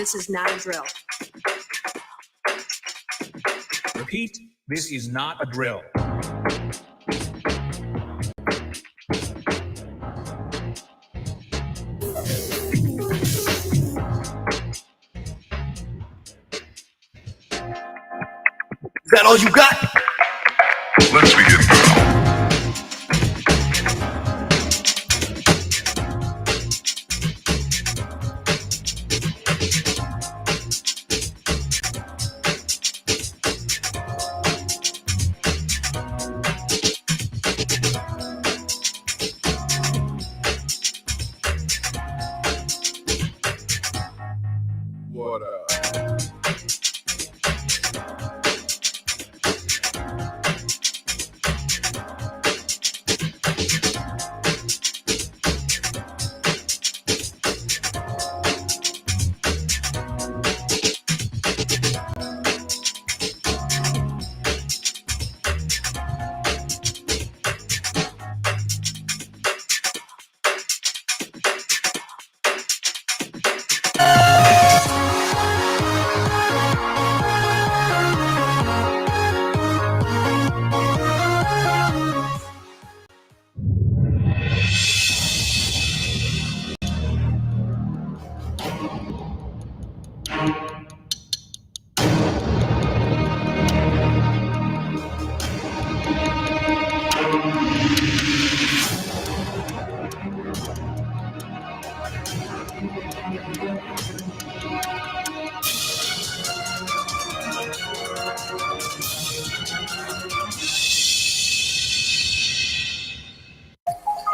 This is not a drill. Repeat, this is not a drill. Is that all you got? Let's begin now. What up?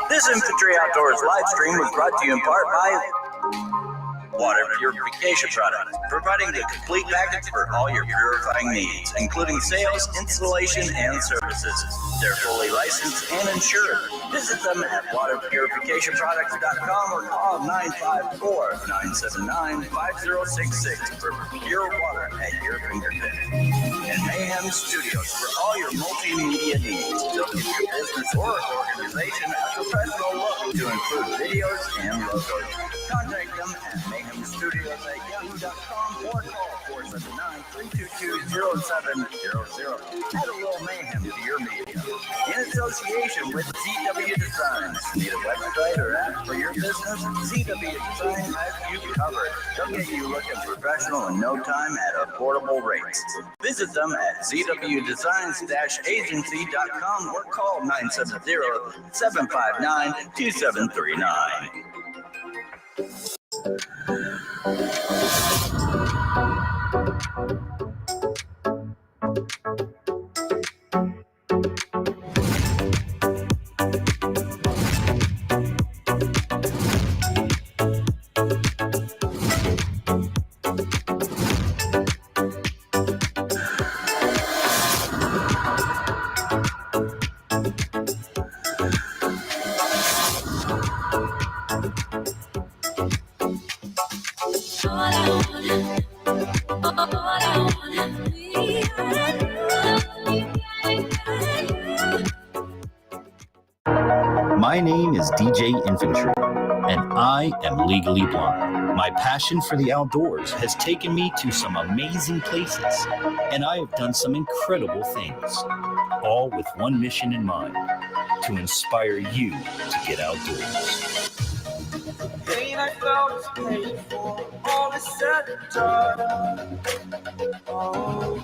This Infantry Outdoors live stream was brought to you in part by Water Purification Products, providing the complete package for all your purifying needs, including sales, installation, and services. They're fully licensed and insured. Visit them at waterpurificationproducts.com or call 954-979-5066 for pure water at your fingertips. And Mayhem Studios for all your multimedia needs. They'll give your business or organization a professional look to include videos and logos. Contact them at mayhemstudios@yahoo.com or call 479-322-0700. Add a little mayhem to your media. In association with ZW Designs. Need a website or app for your business? ZW Design has you covered. They'll get you looking professional in no time at affordable rates. Visit them at zwdesigns-agency.com or call 970-759-2739. My name is DJ Infantry, and I am legally blind. My passion for the outdoors has taken me to some amazing places, and I have done some incredible things, all with one mission in mind: to inspire you to get outdoors. Pain I felt is paid for, all is said and done. Oh.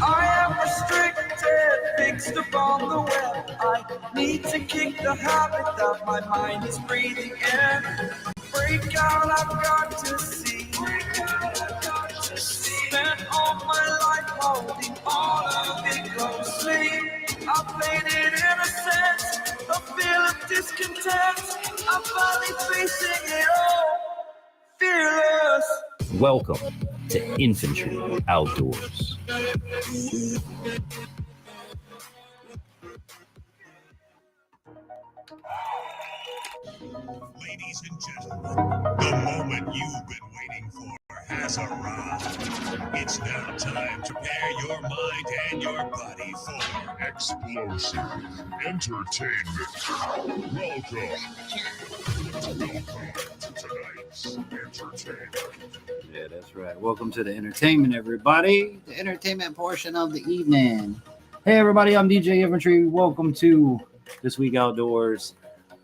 I am restricted, fixed upon the web. I need to kick the habit that my mind is breathing in. Break out, I've got to see. Spent all my life holding all of it closely. I played it innocent, a feel of discontent. I'm finally facing it all, fearless. Welcome to Infantry Outdoors. Ladies and gentlemen, the moment you've been waiting for has arrived. It's now time to prepare your mind and your body for explosive entertainment. Welcome to tonight's This entertainment. Yeah, that's right. Welcome to the entertainment, everybody. The entertainment portion of the evening. Hey, everybody, I'm DJ Infantry. Welcome to This Week Outdoors.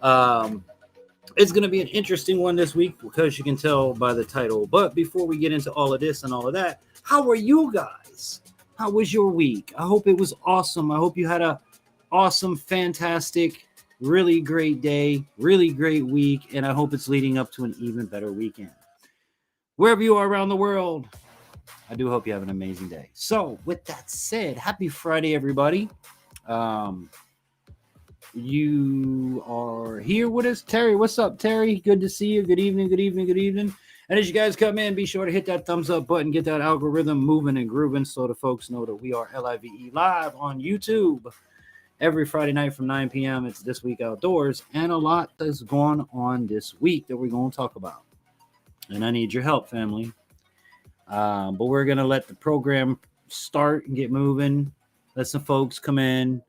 It's going to be an interesting one this week because you can tell by the title. But before we get into all of this and all of that, how are you guys? How was your week? I hope it was awesome. I hope you had a awesome, fantastic, really great day, really great week, and I hope it's leading up to an even better weekend. Wherever you are around the world, I do hope you have an amazing day. So, with that said, happy Friday, everybody. You are here with us. Terry, what's up, Terry? Good to see you. Good evening, good evening, good evening. And as you guys come in, be sure to hit that thumbs up button, get that algorithm moving and grooving so the folks know that we are live on YouTube every Friday night from 9 p.m. It's This Week Outdoors, and a lot has gone on this week that we're going to talk about. And I need your help, family. But we're going to let the program start and get moving. Let some folks come in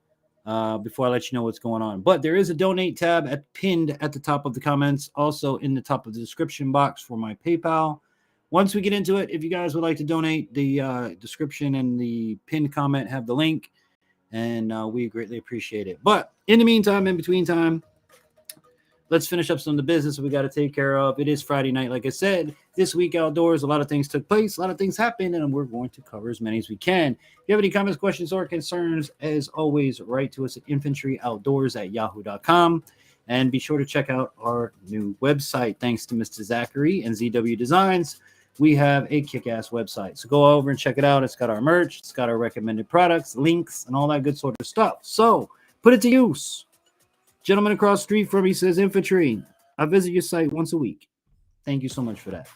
before I let you know what's going on. But there is a donate tab pinned at the top of the comments, also in the top of the description box for my PayPal. Once we get into it, if you guys would like to donate, the description and the pinned comment have the link, and we greatly appreciate it. But in the meantime, in between time, let's finish up some of the business we got to take care of. It is Friday night, like I said. This Week Outdoors, a lot of things took place, a lot of things happened, and we're going to cover as many as we can. If you have any comments, questions, or concerns, as always, write to us at infantryoutdoors@yahoo.com. And be sure to check out our new website. Thanks to Mr. Zachary and ZW Designs, we have a kick-ass website. So go over and check it out. It's got our merch. It's got our recommended products, links, and all that good sort of stuff. So put it to use. Gentleman across the street from me says, Infantry, I visit your site once a week. Thank you so much for that.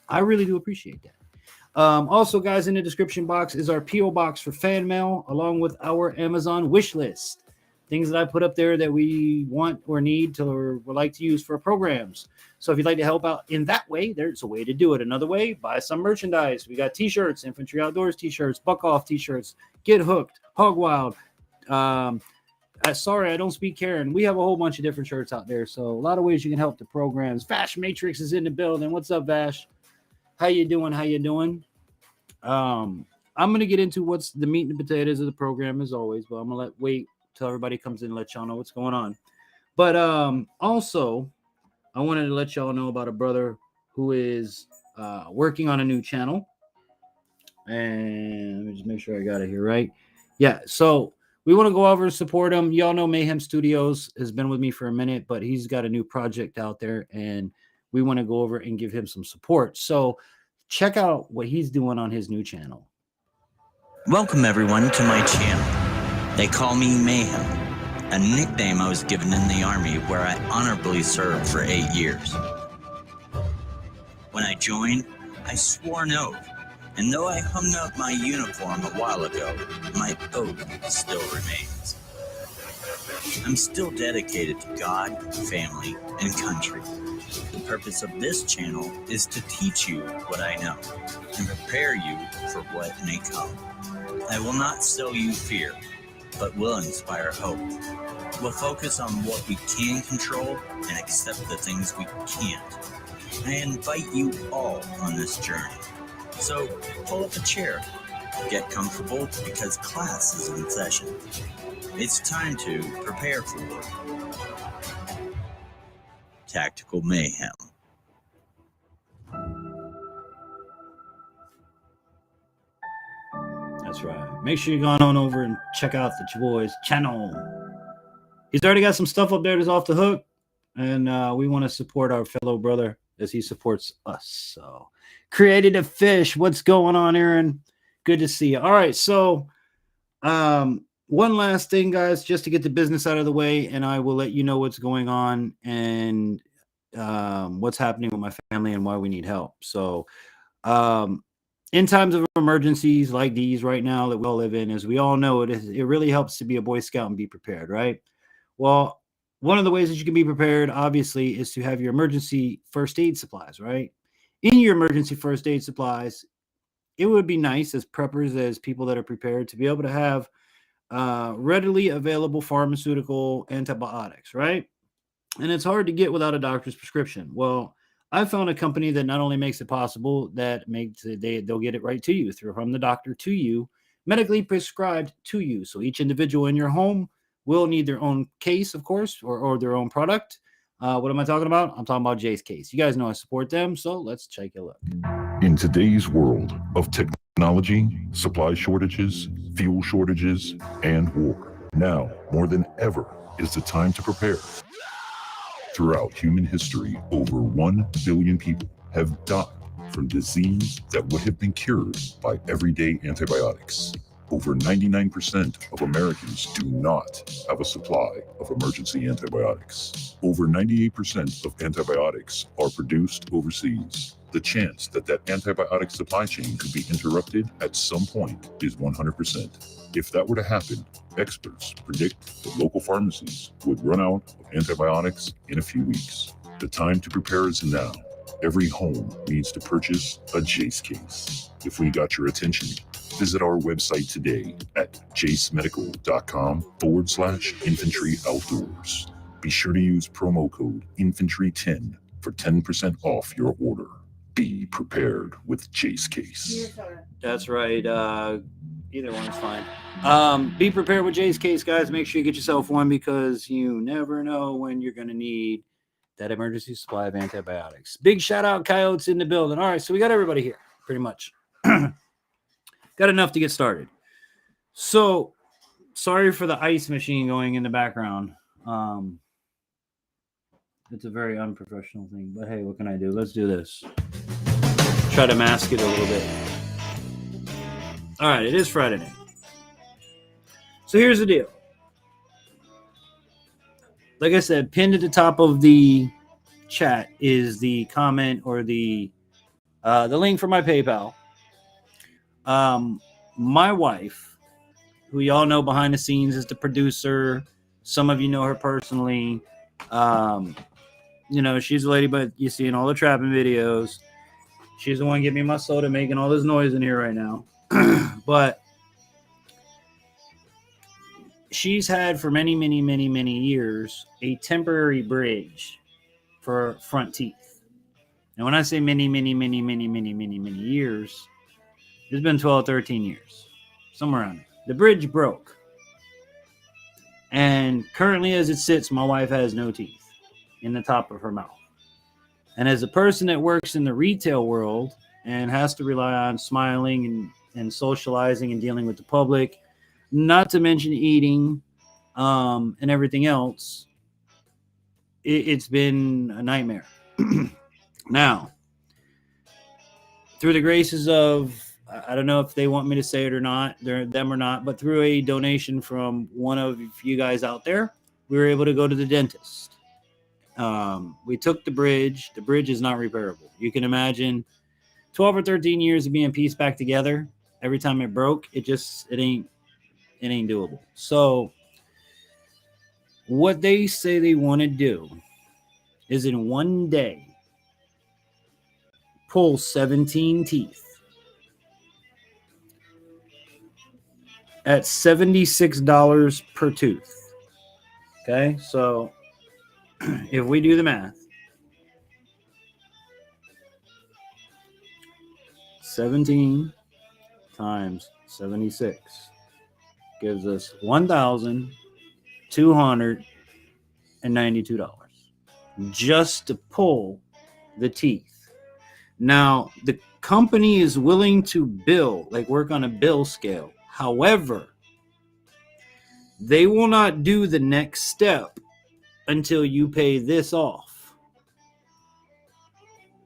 I really do appreciate that. Also, guys, in the description box is our P.O. box for fan mail, along with our Amazon wish list. Things that I put up there that we want or need to or would like to use for programs. So if you'd like to help out in that way, there's a way to do it. Another way, buy some merchandise. We got t-shirts, Infantry Outdoors t-shirts, Buck Off t-shirts, Get Hooked, Hog Wild. Sorry, I don't speak Karen. We have a whole bunch of different shirts out there. So a lot of ways you can help the programs. Vash Matrix is in the building. What's up, Vash? How you doing? How you doing? I'm going to get into what's the meat and potatoes of the program as always, but I'm going to wait till everybody comes in and let y'all know what's going on. But also, I wanted to let y'all know about a brother who is working on a new channel. And let me just make sure I got it here right. Yeah, so we want to go over and support him. Y'all know Mayhem Studios has been with me for a minute, but he's got a new project out there, and we want to go over and give him some support. So check out what he's doing on his new channel. Welcome, everyone, to my channel. They call me Mayhem, a nickname I was given in the Army where I honorably served for 8 years. When I joined, I swore an oath, and though I hung up my uniform a while ago, my oath still remains. I'm still dedicated to God, family, and country. The purpose of this channel is to teach you what I know and prepare you for what may come. I will not sell you fear, but will inspire hope. We'll focus on what we can control and accept the things we can't. I invite you all on this journey. So pull up a chair, get comfortable because class is in session. It's time to prepare for Tactical Mayhem. That's right. Make sure you go on over and check out the boy's channel. He's already got some stuff up there that's off the hook, and we want to support our fellow brother as he supports us. So, Created a Fish, what's going on, Aaron? Good to see you. All right, so one last thing, guys, just to get the business out of the way, and I will let you know what's going on and what's happening with my family and why we need help. So, in times of emergencies like these right now that we all live in, as we all know, it really helps to be a Boy Scout and be prepared, right? Well, one of the ways that you can be prepared, obviously, is to have your emergency first aid supplies, right? In your emergency first aid supplies, it would be nice as preppers, as people that are prepared, to be able to have readily available pharmaceutical antibiotics, right? And it's hard to get without a doctor's prescription. Well, I found a company that not only makes it possible, that they'll get it right to you from the doctor to you, medically prescribed to you. So each individual in your home will need their own case, of course, or their own product. What am I talking about? I'm talking about Jace Case. You guys know I support them, so let's take a look. In today's world of technology, supply shortages, fuel shortages, and war, now more than ever is the time to prepare. Throughout human history, over 1 billion people have died from disease that would have been cured by everyday antibiotics. Over 99% of Americans do not have a supply of emergency antibiotics. Over 98% of antibiotics are produced overseas. The chance that antibiotic supply chain could be interrupted at some point is 100%. If that were to happen, experts predict that local pharmacies would run out of antibiotics in a few weeks. The time to prepare is now. Every home needs to purchase a Jace Case. If we got your attention, visit our website today at jacemedical.com/Infantry Outdoors. Be sure to use promo code Infantry10 for 10% off your order. Be prepared with Jace Case. That's right. Either one is fine. Be prepared with Jace Case, guys. Make sure you get yourself one because you never know when you're going to need that emergency supply of antibiotics. Big shout out, Coyotes in the building. All right, so we got everybody here, pretty much. Got enough to get started. So, sorry for the ice machine going in the background. It's a very unprofessional thing, but hey, what can I do? Let's do this. Try to mask it a little bit. All right, it is Friday night. So here's the deal. Like I said, pinned at the top of the chat is the comment or the link for my PayPal. My wife, who y'all know behind the scenes, is the producer. Some of you know her personally. She's the lady, but you see in all the trapping videos. She's the one giving me my soda, making all this noise in here right now. But she's had for many, many, many, many years a temporary bridge for front teeth. And when I say many, many, many, many, many, many, many years, it's been 12, 13 years, somewhere around there. The bridge broke. And currently as it sits, my wife has no teeth in the top of her mouth. And as a person that works in the retail world and has to rely on smiling and socializing and dealing with the public, not to mention eating and everything else, it's been a nightmare. Now, through the graces of, I don't know if they want me to say it or not, them or not, but through a donation from one of you guys out there, we were able to go to the dentist. We took the bridge. The bridge is not repairable. You can imagine 12 or 13 years of being pieced back together. Every time it broke, it ain't doable. So what they say they want to do is in one day pull 17 teeth at $76 per tooth. Okay, so if we do the math, 17 times 76 gives us $1,292 just to pull the teeth. Now, the company is willing to work on a bill scale. However, they will not do the next step until you pay this off.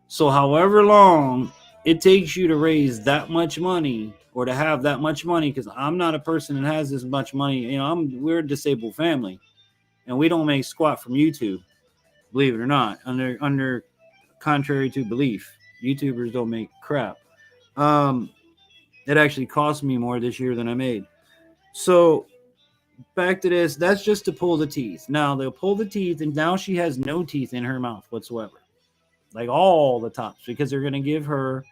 So however long it takes you to raise that much money or to have that much money, because I'm not a person that has this much money. We're a disabled family and we don't make squat from YouTube, believe it or not, under contrary to belief. YouTubers don't make crap. It actually cost me more this year than I made. So back to this, that's just to pull the teeth. Now they'll pull the teeth, and now she has no teeth in her mouth whatsoever, like all the tops, because they're going to give her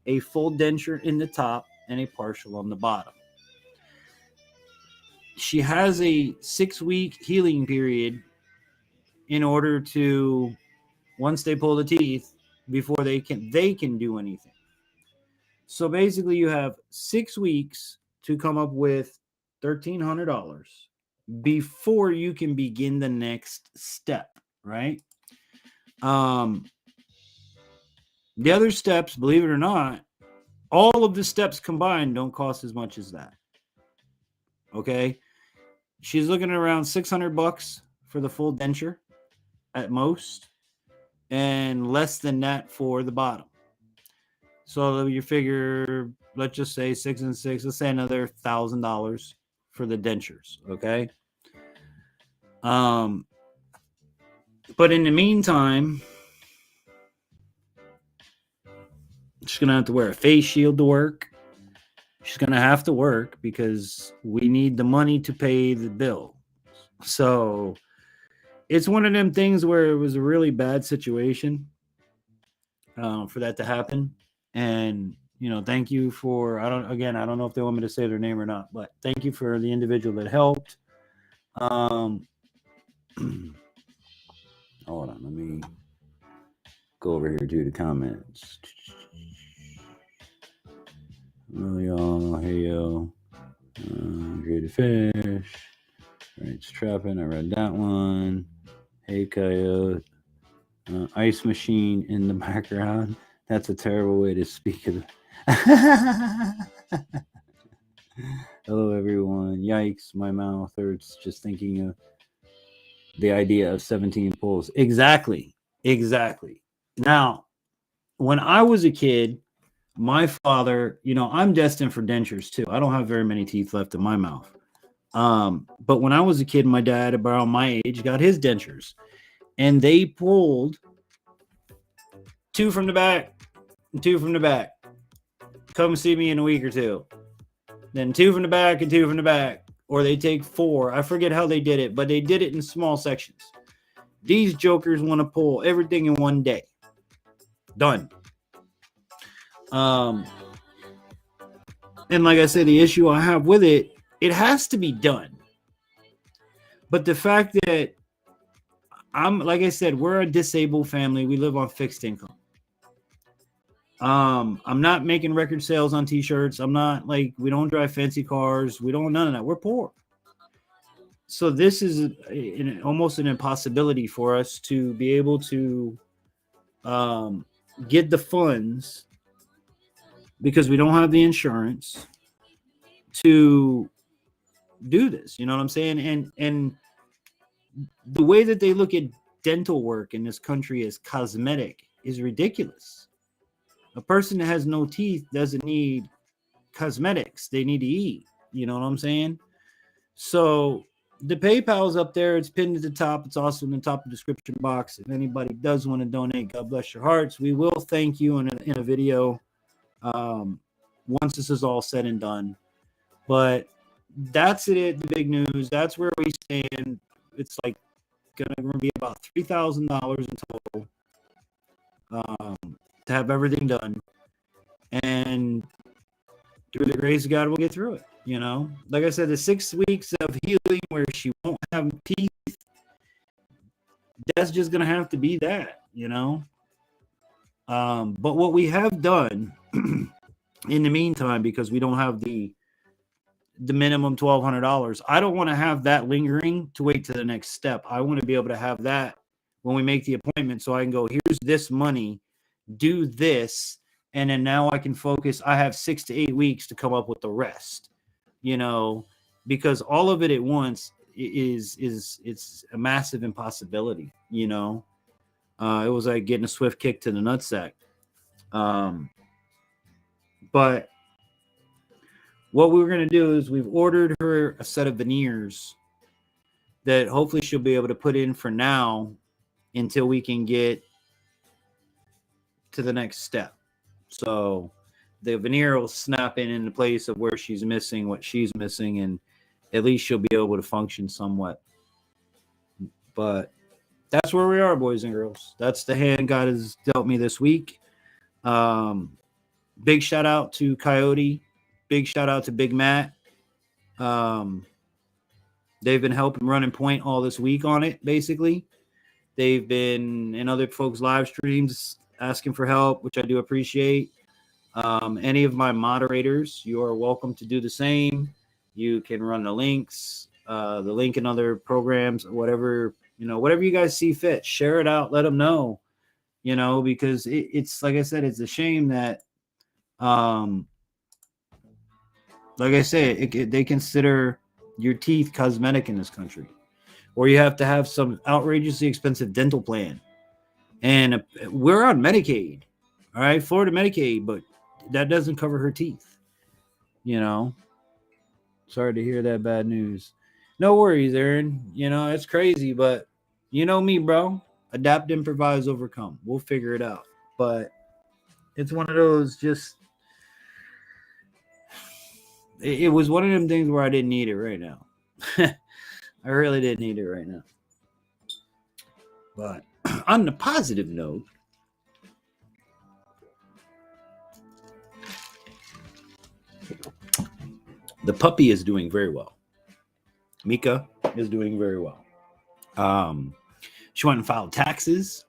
a full denture in the top and a partial on the bottom. She has a 6-week healing period in order to, once they pull the teeth, before they can do anything. So basically, you have 6 weeks to come up with $1,300 before you can begin the next step, right? The other steps, believe it or not, all of the steps combined don't cost as much as that. Okay, she's looking at around $600 for the full denture at most, and less than that for the bottom. So you figure, let's just say 6 and 6, let's say another $1,000 for the dentures. Okay. But in the meantime, she's gonna have to wear a face shield to work. She's gonna have to work because we need the money to pay the bill. So it's one of them things where it was a really bad situation for that to happen. And thank you for, I don't know if they want me to say their name or not, but thank you for the individual that helped. Hold on, let me go over here to the comments. Oh, y'all, hey yo, great fish. All right, it's trapping. I read that one. Hey coyote, ice machine in the background. That's a terrible way to speak of it. Hello, everyone. Yikes, my mouth hurts just thinking of the idea of 17 pulls. Exactly. Now, when I was a kid, my father, I'm destined for dentures too. I don't have very many teeth left in my mouth. But when I was a kid, my dad, about my age, got his dentures. And they pulled 2 from the back and 2 from the back. Come see me in a week or 2. Then 2 from the back and 2 from the back. Or they take 4. I forget how they did it, but they did it in small sections. These jokers want to pull everything in one day. Done. And like I said, the issue I have with it has to be done. But the fact that like I said, we're a disabled family. We live on fixed income. I'm not making record sales on t-shirts. I'm not we don't drive fancy cars. We don't, none of that. We're poor. So this is almost an impossibility for us to be able to get the funds, because we don't have the insurance to do this. You know what I'm saying? And the way that they look at dental work in this country as cosmetic is ridiculous. A person that has no teeth doesn't need cosmetics. They need to eat. You know what I'm saying? So the PayPal's up there. It's pinned at the top. It's also in the top of the description box. If anybody does want to donate, God bless your hearts. We will thank you in a video once this is all said and done. But that's it. The big news. That's where we stand. It's going to be about $3,000 in total to have everything done. And through the grace of God, we'll get through it. Like I said, the 6 weeks of healing where she won't have teeth, that's just going to have to be that, But what we have done in the meantime, because we don't have the minimum $1,200, I don't want to have that lingering to wait to the next step. I want to be able to have that when we make the appointment, so I can go, here's this money, do this, and then now I can focus. I have 6 to 8 weeks to come up with the rest, because all of it at once it's a massive impossibility. It was like getting a swift kick to the nutsack. But what we're going to do is we've ordered her a set of veneers that hopefully she'll be able to put in for now until we can get to the next step. So the veneer will snap in the place of where she's missing what she's missing, and at least she'll be able to function somewhat. But that's where we are, boys and girls. That's the hand God has dealt me this week. Big shout out to Coyote. Big shout out to Big Matt. They've been helping running point all this week on it, basically. They've been in other folks' live streams asking for help, which I do appreciate. Any of my moderators, you are welcome to do the same. You can run the links, the link in other programs, whatever, whatever you guys see fit. Share it out. Let them know, because it's like I said, it's a shame that, like I say, they consider your teeth cosmetic in this country, or you have to have some outrageously expensive dental plan. And we're on Medicaid, all right, Florida Medicaid, but that doesn't cover her teeth. Sorry to hear that bad news. No worries, Aaron. It's crazy, but you know me, bro. Adapt, improvise, overcome. We'll figure it out. But it's one of those it was one of them things where I didn't need it right now. I really didn't need it right now. But on the positive note, the puppy is doing very well. Mika is doing very well. She went and filed taxes.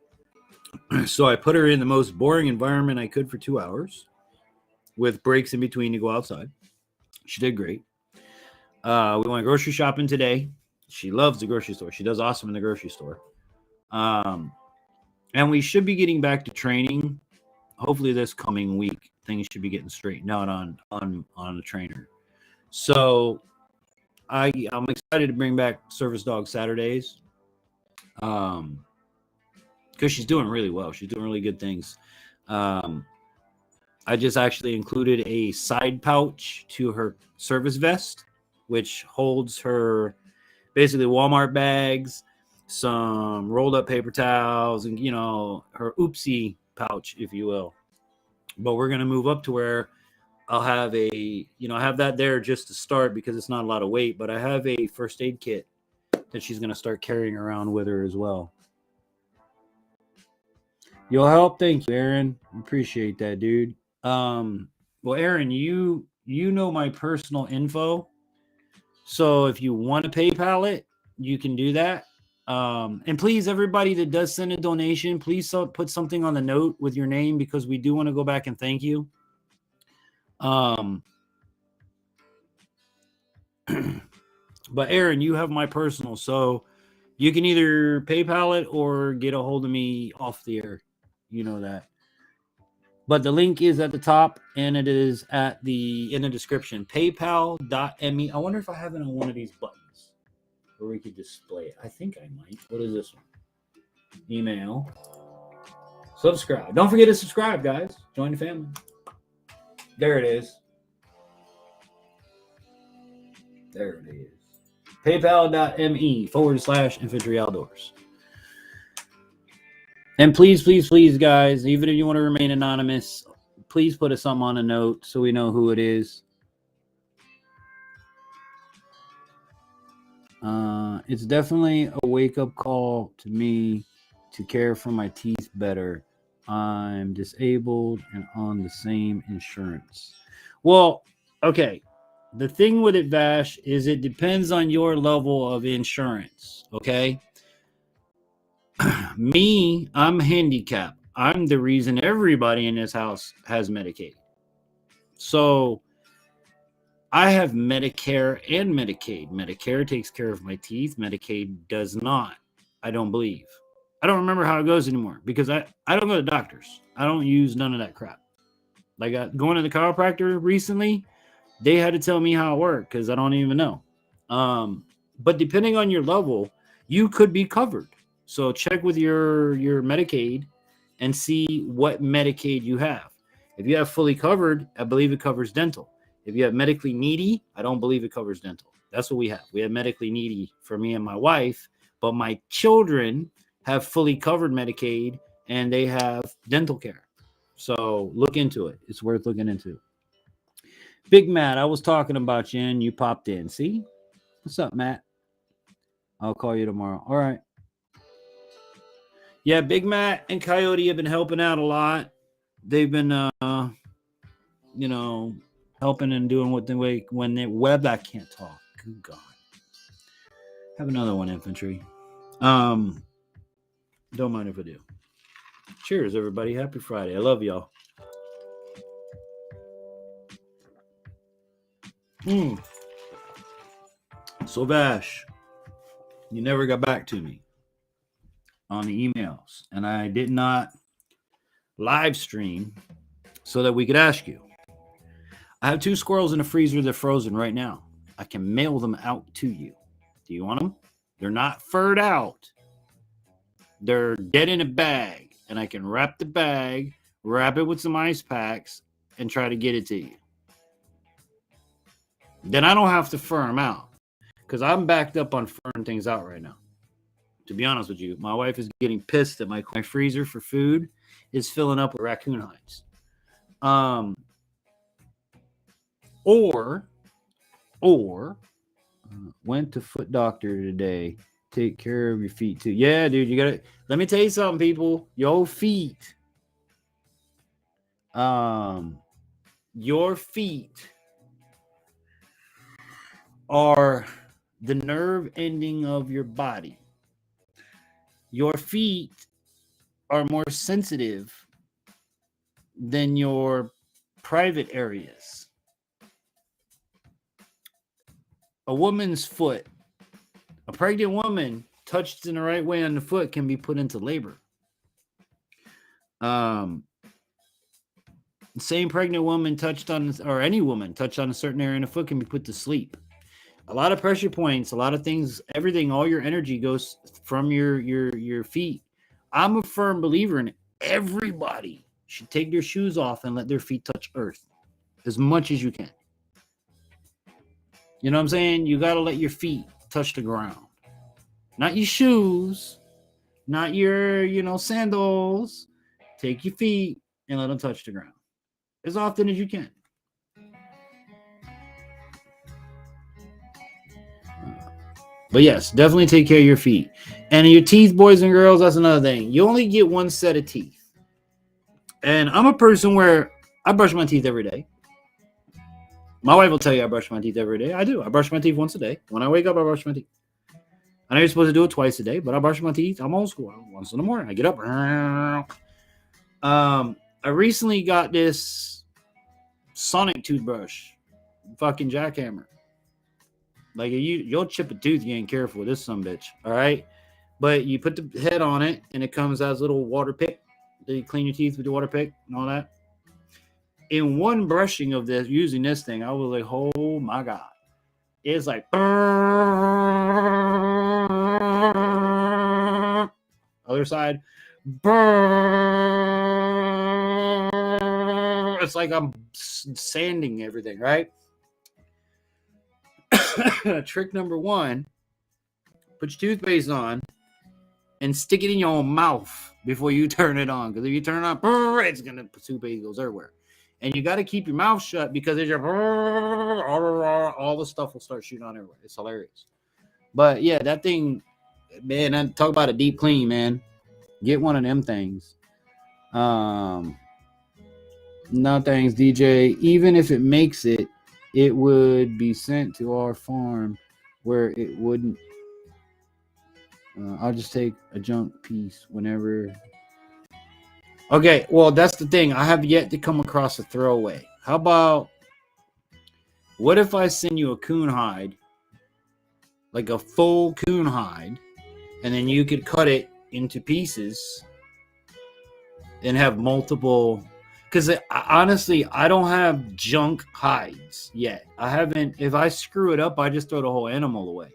So I put her in the most boring environment I could for 2 hours with breaks in between to go outside. She did great. We went grocery shopping today. She loves the grocery store. She does awesome in the grocery store. And we should be getting back to training. Hopefully this coming week, things should be getting straightened out on the trainer. So I'm excited to bring back Service Dog Saturdays. Because she's doing really well. She's doing really good things. I just actually included a side pouch to her service vest, which holds her basically Walmart bags, some rolled up paper towels, and her oopsie pouch, if you will. But we're gonna move up to where I'll have I have that there just to start because it's not a lot of weight, but I have a first aid kit that she's gonna start carrying around with her as well. You'll help. Thank you, Aaron. Appreciate that, dude. Well, Aaron, you know my personal info. So if you want to PayPal it, you can do that. And please, everybody that does send a donation, please put something on the note with your name because we do want to go back and thank you. But Aaron, you have my personal, so you can either PayPal it or get a hold of me off the air. You know that. But the link is at the top and it is in the description. PayPal.me. I wonder if I have it on one of these buttons where we could display it. I think I might. What is this one? Email. Subscribe. Don't forget to subscribe, guys. Join the family. There it is. There it is. PayPal.me/Infantry Outdoors. And please, please, please, guys, even if you want to remain anonymous, please put something on a note so we know who it is. It's definitely a wake-up call to me to care for my teeth better. I'm disabled and on the same insurance. Well, okay. The thing with it, Vash, is it depends on your level of insurance, okay? Me, I'm handicapped. I'm the reason everybody in this house has Medicaid. So I have Medicare and Medicaid. Medicare takes care of my teeth. Medicaid does not. I don't believe. I don't remember how it goes anymore because I don't go to doctors. I don't use none of that crap. Like going to the chiropractor recently, they had to tell me how it worked because I don't even know. But depending on your level, you could be covered. So check with your Medicaid and see what Medicaid you have. If you have fully covered, I believe it covers dental. If you have medically needy, I don't believe it covers dental. That's what we have. We have medically needy for me and my wife, but my children have fully covered Medicaid and they have dental care. So look into it. It's worth looking into. Big Matt, I was talking about you and you popped in. See? What's up, Matt? I'll call you tomorrow. All right. Yeah, Big Matt and Coyote have been helping out a lot. They've been, helping and doing what the way when they I can't talk. Good God. Have another one, Infantry. Don't mind if I do. Cheers, everybody. Happy Friday. I love y'all. So, Vash, you never got back to me on the emails, and I did not live stream so that we could ask you. I have 2 squirrels in the freezer. They're frozen right now. I can mail them out to you. Do you want them? They're not furred out. They're dead in a bag, and I can wrap the bag, wrap it with some ice packs, and try to get it to you. Then I don't have to fur them out because I'm backed up on furring things out right now. To be honest with you, my wife is getting pissed that my freezer for food is filling up with raccoon hides. Or went to foot doctor today. Take care of your feet too. Yeah, dude, you gotta. Let me tell you something, people. Your feet. Your feet are the nerve ending of your body. Your feet are more sensitive than your private areas. A woman's foot, a pregnant woman touched in the right way on the foot can be put into labor. Same pregnant woman touched on, or any woman touched on a certain area in the foot can be put to sleep. A lot of pressure points, a lot of things, everything, all your energy goes from your feet. I'm a firm believer in it. Everybody should take their shoes off and let their feet touch earth as much as you can. You know what I'm saying? You got to let your feet touch the ground. Not your shoes, not your, sandals. Take your feet and let them touch the ground as often as you can. But yes, definitely take care of your feet. And your teeth, boys and girls, that's another thing. You only get one set of teeth. And I'm a person where I brush my teeth every day. My wife will tell you I brush my teeth every day. I do. I brush my teeth once a day. When I wake up, I brush my teeth. I know you're supposed to do it twice a day, but I brush my teeth. I'm old school. Once in the morning, I get up. I recently got this Sonic toothbrush. Fucking jackhammer. Like, you'll chip a tooth, you ain't careful with this sumbitch, all right? But you put the head on it, and it comes as a little water pick. You clean your teeth with the water pick and all that. In one brushing of this, using this thing, I was like, oh, my God. It's like, other side, it's like I'm sanding everything, right? Trick number 1, put your toothpaste on and stick it in your mouth before you turn it on. Because if you turn it on, it's going to, toothpaste goes everywhere. And you got to keep your mouth shut because there's all the stuff will start shooting on everywhere. It's hilarious. But yeah, that thing, man, I talk about a deep clean, man. Get one of them things. No thanks, DJ. Even if it makes it, it would be sent to our farm where it wouldn't. I'll just take a junk piece whenever. Okay, well, that's the thing. I have yet to come across a throwaway. How about, what if I send you a coon hide, like a full coon hide, and then you could cut it into pieces and have multiple. Because honestly, I don't have junk hides yet. I haven't. If I screw it up, I just throw the whole animal away.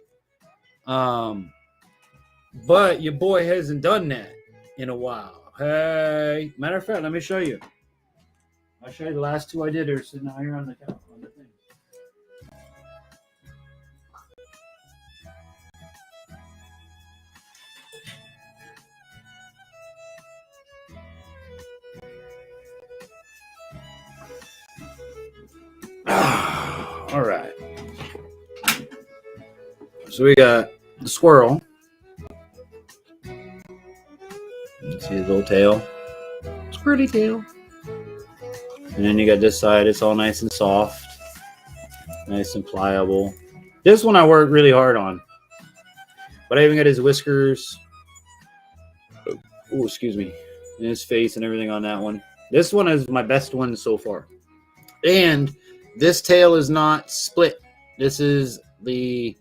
But your boy hasn't done that in a while. Hey, matter of fact, let me show you. I'll show you the last 2 I did are sitting out here on the thing. All right. So we got the squirrel. You see his little tail. Squirrely tail. And then you got this side. It's all nice and soft. Nice and pliable. This one I worked really hard on. But I even got his whiskers. Oh, excuse me. And his face and everything on that one. This one is my best one so far. And this tail is not split. This is the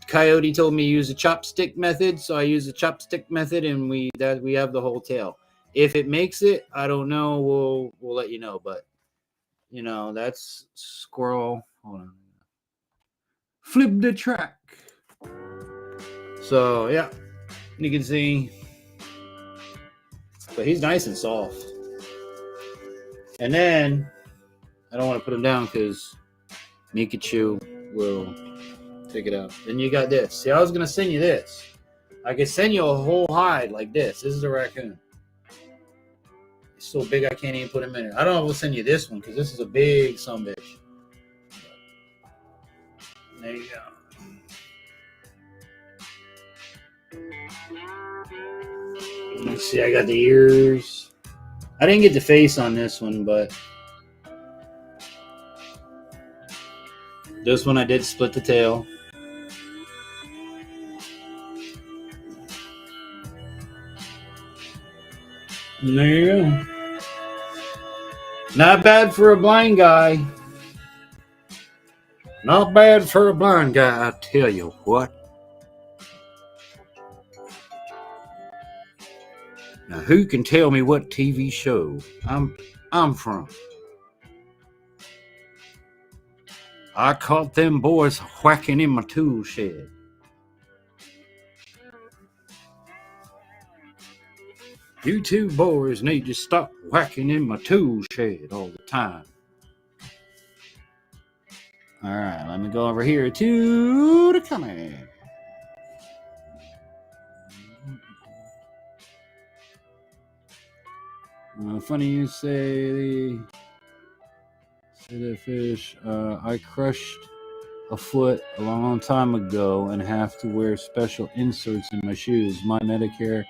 Coyote told me to use a chopstick method, so I use the chopstick method, and we have the whole tail. If it makes it, I don't know. We'll let you know. But you know, that's squirrel. Hold on. Flip the track. So yeah, you can see. But he's nice and soft. And then I don't want to put him down because Mikachu will take it out. Then you got this. See, I was gonna send you this. I could send you a whole hide like this. This is a raccoon. It's so big I can't even put him in it. I don't know if we'll send you this one because this is a big sumbitch. There you go. Let's see, I got the ears. I didn't get the face on this one, but this one I did split the tail. And there you go. Not bad for a blind guy. Not bad for a blind guy, I tell you what. Now, who can tell me what TV show I'm from? I caught them boys whacking in my tool shed. You two boys need to stop whacking in my tool shed all the time. All right, let me go over here to the comment. Funny you say the fish. I crushed a foot a long time ago and have to wear special inserts in my shoes. My Medicare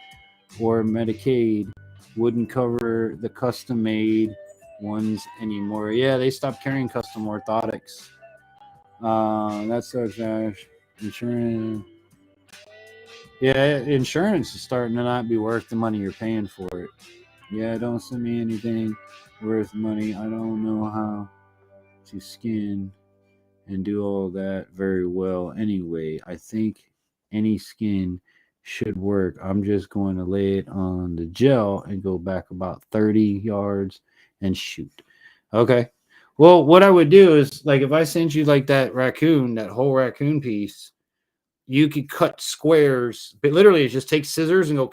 or Medicaid wouldn't cover the custom-made ones anymore. Yeah, they stopped carrying custom orthotics. That's so trash. Insurance. Yeah, insurance is starting to not be worth the money you're paying for it. Yeah, don't send me anything worth money. I don't know how to skin and do all that very well anyway. I think any skin should work. I'm just going to lay it on the gel and go back about 30 yards and shoot. Okay. Well, what I would do is, like, if I sent you like that raccoon, that whole raccoon piece, you could cut squares, but literally just take scissors and go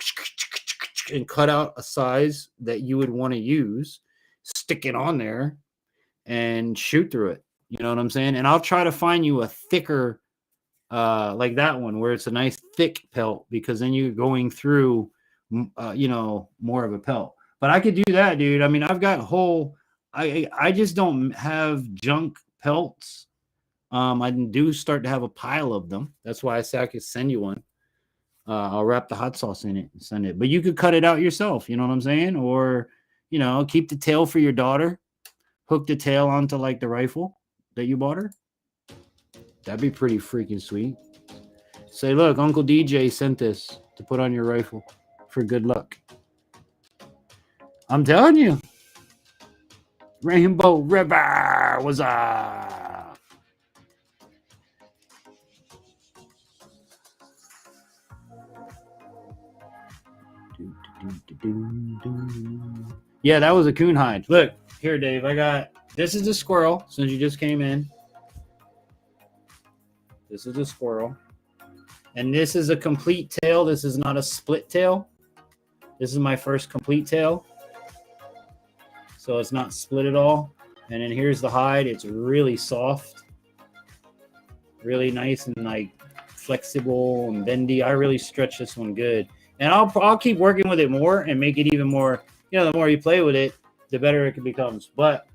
and cut out a size that you would want to use, stick it on there and shoot through it. You know what I'm saying? And I'll try to find you a thicker, like that one, where it's a nice thick pelt, because then you're going through, you know, more of a pelt. But I could do that, dude. I mean, I've got whole, I just don't have junk pelts. I do start to have a pile of them. That's why I say I could send you one. I'll wrap the hot sauce in it and send it. But you could cut it out yourself. You know what I'm saying? Or, you know, keep the tail for your daughter. Hook the tail onto like the rifle that you bought her. That'd be pretty freaking sweet. Say, look, Uncle DJ sent this to put on your rifle for good luck. I'm telling you. Rainbow River was up. Yeah, that was a coon hide. Look, here, Dave, I got, this is the squirrel, since you just came in. This is the squirrel. And this is a complete tail. This is not a split tail. This is my first complete tail. So it's not split at all. And then here's the hide. It's really soft. Really nice and like flexible and bendy. I really stretch this one good. And I'll keep working with it more and make it even more, you know, the more you play with it, the better it becomes. But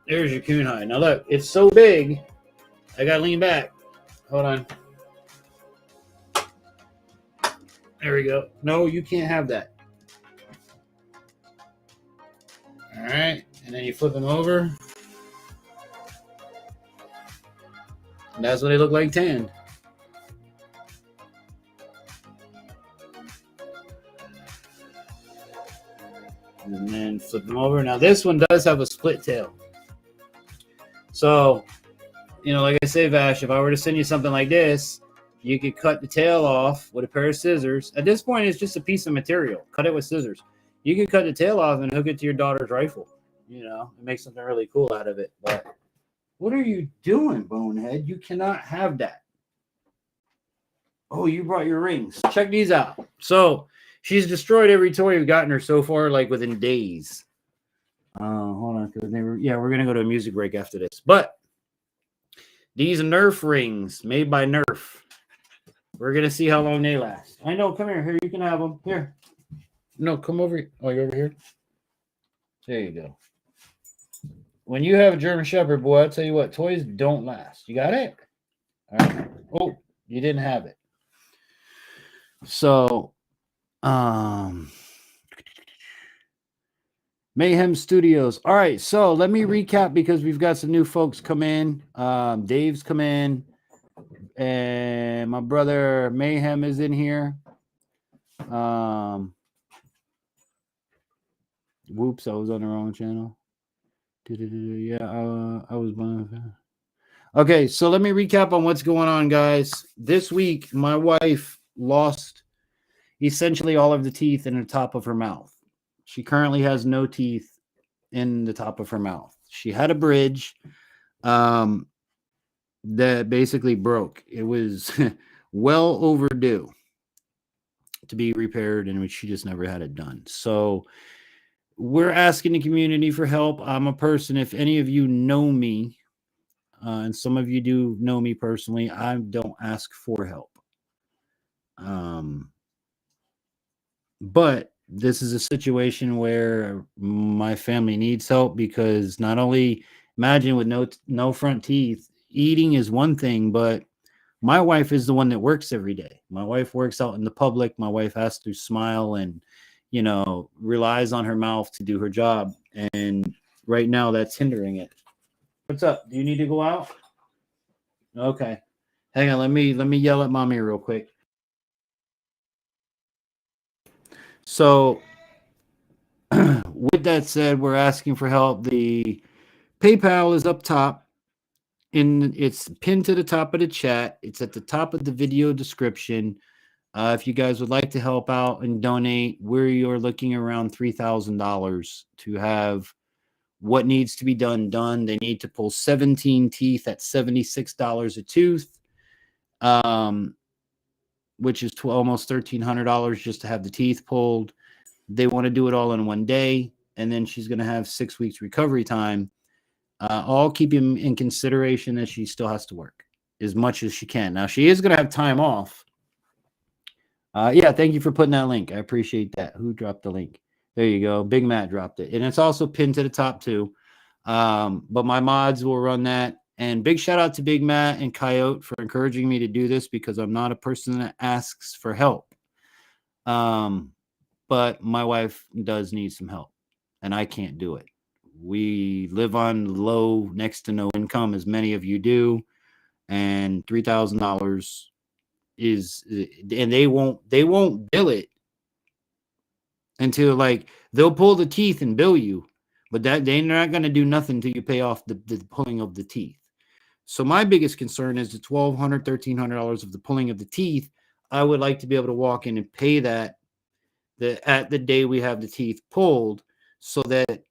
there's your coon hide. Now look, it's so big, I gotta lean back. Hold on. There we go. No, you can't have that. All right, and then you flip them over. And that's what they look like tanned. and then flip them over. Now this one does have a split tail. So, like I say, Vash, if I were to send you something like this, you could cut the tail off with a pair of scissors. At this point, it's just a piece of material. Cut it with scissors. You could cut the tail off and hook it to your daughter's rifle. And make something really cool out of it. But what are you doing, Bonehead? You cannot have that. Oh, you brought your rings. Check these out. So she's destroyed every toy we've gotten her so far, like within days. Hold on, because we're gonna go to a music break after this. But these Nerf rings made by Nerf. We're gonna see how long they last. I know. Come here. Here, you can have them. Here. No, come over. Oh, you're over here. There you go. When you have a German Shepherd, boy, I'll tell you what, toys don't last. You got it? All right. Oh, you didn't have it. So, Mayhem Studios. All right, so let me recap because we've got some new folks come in. Dave's come in, and my brother Mayhem is in here. Whoops, I was on the wrong channel. Yeah, I was. Okay, so let me recap on what's going on, guys. This week, my wife lost essentially all of the teeth in the top of her mouth. She currently has no teeth in the top of her mouth. She had a bridge that basically broke. It was well overdue to be repaired, and she just never had it done. So we're asking the community for help. I'm a person, if any of you know me, and some of you do know me personally, I don't ask for help. But this is a situation where my family needs help because not only, imagine with no front teeth, eating is one thing, but my wife is the one that works every day. My wife works out in the public. My wife has to smile and, relies on her mouth to do her job. And right now that's hindering it. What's up? Do you need to go out? Okay. Hang on. Let me yell at mommy real quick. So with that said, we're asking for help. The PayPal is up top. It's pinned to the top of the chat. It's at the top of the video description. If you guys would like to help out and donate, we're looking around $3,000 to have what needs to be done. They need to pull 17 teeth at $76 a tooth, which is almost $1,300 just to have the teeth pulled. They want to do it all in one day, and then she's going to have 6 weeks recovery time. All keeping in consideration that she still has to work as much as she can. Now, she is going to have time off. Yeah, thank you for putting that link. I appreciate that. Who dropped the link? There you go. Big Matt dropped it. And it's also pinned to the top too. But my mods will run that. And big shout out to Big Matt and Coyote for encouraging me to do this because I'm not a person that asks for help. But my wife does need some help and I can't do it. We live on low, next to no income, as many of you do. And $3,000 is, and they won't bill it until they'll pull the teeth and bill you, but that they're not going to do nothing until you pay off the pulling of the teeth. So my biggest concern is the $1,200, $1,300 of the pulling of the teeth. I would like to be able to walk in and pay that at the day we have the teeth pulled, so that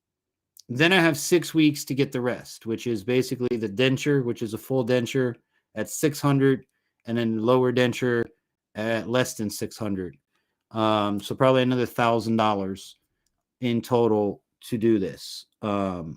then I have 6 weeks to get the rest, which is basically the denture, which is a full denture at $600, and then lower denture at less than $600. So probably another $1,000 in total to do this. So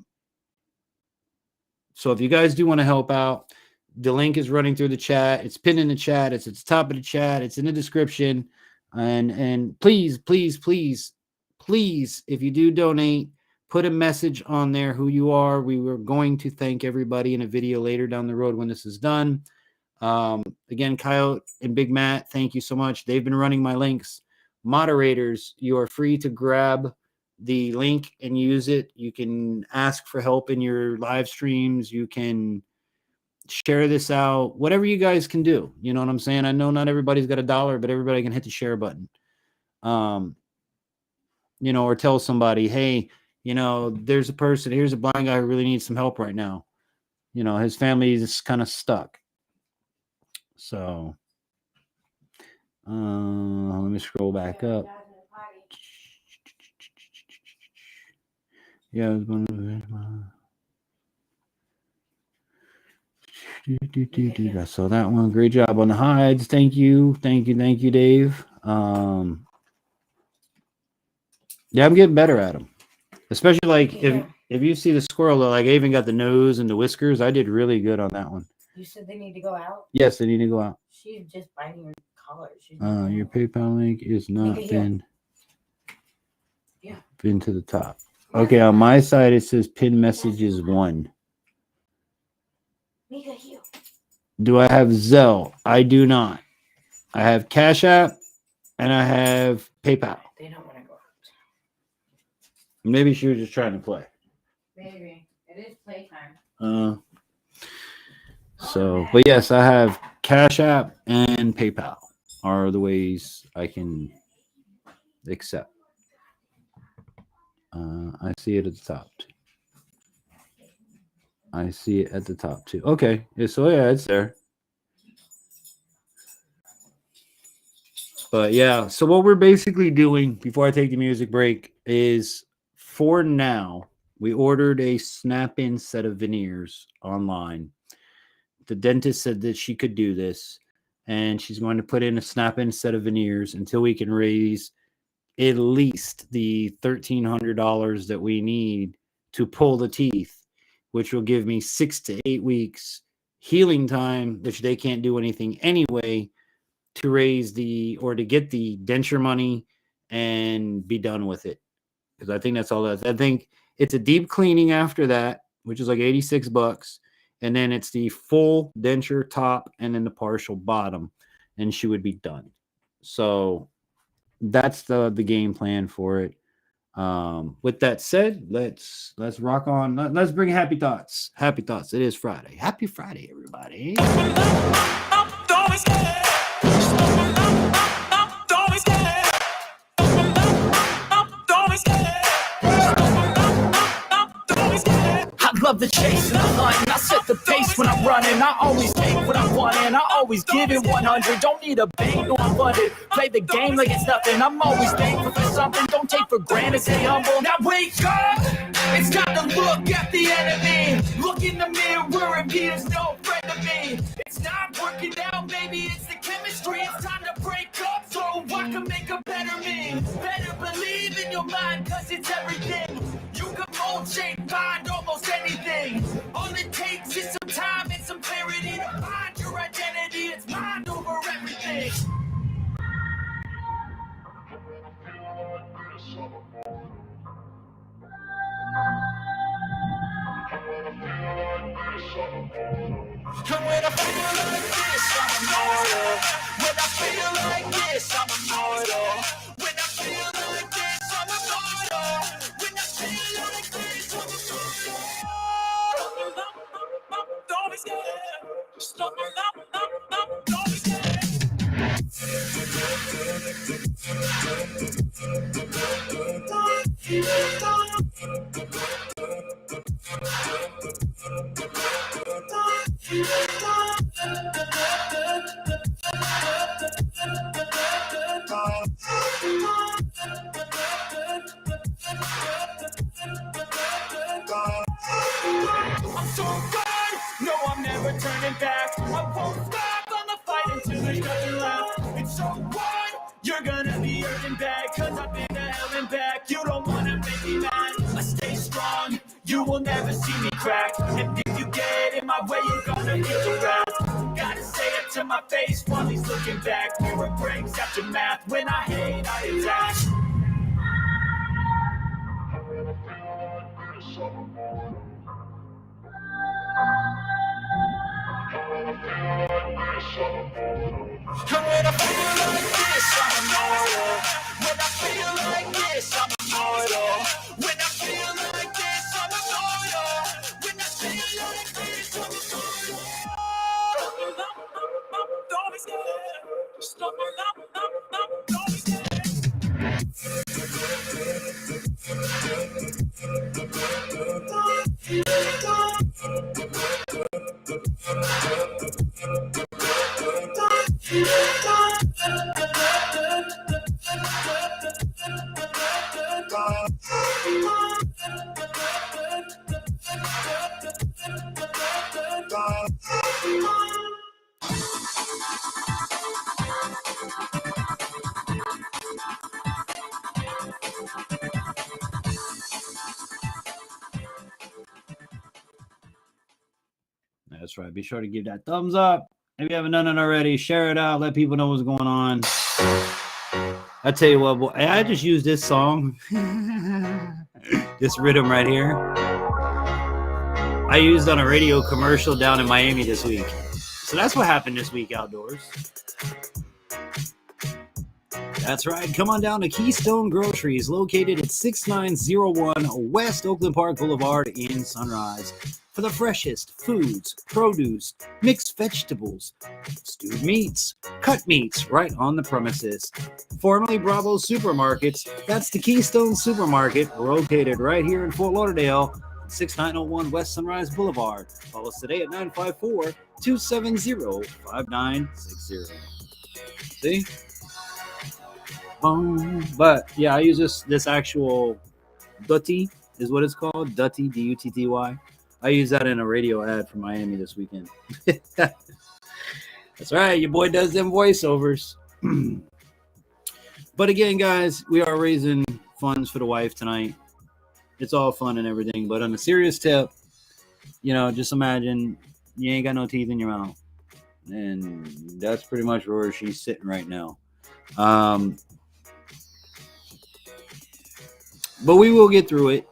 if you guys do want to help out, the link is running through the chat. It's pinned in the chat. It's at the top of the chat. It's in the description. And please, please, please, please, if you do donate, put a message on there who you are. We were going to thank everybody in a video later down the road when this is done. Again, Coyote and Big Matt, thank you so much. They've been running my links. Moderators, you are free to grab the link and use it. You can ask for help in your live streams. You can share this out, whatever you guys can do. You know what I'm saying? I know not everybody's got $1, but everybody can hit the share button. you know, or tell somebody, hey, you know, there's a person, here's a blind guy who really needs some help right now. You know, his family is kind of stuck. So, let me scroll back up. Yeah, I was wondering. I saw that one. Great job on the hides. Thank you, Dave. Yeah, I'm getting better at them. Especially like if you see the squirrel, like I even got the nose and the whiskers. I did really good on that one. You said they need to go out? Yes, they need to go out. She's just biting her collar. Your PayPal link is not been to the top. Okay, on my side it says pin messages 1. Do I have Zelle? I do not. I have Cash App and I have PayPal. They don't want to go out. Maybe she was just trying to play. Maybe. It is playtime. So, but yes, I have Cash App and PayPal are the ways I can accept. I see it at the top. I see it at the top too. Okay, so yeah, it's there. But yeah, so what we're basically doing before I take the music break is, for now, we ordered a snap-in set of veneers online. The dentist said that she could do this, and she's going to put in a snap-in set of veneers until we can raise at least the $1,300 that we need to pull the teeth, which will give me 6 to 8 weeks healing time, which they can't do anything anyway, to raise to get the denture money and be done with it. Because I think that's all that. I think it's a deep cleaning after that, which is like $86, and then it's the full denture top and then the partial bottom, and she would be done. So that's the game plan for it. With that said, let's rock on. Let's bring happy thoughts. Happy thoughts. It is Friday. Happy Friday, everybody. I love the chase and the hunt. I set the pace when I'm running. I always take what I want and I always give it 100. Don't need a bank, no I'm funded. Play the game like it's nothing. I'm always thankful for something. Don't take for granted, stay humble. Now wake up! It's time to look at the enemy. Look in the mirror and he is no friend of me. It's not working out, baby. It's the chemistry. It's time to break up so I can make a better me. Better believe in your mind, cause it's everything. You can mold, shape, find almost anything. All it takes is some time and some clarity to find your identity. It's mind over everything. And when I feel like this, I'm immortal. When I feel like this, I'm immortal. When I feel like this, I'm immortal. When I feel like this, I'm immortal. Don't be scared. Don't be scared. I'm so good, no I'm never turning back. I won't stop, I'ma fight until there's nothing left. It's so what? You're gonna be hurting back, cause I've been to hell and back. You don't wanna make me mad, I stay strong. You will never see me crack. And if you get in my way, you're gonna feel the wrath. Gotta say it to my face while he's looking back. Mirror breaks after math. When I hate, I attack. And when I feel like this, I'm immortal. When I feel like this, I'm immortal. When I feel like this, I'm immortal. When I feel like this, I'm immortal. Don't be scared. Don't be scared. That's right. Be sure to give that thumbs up. If you haven't done it already, share it out. Let people know what's going on. I tell you what, boy, I just used this song, this rhythm right here. I used on a radio commercial down in Miami this week. So that's what happened this week outdoors. That's right. Come on down to Keystone Groceries, located at 6901 West Oakland Park Boulevard in Sunrise, for the freshest foods, produce, mixed vegetables, stewed meats, cut meats right on the premises. Formerly Bravo Supermarkets, that's the Keystone Supermarket, located right here in Fort Lauderdale, 6901 West Sunrise Boulevard. Call us today at 954-270-5960. See? But yeah, I use this actual Dutty is what it's called. Dutty, D-U-T-T-Y. I use that in a radio ad for Miami this weekend. That's right. Your boy does them voiceovers. But again, guys, we are raising funds for the wife tonight. It's all fun and everything. But on a serious tip, just imagine you ain't got no teeth in your mouth. And that's pretty much where she's sitting right now. But we will get through it,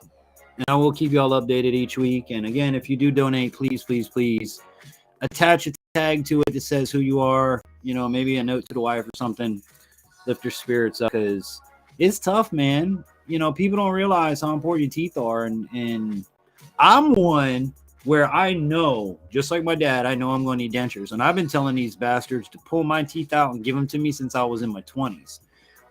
and I will keep you all updated each week. And again, if you do donate, please, please, please attach a tag to it that says who you are, maybe a note to the wife or something. Lift your spirits up, because it's tough, man. People don't realize how important your teeth are. And I'm one where I know, just like my dad, I know I'm going to need dentures. And I've been telling these bastards to pull my teeth out and give them to me since I was in my 20s.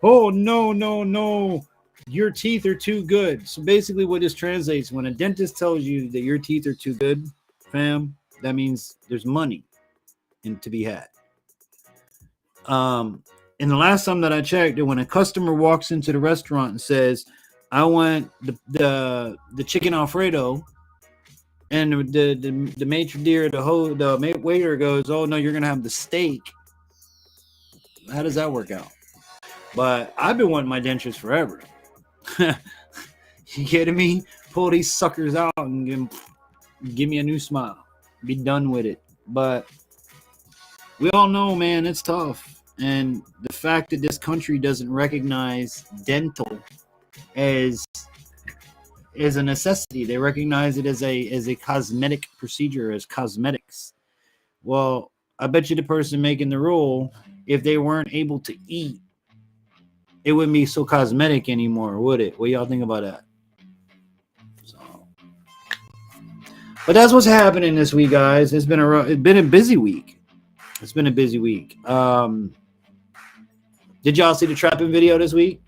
Oh, no. Your teeth are too good. So basically what this translates, when a dentist tells you that your teeth are too good, fam, that means there's money to be had. And the last time that I checked, when a customer walks into the restaurant and says, I want the chicken Alfredo, and the maitre d', the waiter goes, oh no, you're gonna have the steak. How does that work out? But I've been wanting my dentures forever. You kidding me? Pull these suckers out and give me a new smile. Be done with it. But we all know, man, it's tough. And the fact that this country doesn't recognize dental as a necessity, they recognize it as a cosmetic procedure, as cosmetics. Well, I bet you the person making the rule, if they weren't able to eat, it wouldn't be so cosmetic anymore, would it? What y'all think about that? But that's what's happening this week, guys. It's been a busy week. It's been a busy week. Did y'all see the trapping video this week?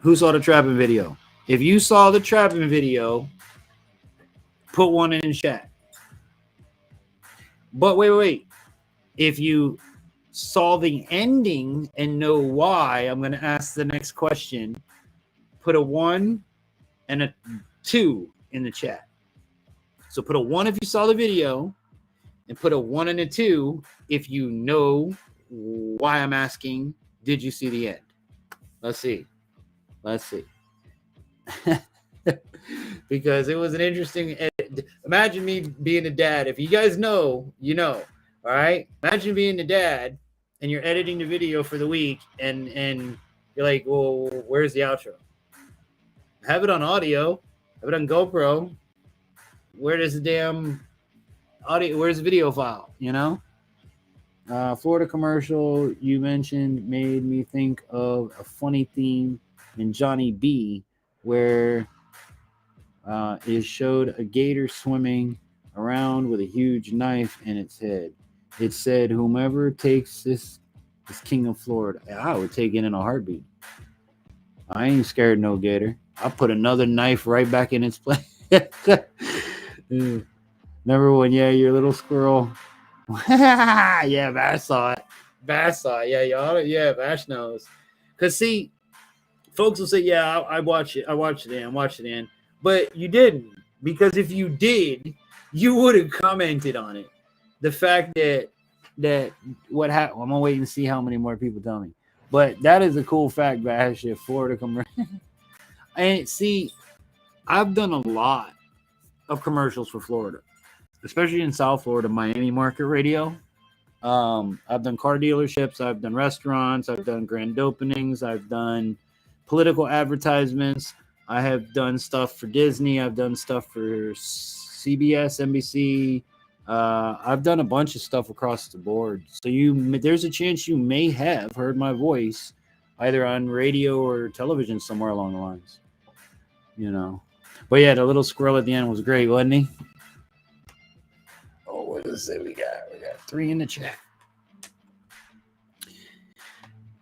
Who saw the trapping video? If you saw the trapping video, put one in the chat. But wait. If you saw the ending and know why, I'm going to ask the next question. Put a 1 and a 2 in the chat. So put a 1 if you saw the video, and put a 1 and a 2 if you know why I'm asking, did you see the end? Let's see. Because it was an interesting, imagine me being a dad. If you guys know, you know. All right. Imagine being the dad and you're editing the video for the week and you're like, well, where's the outro? Have it on audio, have it on GoPro. Where does the damn audio? Where's the video file? Florida commercial you mentioned made me think of a funny theme in Johnny B, where it showed a gator swimming around with a huge knife in its head. It said, whomever takes this king of Florida, I would take it in a heartbeat. I ain't scared no gator. I'll put another knife right back in its place. Remember when, your little squirrel. Yeah, Bash saw it. Yeah, Bash knows. Because, see, folks will say, I watched it in. But you didn't. Because if you did, you would have commented on it. The fact that what happened, I'm gonna wait and see how many more people tell me. But that is a cool fact, Bash. If Florida and see, I've done a lot of commercials for Florida. especially in South Florida, Miami market radio. I've done car dealerships, I've done restaurants, I've done grand openings, I've done political advertisements, I have done stuff for Disney, I've done stuff for CBS, NBC. I've done a bunch of stuff across the board. So there's a chance you may have heard my voice either on radio or television somewhere along the lines. You know. But yeah, the little squirrel at the end was great, wasn't he? Oh, what does it say we got? We got 3 in the chat.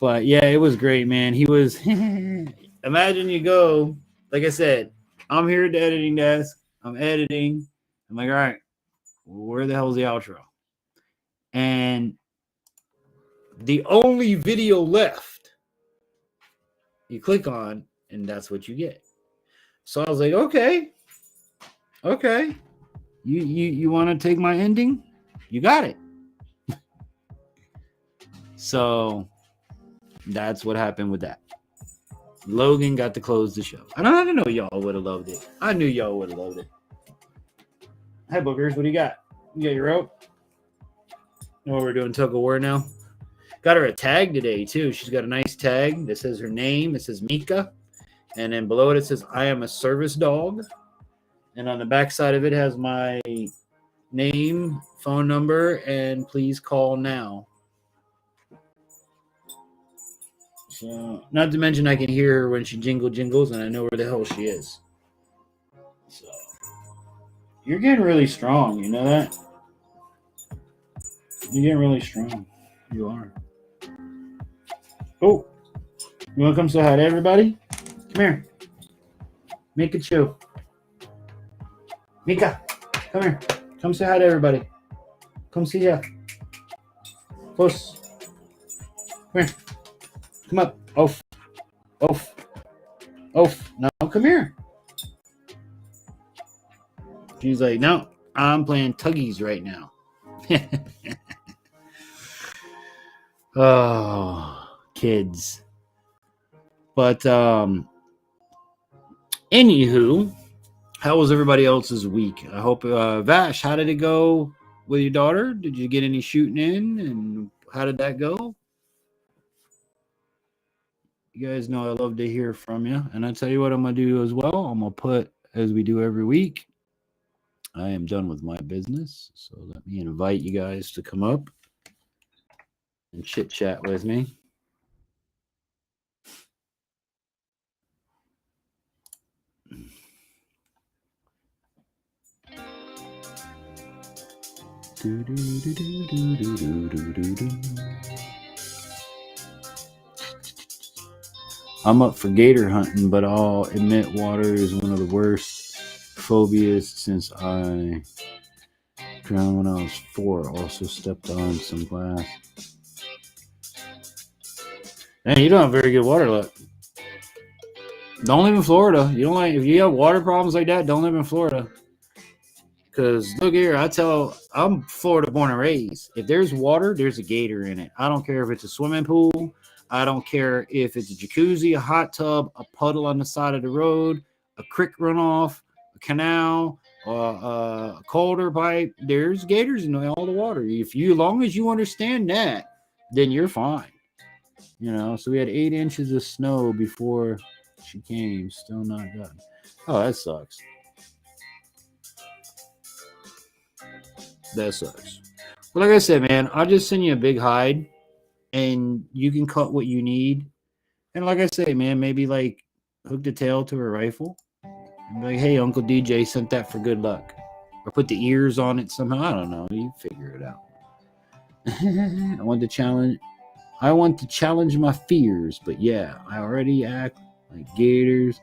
But yeah, it was great, man. He was imagine you go, like I said, I'm here at the editing desk. I'm editing. I'm like, all right, where the hell's the outro? And the only video left, you click on, and that's what you get. So I was like, okay. You want to take my ending? You got it. So that's what happened with that. Logan got to close the show. And I know y'all would have loved it. I knew y'all would have loved it. Hey, boogers, what do you got? You got your rope? You know what we're doing tug of war now? Got her a tag today, too. She's got a nice tag that says her name. It says Mika. And then below it says, I am a service dog. And on the back side of it has my name, phone number, and please call now. So, not to mention I can hear her when she jingles, and I know where the hell she is. So, you're getting really strong, you know that? You're getting really strong. You are. Oh, you want to come say hi to everybody? Come here. Mika Chu. Mika, come here. Come say hi to everybody. Come see ya. Close. Come here. Come up. Off. Off. Off. Now come here. She's like, no, I'm playing tuggies right now. Oh, kids. But anywho, how was everybody else's week? I hope Vash, how did it go with your daughter? Did you get any shooting in, and how did that go? You guys know I love to hear from you. And I tell you what I'm going to do as well. I'm going to put, as we do every week, I am done with my business. So let me invite you guys to come up and chit chat with me. I'm up for gator hunting, but I'll admit water is one of the worst phobias since I drowned when I was 4. Also stepped on some glass. Man, you don't have very good water luck. Don't live in Florida. You don't like, if you have water problems like that, don't live in Florida. Because look here, I'm Florida born and raised. If there's water, there's a gator in it. I don't care if it's a swimming pool. I don't care if it's a jacuzzi, a hot tub, a puddle on the side of the road, a creek runoff, a canal, a calder pipe. There's gators in all the water. As long as you understand that, then you're fine. You know, so we had 8 inches of snow before she came. Still not done. Oh, that sucks. That sucks. Well, like I said, man, I'll just send you a big hide and you can cut what you need. And like I say, man, maybe like hook the tail to a rifle. And be like, hey, Uncle DJ sent that for good luck. Or put the ears on it somehow. I don't know. You figure it out. I want to challenge my fears, but yeah, I already act like gators.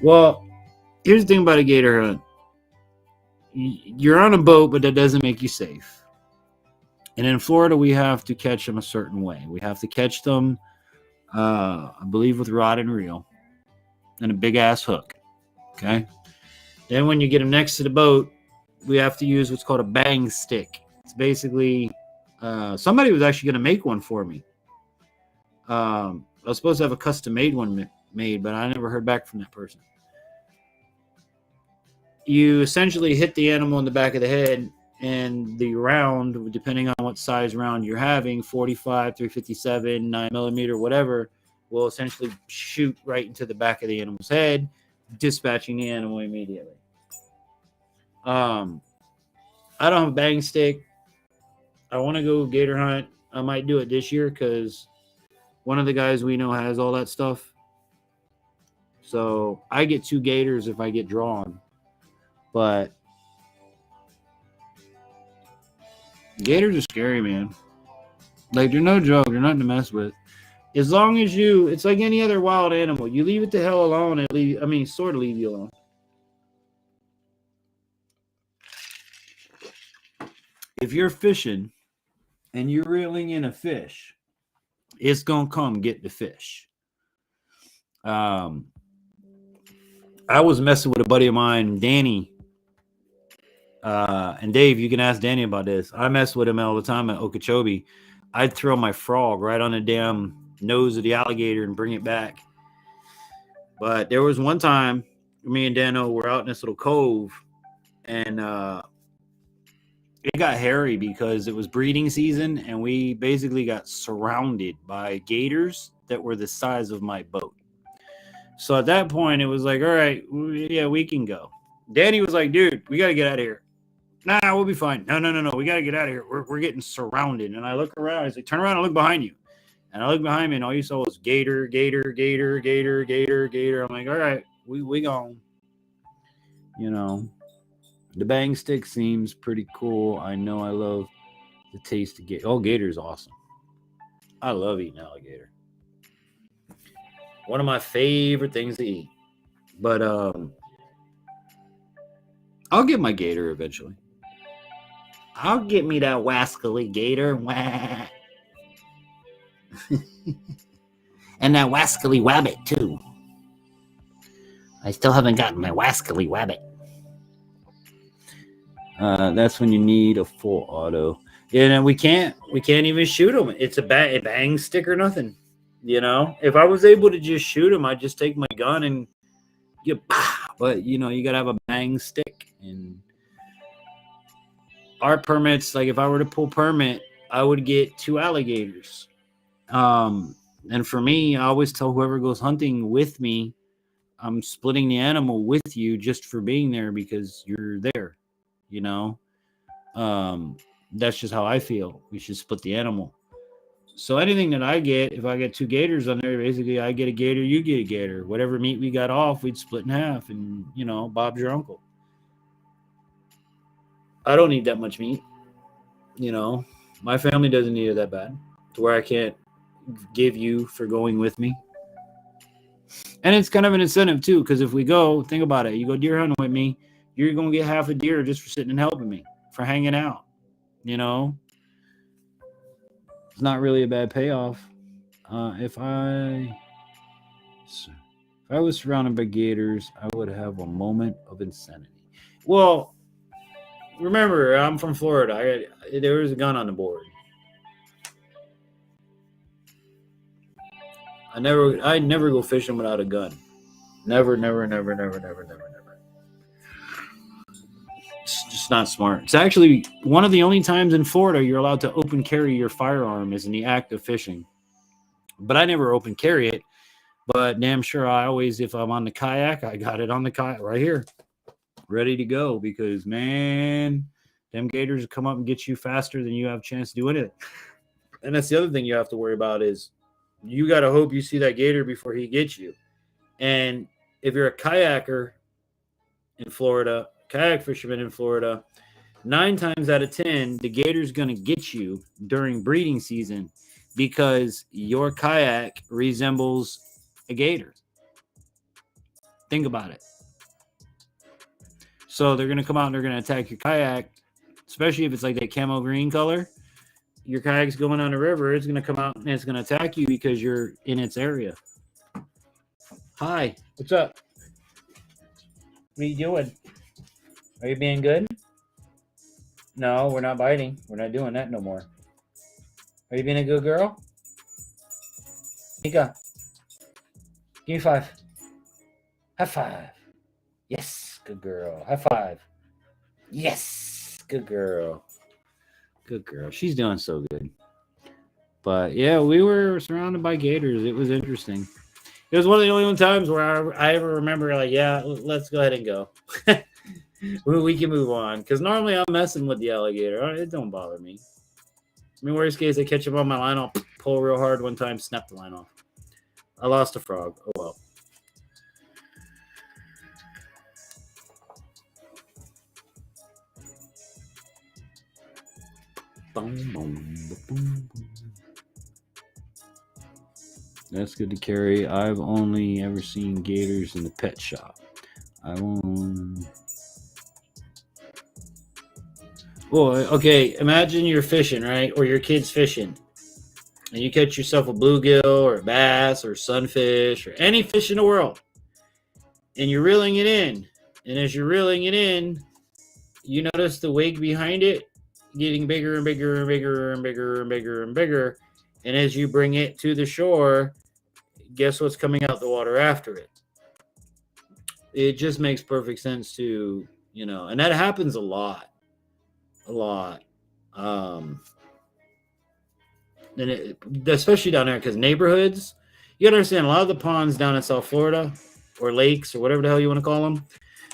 Well, here's the thing about a gator hunt. You're on a boat, but that doesn't make you safe. And in Florida, we have to catch them a certain way. We have to catch them, I believe, with rod and reel and a big-ass hook. Okay? Then when you get them next to the boat, we have to use what's called a bang stick. It's basically, somebody was actually going to make one for me. I was supposed to have a custom-made one made, but I never heard back from that person. you essentially hit the animal in the back of the head, and the round, depending on what size round you're having, 45, 357, 9mm, whatever, will essentially shoot right into the back of the animal's head, dispatching the animal immediately. I don't have a bang stick. I want to go gator hunt. I might do it this year because one of the guys we know has all that stuff. So I get 2 gators if I get drawn. But gators are scary, man. Like, they're no joke. They're nothing to mess with. As long as it's like any other wild animal. You leave it the hell alone. Sort of leave you alone. If you're fishing and you're reeling in a fish, it's going to come get the fish. I was messing with a buddy of mine, Danny. And Dave, you can ask Danny about this. I mess with him all the time at Okeechobee. I'd throw my frog right on the damn nose of the alligator and bring it back. But there was one time, me and Dano were out in this little cove, and it got hairy because it was breeding season, and we basically got surrounded by gators that were the size of my boat. So at that point, it was like, all right, yeah, we can go. Danny was like, dude, we got to get out of here. Nah, we'll be fine. No. We got to get out of here. We're getting surrounded. And I look around. I say, turn around and look behind you. And I look behind me, and all you saw was gator, gator, gator, gator, gator, gator. I'm like, all right, we gone. You know, the bang stick seems pretty cool. I know I love the taste of gator. Oh, gator's awesome. I love eating alligator. One of my favorite things to eat. But I'll get my gator eventually. I'll get me that wascally gator. And that wascally wabbit, too. I still haven't gotten my wascally wabbit. That's when you need a full auto. Yeah, and we can't even shoot them. It's a bang stick or nothing. You know, if I was able to just shoot them, I'd just take my gun and get. But you know, you gotta have a bang stick. And our permits, like if I were to pull permit, I would get 2 alligators. And for me, I always tell whoever goes hunting with me, I'm splitting the animal with you just for being there because you're there. You know, that's just how I feel. We should split the animal. So anything that I get, if I get 2 gators on there, basically I get a gator, you get a gator. Whatever meat we got off, we'd split in half, and you know, Bob's your uncle. I don't need that much meat. You know, my family doesn't need it that bad to where I can't give you for going with me. And it's kind of an incentive too, because if we go, think about it, you go deer hunting with me, you're going to get half a deer just for sitting and helping me, for hanging out. You know, it's not really a bad payoff. If I was surrounded by gators, I would have a moment of insanity. Well, remember, I'm from Florida. There was a gun on the board. I never go fishing without a gun. Never. It's just not smart. It's actually one of the only times in Florida you're allowed to open carry your firearm is in the act of fishing. But I never open carry it. But damn sure I always, if I'm on the kayak, I got it on the kayak right here, ready to go, because man, them gators will come up and get you faster than you have a chance to do anything. And that's the other thing you have to worry about is you got to hope you see that gator before he gets you. And if you're a kayaker in Florida, kayak fisherman in Florida, 9 times out of 10, the gator's going to get you during breeding season because your kayak resembles a gator. Think about it. So they're going to come out and they're going to attack your kayak, especially if it's like that camo green color. Your kayak's going on the river, it's going to come out and it's going to attack you because you're in its area. Hi, what's up? What are you doing? Are you being good? No, we're not biting. We're not doing that no more. Are you being a good girl? Here you go. Give me 5. High 5. Yes, good girl. High five. Yes, good girl. Good girl. She's doing so good. But yeah, we were surrounded by gators. It was interesting. It was one of the only times where I ever remember, like, yeah, let's go ahead and go. We can move on. Because normally I'm messing with the alligator. It don't bother me. I mean, worst case, I catch him on my line. I'll pull real hard one time, snap the line off. I lost a frog. Oh, well. Boom, boom, boom, boom. That's good to carry. I've only ever seen gators in the pet shop. I won't. Well, okay. Imagine you're fishing, right? Or your kid's fishing. And you catch yourself a bluegill or a bass or sunfish or any fish in the world. And you're reeling it in. And as you're reeling it in, you notice the wake behind it getting bigger and bigger and bigger and bigger and bigger and bigger. And as you bring it to the shore, guess what's coming out the water after it? It just makes perfect sense to, and that happens a lot. And especially down there, because neighborhoods, you gotta understand, a lot of the ponds down in South Florida or lakes or whatever the hell you want to call them,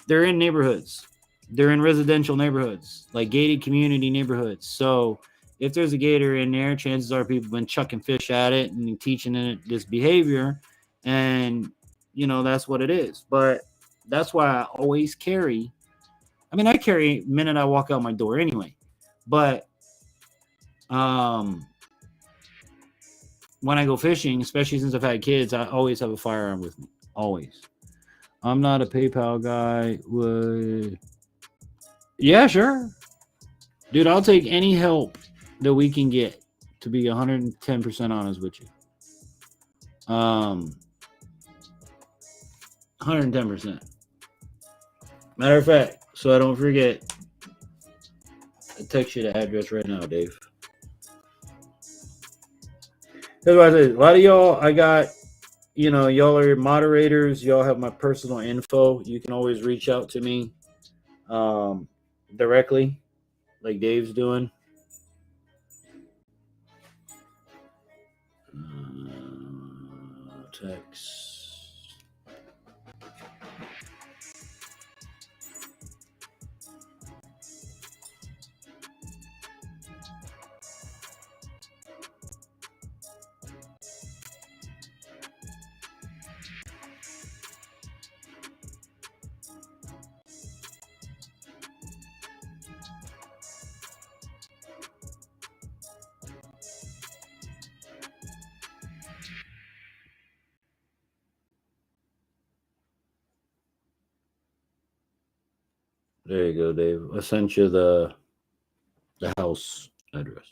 they're in neighborhoods. They're in residential neighborhoods, like gated community neighborhoods. So if there's a gator in there, chances are people have been chucking fish at it and teaching it this behavior. And, that's what it is. But that's why I always carry. I mean, I carry the minute I walk out my door anyway. But when I go fishing, especially since I've had kids, I always have a firearm with me. Always. I'm not a PayPal guy. Yeah, sure. Dude, I'll take any help that we can get, to be 110% honest with you. 110%. Matter of fact, so I don't forget, I'll text you the address right now, Dave. That's what I said. A lot of y'all, I got, y'all are moderators. Y'all have my personal info. You can always reach out to me directly, like Dave's doing. Text. There you go, Dave. I sent you the house address.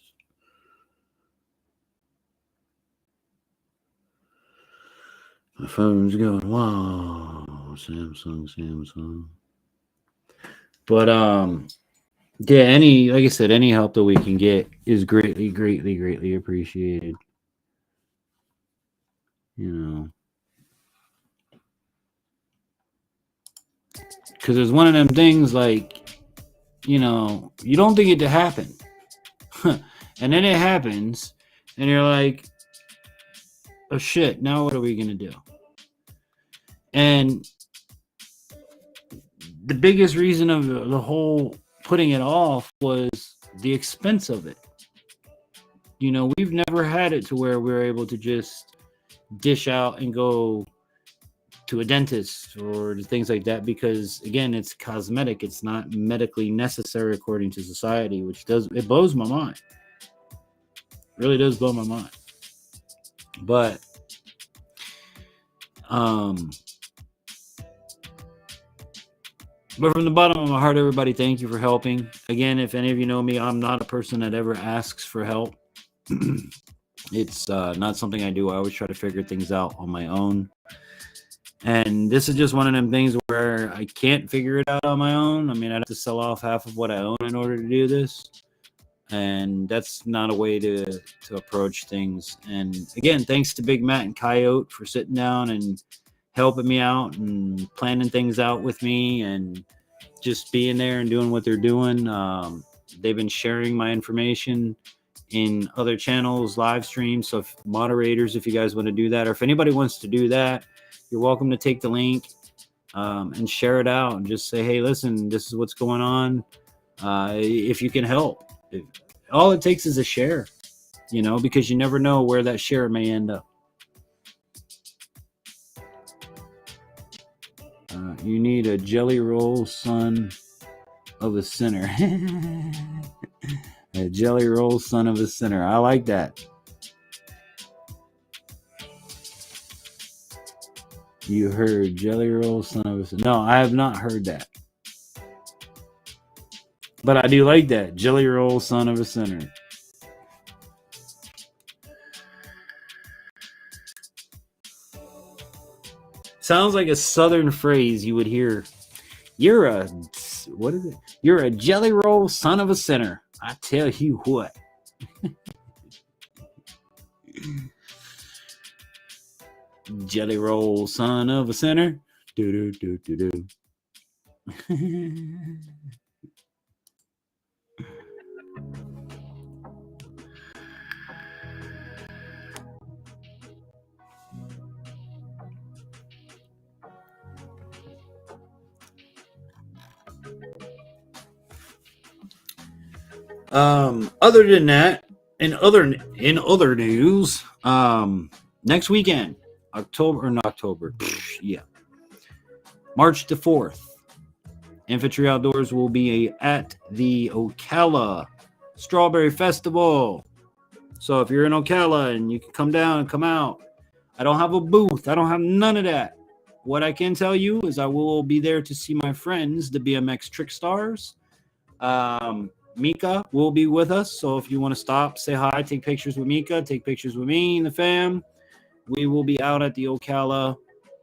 My phone's going, wow, Samsung. But yeah, like I said, any help that we can get is greatly appreciated. Because it's one of them things, like, you don't think it to happen. And then it happens, and you're like, oh shit, now what are we going to do? And the biggest reason of the whole putting it off was the expense of it. We've never had it to where we're able to just dish out and go to a dentist or things like that, because again, it's cosmetic. It's not medically necessary according to society, which blows my mind. It really does blow my mind. But from the bottom of my heart, everybody, thank you for helping. Again, if any of you know me, I'm not a person that ever asks for help. It's not something I do. I always try to figure things out on my own. And this is just one of them things where I can't figure it out on my own. I mean, I'd have to sell off half of what I own in order to do this. And that's not a way to approach things. And again, thanks to Big Matt and Coyote for sitting down and helping me out and planning things out with me and just being there and doing what they're doing. They've been sharing my information in other channels, live streams. So if moderators, if you guys want to do that, or if anybody wants to do that, you're welcome to take the link and share it out and just say, hey, listen, this is what's going on. If you can help, all it takes is a share, you know, because you never know where that share may end up. You need a jelly roll son of a sinner. A jelly roll son of a sinner. I like that. You heard jelly roll son of a sinner. No, I have not heard that. But I do like that. Jelly roll son of a sinner. Sounds like a southern phrase you would hear. You're a, what is it? You're a jelly roll son of a sinner. I tell you what. Jelly roll son of a sinner. Do do do do do. Other than that, in other news, next weekend, March the 4th, Infantry Outdoors will be at the Ocala Strawberry Festival. So if you're in Ocala and you can come down and come out, I don't have a booth. I don't have none of that. What I can tell you is I will be there to see my friends, the BMX Trick Stars. Mika will be with us, so if you want to stop, say hi, take pictures with Mika, take pictures with me and the fam, we will be out at the Ocala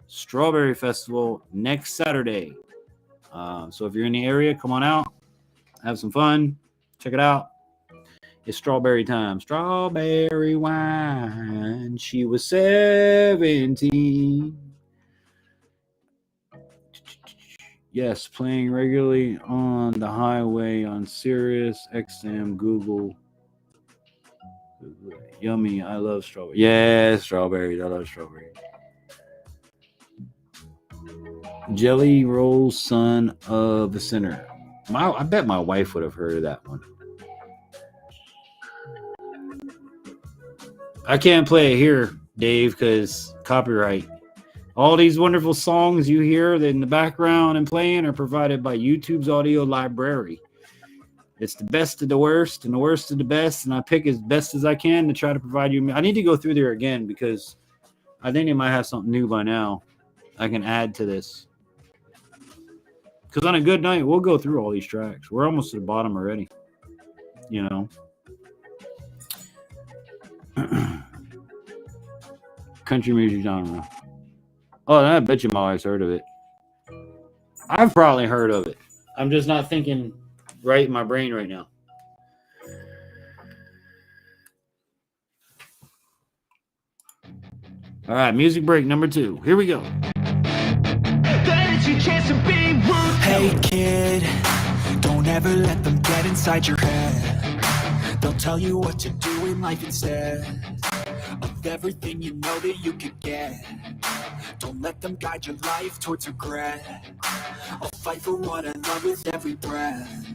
Strawberry Festival next Saturday. So if you're in the area, come on out, have some fun, check it out. It's strawberry time. Strawberry wine. She was 17. Yes, playing regularly on the highway on Sirius XM Google. Yummy. I love strawberry. Yeah, strawberries. I love strawberries. Jelly roll son of a sinner. I bet my wife would have heard of that one. I can't play it here, Dave, because copyright. All these wonderful songs you hear in the background and playing are provided by YouTube's audio library. It's the best of the worst and the worst of the best, and I pick as best as I can to try to provide you. I need to go through there again because I think they might have something new by now I can add to this. Because on a good night, we'll go through all these tracks. We're almost to the bottom already. You know. Country music genre. Oh, I bet you my wife's heard of it. I've probably heard of it. I'm just not thinking right in my brain right now. All right, music break number 2. Here we go. Hey kid, don't ever let them get inside your head. They'll tell you what to do in life instead of everything you know that you could get. Don't let them guide your life towards regret. I'll fight for what I love with every breath.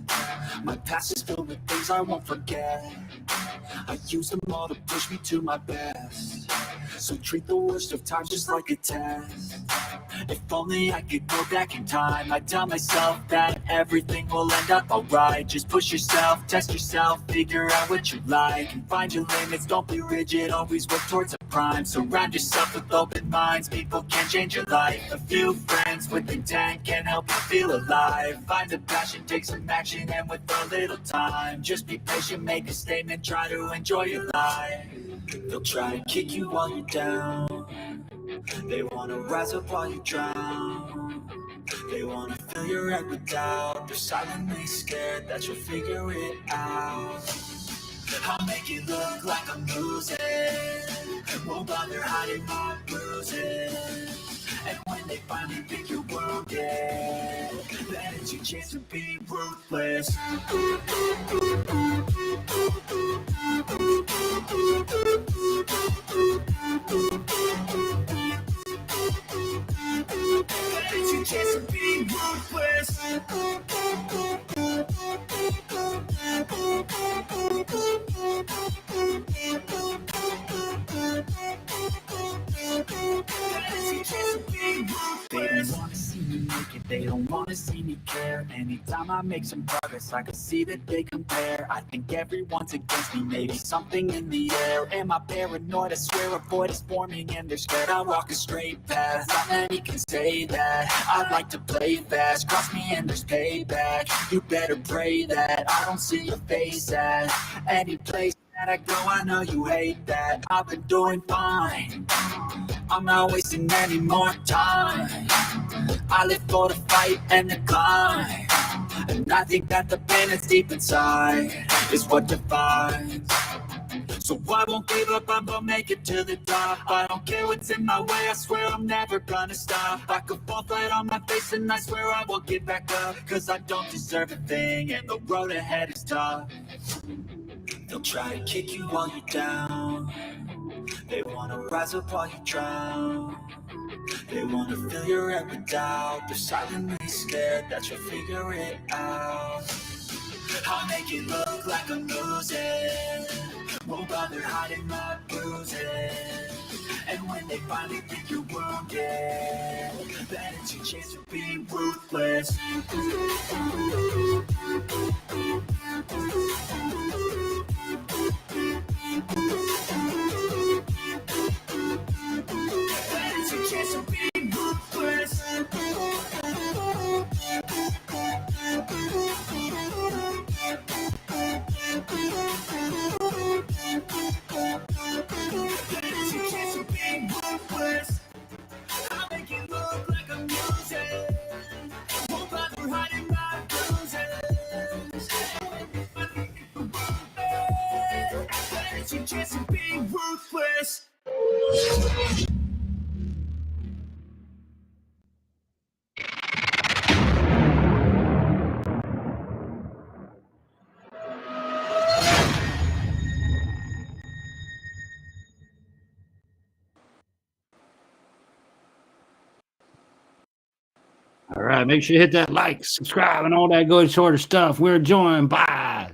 My past is filled with things I won't forget. I use them all to push me to my best. So treat the worst of times just like a test. If only I could go back in time, I'd tell myself that everything will end up alright. Just push yourself, test yourself, figure out what you like, and find your limits, don't be rigid, always work towards a prime. Surround yourself with open minds, people can change your life. A few friends with intent can help you feel alive. Find a passion, take some action, and with a little time, just be patient, make a statement, try to enjoy your life. They'll try to kick you while you're down. They wanna rise up while you drown. They wanna fill your head with doubt. They're silently scared that you'll figure it out. I'll make it look like I'm losing. Won't bother hiding my bruises. And when when they finally pick your world, yeah, that is your chance to be ruthless. That is your chance to be ruthless. They don't wanna see me make it, they don't wanna see me care. Anytime I make some progress, I can see that they compare. I think everyone's against me, maybe something in the air. Am I paranoid? I swear a void is forming and they're scared. I walk a straight path, not many can say that. I like to play fast, cross me and there's payback. You better pray that I don't see your face at any place that I go. I know you hate that. I've been doing fine, I'm not wasting any more time. I live for the fight and the climb, and I think that the pain that's deep inside is what defines. So I won't give up, I'm gonna make it to the top. I don't care what's in my way, I swear I'm never gonna stop. I could fall flat on my face and I swear I won't get back up, cause I don't deserve a thing and the road ahead is tough. They'll try to kick you while you're down, they wanna rise up while you drown. They wanna fill your head with doubt, they're silently scared that you'll figure it out. I'll make it look like I'm losing, won't bother hiding my bruises. And when they finally think you're wounded, then it's your chance to be ruthless. Then it's your chance to be ruthless. I'll make it look like I'm losing, won't bother hiding my bruises. It's your chance to be ruthless. All right, make sure you hit that like, subscribe, and all that good sort of stuff. We're joined by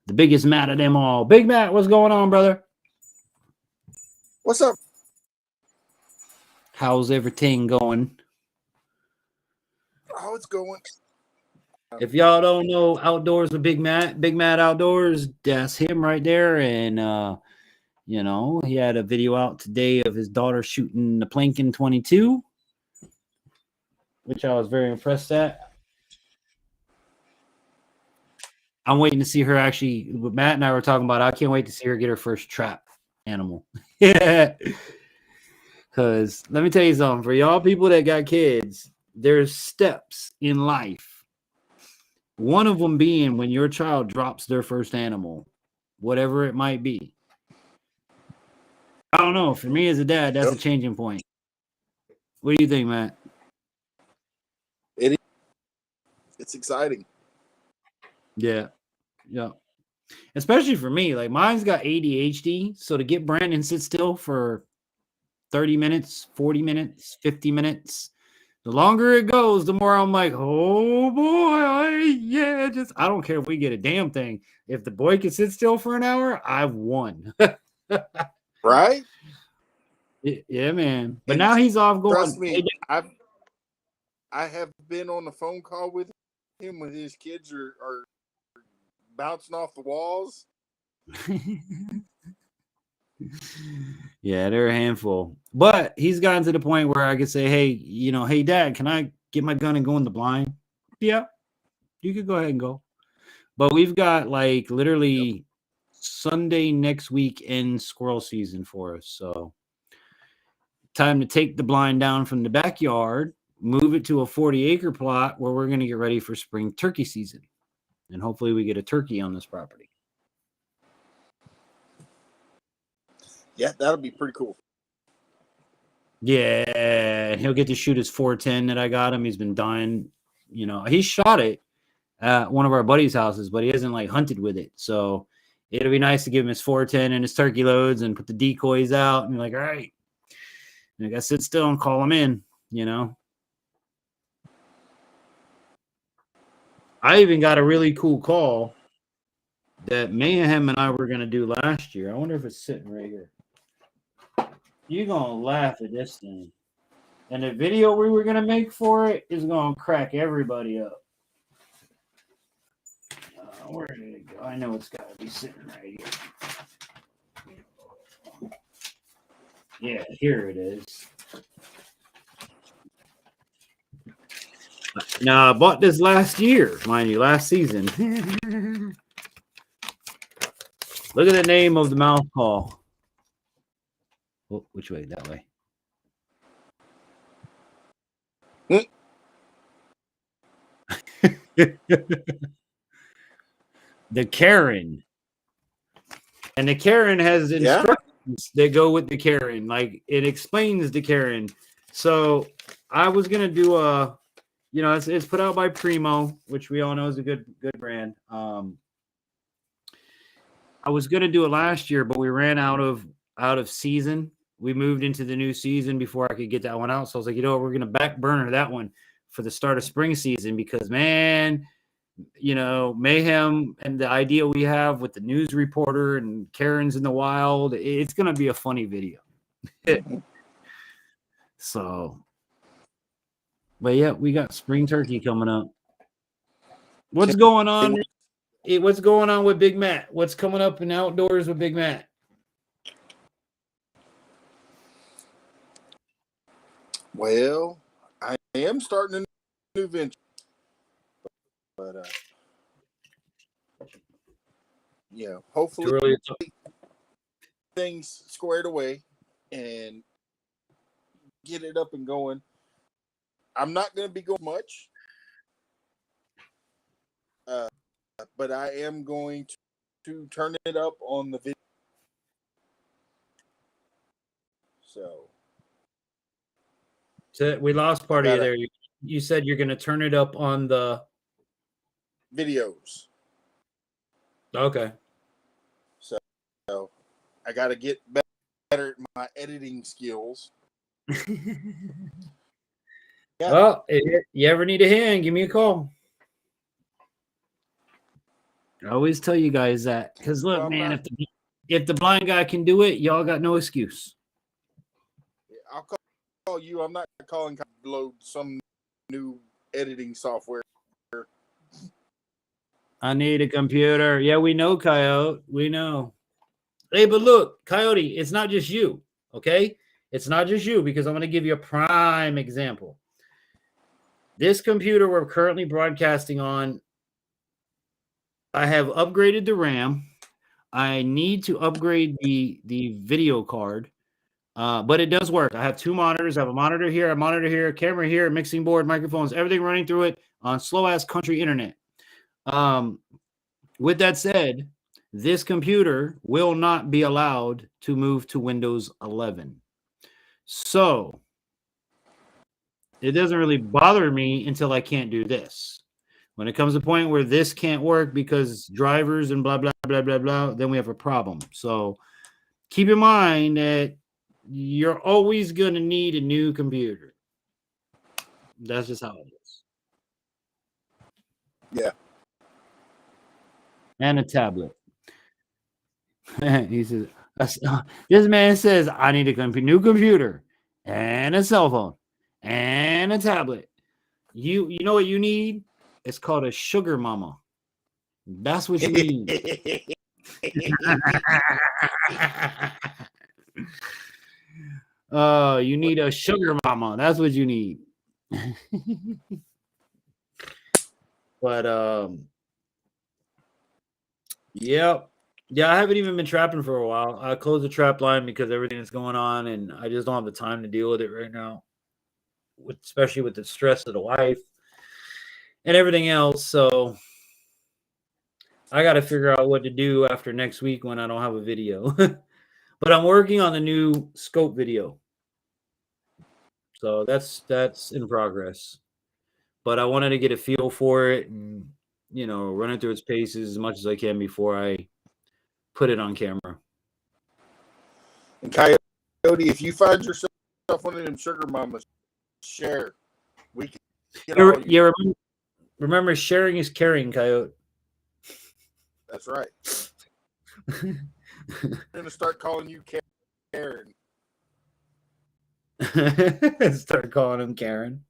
the biggest Matt of them all. Big Matt, what's going on, brother? What's up? How's everything going? How it's going? If y'all don't know Outdoors with Big Matt Outdoors, that's him right there. And you know, he had a video out today of his daughter shooting the Plankin 22, which I was very impressed at. I'm waiting to see her actually. Matt and I were talking about, I can't wait to see her get her first trap animal. Yeah. Because let me tell you something, for y'all people that got kids, there's steps in life. One of them being when your child drops their first animal, whatever it might be. I don't know. For me as a dad, that's a changing point. What do you think, Matt? It's exciting. Yeah. Yeah. Especially for me. Like, mine's got ADHD. So to get Brandon sit still for 30 minutes, 40 minutes, 50 minutes, the longer it goes, the more I'm like, oh boy, I don't care if we get a damn thing. If the boy can sit still for an hour, I've won. Right? Yeah, man. But now he's off going. Trust me, I have been on the phone call with him when his kids are bouncing off the walls. Yeah, they're a handful. But he's gotten to the point where I could say, hey, Dad, can I get my gun and go in the blind? Yeah, you could go ahead and go. But we've got like literally Sunday next week in squirrel season for us. So time to take the blind down from the backyard, move it to a 40-acre plot where we're going to get ready for spring turkey season. And hopefully we get a turkey on this property. Yeah, that'll be pretty cool. Yeah, and he'll get to shoot his 410 that I got him. He's been dying. You know, he shot it at one of our buddies' houses, but he hasn't like hunted with it. So it'll be nice to give him his 410 and his turkey loads and put the decoys out and be like, all right, and I got to sit still and call him in, you know. I even got a really cool call that Mayhem and I were going to do last year. I wonder if it's sitting right here. You're going to laugh at this thing. And the video we were going to make for it is going to crack everybody up. Where did it go? I know it's got to be sitting right here. Yeah, here it is. Now, I bought this last year, mind you, last season. Look at the name of the mouth call. Oh, which way? That way. The Karen. And the Karen has instructions that go with the Karen. Like, it explains the Karen. So I was going to do a, you know, it's put out by Primo, which we all know is a good brand. I was going to do it last year, but we ran out of season. We moved into the new season before I could get that one out. So I was like, you know what, we're going to back burner that one for the start of spring season because, man, you know, Mayhem and the idea we have with the news reporter and Karen's in the wild, it's going to be a funny video. So, but yeah, we got spring turkey coming up. What's going on? What's going on with Big Matt? What's coming up in outdoors with Big Matt? Well, I am starting a new venture, but yeah, hopefully things squared away and get it up and going. I'm not going to be going much, but I am going to turn it up on the video. So we lost part of you there. You said you're going to turn it up on the videos. Okay. So I got to get better at my editing skills. Yeah. Well, if you ever need a hand, give me a call. I always tell you guys that because look, man, if the blind guy can do it, y'all got no excuse. I'll call you. I'm not calling to load some new editing software. I need a computer. Yeah, we know, Coyote. We know. Hey, but look, Coyote, it's not just you, okay? It's not just you because I'm going to give you a prime example. This computer we're currently broadcasting on, I have upgraded the RAM. I need to upgrade the video card, but it does work. I have two monitors. I have a monitor here, a camera here, a mixing board, microphones, everything running through it on slow-ass country internet. With that said, this computer will not be allowed to move to Windows 11. So it doesn't really bother me until I can't do this. When it comes to the point where this can't work because drivers and blah, blah, blah, blah, blah, then we have a problem. So keep in mind that you're always going to need a new computer. That's just how it is. Yeah. And a tablet. He says, this man says, I need a new computer and a cell phone and a tablet. You know what you need? It's called a sugar mama. That's what you need. You need a sugar mama. That's what you need. But yep. Yeah, I haven't even been trapping for a while. I closed the trap line because everything that's going on, and I just don't have the time to deal with it right now, especially with the stress of the wife and everything else. So I got to figure out what to do after next week when I don't have a video. But I'm working on the new scope video. So that's in progress. But I wanted to get a feel for it and run it through its paces as much as I can before I put it on camera. And Coyote, if you find yourself one of them sugar mamas, share. We can get all you. Yeah, remember sharing is caring, Coyote. That's right. I'm gonna start calling you Karen. Start calling him Karen.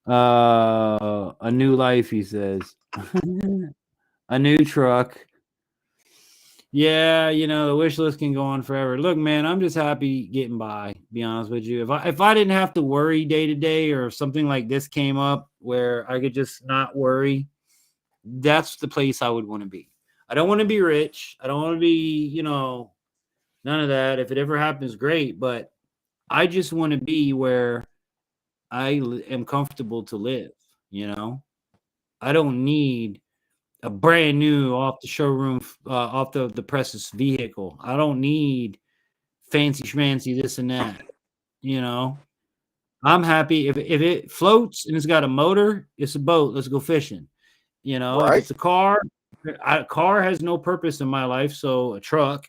A new life, he says. A new truck. Yeah, the wish list can go on forever. Look, man, I'm just happy getting by, be honest with you. If I didn't have to worry day to day, or if something like this came up where I could just not worry, that's the place I would want to be. I don't want to be rich. I don't want to be, none of that. If it ever happens, great. But I just want to be where I am comfortable to live, I don't need a brand new off the showroom, off the presses vehicle. I don't need fancy schmancy this and that. I'm happy if it floats and it's got a motor, it's a boat. Let's go fishing. Right. If it's a car, a car has no purpose in my life. So a truck,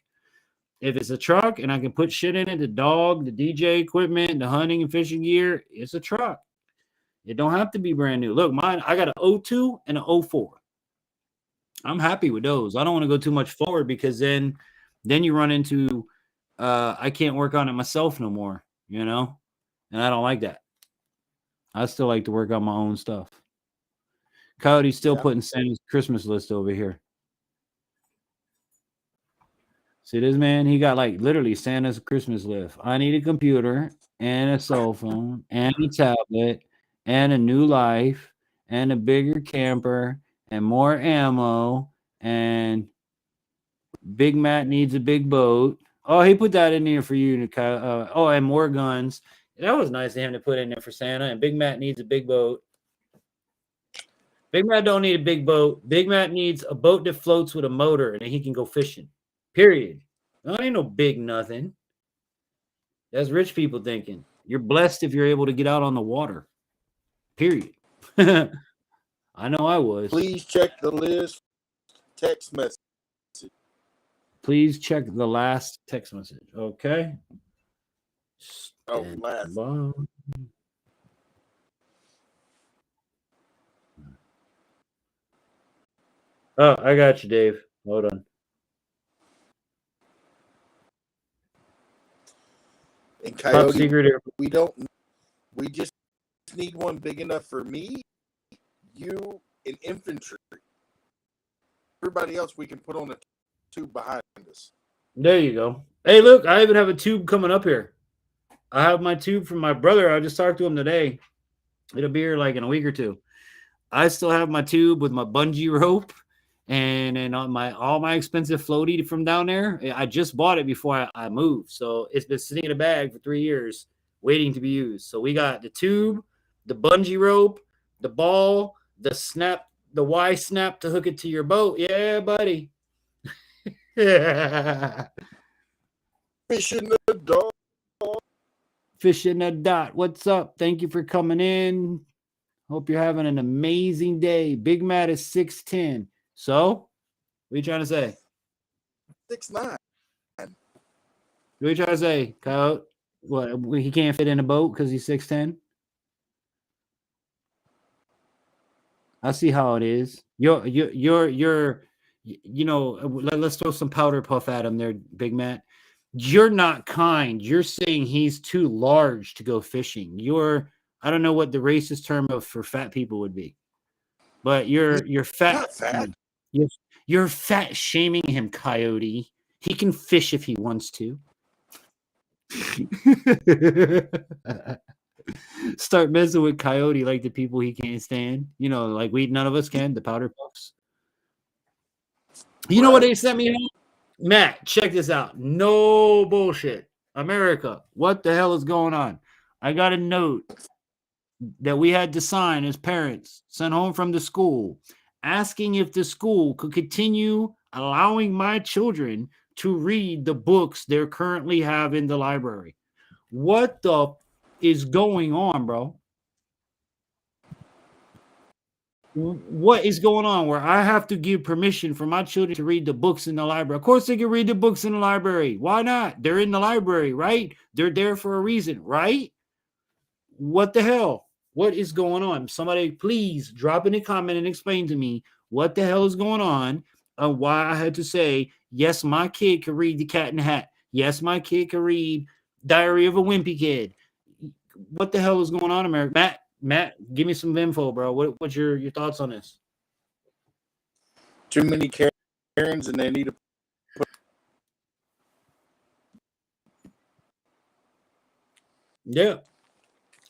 if it's a truck and I can put shit in it, the dog, the DJ equipment, the hunting and fishing gear, it's a truck. It don't have to be brand new. Look, mine, I got an 02 and an 04. I'm happy with those. I don't want to go too much forward because then you run into I can't work on it myself no more, and I don't like that. I still like to work on my own stuff. Coyote's still putting Santa's Christmas list over here. See this man? He got like literally Santa's Christmas list. I need a computer and a cell phone and a tablet and a new life and a bigger camper and more ammo, and Big Matt needs a big boat. Oh, he put that in there for you. And more guns. That was nice of him to put in there for Santa. And Big Matt needs a big boat. Big Matt don't need a big boat. Big Matt needs a boat that floats with a motor and then he can go fishing. Period. That ain't no big nothing. That's rich people thinking. You're blessed if you're able to get out on the water. Period. I know I was. Please check the list. Text message. Please check the last text message. Okay. Last. Oh, I got you, Dave. Hold on. And Coyote, Top secret here. We just need one big enough for me, you, and infantry. Everybody else we can put on a tube behind us. There you go. Hey, look, I even have a tube coming up here. I have my tube from my brother. I just talked to him today. It'll be here like in a week or two. I still have my tube with my bungee rope and all my expensive floaty from down there. I just bought it before I moved. So it's been sitting in a bag for 3 years waiting to be used. So we got the tube, the bungee rope, the ball, the snap, the Y snap to hook it to your boat. Yeah, buddy. Yeah. Fishing the dog. Fishing a dot. What's up? Thank you for coming in. Hope you're having an amazing day. Big Matt is 6'10". So, what are you trying to say? 6'9". What are you trying to say, Coyote? What, he can't fit in a boat because he's 6'10"? I see how it is. Let's throw some powder puff at him there, Big Matt. You're not kind. You're saying he's too large to go fishing. I don't know what the racist term for fat people would be, but you're fat. Not fat. You're fat shaming him, Coyote. He can fish if he wants to. Start messing with Coyote like the people he can't stand. Like none of us can, the powder puffs. You know what they sent me? Matt, check this out. No bullshit. America, what the hell is going on? I got a note that we had to sign as parents, sent home from the school, asking if the school could continue allowing my children to read the books they currently have in the library. What the is going on, bro? What is going on where I have to give permission for my children to read the books in the library? Of course, they can read the books in the library. Why not? They're in the library, right? They're there for a reason, right? What the hell? What is going on? Somebody please drop in a comment and explain to me what the hell is going on and why I had to say, yes, my kid can read The Cat in the Hat. Yes, my kid can read Diary of a Wimpy Kid. What the hell is going on, America? Matt, give me some info, bro. What's your thoughts on this? Too many Karens, and they need to put. Yeah.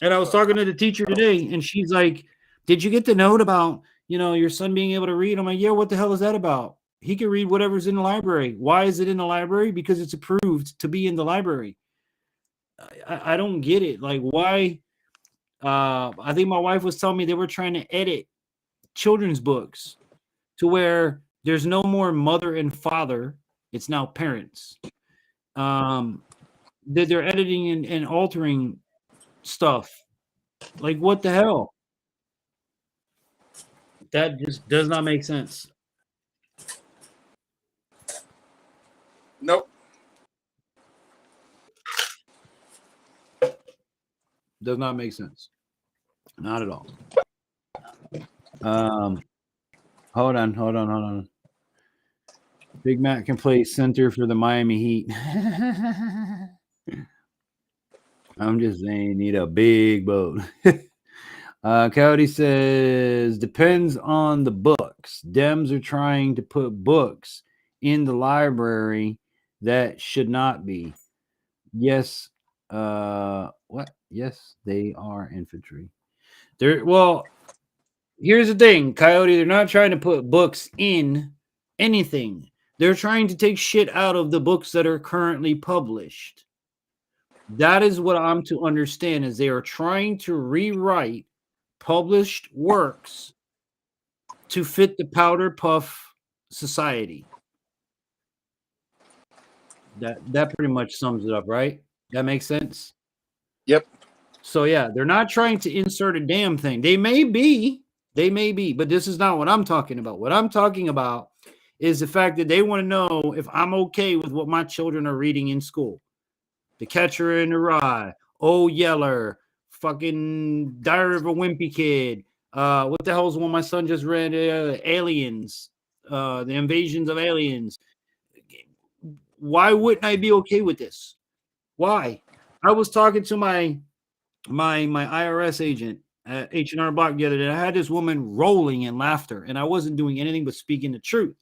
And I was talking to the teacher today, and she's like, did you get the note about, your son being able to read? I'm like, yeah, what the hell is that about? He can read whatever's in the library. Why is it in the library? Because it's approved to be in the library. I don't get it. Like, why? I think my wife was telling me they were trying to edit children's books to where there's no more mother and father. It's now parents. They're editing and altering stuff. Like, what the hell? That just does not make sense. Nope. Does not make sense. Not at all. Hold on. Big Mac can play center for the Miami Heat. I'm just saying, need a big boat. Coyote says, depends on the books. Dems are trying to put books in the library that should not be. Yes. What? Yes, they are infantry. Well, here's the thing, Coyote. They're not trying to put books in anything. They're trying to take shit out of the books that are currently published. That is what I'm to understand, is they are trying to rewrite published works to fit the powder puff society. That pretty much sums it up, right? That makes sense? Yep. So yeah, they're not trying to insert a damn thing. They may be, but this is not what I'm talking about. What I'm talking about is the fact that they want to know if I'm okay with what my children are reading in school. The Catcher in the Rye, Oh Yeller, fucking Diary of a Wimpy Kid. What the hell is one my son just read? Aliens, the Invasions of Aliens. Why wouldn't I be okay with this? Why? I was talking to my IRS agent at H&R Block the other day. I had this woman rolling in laughter, and I wasn't doing anything but speaking the truth.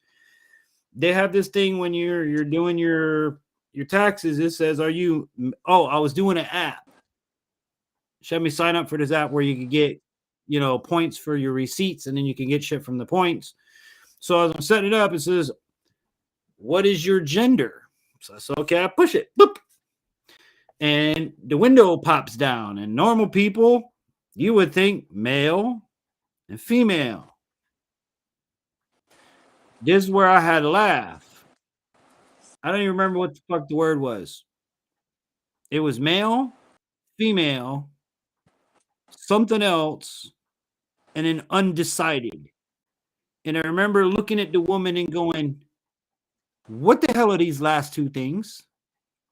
They have this thing when you're doing your taxes. It says, I was doing an app. She had me sign up for this app where you could get, points for your receipts, and then you can get shit from the points. So as I'm setting it up, it says, what is your gender? So I said, okay, I push it. Boop. And the window pops down. And normal people, you would think male and female. This is where I had to laugh. I don't even remember what the fuck the word was. It was male, female, something else, and then undecided. And I remember looking at the woman and going, what the hell are these last two things?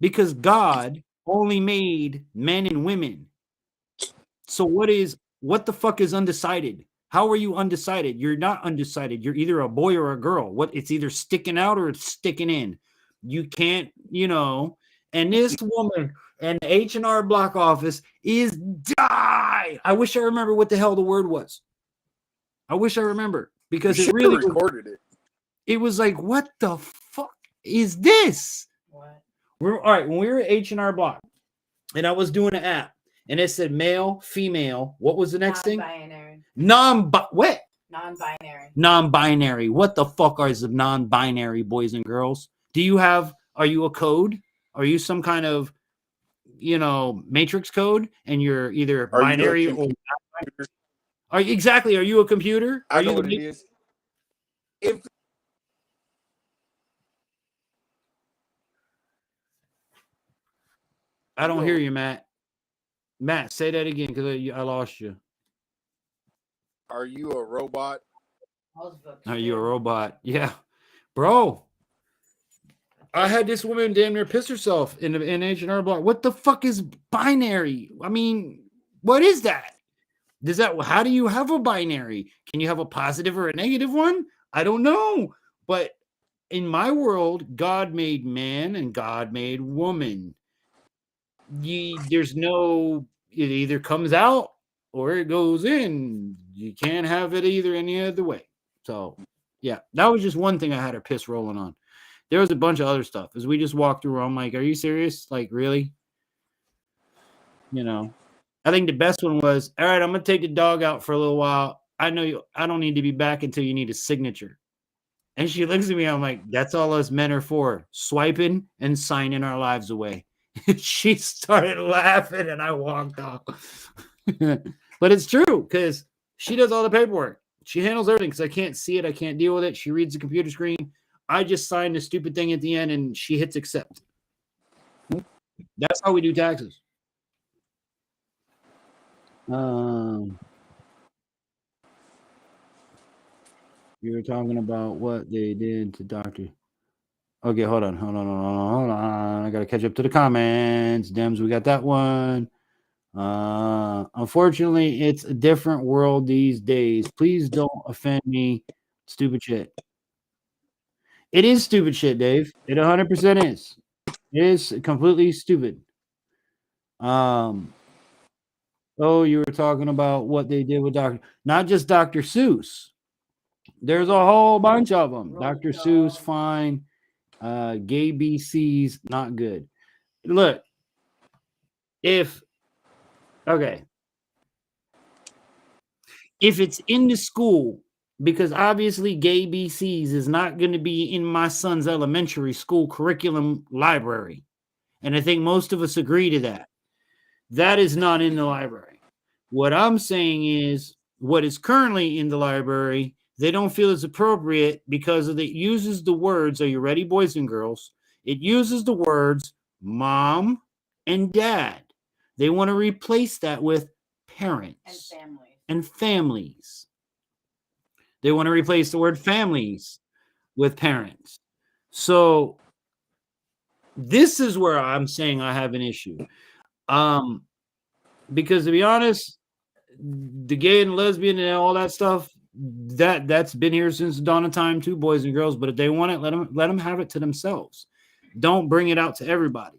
Because God only made men and women. So what the fuck is undecided? How are you undecided? You're not undecided. You're either a boy or a girl. It's either sticking out or it's sticking in. You can't, and this woman and the H&R Block office is die. I wish I remember what the hell the word was. I wish I remember, because it really recorded it. It was like, what the fuck is this? What? All right, when we were at H&R Block and I was doing an app and it said male, female, what was the next thing? Non-binary. Non-binary. What the fuck are the non-binary, boys and girls? Are you a code? Are you some kind of, matrix code, and you're either binary or Are you a computer? I know what it is. I don't hear you, Matt. Matt, say that again because I lost you. Are you a robot? Are you a robot? Yeah, bro. I had this woman damn near piss herself in H&R Block. What the fuck is binary? I mean, what is that? How do you have a binary? Can you have a positive or a negative one? I don't know. But in my world, God made man and God made woman. There's no, it either comes out or it goes in. You can't have it either any other way. So, yeah, that was just one thing I had her piss rolling on. There was a bunch of other stuff. As we just walked through, I'm like, are you serious? Like, really? You know, I think the best one was, all right, I'm going to take the dog out for a little while. I know I don't need to be back until you need a signature. And she looks at me. I'm like, that's all us men are for, swiping and signing our lives away. She started laughing and I walked off. But it's true because she does all the paperwork. She handles everything because I can't see it. I can't deal with it. She reads the computer screen. I just sign the stupid thing at the end and she hits accept. That's how we do taxes. You were talking about what they did to Dr. Okay, hold on. I gotta catch up to the comments. Dems, we got that one. Unfortunately, it's a different world these days. Please don't offend me. Stupid shit. It is stupid shit, Dave. It 100% is. It is completely stupid. Oh, you were talking about what they did with not just Dr. Seuss. There's a whole bunch of them. Dr. Seuss, fine. Gay BC's not good. Look, if it's in the school, because obviously gay BC's is not going to be in my son's elementary school curriculum library. And I think most of us agree to that. That is not in the library. What I'm saying is what is currently in the library, they don't feel is appropriate because it uses the words, are you ready, boys and girls? It uses the words mom and dad. They want to replace that with parents and families. They want to replace the word families with parents. So this is where I'm saying I have an issue. Because to be honest, the gay and lesbian and all that stuff, that's been here since the dawn of time too, boys and girls. But if they want it, let them have it to themselves. Don't bring it out to everybody.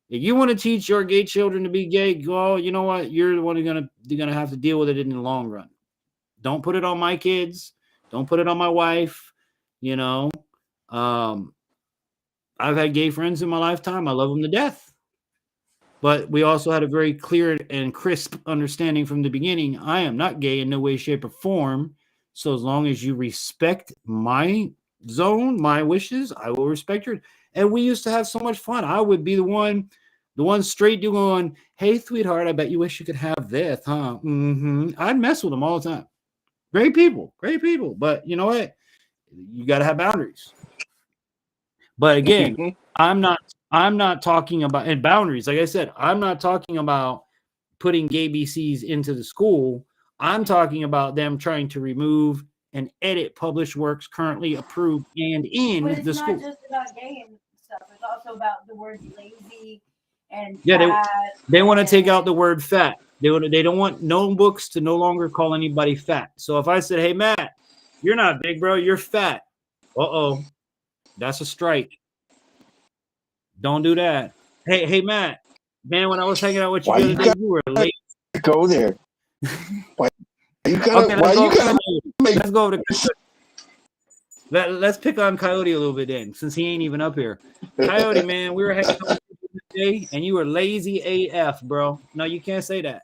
If you want to teach your gay children to be gay, well, you know what? You're the one you're gonna have to deal with it in the long run. Don't put it on my kids. Don't put it on my wife. You know, I've had gay friends in my lifetime. I love them to death. But we also had a very clear and crisp understanding from the beginning. I am not gay in no way, shape, or form. So as long as you respect my zone, my wishes, I will respect yours. And we used to have so much fun. I would be the one straight dude going, hey, sweetheart, I bet you wish you could have this, huh? I'd mess with them all the time. Great people. But you know what? You got to have boundaries. But again, I'm not talking about and boundaries. Like I said, I'm not talking about putting gay BCs into the school. I'm talking about them trying to remove and edit published works currently approved and in the school. It's not just about gay and stuff. It's also about the word lazy and fat. They want to take out the word fat. They don't want no books to no longer call anybody fat. So if I said, hey, Matt, you're not big, bro, you're fat. Uh-oh. That's a strike. Don't do that. Hey, Matt. Man, when I was hanging out with you the other day, you were late. Go there. Let's go over to let's pick on Coyote a little bit then, since he ain't even up here. Coyote, man, we were hanging out today, and you were lazy AF, bro. No, you can't say that.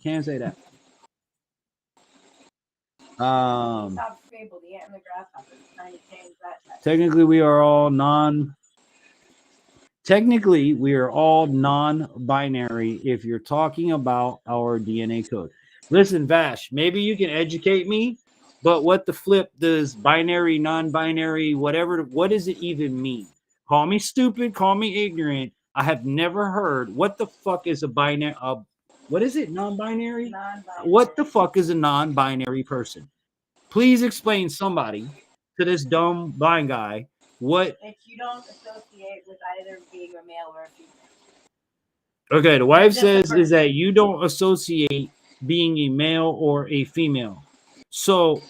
Can't say that. Technically, we are all non-binary if you're talking about our DNA code. Listen, Vash, maybe you can educate me, but what the flip does binary, non-binary, whatever, what does it even mean? Call me stupid, call me ignorant. I have never heard what the fuck is a binary. What is it? Non-binary? Non-binary. What the fuck is a non-binary person? Please explain somebody to this dumb blind guy what. If you don't associate with either being a male or a female. Okay, the wife Just a says is person. that you don't associate being a male or a female. So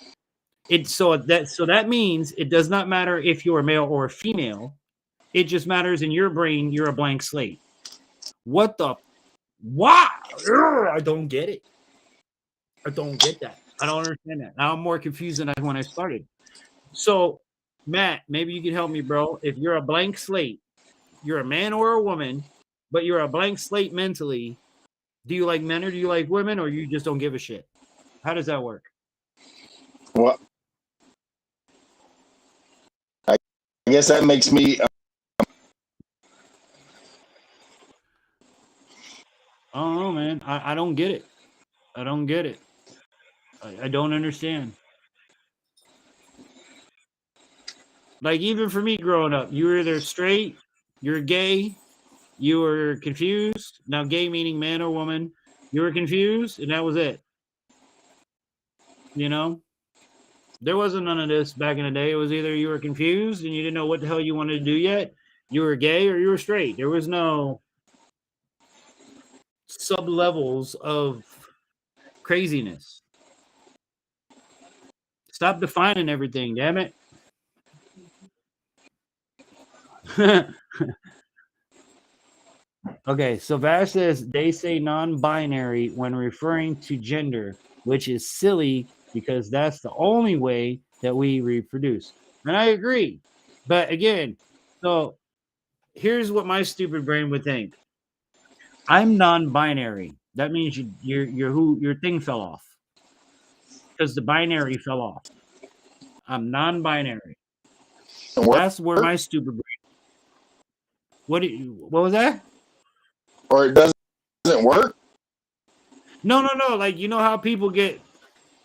that means it does not matter if you're a male or a female. It just matters in your brain you're a blank slate. What the why? I don't get it. I don't get that. I don't understand that. Now I'm more confused than when I started. So, Matt, maybe you can help me, bro. If you're a blank slate, you're a man or a woman, but you're a blank slate mentally. Do you like men or do you like women, or you just don't give a shit? How does that work? Well, I guess that makes me. I don't know, man. I don't get it. I don't get it. I don't understand. Like, even for me growing up, you were either straight, you're gay, you were confused. Now, gay meaning man or woman. You were confused, and that was it. You know? There wasn't none of this back in the day. It was either you were confused and you didn't know what the hell you wanted to do yet, you were gay, or you were straight. There was no sub levels of craziness. Stop defining everything, damn it. Okay, so Vash says they say non-binary when referring to gender, which is silly because that's the only way that we reproduce. And I agree. But again, so here's what my stupid brain would think. I'm non-binary. That means your thing fell off. Because the binary fell off. I'm non-binary. That's where my stupid brain. What was that? Or it doesn't work? No. Like, you know how people they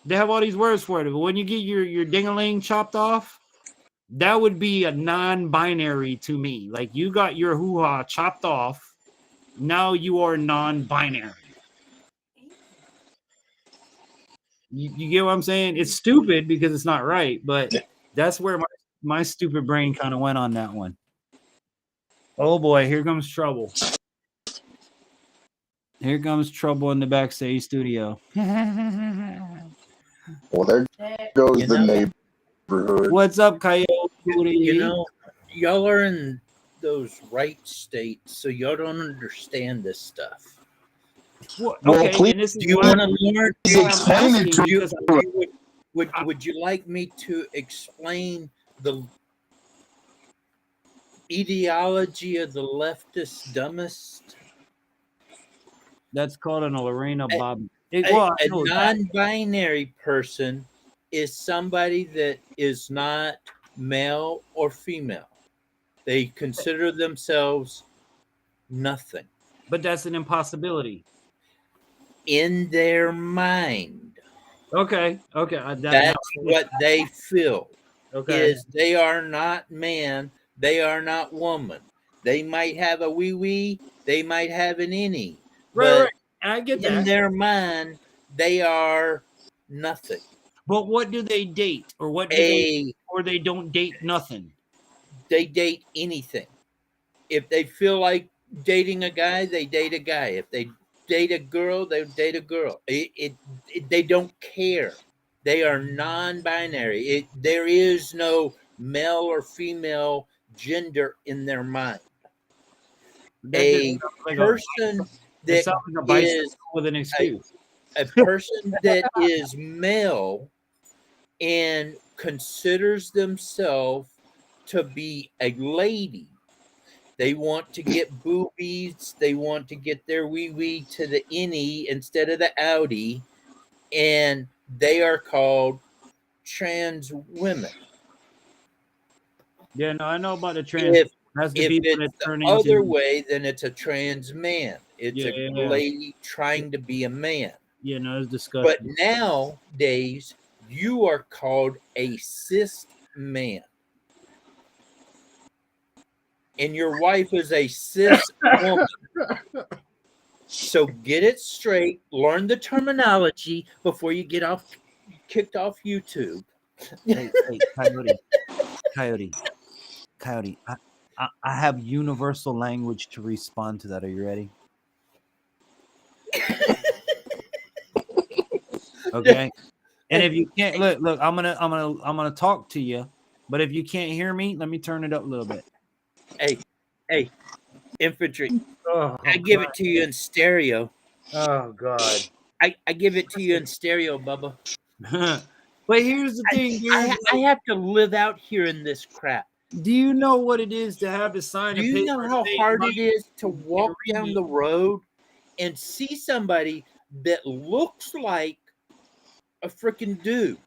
have all these words for it. But when you get your ding-a-ling chopped off, that would be a non-binary to me. Like, you got your hoo-ha chopped off. Now you are non-binary. You get what I'm saying? It's stupid because it's not right, but that's where my stupid brain kind of went on that one. Oh boy, here comes trouble. Here comes trouble in the backstage studio. Well, there goes the neighborhood. What's up, Coyote? You know, y'all are in those right states, so y'all don't understand this stuff. Well, Well, okay, please, and this is Do you why want to learn? explain it to because Would you like me to explain the ideology of the leftist dumbest? that's called an Lorena Bob. A non-binary person is somebody that is not male or female. They consider themselves nothing. But that's an impossibility. In their mind. Okay. That's what they feel. Okay. Is they are not man, they are not woman. They might have a wee, they might have an innie. Right. I get that. In their mind, they are nothing. But what do they date? Or what do they don't date nothing? They date anything. If they feel like dating a guy, they date a guy. If they date a girl, they date a girl. They don't care. They are non-binary. There is no male or female gender in their mind. A person that is with an excuse. A person that is male and considers themselves to be a lady. They want to get boobies. They want to get their wee to the innie instead of the outie. And they are called trans women. Yeah, no, I know about the trans. If it's the other way, then it's a trans man. It's a lady trying to be a man. Yeah, no, it's disgusting. But nowadays, you are called a cis man. and your wife is a cis woman. So get it straight, learn the terminology before you get kicked off YouTube. Hey, Coyote. I have universal language to respond to that. Are you ready? Okay. And if you can't look, I'm gonna talk to you. But if you can't hear me, let me turn it up a little bit. Hey, infantry. Oh, I give it to you in stereo. Oh God. I give it to you in stereo, Bubba. But here's the thing, dude. I have to live out here in this crap. Do you know what it is to have to sign Do a you paper? know how hard it is to walk down read? the road and see somebody that looks like a freaking dude?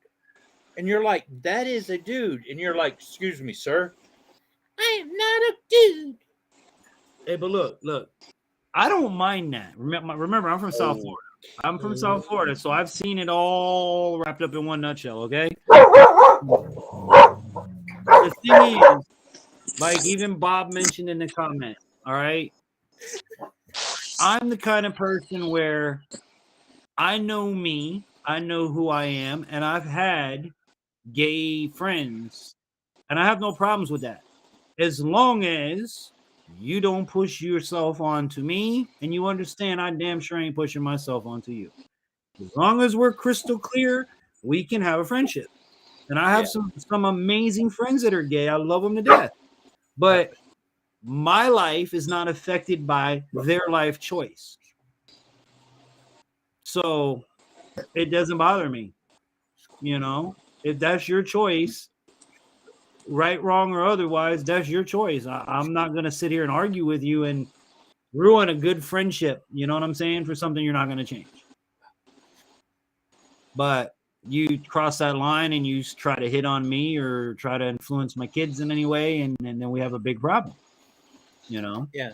And you're like, that is a dude. And you're like, excuse me, sir. I am not a dude. Hey, but look. I don't mind that. Remember, I'm from South Florida. I'm from South Florida, so I've seen it all wrapped up in one nutshell, okay? The thing is, like even Bob mentioned in the comment, all right? I'm the kind of person where I know me, I know who I am, and I've had gay friends, and I have no problems with that. As long as you don't push yourself onto me and you understand I damn sure ain't pushing myself onto you. As long as we're crystal clear, we can have a friendship. And I have some amazing friends that are gay. I love them to death. But my life is not affected by their life choice. So it doesn't bother me. You know, if that's your choice, right, wrong, or otherwise, that's your choice. I'm not going to sit here and argue with you and ruin a good friendship. You know what I'm saying? For something you're not going to change. But you cross that line and you try to hit on me or try to influence my kids in any way, and then we have a big problem. You know? Yeah,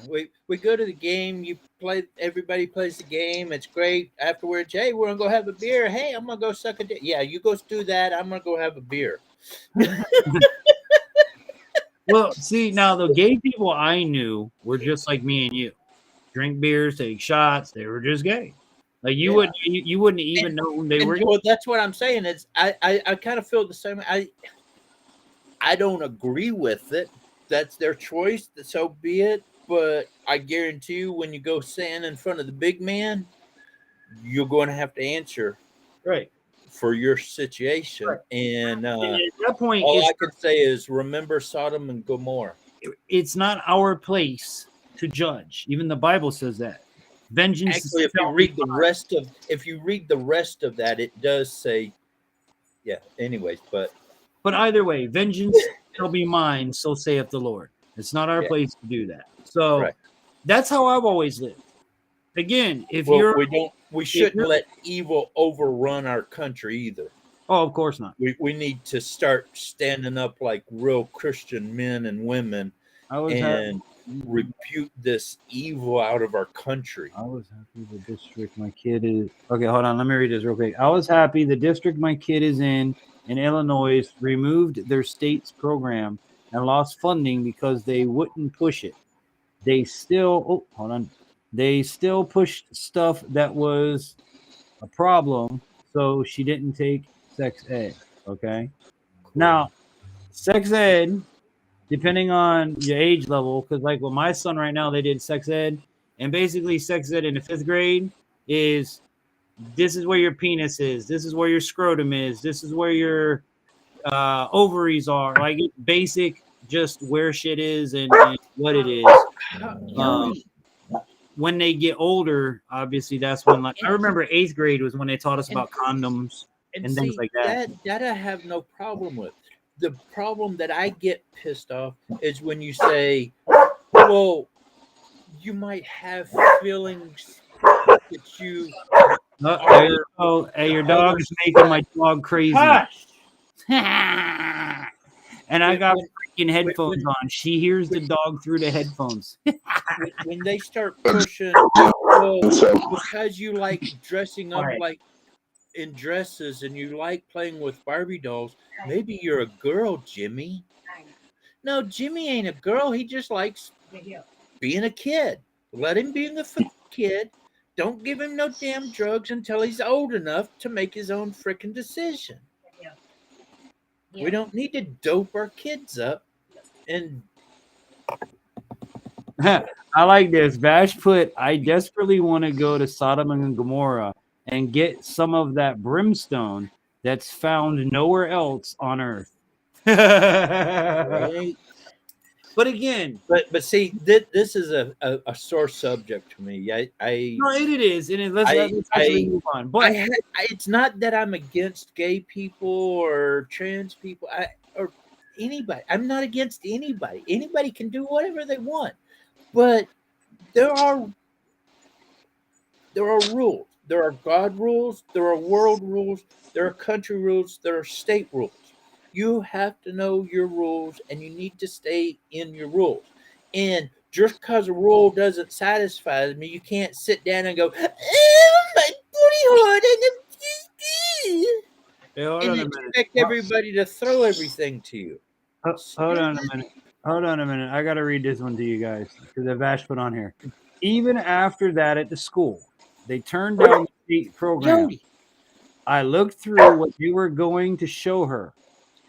we go to the game. You play. Everybody plays the game. It's great. Afterwards, hey, we're gonna go have a beer. Hey, I'm gonna go suck a dick. Yeah, you go do that. I'm gonna go have a beer. Well, see, now the gay people I knew were just like me and you. Drink beers, take shots. They were just gay. Like you wouldn't even know they were gay. Well, that's what I'm saying. It's I kind of feel the same. I don't agree with it. That's their choice. So be it. But I guarantee you, when you go stand in front of the big man, you're going to have to answer for your situation. Right. And at that point, all I can say is remember Sodom and Gomorrah. It's not our place to judge. Even the Bible says that. Vengeance. Actually, if you read the rest of that, it does say, yeah. Anyways, but either way, vengeance shall be mine. So saith the Lord. It's not our place to do that. So that's how I've always lived. Again, we shouldn't let evil overrun our country either. Oh, of course not. We need to start standing up like real Christian men and women and rebuke this evil out of our country. I was happy the district my kid is. Okay, hold on. Let me read this real quick. I was happy the district my kid is in Illinois removed their state's program and lost funding because they wouldn't push it. They still, they still pushed stuff that was a problem, so she didn't take sex ed. Okay. Now, sex ed, depending on your age level, because like with my son right now, they did sex ed, and basically sex ed in the 5th grade is this is where your penis is, this is where your scrotum is, this is where your ovaries are, like basic, just where shit is and what it is. When they get older, obviously that's when, like, I remember 8th grade was when they taught us about condoms and things like that. That I have no problem with. The problem that I get pissed off is when you say, well, you might have feelings that you hey, your dog is making my dog crazy. And I got freaking headphones on. She hears the dog through the headphones. When they start pushing, well, because you like dressing up like in dresses and you like playing with Barbie dolls, maybe you're a girl, Jimmy. No, Jimmy ain't a girl. He just likes being a kid. Let him be a kid. Don't give him no damn drugs until he's old enough to make his own freaking decision. We don't need to dope our kids up. And I like this. Vash put, I desperately want to go to Sodom and Gomorrah and get some of that brimstone that's found nowhere else on earth. right? But again, but see, this is a sore subject to me. no, it is, and let's actually move on. But it's not that I'm against gay people or trans people, or anybody. I'm not against anybody. Anybody can do whatever they want, but there are rules. There are God rules. There are world rules. There are country rules. There are state rules. You have to know your rules, and you need to stay in your rules. And just because a rule doesn't satisfy me, you can't sit down and go, "Oh, my booty hurt," and expect everybody to throw everything to you. Hold on a minute. Hold on a minute. I got to read this one to you guys because the Vash put on here. Even after that at the school, they turned down the state program. I looked through what you were going to show her.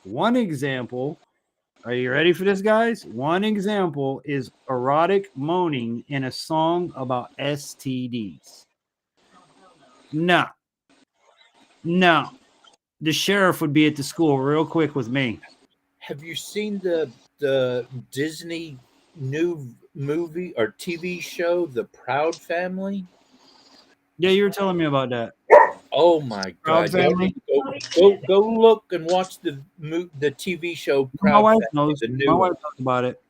One example, are you ready for this, guys? One example is erotic moaning in a song about STDs. No. The sheriff would be at the school real quick with me. Have you seen the Disney new movie or TV show, The Proud Family? Yeah, you were telling me about that. Oh my God! Go look and watch the TV show. My wife knows. My wife knows about it.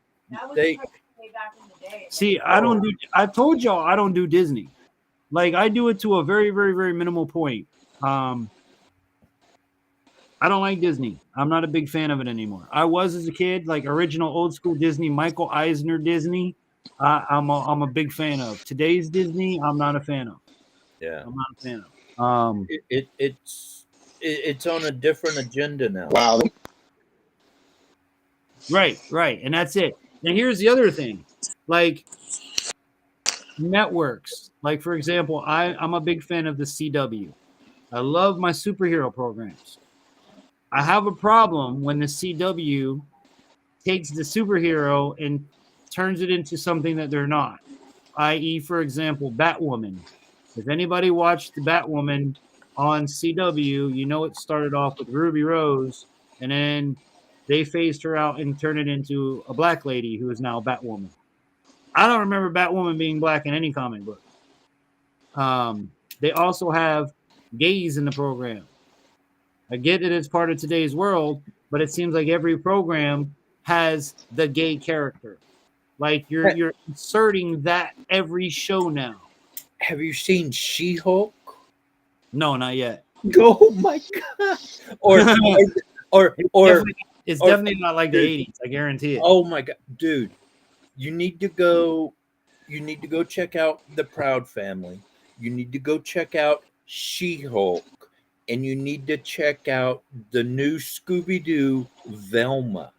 See, I don't do. I told y'all I don't do Disney. Like I do it to a very, very, very minimal point. I don't like Disney. I'm not a big fan of it anymore. I was as a kid, like original old school Disney, Michael Eisner Disney. I'm a big fan of. Today's Disney, I'm not a fan of. Yeah, I'm not a fan of. It's on a different agenda now. Wow. Right, and that's it. Now here's the other thing, like networks. Like for example, I'm a big fan of the CW. I love my superhero programs. I have a problem when the CW takes the superhero and turns it into something that they're not. I.e., for example, Batwoman. If anybody watched the Batwoman on CW, you know it started off with Ruby Rose, and then they phased her out and turned it into a black lady who is now Batwoman. I don't remember Batwoman being black in any comic book. They also have gays in the program. I get that it's part of today's world, but it seems like every program has the gay character. Like you're inserting that every show now. Have you seen She-Hulk? No, not yet. Oh my God! It's definitely not like the 80s. I guarantee it. Oh my God, dude! You need to go. You need to go check out The Proud Family. You need to go check out She-Hulk. And you need to check out the new Scooby-Doo, Velma.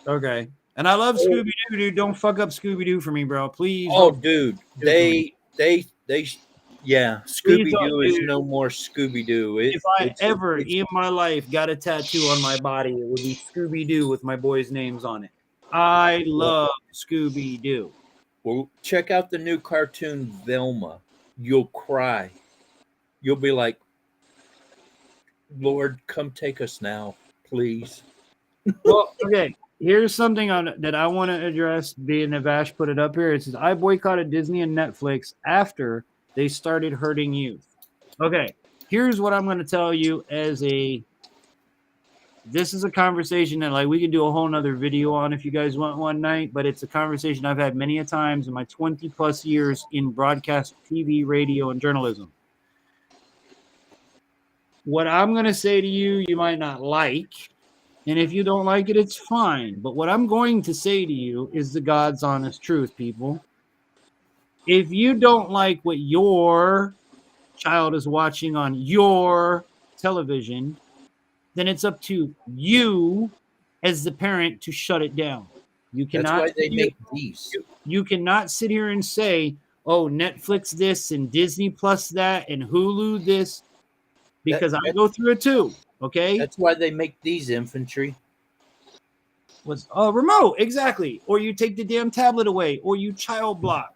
Okay. And I love Scooby-Doo, dude. Don't fuck up Scooby-Doo for me, bro. Please. Oh, dude. Scooby-Doo is no more Scooby-Doo. If I ever in my life got a tattoo on my body, it would be Scooby-Doo with my boys' names on it. I love Scooby-Doo. Well, check out the new cartoon, Velma. You'll cry. You'll be like, Lord, come take us now, please. Well, okay. Here's something that I want to address. Being that Vash put it up here, it says I boycotted Disney and Netflix after they started hurting youth. Okay, here's what I'm going to tell you. This is a conversation that like we could do a whole nother video on if you guys want one night, but it's a conversation I've had many a times in my 20 plus years in broadcast, TV, radio, and journalism. What I'm going to say to you, you might not like. And if you don't like it, it's fine. But what I'm going to say to you is the God's honest truth, people. If you don't like what your child is watching on your television, then it's up to you as the parent to shut it down. You That's cannot. why they make these. You cannot sit here and say, "Oh, Netflix this and Disney Plus that and Hulu this," because I go through it too. Okay, That's why they make these infantry. was remote exactly, or you take the damn tablet away, or you child block.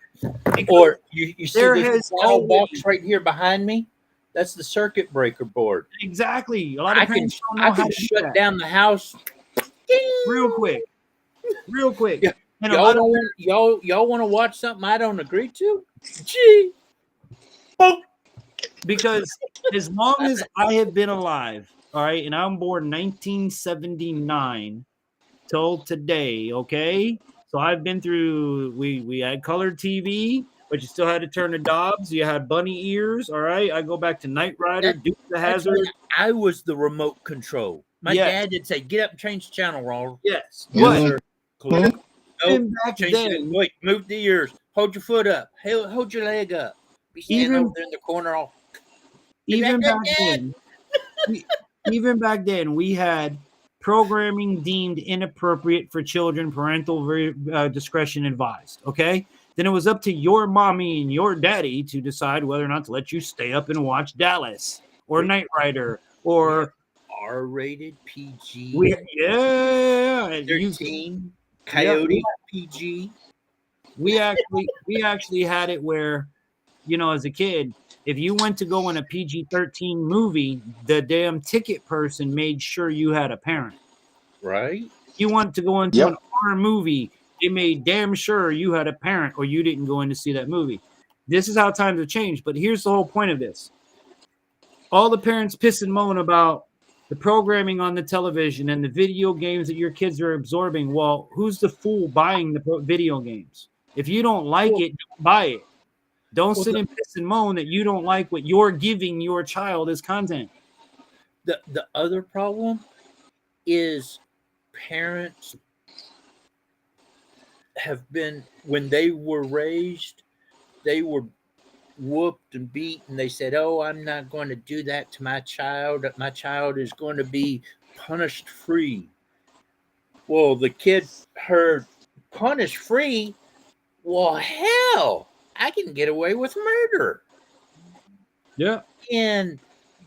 Or you see There this has channel always- box right here behind me? That's the circuit breaker board. Exactly. A lot of I can parents don't know how to do shut that. down the house real quick. Yeah. And a lot of y'all want to watch something I don't agree to? Gee. Boom. because as long as I have been alive, all right, and I'm born 1979 till today, okay? So I've been through we had colored TV, but you still had to turn the knobs. You had bunny ears, all right? I go back to Knight Rider, Duke the That's Hazard. when I was the remote control. My Yes. dad did say, "Get up and change the channel, Ronald." Yes. Yes, But sir. Click. even Nope. back Change then, it. Wait, move the ears. Hold your foot up. Hold your leg up. Be standing Even- over there in the corner all even that back Dad? then, even back then, we had programming deemed inappropriate for children, parental discretion advised. Okay, then it was up to your mommy and your daddy to decide whether or not to let you stay up and watch Dallas or Knight Rider or R-rated PG. yeah, 13 Coyote PG. we actually had it where, you know, as a kid, if you went to go in a PG-13 movie, the damn ticket person made sure you had a parent. Right? You want to go into an horror movie, they made damn sure you had a parent or you didn't go in to see that movie. This is how times have changed. But here's the whole point of this. All the parents piss and moan about the programming on the television and the video games that your kids are absorbing. Well, who's the fool buying the video games? If you don't like it, don't buy it. Don't sit and piss and moan that you don't like what you're giving your child as content. The other problem is parents have been, when they were raised, they were whooped and beaten. They said, "Oh, I'm not going to do that to my child. My child is going to be punished free." Well, the kid heard punished free. Well, hell, I can get away with murder. Yeah. And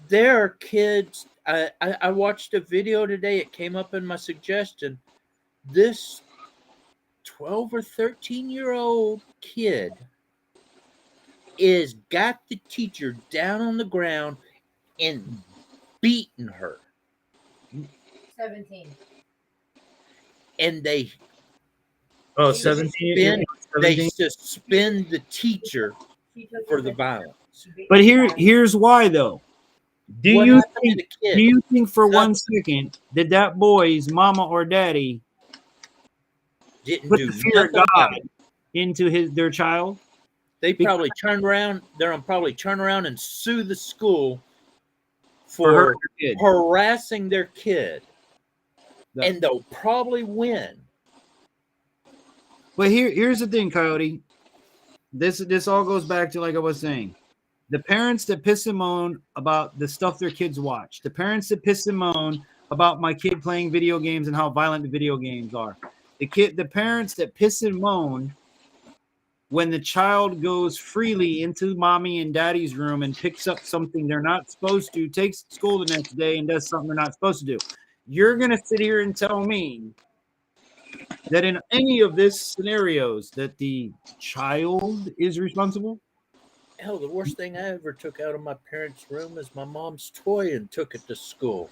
there are kids. I watched a video today. It came up in my suggestion. This 12 or 13-year-old kid is got the teacher down on the ground and beating her. 17. And they 17. they suspend the teacher for the violence. But here's why though. Do What you happened to think? the kid? Do you think for 1 second that boy's mama or daddy Didn't put do the fear of nothing about God it. into their child? They probably turned around. They're probably turn around and sue the school for hurting their kid. harassing their kid, and they'll probably win. But here's the thing, Coyote. This all goes back to, like I was saying, the parents that piss and moan about the stuff their kids watch, the parents that piss and moan about my kid playing video games and how violent the video games are, the parents that piss and moan when the child goes freely into mommy and daddy's room and picks up something they're not supposed to, takes to school the next day and does something they're not supposed to do. You're going to sit here and tell me that in any of these scenarios that the child is responsible? Hell, the worst thing I ever took out of my parents' room is my mom's toy and took it to school.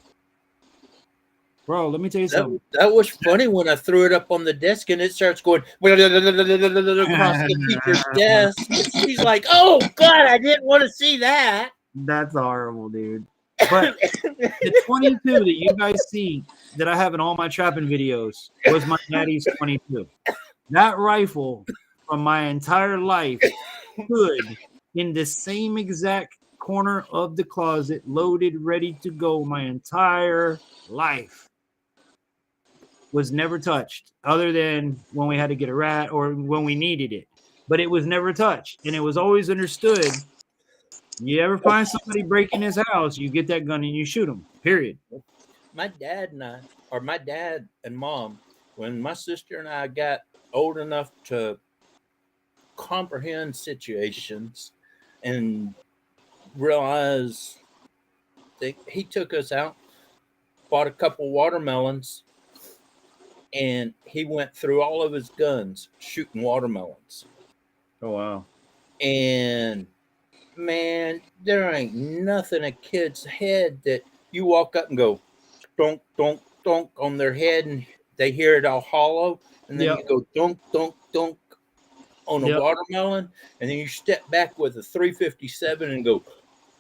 Bro, let me tell you something. That was funny when I threw it up on the desk and it starts going across the teacher's desk. And she's like, "Oh God, I didn't want to see that." That's horrible, dude. But the 22 that you guys see that I have in all my trapping videos was my daddy's 22. That rifle from my entire life stood in the same exact corner of the closet, loaded, ready to go my entire life. Was never touched other than when we had to get a rat or when we needed it. But it was never touched. And it was always understood. You ever find somebody breaking his house, you get that gun and you shoot them. Period. my dad and I, or my dad and mom, when my sister and I got old enough to comprehend situations and realize that he took us out, bought a couple watermelons, and he went through all of his guns shooting watermelons. Oh wow. And man, there ain't nothing a kid's head that you walk up and go donk, donk, donk on their head and they hear it all hollow. And then Yep. you go donk, donk, donk on a Yep. watermelon. And then you step back with a 357 and go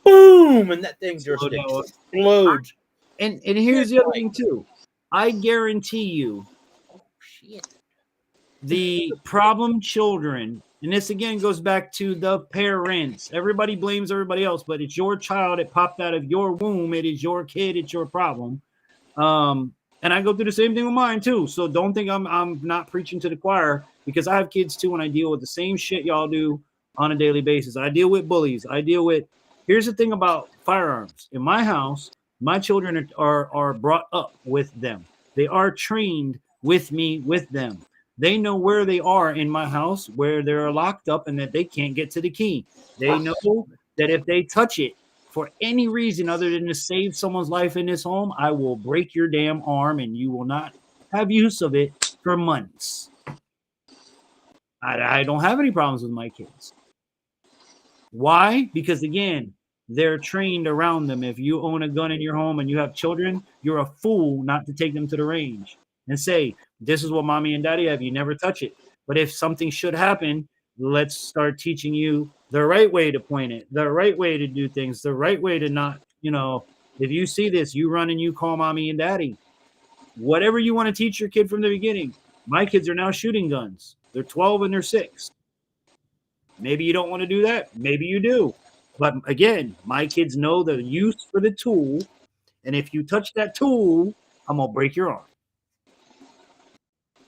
boom. And that thing just Slow down. explodes. And here's the other thing too. I guarantee you, Shit. the problem children, and this again goes back to the parents. Everybody blames everybody else, but it's your child. It popped out of your womb. It is your kid. It's your problem. And I go through the same thing with mine too. So don't think I'm not preaching to the choir, because I have kids too, and I deal with the same shit y'all do on a daily basis. I deal with bullies. Here's the thing about firearms. In my house, my children are brought up with them. They are trained with me, with them. They know where they are in my house, where they're locked up, and that they can't get to the key. They know that if they touch it for any reason other than to save someone's life in this home, I will break your damn arm and you will not have use of it for months. I don't have any problems with my kids. Why? Because again, they're trained around them. If you own a gun in your home and you have children, you're a fool not to take them to the range and say, this is what mommy and daddy have. You never touch it. But if something should happen, let's start teaching you the right way to point it, the right way to do things, the right way to not, if you see this, you run and you call mommy and daddy. Whatever you want to teach your kid from the beginning. My kids are now shooting guns. They're 12 and they're 6. Maybe you don't want to do that. Maybe you do. But again, my kids know the use for the tool. And if you touch that tool, I'm going to break your arm.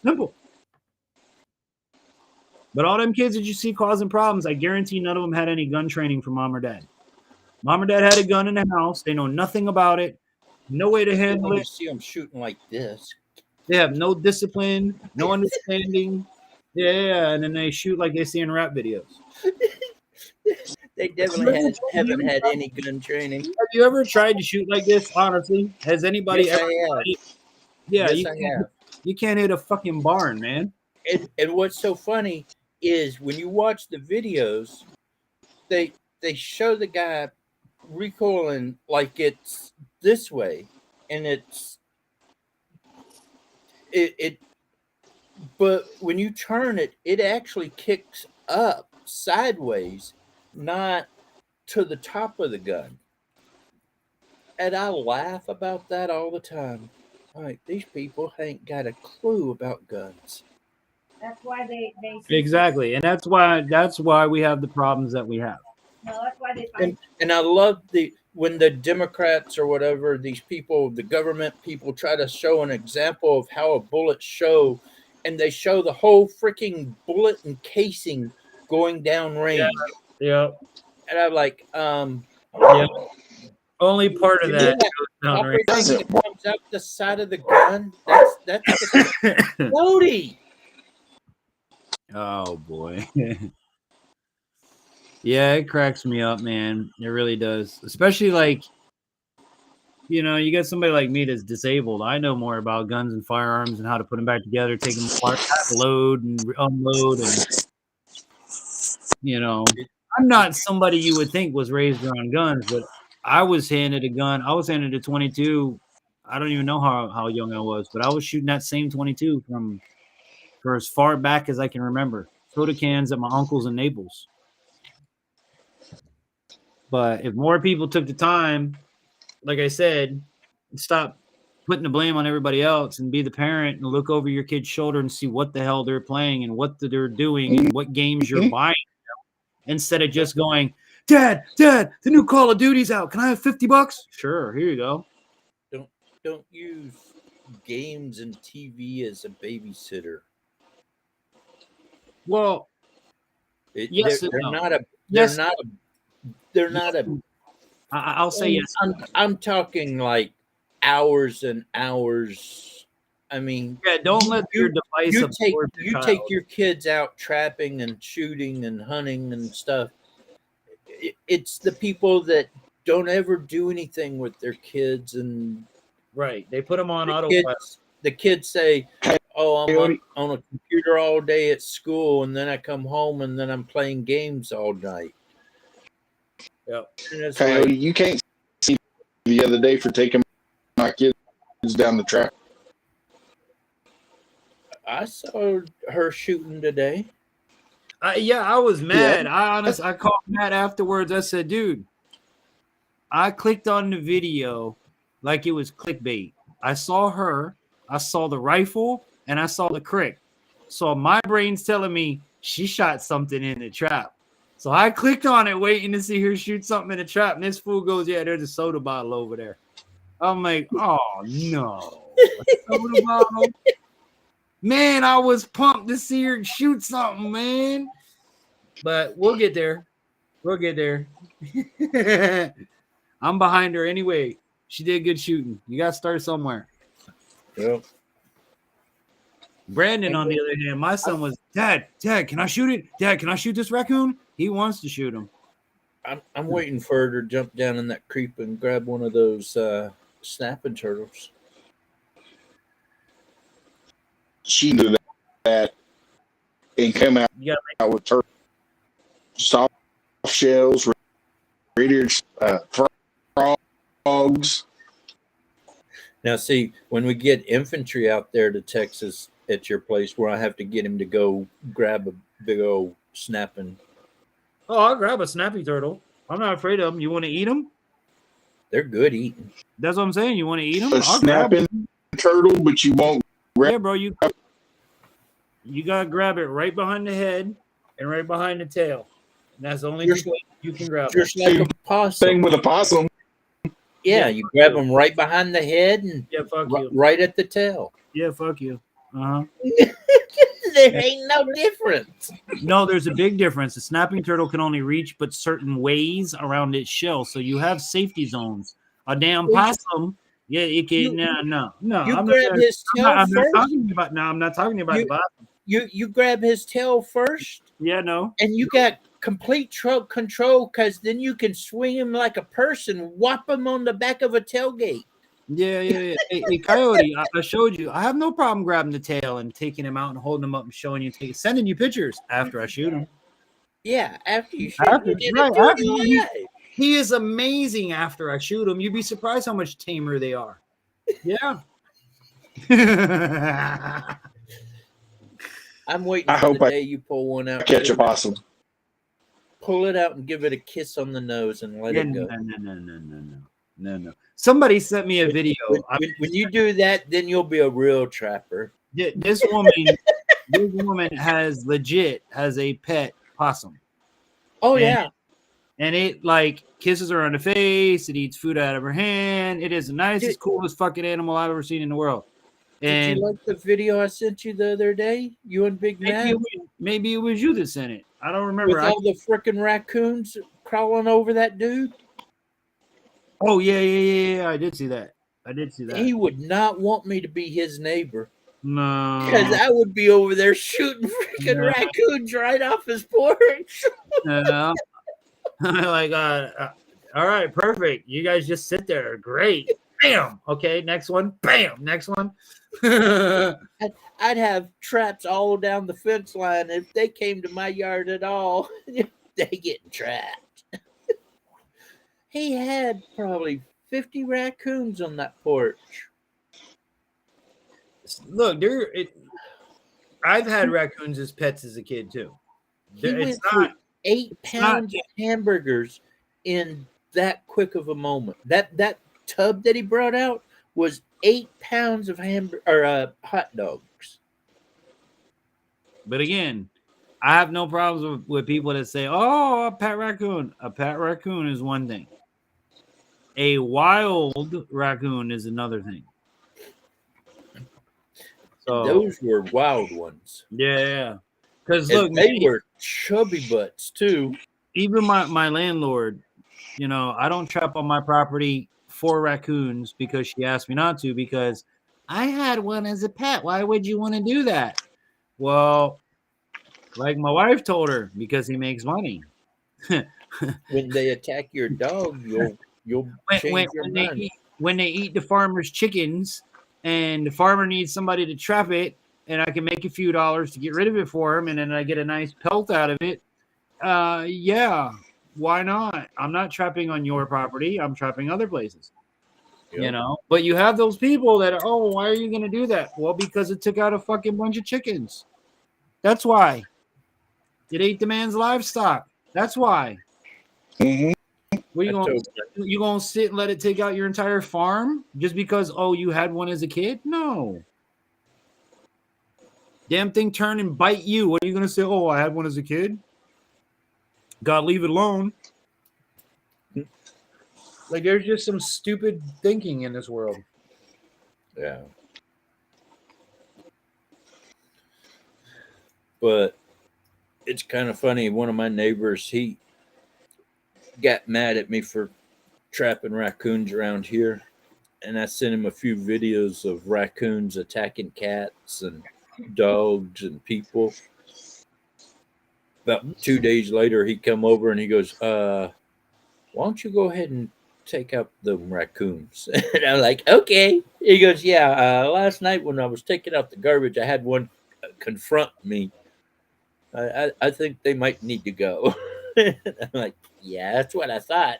Simple. But all them kids that you see causing problems, I guarantee none of them had any gun training from mom or dad. Mom or dad had a gun in the house. They know nothing about it. No way to handle You it. see them shooting like this. They have no discipline, no understanding. Yeah, and then they shoot like they see in rap videos. They definitely haven't had any gun training. Have you ever tried to shoot like this? Honestly, has anybody Yes, ever? I have. Yeah, Yes, I have. You can't hit a fucking barn, man. And what's so funny is when you watch the videos, they show the guy recoiling like it's this way, and but when you turn it, it actually kicks up sideways, not to the top of the gun. And I laugh about that all the time. Like, these people ain't got a clue about guns. That's why they Exactly, and that's why we have the problems that we have. No, that's why they find And I love when the Democrats or whatever, these people, the government people, try to show an example of how a bullet show, and they show the whole freaking bullet and casing going down range. Yeah. And I'm like, Yeah. Only part of that goes down right. everything that comes out the side of the gun, that's exploding. Oh boy. Yeah, it cracks me up, man. It really does. Especially like, you got somebody like me that's disabled. I know more about guns and firearms and how to put them back together, take them apart, load and unload, and I'm not somebody you would think was raised around guns, but I was handed a gun. I was handed a 22. I don't even know how young I was, but I was shooting that same 22 for as far back as I can remember. Soda cans at my uncle's in Naples. But if more people took the time, like I said, stop putting the blame on everybody else and be the parent and look over your kid's shoulder and see what the hell they're playing and what they're doing and what games you're buying, instead of just going, Dad, the new Call of Duty's out. Can I have $50? Sure, here you go. Don't use games and TV as a babysitter. Well, yes, they're not a. I'll say yes. I'm talking like hours and hours. I mean, Yeah, don't let your device you absorb your take child. your kids out trapping and shooting and hunting and stuff. It's the people that don't ever do anything with their kids, and Right. They put them on the autopilot. kids say, "Oh, I'm on a computer all day at school, and then I come home and then I'm playing games all night." Yep. And it's Coyote, like, you can't see the other day for taking my kids down the track. I saw her shooting today. Yeah, I was mad. I called Matt afterwards. I said, dude, I clicked on the video like it was clickbait. I saw her, I saw the rifle, and I saw the crick. So my brain's telling me she shot something in the trap. So I clicked on it, waiting to see her shoot something in the trap. And this fool goes, yeah, there's a soda bottle over there. I'm like, oh no. A soda bottle? Man, I was pumped to see her shoot something, man. But we'll get there. We'll get there. I'm behind her anyway. She did good shooting. You got to start somewhere. Well, Brandon, on the other hand, my son was, Dad, can I shoot it? Dad, can I shoot this raccoon? He wants to shoot him. I'm waiting for her to jump down in that creek and grab one of those snapping turtles. She did that and come out, You with turtle, soft shells, red-eared frogs. Now, see, when we get infantry out there to Texas at your place, where I have to get him to go grab a big old snapping. Oh, I'll grab a snappy turtle. I'm not afraid of them. You want to eat them? They're good eating. That's what I'm saying. You want to eat them? A snapping turtle, but you won't grab. Yeah, bro. You gotta grab it right behind the head and right behind the tail. And that's the only thing you can grab. Just like a possum. Thing with a possum. Yeah, you grab them right behind the head and right at the tail. Yeah, fuck you. Uh-huh. There ain't no difference. No, there's a big difference. A snapping turtle can only reach but certain ways around its shell, so you have safety zones. A damn possum, yeah, it can. No. You I'm grab his tail I'm first. I'm not talking about the possum. You grab his tail first. Yeah, no. And you got complete control, because then you can swing him like a person, whop him on the back of a tailgate. Yeah. Hey, Coyote, I showed you. I have no problem grabbing the tail and taking him out and holding him up and showing you, sending you pictures after I shoot him. Yeah, after you shoot him. He is amazing after I shoot him. You'd be surprised how much tamer they are. Yeah. I'm waiting for the day you pull one out. Catch a possum. Pull it out and give it a kiss on the nose and let it go. No. Somebody sent me a video. When you do that, then you'll be a real trapper. This woman has a pet possum. Oh, yeah. And it like kisses her on the face. It eats food out of her hand. It is the nicest, coolest fucking animal I've ever seen in the world. And did you like the video I sent you the other day? You and Big Matt? Maybe it was you that sent it. I don't remember. With all the freaking raccoons crawling over that dude? Oh, yeah. I did see that. He would not want me to be his neighbor. No. Because I would be over there shooting freaking raccoons right off his porch. Yeah. Like, all right, perfect. You guys just sit there. Great. Bam. Okay, next one. Bam. Next one. I'd have traps all down the fence line. If they came to my yard at all, they get trapped. He had probably 50 raccoons on that porch. Look, I've had raccoons as pets as a kid too. He went through 8 pounds of hamburgers in that quick of a moment. That tub that he brought out was 8 pounds of hot dogs. But again, I have no problems with people that say, "Oh, a pet raccoon." A pet raccoon is one thing. A wild raccoon is another thing. So those were wild ones. Yeah. Because look, they were chubby butts too. Even my landlord, I don't trap on my property 4 raccoons because she asked me not to, because I had one as a pet. Why would you want to do that? Well, like my wife told her, because he makes money. When they attack your dog, you'll change your mind. When they eat the farmer's chickens, and the farmer needs somebody to trap it, and I can make a few dollars to get rid of it for him, and then I get a nice pelt out of it. Yeah, why not? I'm not trapping on your property. I'm trapping other places. Yep. You know, but you have those people that are, oh, why are you going to do that? Well, because it took out a fucking bunch of chickens. That's why. It ate the man's livestock. That's why. Mm-hmm. What you gonna sit and let it take out your entire farm just because, oh, you had one as a kid? No. Damn thing turn and bite you. What are you gonna say? Oh, I had one as a kid. God, leave it alone. Like, there's just some stupid thinking in this world. Yeah. But it's kind of funny. One of my neighbors, he got mad at me for trapping raccoons around here. And I sent him a few videos of raccoons attacking cats and dogs and people. About 2 days later, he come over and he goes, why don't you go ahead and take out the raccoons? And I'm like, okay. He goes, yeah, last night when I was taking out the garbage, I had one confront me. I think they might need to go. I'm like, yeah, that's what I thought.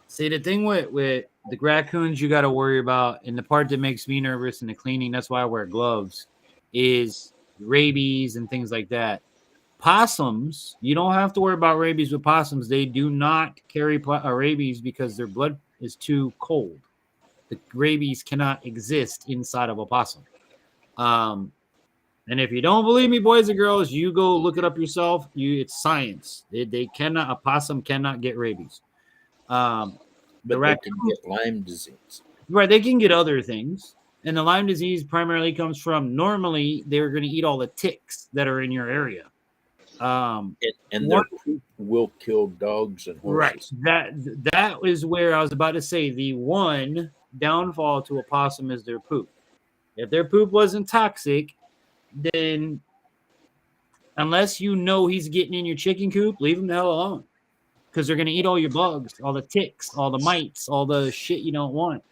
See, the thing with the raccoons you got to worry about, and the part that makes me nervous in the cleaning, that's why I wear gloves, is rabies and things like that. Possums, you don't have to worry about rabies with possums. They do not carry rabies because their blood is too cold. The rabies cannot exist inside of a possum. And if you don't believe me, boys and girls, you go look it up yourself. It's science. They cannot. A possum cannot get rabies. But they can get Lyme disease. Right, they can get other things. And the Lyme disease primarily comes from, normally they're going to eat all the ticks that are in your area. And their poop will kill dogs and horses. Right. That is where I was about to say the one downfall to a possum is their poop. If their poop wasn't toxic, then unless you know he's getting in your chicken coop, leave him the hell alone. Because they're going to eat all your bugs, all the ticks, all the mites, all the shit you don't want.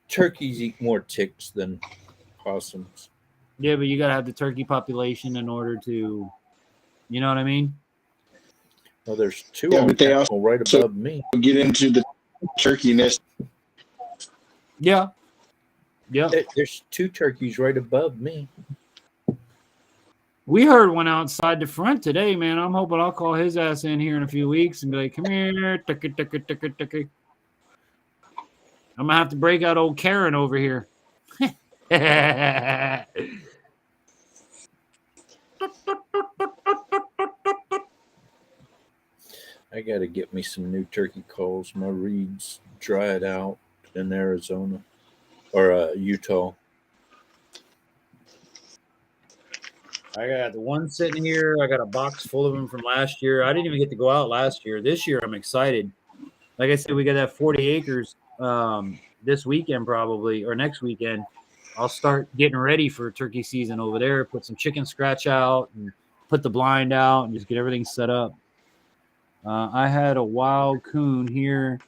Turkeys eat more ticks than possums. Yeah, but you got to have the turkey population in order to, you know what I mean? Well, there's 2 Yeah, on but they the also right above me. Get into the turkey nest. Yeah. Yeah. There's 2 turkeys right above me. We heard one outside the front today, man. I'm hoping I'll call his ass in here in a few weeks and be like, come here, turkey. I'm going to have to break out old Karen over here. I got to get me some new turkey calls. My reeds dried out in Arizona or Utah. I got the one sitting here. I got a box full of them from last year. I didn't even get to go out last year. This year, I'm excited. Like I said, we got that 40 acres this weekend probably, or next weekend. I'll start getting ready for turkey season over there, put some chicken scratch out and put the blind out and just get everything set up. I had a wild coon here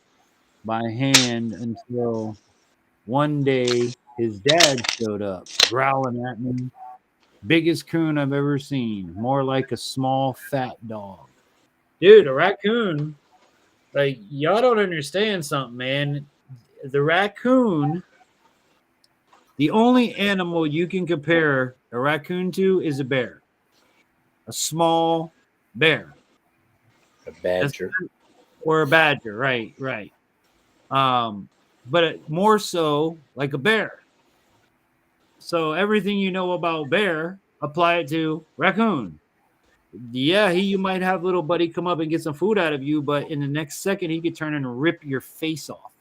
by hand until one day his dad showed up growling at me. Biggest coon I've ever seen. More like a small fat dog. Dude, a raccoon. Like, y'all don't understand something, man. The raccoon, the only animal you can compare a raccoon to is a bear. A small bear. A badger. Or a badger, right. But more so like a bear. So everything you know about bear, apply it to raccoon. Yeah, you might have little buddy come up and get some food out of you, but in the next second, he could turn and rip your face off.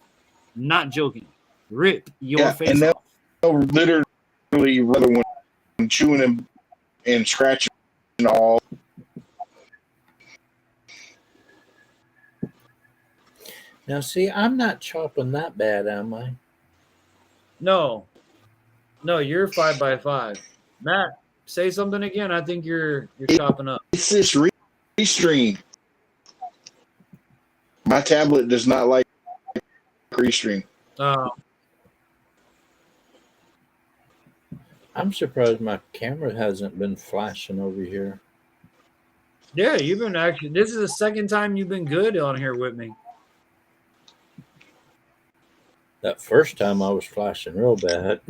Not joking. Rip your face and off. They'll literally rather when chewing and scratching all. Now, see, I'm not chopping that bad, am I? No, you're 5x5. Matt, say something again. I think you're chopping up. It's this restream. My tablet does not like restream. I'm surprised my camera hasn't been flashing over here. Yeah, you've been actually. This is the second time you've been good on here with me. That first time I was flashing real bad.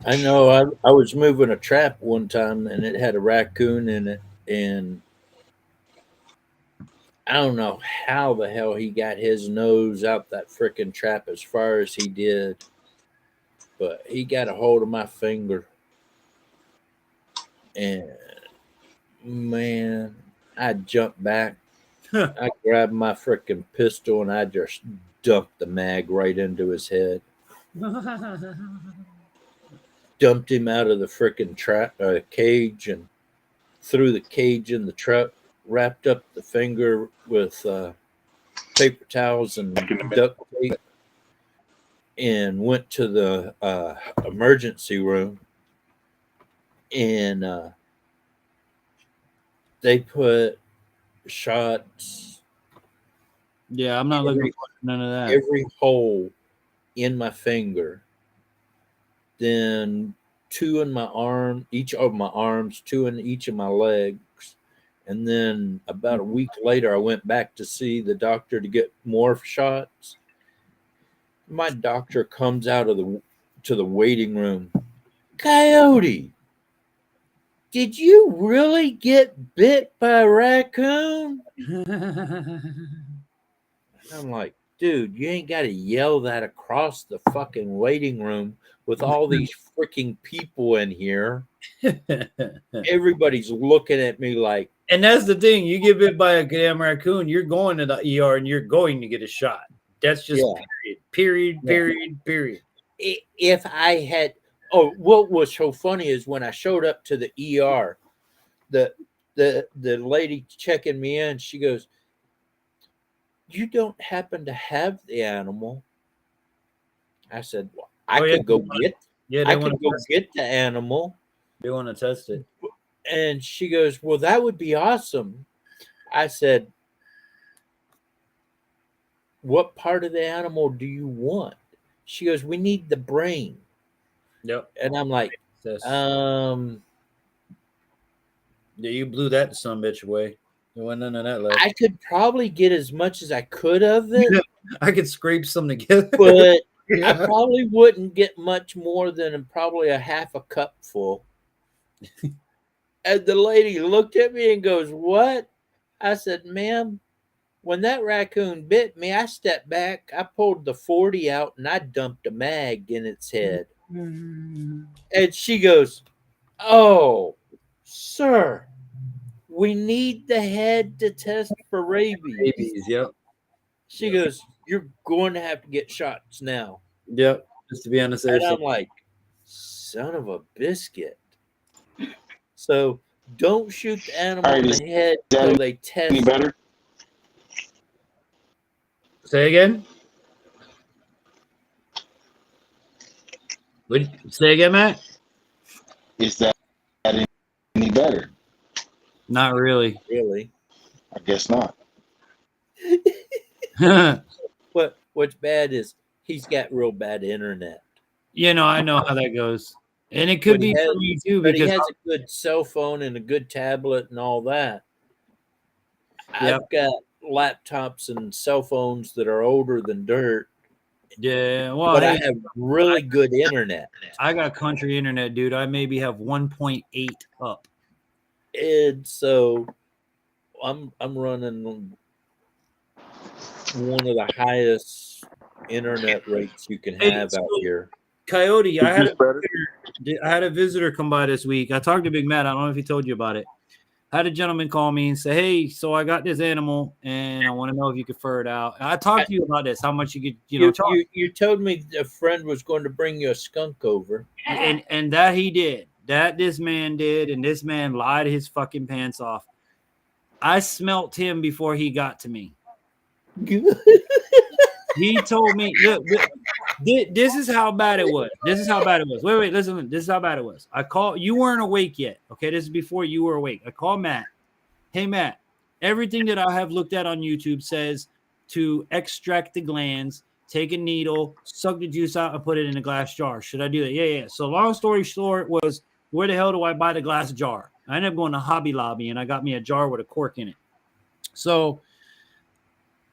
I know I was moving a trap one time and it had a raccoon in it, and I don't know how the hell he got his nose out that freaking trap as far as he did, but he got a hold of my finger, and man, I jumped back. I grabbed my freaking pistol and I just dumped the mag right into his head. Dumped him out of the freaking cage and threw the cage in the truck, wrapped up the finger with paper towels and duct tape, and went to the emergency room. And they put shots. Yeah, I'm not looking for none of that. Every hole in my finger. Then 2 in my arm, each of my arms, 2 in each of my legs. And then about a week later, I went back to see the doctor to get more shots. My doctor comes out of the waiting room. Coyote, did you really get bit by a raccoon? I'm like, dude, you ain't got to yell that across the fucking waiting room with all these freaking people in here. Everybody's looking at me like. And that's the thing. You get bit by a damn raccoon, you're going to the ER and you're going to get a shot. That's just period. If I had, what was so funny is when I showed up to the ER, the lady checking me in, she goes, "You don't happen to have the animal?" I said, well, I could go get the animal. They want to test it. And she goes, "Well, that would be awesome." I said, "What part of the animal do you want?" She goes, "We need the brain." Yep. And I'm like, yeah, you blew that son bitch away. There wasn't none of that left. I could probably get as much as I could of it. I could scrape some together. But I probably wouldn't get much more than probably a half a cup full. And the lady looked at me and goes, "What?" I said, "Ma'am, when that raccoon bit me, I stepped back, I pulled the 40 out, and I dumped a mag in its head." And she goes, "Oh, sir, we need the head to test for rabies." Yep. She goes, "You're going to have to get shots now." Yep. Just to be on the safe side. And side. I'm like, son of a biscuit. So don't shoot the animal in the head until they test. Any better? Say again. Say again, Matt. Is that any better? Not really. Really? I guess not. What's bad is he's got real bad internet. You know, I know how that goes. And it could be for me too, but because he has a good cell phone and a good tablet and all that. Yep. I've got laptops and cell phones that are older than dirt. Yeah, well, but I have really good internet. I got country internet, dude. I maybe have 1.8 up. And so I'm running one of the highest internet rates you can have out here. Coyote, I had a visitor come by this week. I talked to Big Matt. I don't know if he told you about it. I had a gentleman call me and say, "Hey, so I got this animal, and I want to know if you could fur it out." And I talked to you about this, how much you could, You told me a friend was going to bring you a skunk over, and that he did. That this man did, and this man lied his fucking pants off. I smelt him before he got to me. He told me, look, this is how bad it was. This is how bad it was. Wait, listen. This is how bad it was. I called. You weren't awake yet. Okay, this is before you were awake. I called Matt. Hey, Matt, everything that I have looked at on YouTube says to extract the glands, take a needle, suck the juice out, and put it in a glass jar. Should I do that? Yeah. So long story short was, where the hell do I buy the glass jar? I ended up going to Hobby Lobby, and I got me a jar with a cork in it. So,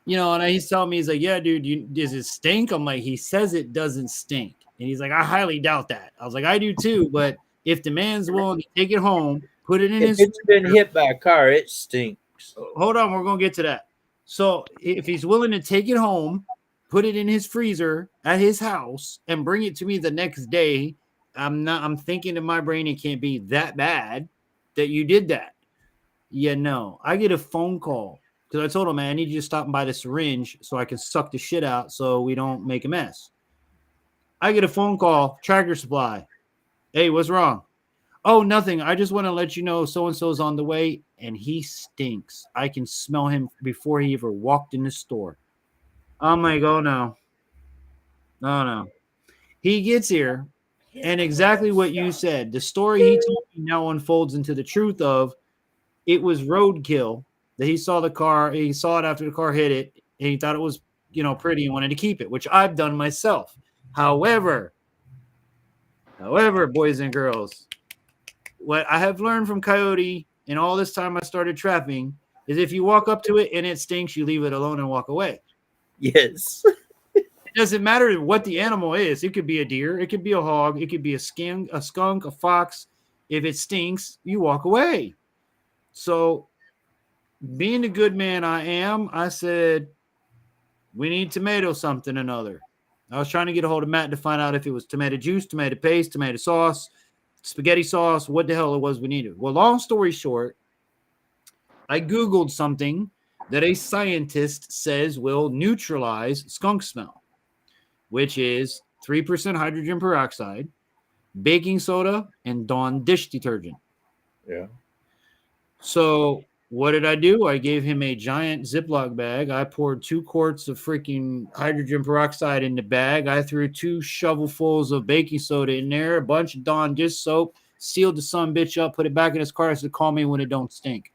and he's telling me, he's like, yeah, dude, does it stink? I'm like, he says it doesn't stink. And he's like, I highly doubt that. I was like, I do too, but if the man's willing to take it home, put it in If his... it's been hit by a car, it stinks. Hold on, we're going to get to that. So if he's willing to take it home, put it in his freezer at his house, and bring it to me the next day, I'm thinking in my brain, it can't be that bad that you did that. Yeah, no. I get a phone call because I told him, man, I need you to stop by the syringe so I can suck the shit out so we don't make a mess. I get a phone call, Tractor Supply. Hey, what's wrong? Oh, nothing. I just want to let you know so-and-so's on the way, and he stinks. I can smell him before he ever walked in the store. I'm like, oh, no. Oh, no. He gets here, and exactly what you said, the story he told me now unfolds into the truth of it was roadkill that he saw the car. He saw it after the car hit it, and he thought it was, pretty and wanted to keep it, which I've done myself. However, boys and girls, what I have learned from Coyote in all this time I started trapping is if you walk up to it and it stinks, you leave it alone and walk away. Yes. It doesn't matter what the animal is. It could be a deer. It could be a hog. It could be a skunk, a fox. If it stinks, you walk away. So being the good man I am, I said, we need tomato something or another. I was trying to get a hold of Matt to find out if it was tomato juice, tomato paste, tomato sauce, spaghetti sauce, what the hell it was we needed. Well, long story short, I Googled something that a scientist says will neutralize skunk smell, which is 3% hydrogen peroxide, baking soda, and Dawn dish detergent. Yeah. So what did I do? I gave him a giant Ziploc bag. I poured 2 quarts of freaking hydrogen peroxide in the bag. I threw 2 shovelfuls of baking soda in there, a bunch of Dawn dish soap, sealed the son bitch up, put it back in his car. I said, call me when it don't stink.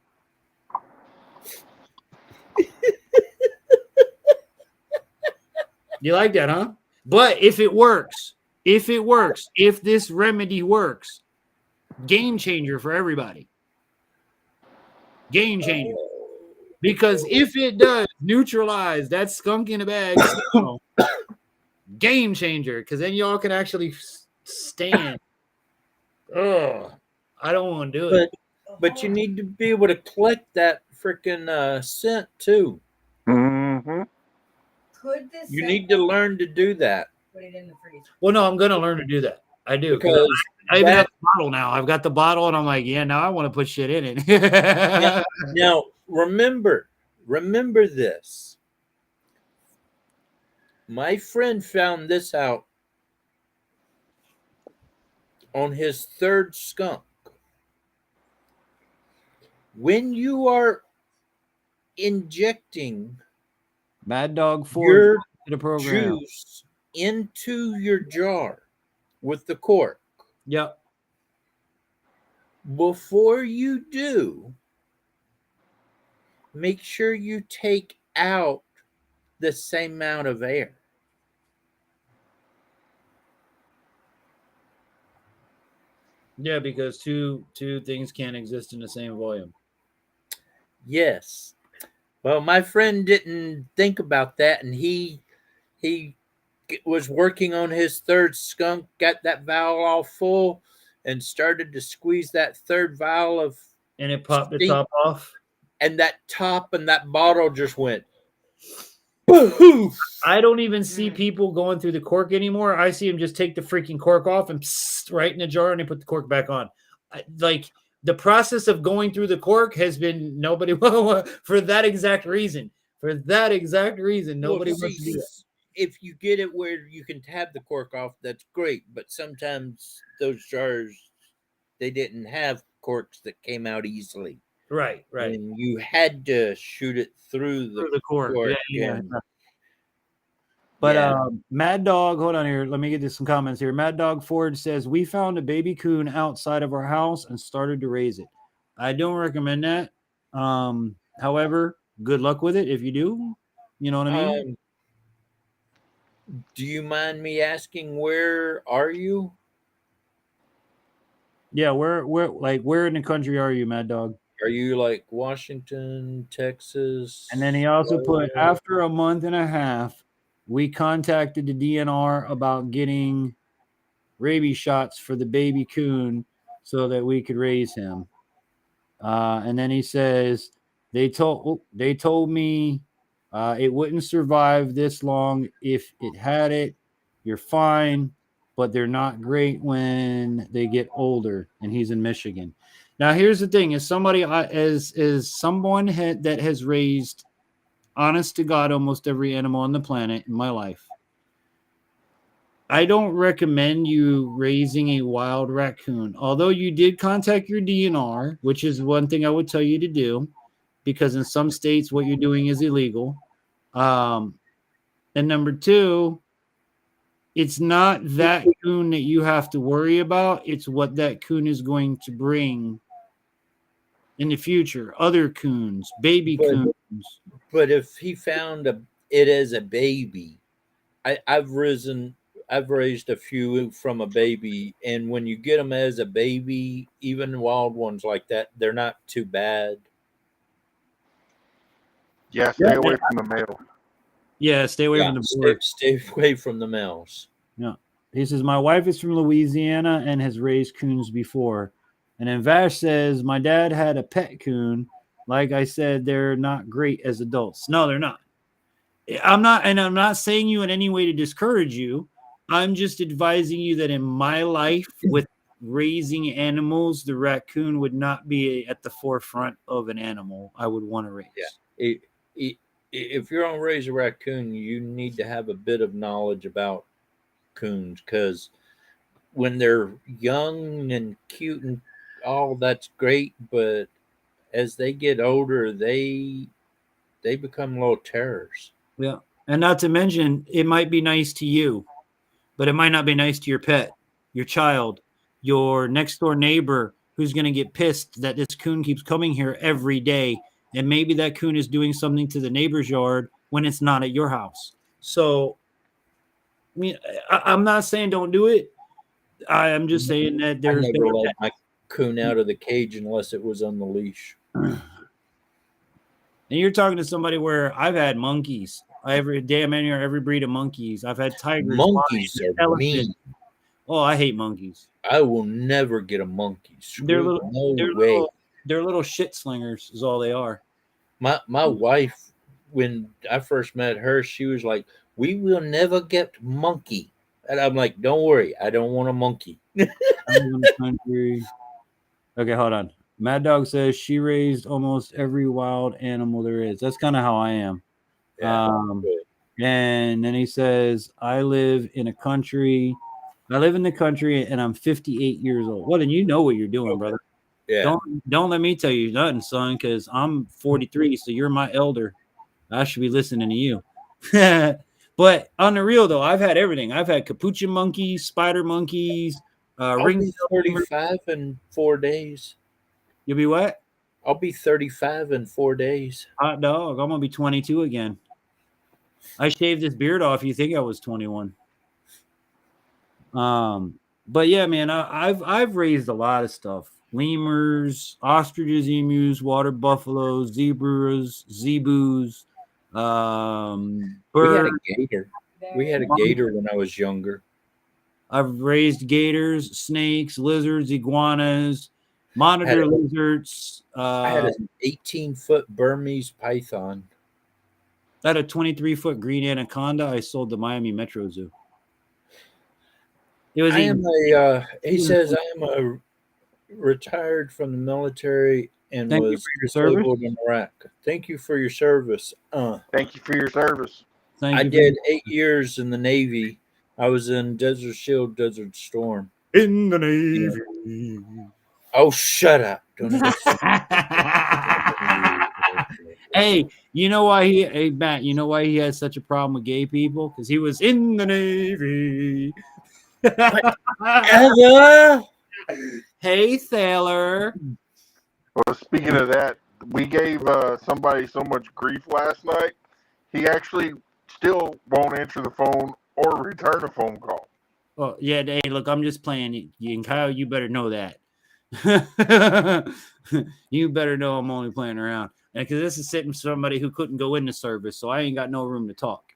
You like that, huh? But if it works, if this remedy works, game changer for everybody. Game changer. Because if it does neutralize that skunk in a bag, game changer. Because then y'all can actually stand. Oh, I don't want to do it. But you need to be able to collect that freaking scent too. Mm-hmm. Could this? You need to learn to do that. Put it in the freezer. Well, no, I'm gonna learn to do that. I do Because I even have the bottle now. I've got the bottle, and I'm like, yeah, now I want to put shit in it. now remember this. My friend found this out on his 3rd skunk. When you are injecting Mad Dog 4 your the program. juice into your jar with the cork, Yep. before you do, make sure you take out the same amount of air. Yeah, because two things can't exist in the same volume. Yes. Well, my friend didn't think about that, and he was working on his 3rd skunk, got that vial all full, and started to squeeze that 3rd vial of, and it popped the top off, and that top and that bottle just went poof. I don't even see people going through the cork anymore. I see them just take the freaking cork off and right in the jar, and they put the cork back on. Like the process of going through the cork has been nobody for that exact reason. For that exact reason, nobody wants to do that. If you get it where you can tab the cork off, that's great. But sometimes those jars, they didn't have corks that came out easily. Right. and you had to shoot it through the Through the cork. cork. Yeah. And But yeah. Mad Dog, hold on here. Let me get to some comments here. Mad Dog Ford says, we found a baby coon outside of our house and started to raise it. I don't recommend that. However, good luck with it if you do. You know what I mean? Do you mind me asking, where are you? Yeah, where in the country are you, Mad Dog? Are you like Washington, Texas? And then he also put, Florida? after a month and a half, we contacted the DNR about getting rabies shots for the baby coon so that we could raise him. And then he says they told me it wouldn't survive this long if it had it. You're fine, but they're not great when they get older. And he's in Michigan. Now, here's the thing: as somebody as someone that has raised, honest to God, almost every animal on the planet in my life, I don't recommend you raising a wild raccoon. Although you did contact your DNR, which is one thing I would tell you to do, because in some states what you're doing is illegal. And number two, it's not that coon that you have to worry about. It's what that coon is going to bring in the future. Other coons, baby coons. But if he found it as a baby, I've raised a few from a baby, and when you get them as a baby, even wild ones like that, they're not too bad. Yeah, stay away from the male. Yeah, stay away from the board. Stay away from the males. Yeah. He says, my wife is from Louisiana and has raised coons before. And then Vash says, my dad had a pet coon. Like I said, they're not great as adults. No, they're not. I'm not saying you in any way to discourage you. I'm just advising you that in my life with raising animals, the raccoon would not be at the forefront of an animal I would want to raise. Yeah. If you're going to raise a raccoon, you need to have a bit of knowledge about coons, because when they're young and cute and all, that's great, but as they get older, they become little terrors. Yeah. And not to mention, it might be nice to you, but it might not be nice to your pet, your child, your next door neighbor who's going to get pissed that this coon keeps coming here every day. And maybe that coon is doing something to the neighbor's yard when it's not at your house. So, I mean, I'm not saying don't do it. I am just saying that there's I never let my coon out of the cage unless it was on the leash. And you're talking to somebody where I've had monkeys. Every breed of monkeys. I've had tigers. Monkeys lions, are elephants. mean. Oh, I hate monkeys. I will never get a monkey. They're Way. little shit slingers is all they are. My wife, when I first met her, she was like, "We will never get monkey," and I'm like, "Don't worry, I don't want a monkey." I live in the country. Okay, hold on. Mad Dog says she raised almost every wild animal there is. That's kind of how I am. Yeah, and then he says, I live in the country and I'm 58 years old. Well, then you know what you're doing, brother. Yeah. Don't let me tell you nothing, son, because I'm 43, so you're my elder. I should be listening to you. But on the real, though, I've had everything. I've had capuchin monkeys, spider monkeys, I'll be 35 in 4 days. You'll be what? I'll be 35 in 4 days. Hot dog. I'm gonna be 22 again. I shaved this beard off. You think I was 21? But yeah, man, I've raised a lot of stuff: lemurs, ostriches, emus, water buffaloes, zebras, zebus. We had a gator. We had a gator when I was younger. I've raised gators, snakes, lizards, iguanas, monitor lizards. I had an 18-foot Burmese python. I had a 23-foot green anaconda I sold to Miami Metro Zoo. It was. He says I am a retired from the military and was disabled in Iraq. Thank you for your service. Thank you for your service. I did 8 years in the Navy. I was in Desert Shield, Desert Storm. In the Navy. Oh, shut up. Hey, you know why hey Matt, you know why he has such a problem with gay people? Because he was in the Navy. Whatever. Hey, sailor. Well, speaking of that, we gave somebody so much grief last night. He actually still won't answer the phone or return a phone call. Oh yeah, hey, look, I'm just playing. You and Kyle, you better know that. You better know I'm only playing around. Because this is sitting for somebody who couldn't go into service, so I ain't got no room to talk.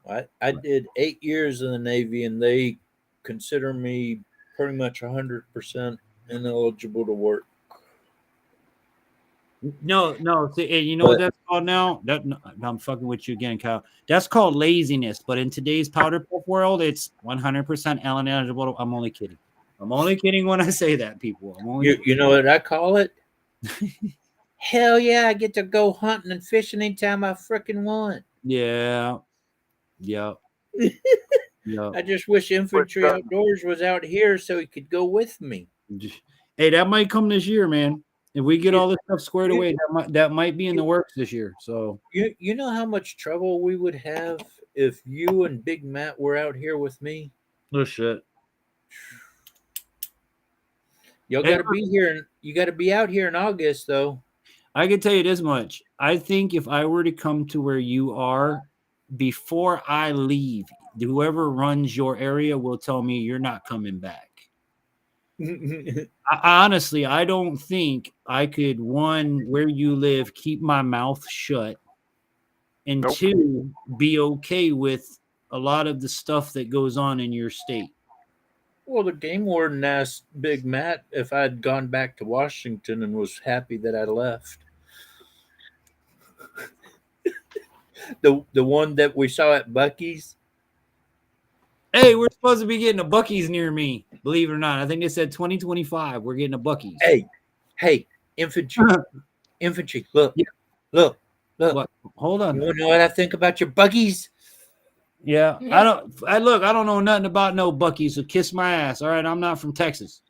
I did 8 years in the Navy, and they consider me pretty much 100% ineligible to work. No. See, you know what that's called now? No, I'm fucking with you again, Kyle. That's called laziness. But in today's powder puff world, it's 100% ineligible. I'm only kidding. I'm only kidding when I say that, people. You know what I call it? Hell yeah, I get to go hunting and fishing anytime I freaking want. Yeah. Yep. I just wish Infantry Outdoors was out here so he could go with me. Hey, that might come this year, man. If we get all this stuff squared away, that might be in the works this year. So you know how much trouble we would have if you and Big Matt were out here with me? Oh shit. Y'all got to be here. You got to be out here in August, though. I can tell you this much. I think if I were to come to where you are before I leave, whoever runs your area will tell me you're not coming back. Honestly, I don't think I could, one, where you live, keep my mouth shut, and two, be okay with a lot of the stuff that goes on in your state. Well, the game warden asked Big Matt if I'd gone back to Washington and was happy that I left. The one that we saw at Buc-ee's. Hey, we're supposed to be getting a Buc-ee's near me. Believe it or not, I think they said 2025. We're getting a Buc-ee's. Hey, infantry. Look. What? Hold on. You know what I think about your Buc-ee's? Yeah, I don't know nothing about no Buc-ee's, so kiss my ass. All right, I'm not from Texas.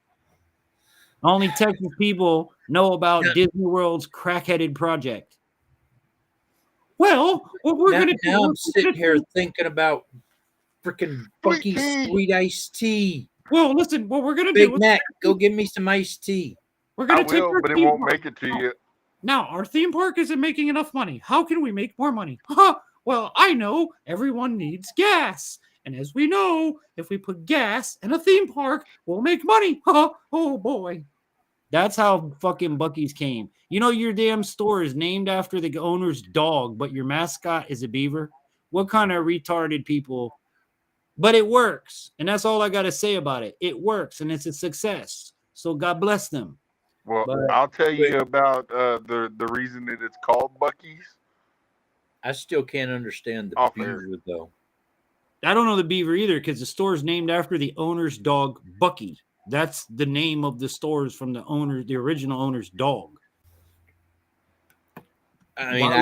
Only Texas people know about Disney World's crackheaded project. Well, what we're gonna do? Now I'm sitting here thinking about freaking Buc-ee's sweet iced tea. Well, listen, what we're gonna do? Big Mac, go give me some iced tea. We're gonna take our but it theme won't park. make it to you. Now, our theme park isn't making enough money. How can we make more money? Well, I know everyone needs gas. And as we know, if we put gas in a theme park, we'll make money. Oh, boy. That's how fucking Buc-ee's came. You know, your damn store is named after the owner's dog, but your mascot is a beaver. What kind of retarded people? But it works. And that's all I got to say about it. It works, and it's a success. So God bless them. Well, I'll tell you about the reason that it's called Buc-ee's. I still can't understand the beaver, though. I don't know the beaver either because the store is named after the owner's dog, Bucky. That's the name of the stores from the original owner's dog. I mean,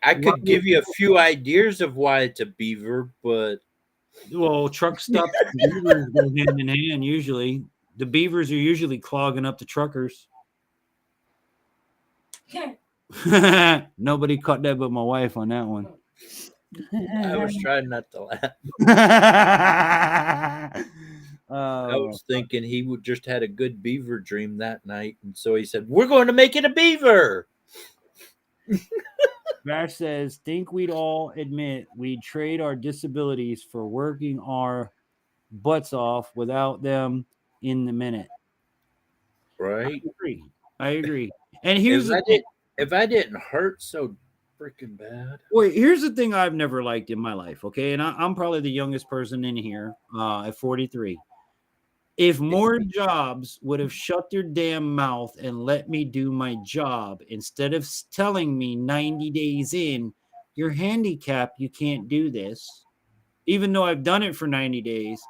I could give you a few ideas of why it's a beaver, but truck stops and beavers go hand in hand. Usually, the beavers are usually clogging up the truckers. Nobody caught that but my wife on that one. I was trying not to laugh. I was thinking he would just had a good beaver dream that night, and so he said, "We're going to make it a beaver." Vash says, "Think we'd all admit we'd trade our disabilities for working our butts off without them in the minute." Right? I agree. And here's if I didn't hurt so freaking bad. Wait, here's the thing I've never liked in my life, okay? And I'm probably the youngest person in here at 43. If more jobs would have shut their damn mouth and let me do my job instead of telling me 90 days in, you're handicapped, you can't do this. Even though I've done it for 90 days,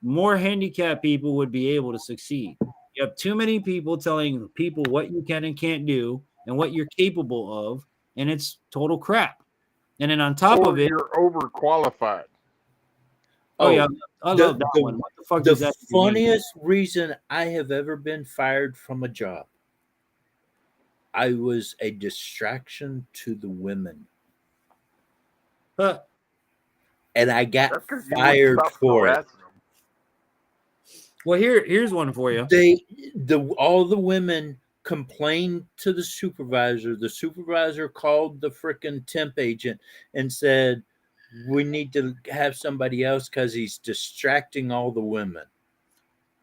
more handicapped people would be able to succeed. You have too many people telling people what you can and can't do and what you're capable of, and it's total crap. And then on top of it, you're overqualified. Oh yeah, I love that one. What the fuck is that? The funniest reason I have ever been fired from a job. I was a distraction to the women. Huh. And I got That's 'cause you wouldn't fired stop for it. harassing them. Well, here's one for you. All the women complained to the supervisor. The supervisor called the frickin' temp agent and said, "We need to have somebody else because he's distracting all the women."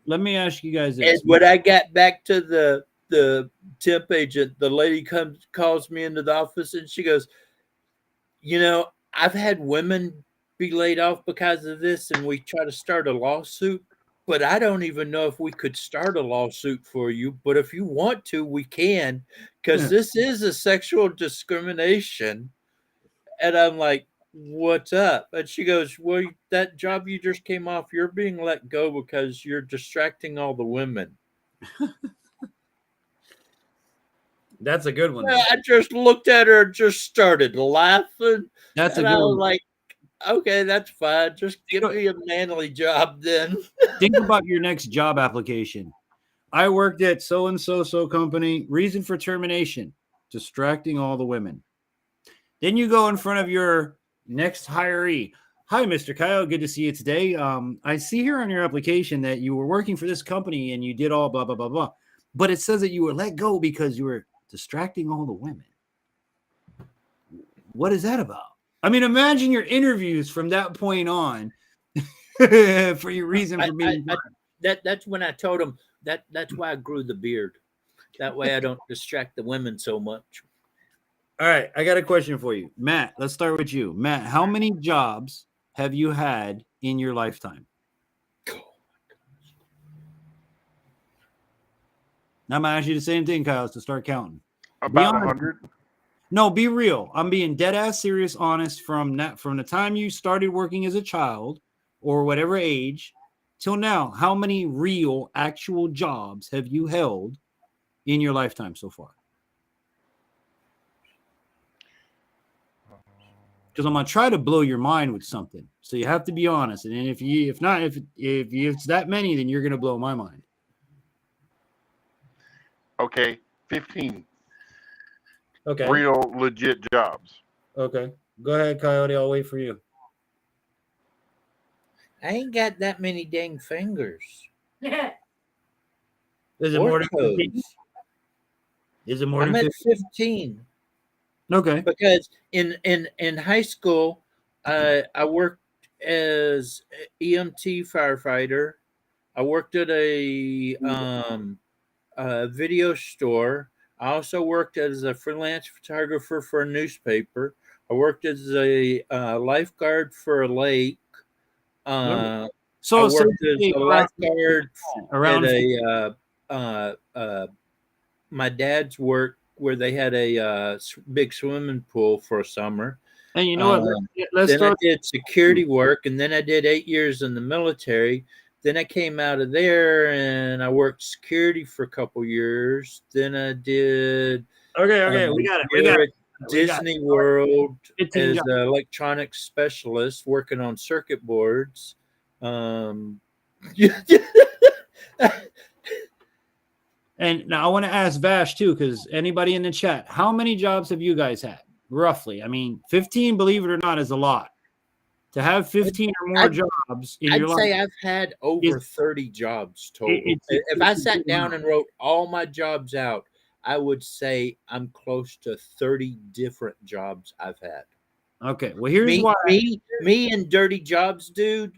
Let me ask you guys And this. when I got back to the temp agent, the lady calls me into the office and she goes, "You know, I've had women be laid off because of this, and we try to start a lawsuit, but I don't even know if we could start a lawsuit for you. But if you want to, we can, because this is a sexual discrimination." And I'm like, "What's up?" And she goes, "Well, that job you just came off, you're being let go because you're distracting all the women." That's a good one. Yeah, I just looked at her and just started laughing. That's a And good I was one. like, "Okay, that's fine. Just give me a manly job then." Think about your next job application. I worked at so and so company. Reason for termination: distracting all the women. Then you go in front of your next hiree. Hi, Mr. Kyle. Good to see you today. I see here on your application that you were working for this company and you did all blah, blah, blah, blah. But it says that you were let go because you were distracting all the women. What is that about? I mean, imagine your interviews from that point on for your reason for being that's when I told him that's why I grew the beard. That way I don't distract the women so much. All right, I got a question for you. Matt, let's start with you. Matt, how many jobs have you had in your lifetime? Now I'm going to ask you the same thing, Kyle, to start counting. About 100. No, be real. I'm being dead ass serious, honest from the time you started working as a child or whatever age till now. How many real, actual jobs have you held in your lifetime so far? Because I'm gonna try to blow your mind with something, so you have to be honest. And if it's that many, then you're gonna blow my mind. Okay, 15. Okay. Real legit jobs. Okay. Go ahead, Coyote. I'll wait for you. I ain't got that many dang fingers. Yeah. Is it more than 15? Is it more I'm than at 15. Okay. Because in high school, I worked as EMT firefighter. I worked at a video store. I also worked as a freelance photographer for a newspaper. I worked as a lifeguard for a lake. I worked as a lifeguard at my dad's work where they had a big swimming pool for a summer. And you know what? Then I did security work, and then I did 8 years in the military. Then I came out of there and I worked security for a couple years. Then I did we got it. Disney World as an electronics specialist working on circuit boards. And now I want to ask Vash too, because anybody in the chat, how many jobs have you guys had? Roughly. I mean, 15, believe it or not, is a lot. To have 15 or more jobs in your life. I'd say I've had over 30 jobs total. If I sat down and wrote all my jobs out, I would say I'm close to 30 different jobs I've had. Okay. Well, here's why. Me and Dirty Jobs Dude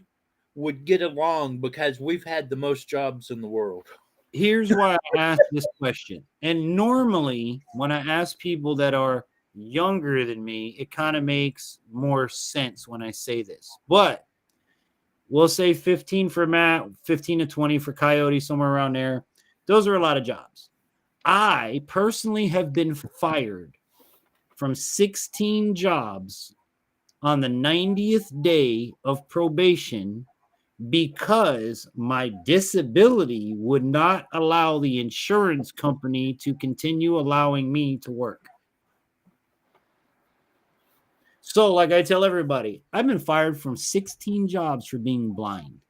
would get along because we've had the most jobs in the world. Here's why I asked this question. And normally, when I ask people that are younger than me, it kind of makes more sense when I say this. But we'll say 15 for Matt, 15 to 20 for Coyote, somewhere around there. Those are a lot of jobs. I personally have been fired from 16 jobs on the 90th day of probation because my disability would not allow the insurance company to continue allowing me to work. So, like I tell everybody, I've been fired from 16 jobs for being blind.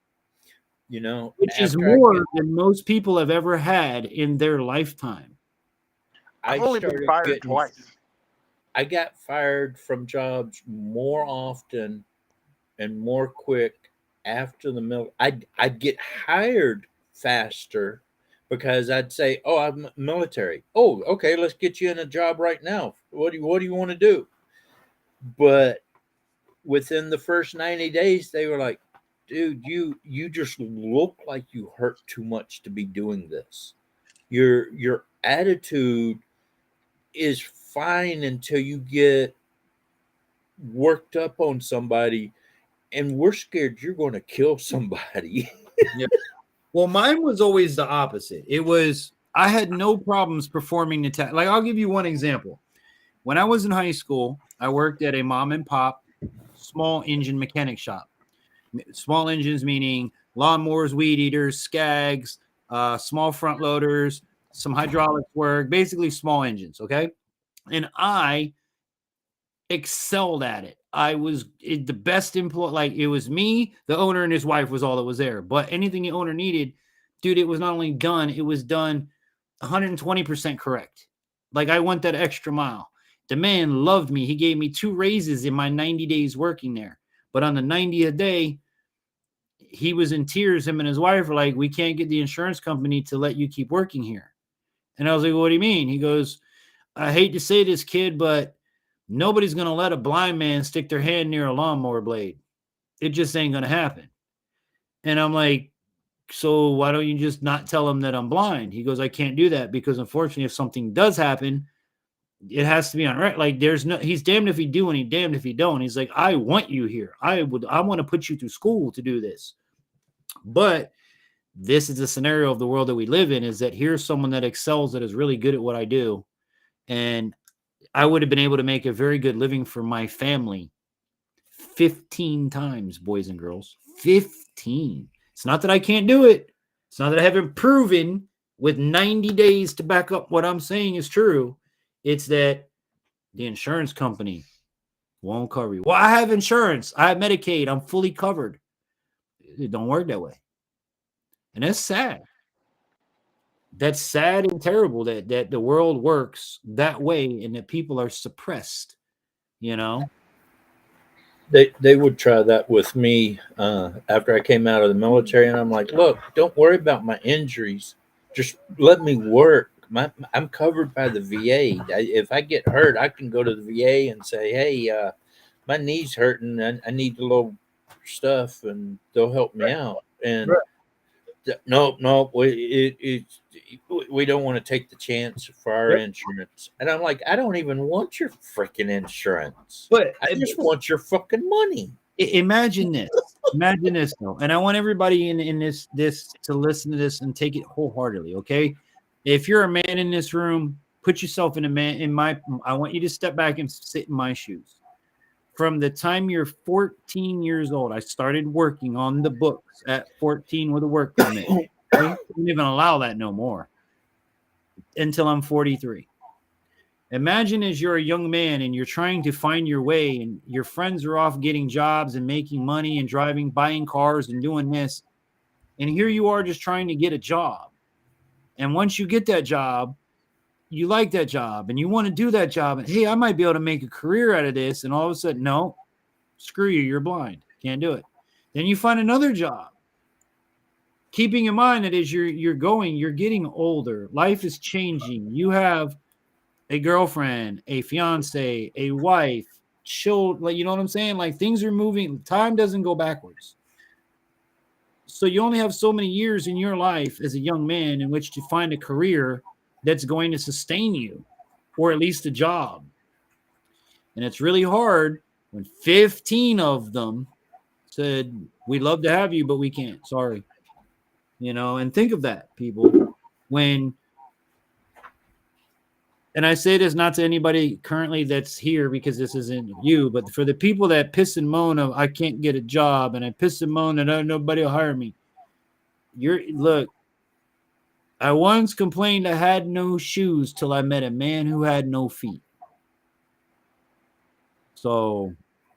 You know, which is more than most people have ever had in their lifetime. I've only been fired twice. I got fired from jobs more often and more quick after the mill. I'd get hired faster because I'd say, "Oh, I'm military. Oh, okay, let's get you in a job right now. What do you want to do?" But within the first 90 days, they were like, "Dude, you just look like you hurt too much to be doing this. Your attitude is fine until you get worked up on somebody, and we're scared you're going to kill somebody." Yeah. Well, mine was always the opposite. It was I had no problems performing the task. Like I'll give you one example. When I was in high school, I worked at a mom and pop small engine mechanic shop. Small engines meaning lawnmowers, weed eaters, skags, small front loaders, some hydraulics work, basically small engines. Okay, and I excelled at it. I was the best employee. Like it was me, the owner, and his wife was all that was there. But anything the owner needed, dude, it was not only done, it was done 120% correct. Like I went that extra mile. The man loved me. He gave me 2 raises in my 90 days working there. But on the 90th day, he was in tears. Him and his wife were like, "We can't get the insurance company to let you keep working here." And I was like, "What do you mean?" He goes, "I hate to say this, kid, but nobody's going to let a blind man stick their hand near a lawnmower blade. It just ain't going to happen." And I'm like, "So why don't you just not tell him that I'm blind?" He goes, "I can't do that because unfortunately, if something does happen, it has to be on right. Like there's no, he's damned if he do and he's damned if he don't." He's like, "I want you here. I want to put you through school to do this." But this is the scenario of the world that we live in, is that here's someone that excels, that is really good at what I do. And I would have been able to make a very good living for my family 15 times, boys and girls. 15. It's not that I can't do it. It's not that I haven't proven with 90 days to back up what I'm saying is true. It's that the insurance company won't cover you. Well, I have insurance. I have Medicaid. I'm fully covered. It don't work that way. And that's sad. That's sad and terrible that the world works that way and that people are suppressed, you know? They would try that with me after I came out of the military, and I'm like, "Look, don't worry about my injuries. Just let me work. I'm covered by the VA. If I get hurt, I can go to the VA and say, 'Hey, my knee's hurting. I need a little stuff,' and they'll help me out." And no, we don't want to take the chance for our insurance. And I'm like, "I don't even want your freaking insurance. But I just want your fucking money." Imagine this. Imagine this, though. And I want everybody in this to listen to this and take it wholeheartedly, okay? If you're a man in this room, put yourself I want you to step back and sit in my shoes. From the time you're 14 years old, I started working on the books at 14 with a work permit. I don't even allow that no more until I'm 43. Imagine as you're a young man and you're trying to find your way and your friends are off getting jobs and making money and driving, buying cars and doing this. And here you are just trying to get a job. And once you get that job, you like that job and you want to do that job. And hey, I might be able to make a career out of this. And all of a sudden, no, screw you. You're blind. Can't do it. Then you find another job. Keeping in mind that as you're getting older, life is changing. You have a girlfriend, a fiance, a wife, children, like, you know what I'm saying? Like things are moving. Time doesn't go backwards. So you only have so many years in your life as a young man in which to find a career that's going to sustain you, or at least a job. And it's really hard when 15 of them said, "We'd love to have you, but we can't. Sorry." You know, and think of that, people. And I say this not to anybody currently that's here because this isn't you, but for the people that piss and moan of, "I can't get a job," and I piss and moan and nobody will hire me. Look, I once complained I had no shoes till I met a man who had no feet. So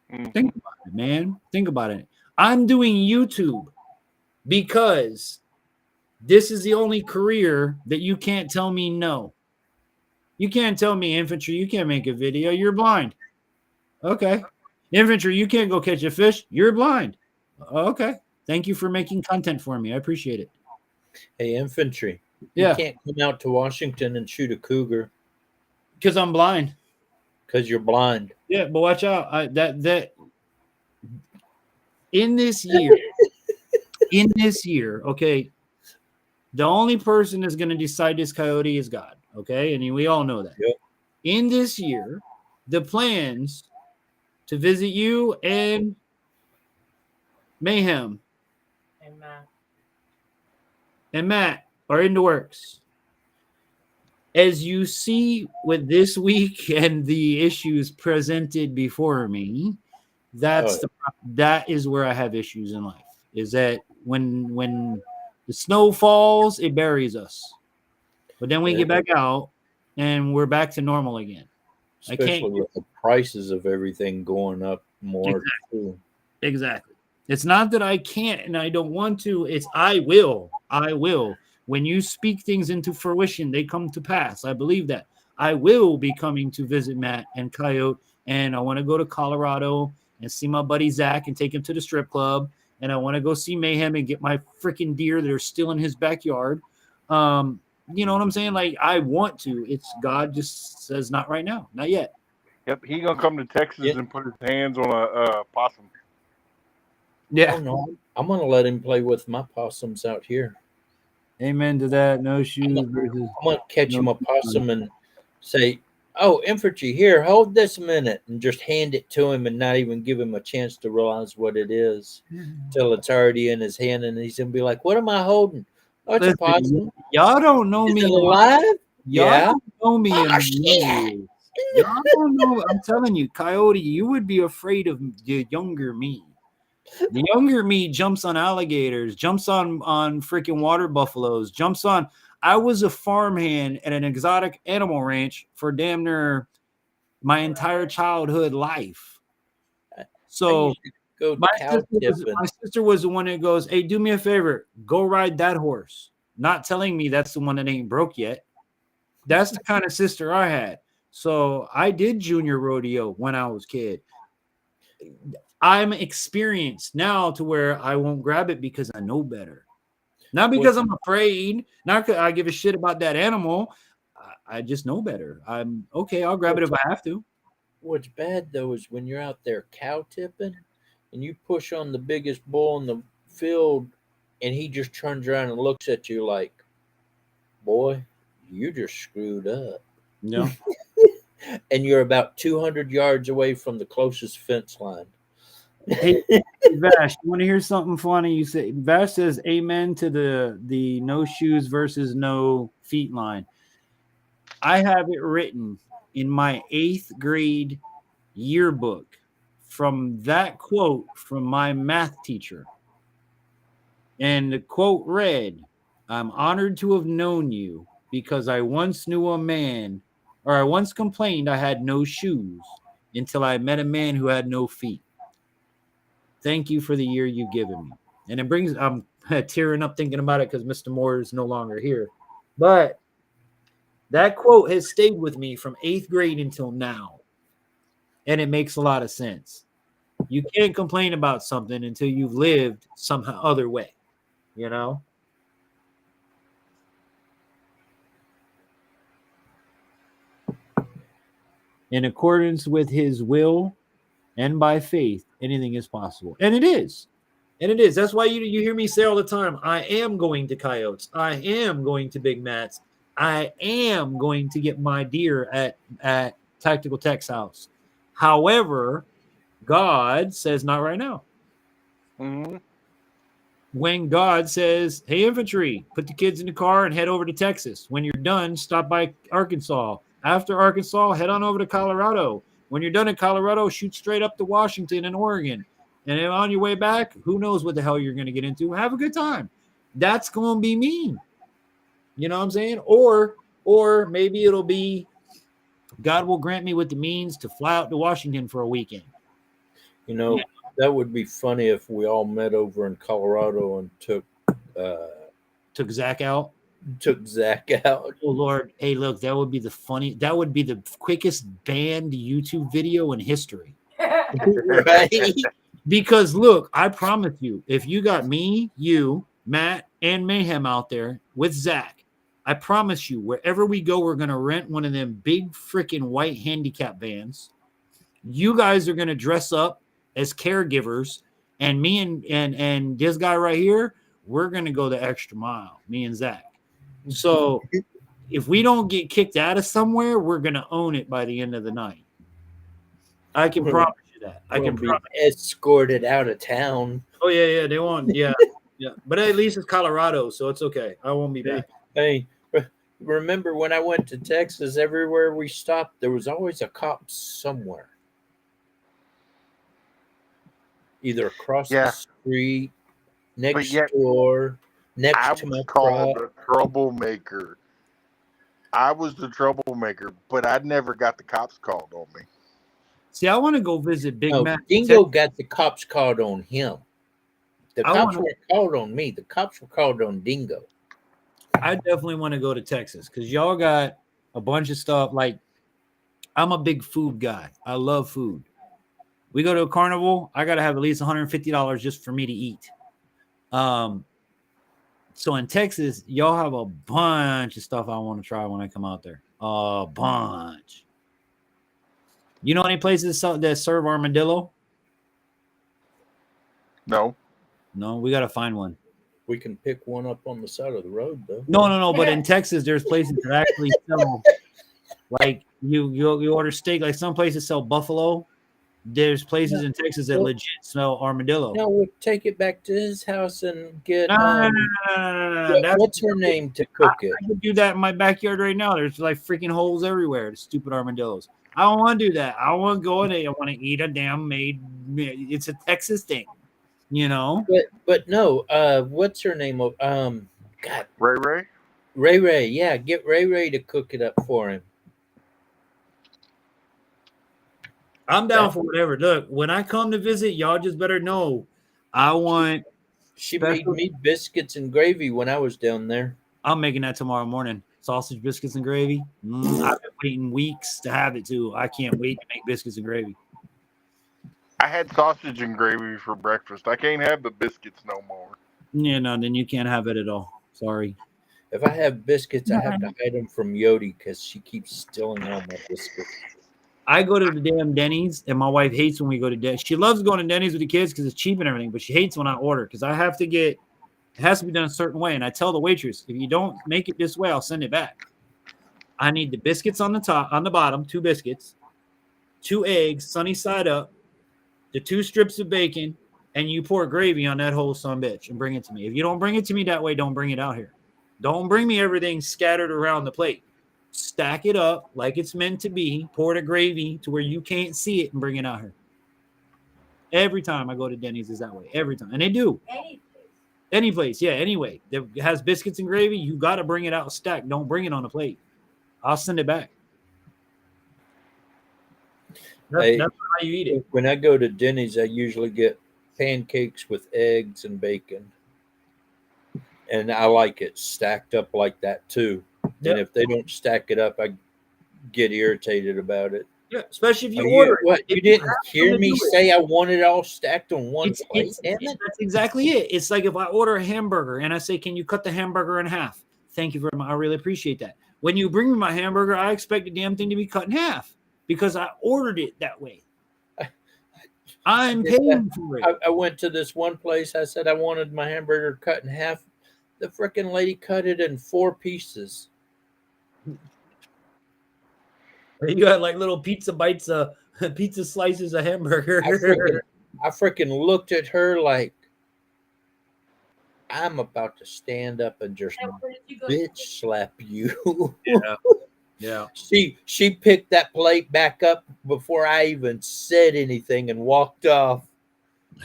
think about it, man. Think about it. I'm doing YouTube because this is the only career that you can't tell me no. You can't tell me, infantry, you can't make a video. You're blind. Okay. Infantry, you can't go catch a fish. You're blind. Okay. Thank you for making content for me. I appreciate it. Hey, infantry, you Yeah. can't come out to Washington and shoot a cougar Because I'm blind. because you're blind. Yeah, but watch out. That in this year, okay, the only person that's going to decide this coyote is God. Okay, and we all know that. Yep. In this year, the plans to visit you and Mayhem and Matt are in the works. As you see with this week and the issues presented before me, that is where I have issues in life. Is that when the snow falls, it buries us, but then we get back out and we're back to normal again. Especially with the prices of everything going up more. Exactly. It's not that I can't and I don't want to. It's I will. When you speak things into fruition, they come to pass. I believe that. I will be coming to visit Matt and Coyote, and I want to go to Colorado and see my buddy Zach and take him to the strip club, and I want to go see Mayhem and get my freaking deer that are still in his backyard. You know what I'm saying? Like, I want to. It's God just says not right now, not yet. Yep, he gonna come to Texas and put his hands on a possum. Yeah. Oh, no, I'm gonna let him play with my possums out here. Amen to that. No shoes. I'm gonna catch him a possum and say, "Oh, infantry, here, hold this a minute," and just hand it to him and not even give him a chance to realize what it is till it's already in his hand, and he's gonna be like, "What am I holding? Oh, it's a possum." Y'all don't know Is me it alive? Y'all don't know me. Oh, shit. Y'all don't know. I'm telling you, Coyote, you would be afraid of the younger me. The younger me jumps on alligators, jumps on freaking water buffaloes, jumps on. I was a farmhand at an exotic animal ranch for damn near my entire childhood life. So my sister was the one that goes, "Hey, do me a favor, go ride that horse." Not telling me that's the one that ain't broke yet. That's the kind of sister I had. So I did junior rodeo when I was a kid. I'm experienced now to where I won't grab it because I know better. Not because I'm afraid, not because I give a shit about that animal. I just know better. I'm okay. I'll grab it if I have to. What's bad though is when you're out there cow tipping and you push on the biggest bull in the field and he just turns around and looks at you like, "Boy, you just screwed up." No. And you're about 200 yards away from the closest fence line. Hey, Vash, you want to hear something funny? You say Vash says amen to the no shoes versus no feet line. I have it written in my 8th grade yearbook from that quote from my math teacher. And the quote read, "I'm honored to have known you because I once knew a man, or I once complained I had no shoes until I met a man who had no feet. Thank you for the year you've given me." And it brings, I'm tearing up thinking about it because Mr. Moore is no longer here. But that quote has stayed with me from 8th grade until now. And it makes a lot of sense. You can't complain about something until you've lived some other way, you know? In accordance with his will and by faith, anything is possible. And it is. And it is. That's why you hear me say all the time, I am going to Coyotes. I am going to Big Mats. I am going to get my deer at Tactical Tech's house. However, God says not right now. Mm-hmm. When God says, "Hey, infantry, put the kids in the car and head over to Texas. When you're done, stop by Arkansas. After Arkansas, head on over to Colorado. When you're done in Colorado, shoot straight up to Washington and Oregon. And then on your way back, who knows what the hell you're going to get into. Have a good time." That's going to be me. You know what I'm saying? Or maybe it'll be God will grant me with the means to fly out to Washington for a weekend. You know, that would be funny if we all met over in Colorado and took Zach out. took Zach out. Oh Lord, hey, look, that would be the quickest banned YouTube video in history. Right? Because look, I promise you, if you got me, you, Matt, and Mayhem out there with Zach, I promise you, wherever we go, we're gonna rent one of them big freaking white handicap vans. You guys are gonna dress up as caregivers, and me and this guy right here, we're gonna go the extra mile, me and Zach. So if we don't get kicked out of somewhere, we're gonna own it by the end of the night. I can promise you that. I can be promise. escorted out of town. Oh yeah, they won't. Yeah, yeah. But at least it's Colorado, so it's okay. I won't be back. Hey, remember when I went to Texas? Everywhere we stopped, there was always a cop somewhere, either across the street, next door, next to my called truck. a troublemaker. I was the troublemaker, but I never got the cops called on me. See, I want to go visit Big Mac. Dingo got the cops called on him. The I cops wanna- weren't called on me. The cops were called on Dingo. I definitely want to go to Texas because y'all got a bunch of stuff. Like, I'm a big food guy. I love food. We go to a carnival, I gotta have at least $150 just for me to eat. So in Texas, y'all have a bunch of stuff I want to try when I come out there. A bunch. You know any places that serve armadillo? No. No, we gotta find one. We can pick one up on the side of the road, though. No. But in Texas, there's places that actually sell. Like you order steak. Like some places sell buffalo. There's places in Texas that legit smell armadillo. No, we'll take it back to his house and get. No. What's her name to cook it? I could do that in my backyard right now. There's like freaking holes everywhere. The stupid armadillos. I don't want to do that. I want to go in there. I want to eat a damn made. It's a Texas thing, you know. But no. What's her name? God. Ray. Ray. Yeah, get Ray to cook it up for him. I'm down for whatever. Look, when I come to visit, y'all just better know I want. She made me biscuits and gravy when I was down there. I'm making that tomorrow morning. Sausage, biscuits, and gravy. I've been waiting weeks to have it too. I can't wait to make biscuits and gravy. I had sausage and gravy for breakfast. I can't have the biscuits no more. Yeah, no, then you can't have it at all. Sorry. If I have biscuits, I have to hide them from Yodi because she keeps stealing all my biscuits. I go to the damn Denny's, and my wife hates when we go to Denny's. She loves going to Denny's with the kids because it's cheap and everything, but she hates when I order because I have to get – it has to be done a certain way. And I tell the waitress, if you don't make it this way, I'll send it back. I need the biscuits on the top, on the bottom, 2 biscuits, 2 eggs, sunny side up, the 2 strips of bacon, and you pour gravy on that whole sumbitch and bring it to me. If you don't bring it to me that way, don't bring it out here. Don't bring me everything scattered around the plate. Stack it up like it's meant to be. Pour the gravy to where you can't see it and bring it out here. Every time I go to Denny's is that way. Every time. And they do. Any place. Yeah, anyway. That has biscuits and gravy, you got to bring it out stacked. Don't bring it on a plate. I'll send it back. That's how you eat it. When I go to Denny's, I usually get pancakes with eggs and bacon. And I like it stacked up like that too. Yep. And if they don't stack it up, I get irritated about it. Yeah, especially if you order it. What? You didn't hear me say I want it all stacked on one plate? That's exactly it. It's like if I order a hamburger and I say, can you cut the hamburger in half? Thank you very much. I really appreciate that. When you bring me my hamburger, I expect the damn thing to be cut in half because I ordered it that way. I'm paying for it. I went to this one place. I said I wanted my hamburger cut in half. The freaking lady cut it in 4 pieces. You had like little pizza bites, pizza slices of hamburger. I freaking looked at her like I'm about to stand up and just bitch slap you. Yeah. She picked that plate back up before I even said anything and walked off.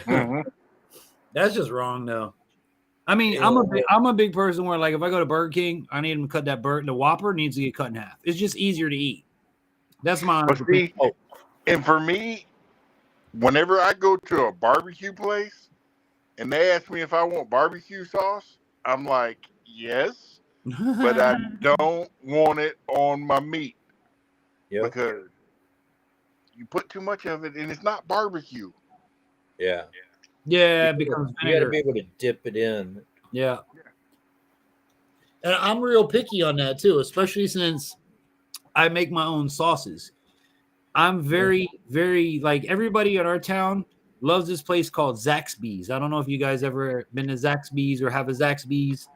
That's just wrong, though. I mean, I'm a big person where, like, if I go to Burger King, I need them to cut that the Whopper needs to get cut in half. It's just easier to eat. That's my opinion. And for me, whenever I go to a barbecue place and they ask me if I want barbecue sauce, I'm like, yes. but I don't want it on my meat because you put too much of it and it's not barbecue. Yeah. Yeah, You because gotta vinegar. be able to dip it in. Yeah. And I'm real picky on that too, especially since I make my own sauces. I'm very, very like everybody in our town loves this place called Zaxby's. I don't know if you guys ever been to Zaxby's or have a Zaxby's.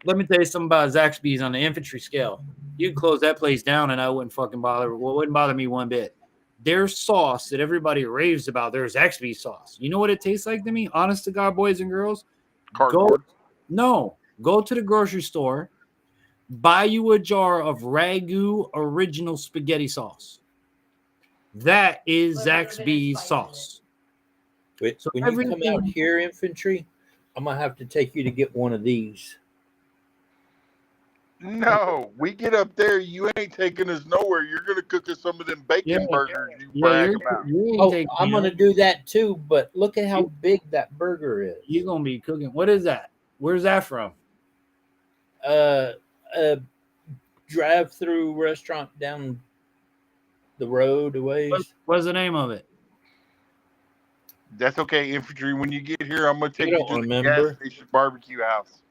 Let me tell you something about Zaxby's on the infantry scale. You can close that place down and I wouldn't fucking bother. Well, it wouldn't bother me one bit. Their sauce that everybody raves about, their Zaxby's sauce. You know what it tastes like to me? Honest to God, boys and girls. Cardboard. Go to the grocery store, buy you a jar of Ragu original spaghetti sauce. That is Zaxby's sauce. So When you come out here, infantry, I'm gonna have to take you to get one of these. No, we get up there, you ain't taking us nowhere. You're gonna cook us some of them bacon burgers you brag about. I'm gonna do that too, but look at how big that burger is. You're gonna be cooking. What is that? Where's that from? A drive-through restaurant down the road a ways. What's the name of it? That's okay, infantry. When you get here, I'm gonna take you to the remember. gas station barbecue house.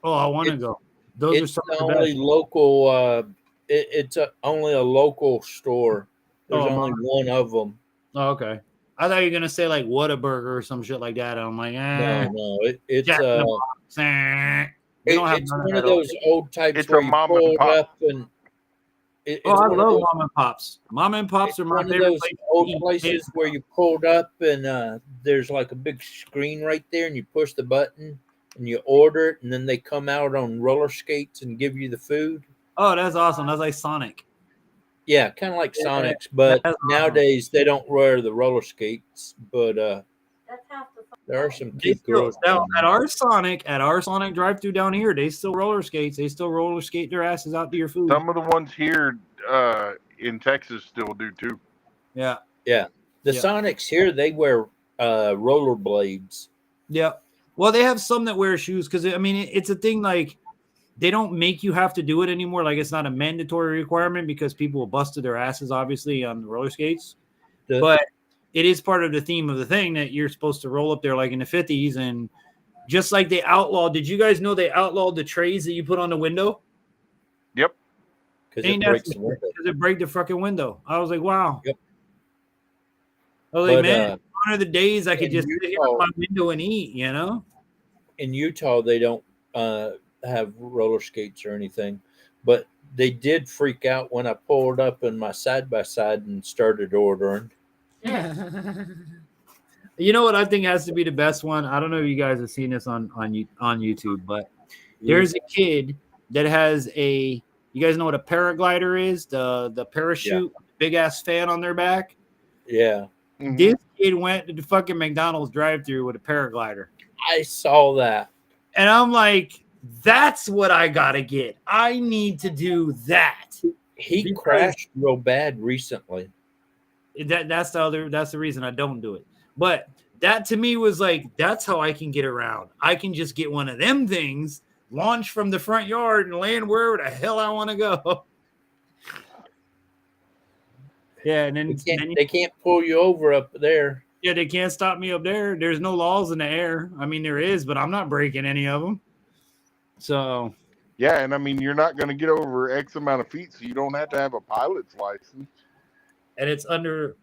Oh, I want to go. Those are It's some the of the only best. local. It's only a local store. There's only one of them. Oh, okay. I thought you were gonna say like Whataburger or some shit like that. I'm like, No, it's Jack in the Box. We don't have it's none one of of that those old types where you pull it up and. I love mom and pops. Mom and pops are my one of favorite those place old to eat. places where you pulled up and there's like a big screen right there, and you push the button and you order it, and then they come out on roller skates and give you the food. Oh, that's awesome. That's like Sonic. Yeah, kind of like Yeah, Sonic's, but that's awesome. nowadays they don't wear the roller skates. But there are some They cute still, girls now, down at there. our Sonic drive-through down here, they still roller skates. They still roller skate their asses out to your food. Some of the ones here in Texas still do too. Yeah. Yeah. The Yeah. Sonics here, they wear roller blades. Yeah. Well, they have some that wear shoes because I mean it's a thing like they don't make you have to do it anymore. Like it's not a mandatory requirement because people busted their asses obviously on roller skates. But it is part of the theme of the thing that you're supposed to roll up there like in the 50s. And just like they outlawed, did you guys know they outlawed the trays that you put on the window? Yep. Because it breaks the window. Because it break the fucking window. I was like, wow. Yep. I was like, But, man, one of the days I could in just sit here at my window and eat, you know? In Utah, they don't have roller skates or anything, but they did freak out when I pulled up in my side-by-side and started ordering. You know what I think has to be the best one? I don't know if you guys have seen this on YouTube, but there's a kid that has you guys know what a paraglider is? The parachute, big ass fan on their back. Yeah. Mm-hmm. This kid went to the fucking McDonald's drive-thru with a paraglider. I saw that. And I'm like, that's what I gotta get. I need to do that. He crashed real bad recently. That's the reason I don't do it. But that to me was like, that's how I can get around. I can just get one of them things, launch from the front yard, and land wherever the hell I want to go. Yeah, and then they can't pull you over up there. Yeah, they can't stop me up there. There's no laws in the air. I mean, there is, but I'm not breaking any of them. So. Yeah, and I mean, you're not going to get over X amount of feet, so you don't have to have a pilot's license. And it's under.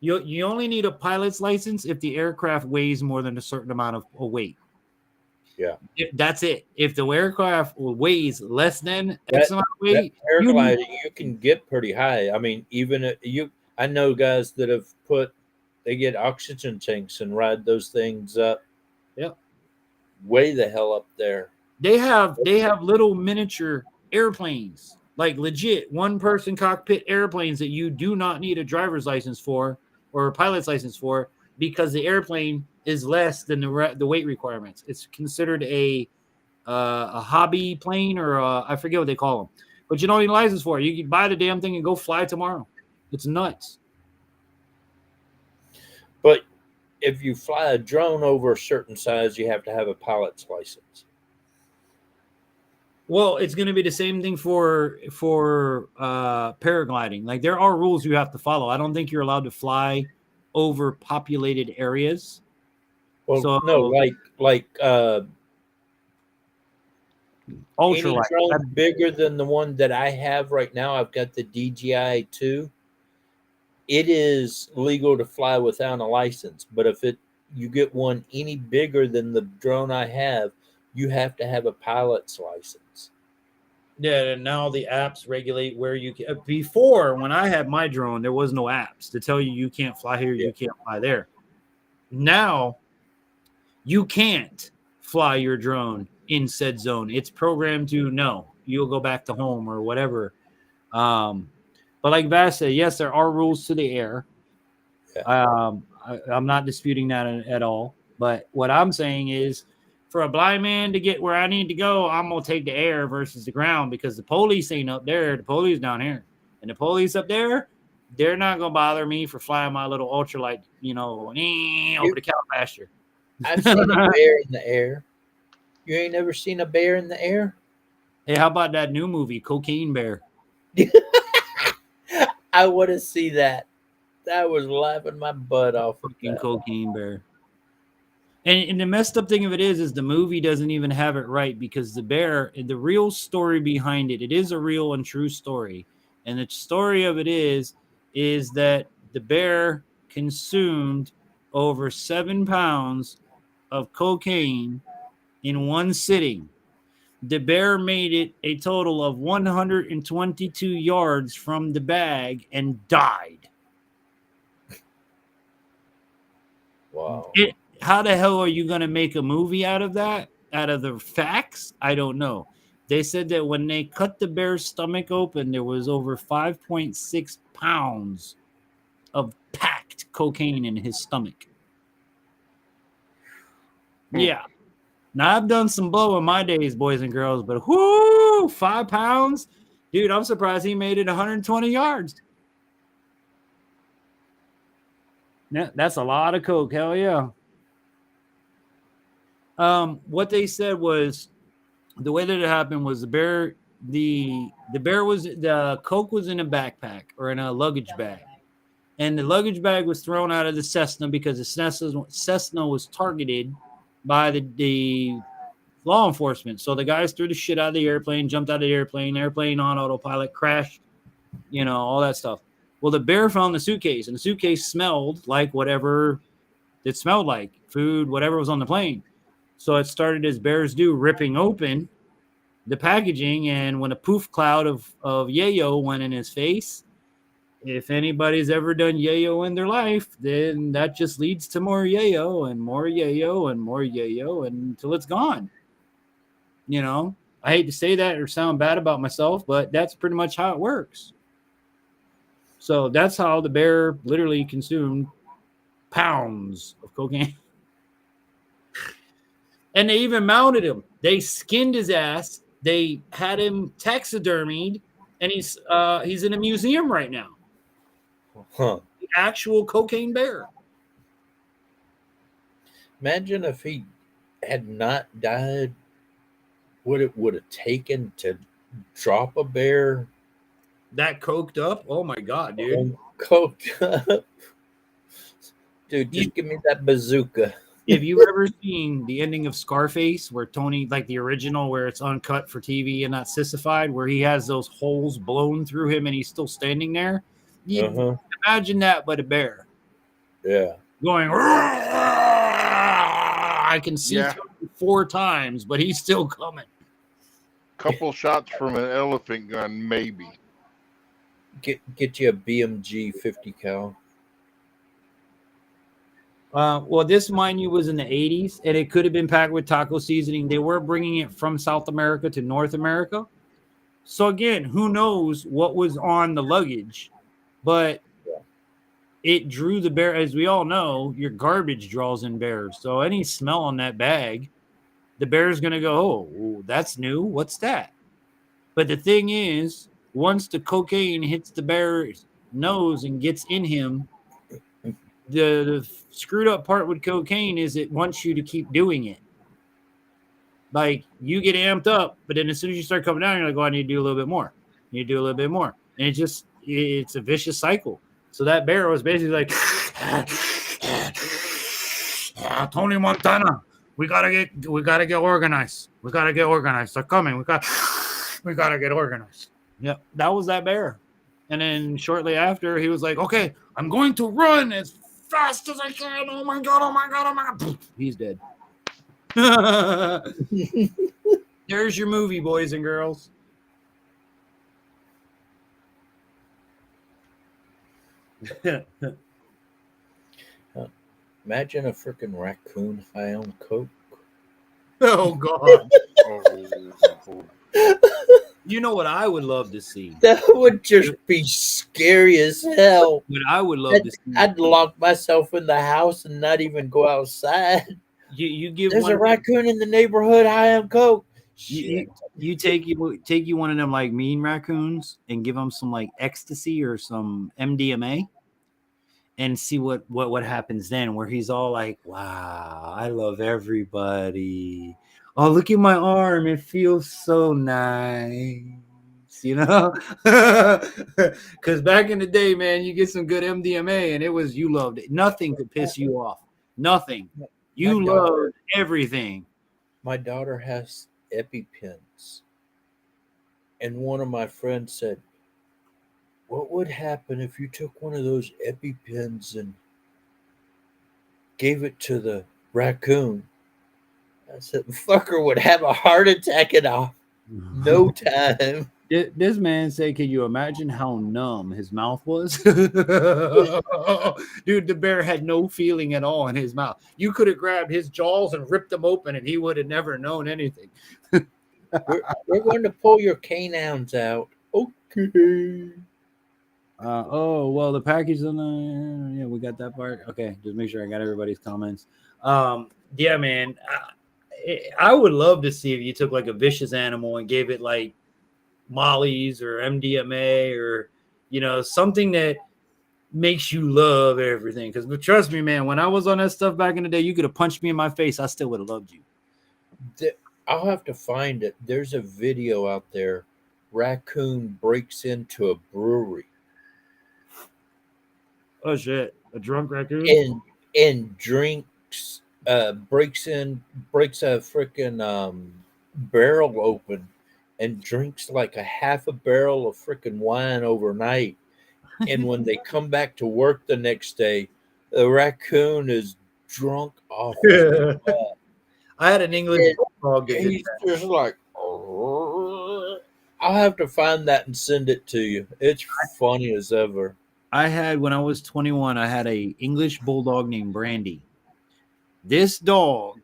You only need a pilot's license if the aircraft weighs more than a certain amount of weight. Yeah. That's it. If the aircraft weighs less than X amount of weight, paragliding, you can get pretty high. I mean, even I know guys that have they get oxygen tanks and ride those things up. Yep. Way the hell up there. They have little miniature airplanes, like legit one-person cockpit airplanes that you do not need a driver's license for or a pilot's license for because the airplane is less than the weight requirements. It's considered a hobby plane or I forget what they call them, but you don't need a license for it. You can buy the damn thing and go fly tomorrow. It's nuts. But if you fly a drone over a certain size, you have to have a pilot's license. Well, it's going to be the same thing for paragliding. Like there are rules you have to follow. I don't think you're allowed to fly over populated areas. Well, So no, like any ultralight. drone bigger than the one that I have right now. I've got the DJI 2. It is legal to fly without a license, but if you get one any bigger than the drone I have, you have to have a pilot's license. Yeah, and now the apps regulate where you can. Before, when I had my drone, there was no apps to tell you you can't fly here, you can't fly there. Now, you can't fly your drone in said zone. It's programmed to no, you'll go back to home or whatever. But like Vass said, yes, there are rules to the air. Yeah. I'm not disputing that at all. But what I'm saying is, for a blind man to get where I need to go, I'm gonna take the air versus the ground because the police ain't up there, the police down here, and the police up there, they're not gonna bother me for flying my little ultralight, over the cow pasture. I've seen a bear in the air. You ain't never seen a bear in the air? Hey, how about that new movie, Cocaine Bear? I want to see that. I was laughing my butt off. Fucking Cocaine Bear. And the messed up thing of it is the movie doesn't even have it right because the bear, the real story behind it, it is a real and true story. And the story of it is that the bear consumed over 7 pounds of cocaine in one sitting. The bear made it a total of 122 yards from the bag and died. Wow. How the hell are you going to make a movie out of that? Out of the facts? I don't know. They said that when they cut the bear's stomach open, there was over 5.6 pounds of packed cocaine in his stomach. Yeah. Now, I've done some blow in my days, boys and girls, but whoo, 5 pounds? Dude, I'm surprised he made it 120 yards. Yeah, that's a lot of coke. Hell yeah. What they said was the way that it happened was the bear was the coke was in a backpack or in a luggage bag, and the luggage bag was thrown out of the Cessna because the Cessna was targeted by the law enforcement. So the guys threw the shit out of the airplane, jumped out of the airplane on autopilot, crashed, all that stuff. Well, the bear found the suitcase, and the suitcase smelled like whatever it smelled like, food, whatever was on the plane. So it started as bears do, ripping open the packaging, and when a poof cloud of yayo went in his face, if anybody's ever done yayo in their life, then that just leads to more yayo and more yayo and more yayo until it's gone. I hate to say that or sound bad about myself, but that's pretty much how it works. So that's how the bear literally consumed pounds of cocaine. And they even mounted him. They skinned his ass. They had him taxidermied, and he's in a museum right now. Huh. The actual cocaine bear. Imagine if he had not died, what it would have taken to drop a bear that coked up. Oh my god, dude! Coked up, dude. Just give me that bazooka. Have you ever seen the ending of Scarface, where Tony, like the original, where it's uncut for TV and not sissified, where he has those holes blown through him and he's still standing there? Imagine that, but a bear. Yeah. Going. I can see him 4 times, but he's still coming. Couple shots from an elephant gun, maybe. Get you a BMG 50 cal. Well, this, mind you, was in the 80s, and it could have been packed with taco seasoning. They were bringing it from South America to North America. So, again, who knows what was on the luggage, but it drew the bear. As we all know, your garbage draws in bears. So any smell on that bag, the bear's going to go, oh, that's new. What's that? But the thing is, once the cocaine hits the bear's nose and gets in him, the screwed up part with cocaine is it wants you to keep doing it. like you get amped up, but then as soon as you start coming down, you're like, oh, I need to do a little bit more. You need to do a little bit more. And it's a vicious cycle. So that bear was basically like, Tony Montana, we gotta get organized. We gotta get organized. They're coming. We gotta get organized. Yep, that was that bear. And then shortly after, he was like, okay, I'm going to run as fast as I can. Oh my god, oh my god, oh my god. He's dead. There's your movie, boys and girls. Imagine a freaking raccoon high on coke. Oh god. You know what I would love to see? That would just be scary as hell. What I would love to see. I'd lock myself in the house and not even go outside. You give There's one a raccoon in the neighborhood high on coke. You take you one of them like mean raccoons and give them some like ecstasy or some MDMA and see what happens then, where he's all like, wow, I love everybody. Oh, look at my arm. It feels so nice. You know? Because back in the day, man, you get some good MDMA and it was, you loved it. Nothing could piss you off. Nothing. You loved everything. My daughter has EpiPens. And one of my friends said, what would happen if you took one of those EpiPens and gave it to the raccoon? I said, fucker would have a heart attack in no time. This man said, can you imagine how numb his mouth was? Dude, the bear had no feeling at all in his mouth. You could have grabbed his jaws and ripped them open and he would have never known anything. We're going to pull your canines out. Okay. Oh, well, the package on the, yeah, we got that part. Okay, just make sure I got everybody's comments. Yeah, man, I would love to see if you took like a vicious animal and gave it like Molly's or MDMA or, you know, something that makes you love everything. Because trust me, man, when I was on that stuff back in the day, you could have punched me in my face. I still would have loved you. I'll have to find it. There's a video out there. Raccoon breaks into a brewery. Oh shit! A drunk raccoon and drinks. Breaks a freaking barrel open and drinks like a half a barrel of freaking wine overnight. And when they come back to work the next day, the raccoon is drunk off. I had an English bulldog. He's just like, oh. I'll have to find that and send it to you. It's funny as ever. I had, when I was 21, I had a English bulldog named Brandy. This dog,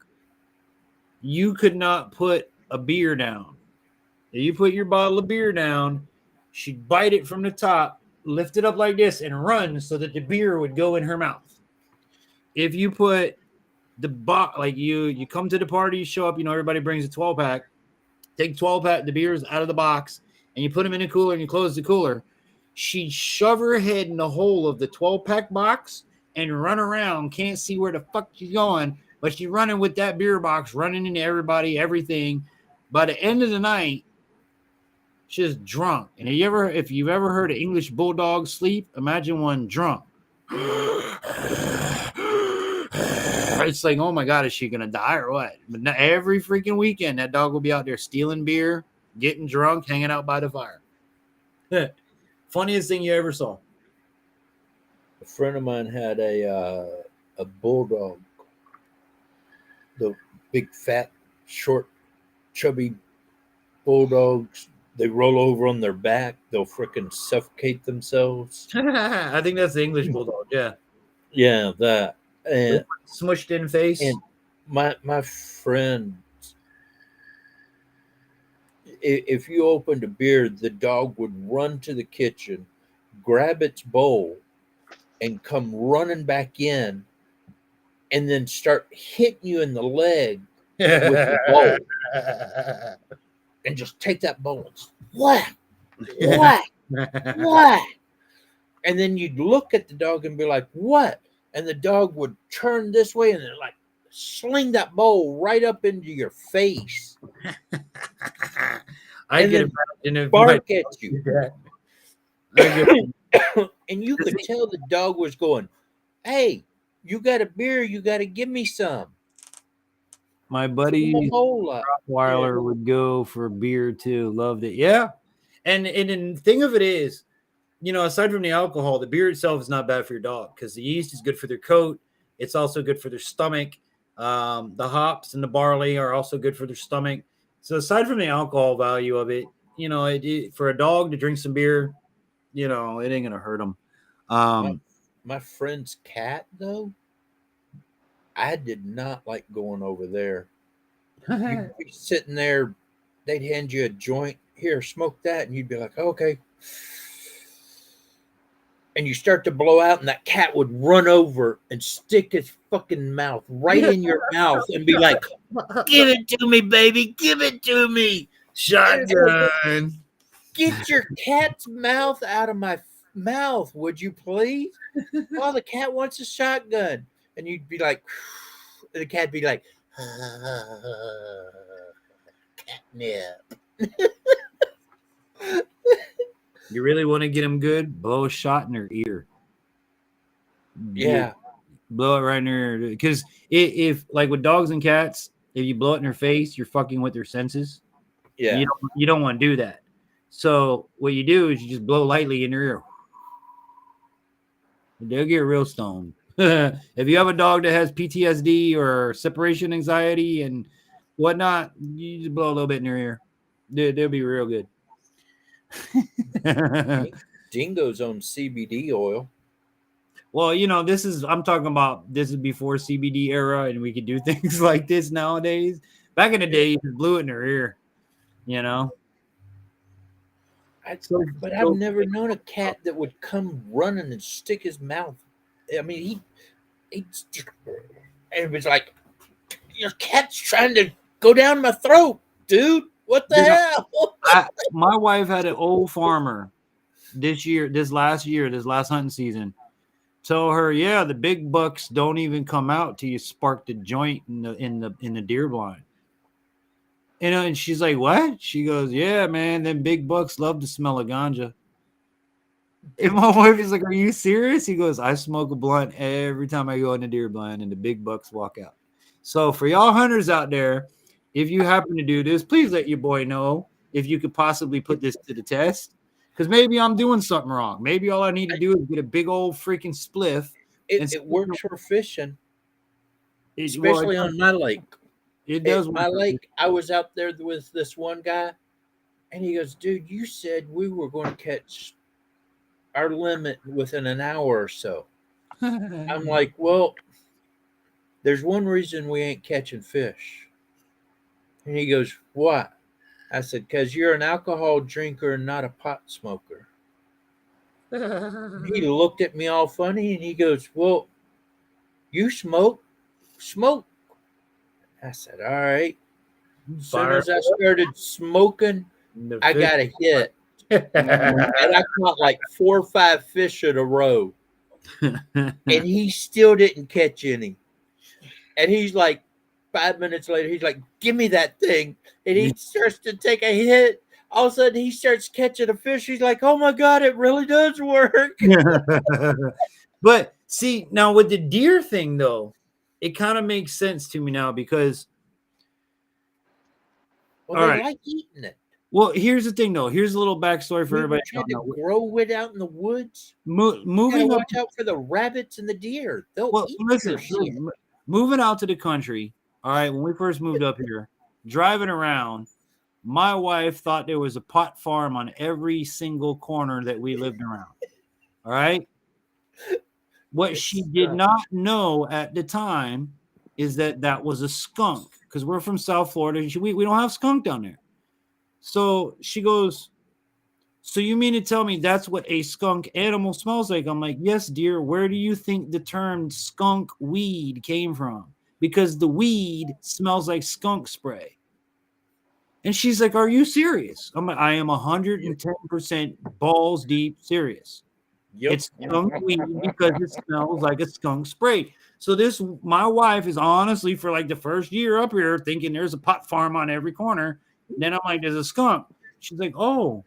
you could not put a beer down. If you put your bottle of beer down, she'd bite it from the top, lift it up like this, and run so that the beer would go in her mouth. If you put the box, like you come to the party, you show up, you know, everybody brings a 12-pack. Take 12-pack, the beers out of the box, and you put them in a cooler and you close the cooler. She'd shove her head in the hole of the 12-pack box and run around, can't see where the fuck she's going, but she's running with that beer box, running into everybody, everything. By the end of the night, she's drunk. And if you've ever heard an English bulldog sleep, imagine one drunk. It's like, oh my God, is she gonna die or what? But every freaking weekend, that dog will be out there stealing beer, getting drunk, hanging out by the fire. Funniest thing you ever saw. A friend of mine had a bulldog. The big, fat, short, chubby bulldogs. They roll over on their back. They'll freaking suffocate themselves. I think that's the English bulldog. Yeah. Yeah, that. And smushed in face. And my friend, if you opened a beer, the dog would run to the kitchen, grab its bowl, and come running back in, and then start hitting you in the leg with the bowl, and just take that bowl and whack, whack. And then you'd look at the dog and be like, what? And the dog would turn this way and then like sling that bowl right up into your face I and get then imagine if bark at you. And you could tell the dog was going, "Hey, you got a beer? You got to give me some." my Fill buddy my bowl up. Rottweiler would go for beer too. Loved it. Yeah. And the thing of it is, aside from the alcohol, the beer itself is not bad for your dog because the yeast is good for their coat. It's also good for their stomach. The hops and the barley are also good for their stomach. So aside from the alcohol value of it, for a dog to drink some beer, it ain't gonna hurt them. My friend's cat, though, I did not like going over there. You'd be sitting there, they'd hand you a joint. Here, smoke that, and you'd be like, "Okay." And you start to blow out, and that cat would run over and stick his fucking mouth right in your mouth and be like, "Give it to me, baby, give it to me." Shotgun. Get your cat's mouth out of my mouth, would you please? Oh, the cat wants a shotgun. And you'd be like, and the cat'd be like, catnip. You really want to get them good? Blow a shot in their ear. Yeah. Blow it right in their ear. Because if like with dogs and cats, if you blow it in their face, you're fucking with their senses. Yeah. You don't want to do that. So what you do is you just blow lightly in their ear. They'll get real stoned. If you have a dog that has PTSD or separation anxiety and whatnot, you just blow a little bit in their ear. They'll be real good. Dingoes own CBD oil. Well, I'm talking about this is before CBD era, and we could do things like this nowadays. Back in the day, you just blew it in their ear, But I've never known a cat that would come running and stick his mouth. I mean, and it was like, your cat's trying to go down my throat, dude. What the hell? My wife had an old farmer this last hunting season. Tell her, yeah, the big bucks don't even come out till you spark the joint in the deer blind. And she's like, what? She goes, yeah, man, them big bucks love the smell of ganja. And my wife is like, are you serious? He goes, I smoke a blunt every time I go in the deer blind and the big bucks walk out. So for y'all hunters out there, if you happen to do this, please let your boy know if you could possibly put this to the test. Because maybe I'm doing something wrong. Maybe all I need to do is get a big old freaking spliff. It works for fishing, especially on my lake. It does. My lake, I was out there with this one guy, and he goes, dude, you said we were going to catch our limit within an hour or so. I'm like, well, there's one reason we ain't catching fish. And he goes, what? I said, because you're an alcohol drinker and not a pot smoker. He looked at me all funny, and he goes, well, you smoke. I said, all right. As soon as I started smoking, I got a hit. And I caught like 4 or 5 fish in a row. And he still didn't catch any. And he's like, 5 minutes later, he's like, give me that thing. And he starts to take a hit. All of a sudden, he starts catching a fish. He's like, oh my God, it really does work. But see, now with the deer thing, though, it kind of makes sense to me now because. Well, they like eating it. Well, here's the thing, though. Here's a little backstory for everybody. Trying to grow it out in the woods. Moving watch out for the rabbits and the deer. They'll eat your shit. Moving out to the country. All right, when we first moved up here, driving around, my wife thought there was a pot farm on every single corner that we lived around. All right. What she did not know at the time is that was a skunk because we're from South Florida. We don't have skunk down there. So she goes, so you mean to tell me that's what a skunk animal smells like? I'm like, yes, dear. Where do you think the term skunk weed came from? Because the weed smells like skunk spray. And she's like, are you serious? I'm like, I am 110% balls deep serious. Yep. It's skunk weed because it smells like a skunk spray. So my wife is honestly for like the first year up here thinking there's a pot farm on every corner. Then I'm like, there's a skunk. She's like, oh,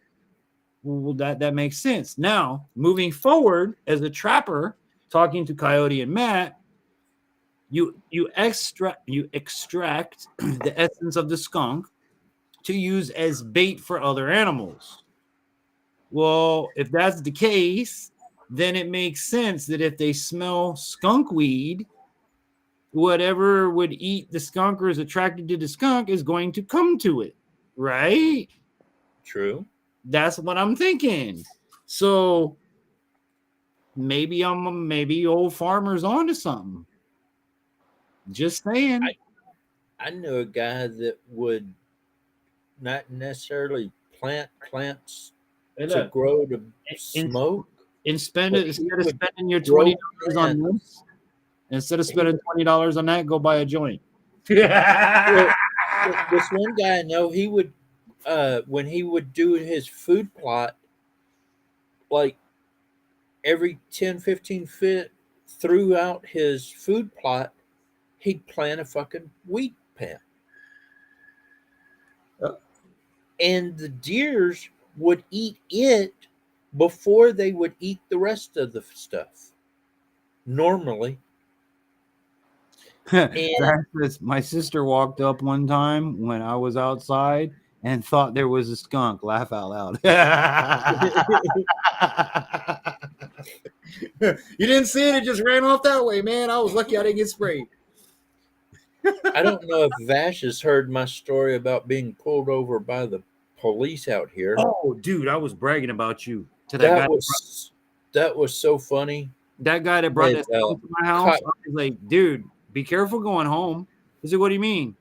well, that makes sense. Now, moving forward as a trapper, talking to Coyote and Matt, you extract the essence of the skunk to use as bait for other animals. Well, if that's the case, then it makes sense that if they smell skunk weed, whatever would eat the skunk or is attracted to the skunk is going to come to it, right? True. That's what I'm thinking. So maybe old farmer's onto something. Just saying. I knew a guy that would not necessarily plant plants to grow to smoke. Instead of spending your $20 on this, instead of spending $20 on that, go buy a joint. Well, this one guy I know, he would when he would do his food plot, like every 10-15 feet throughout his food plot, he'd plant a fucking wheat plant. And the deers would eat it before they would eat the rest of the stuff. Normally. My sister walked up one time when I was outside and thought there was a skunk. Laugh out loud. You didn't see it, it just ran off that way, man. I was lucky I didn't get sprayed. I don't know if Vash has heard my story about being pulled over by the police out here. Oh, dude, I was bragging about you to that was so funny. That guy that brought this to my house, I was like, dude, be careful going home. He said, what do you mean?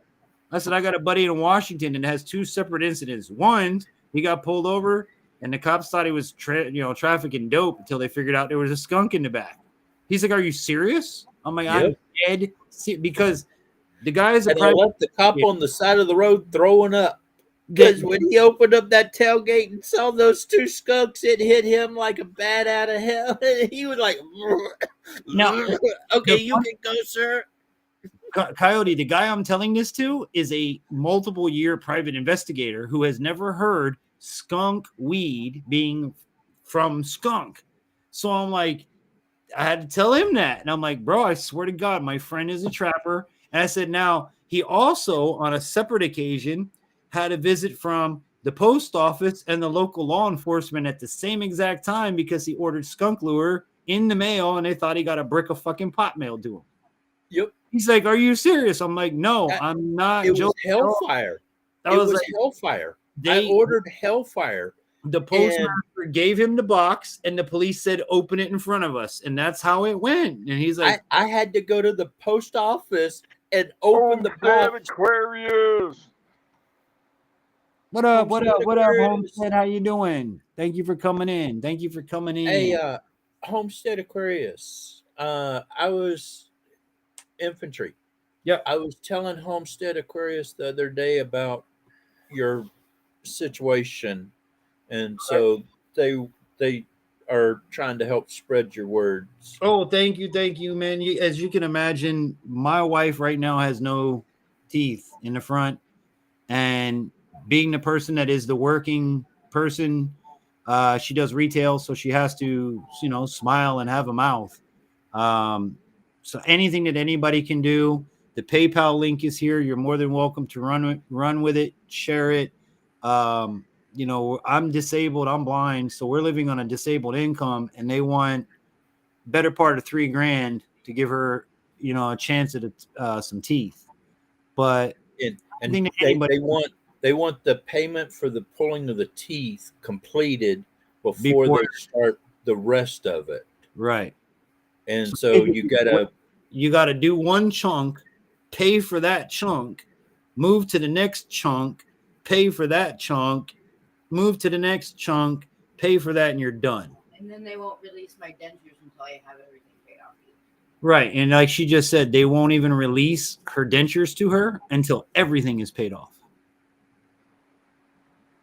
I said, I got a buddy in Washington and has two separate incidents. One, he got pulled over and the cops thought he was trafficking dope until they figured out there was a skunk in the back. He's like, are you serious? I'm like, I'm dead. Because the guy is I left the cop on the side of the road throwing up. Because when he opened up that tailgate and saw those two skunks, it hit him like a bat out of hell. He was like, no, okay, you can go, sir. Coyote, the guy I'm telling this to is a multiple year private investigator who has never heard skunk weed being from skunk. So I'm like, I had to tell him that. And I'm like, bro, I swear to God, my friend is a trapper. And I said, now, he also, on a separate occasion, had a visit from the post office and the local law enforcement at the same exact time because he ordered skunk lure in the mail and they thought he got a brick of fucking pot mailed to him. Yep. He's like, are you serious? I'm like, no, I'm not. It was hellfire. It was hellfire. I ordered hellfire. The postmaster gave him the box and the police said, open it in front of us. And that's how it went. And he's like, I had to go to the post office and open the box. Aquarius. What up, Homestead? How you doing? Thank you for coming in. Hey, Homestead Aquarius. I was infantry. Yeah. I was telling Homestead Aquarius the other day about your situation. And so they are trying to help spread your words. Oh, thank you, man. As you can imagine, my wife right now has no teeth in the front. And being the person that is the working person, she does retail, so she has to, smile and have a mouth. So anything that anybody can do, the PayPal link is here. You're more than welcome to run with it, share it. I'm disabled, I'm blind, so we're living on a disabled income, and they want better part of $3,000 to give her, a chance at some teeth. But and they want the payment for the pulling of the teeth completed before they start the rest of it. Right. And so you gotta do one chunk, pay for that chunk, move to the next chunk, pay for that chunk, move to the next chunk, pay for that, and you're done. And then they won't release my dentures until I have everything paid off. Right. And like she just said, they won't even release her dentures to her until everything is paid off.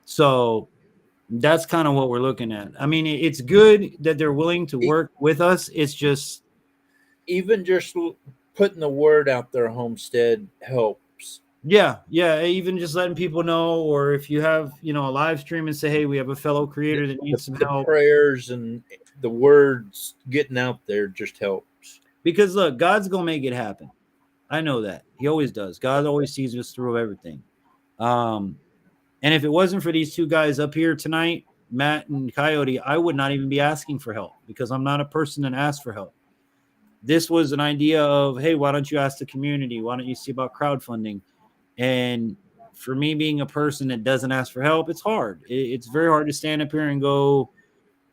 So That's kind of what we're looking at. I mean, it's good that they're willing to work with us. It's just Even just putting the word out there, Homestead, helps. yeah, even just letting people know, or if you have, a live stream and say, hey, we have a fellow creator that needs some The help. prayers and the words getting out there just helps. Because look, God's gonna make it happen. I know that. He always does. God always sees us through everything. And if it wasn't for these two guys up here tonight, Matt and Coyote, I would not even be asking for help, because I'm not a person that asks for help. This was an idea of, hey, why don't you ask the community? Why don't you see about crowdfunding? And for me, being a person that doesn't ask for help, it's hard. It's very hard to stand up here and go,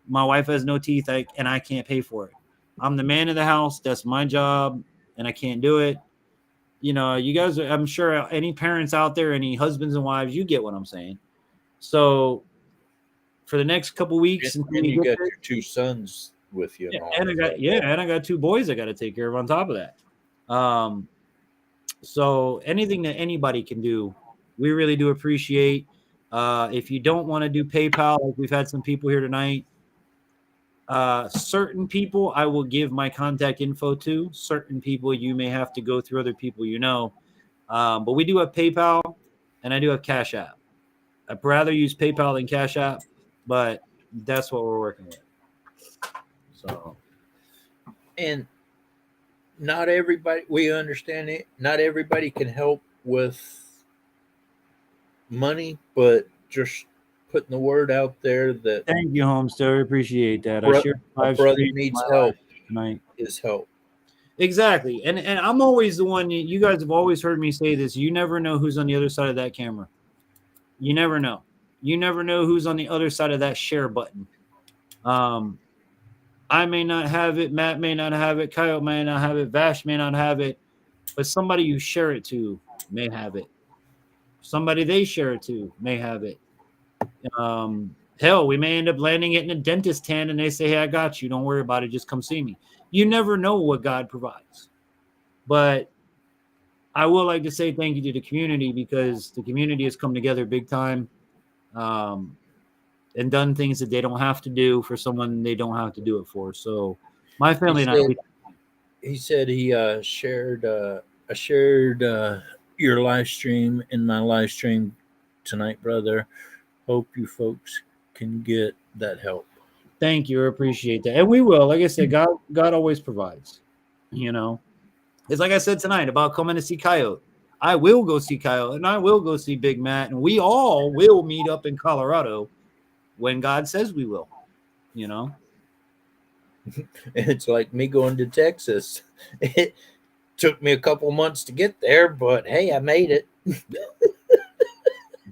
my wife has no teeth and I can't pay for it. I'm the man of the house. That's my job, and I can't do it. You guys, I'm sure any parents out there, any husbands and wives, you get what I'm saying. So for the next couple weeks, and you got your two sons with you. And I got two boys I got to take care of on top of that. So anything that anybody can do, we really do appreciate. If you don't want to do PayPal, like we've had some people here tonight, certain people I will give my contact info to. Certain people you may have to go through other people, but we do have PayPal, and I do have Cash App. I'd rather use PayPal than Cash App, but that's what we're working with. So, and not everybody, we understand it. Not everybody can help with money, but just putting the word out there that. Thank you, Homestead. I appreciate that. A brother needs help tonight. Is help. Exactly. And I'm always the one, you guys have always heard me say this. You never know who's on the other side of that camera. You never know. You never know who's on the other side of that share button. I may not have it. Matt may not have it. Kyle may not have it. Vash may not have it. But somebody you share it to may have it. Somebody they share it to may have it. Hell, we may end up landing it in a dentist hand and they say, hey, I got you. Don't worry about it. Just come see me. You never know what God provides. But I would like to say thank you to the community, because the community has come together big time and done things that they don't have to do for someone they don't have to do it for. So my family he said he shared your live stream in my live stream tonight, brother. Hope you folks can get that help. Thank you. I appreciate that. And we will. Like I said, God always provides. It's like I said tonight about coming to see Coyote. I will go see Coyote, and I will go see Big Matt, and we all will meet up in Colorado when God says we will. It's like me going to Texas. It took me a couple months to get there, but hey, I made it.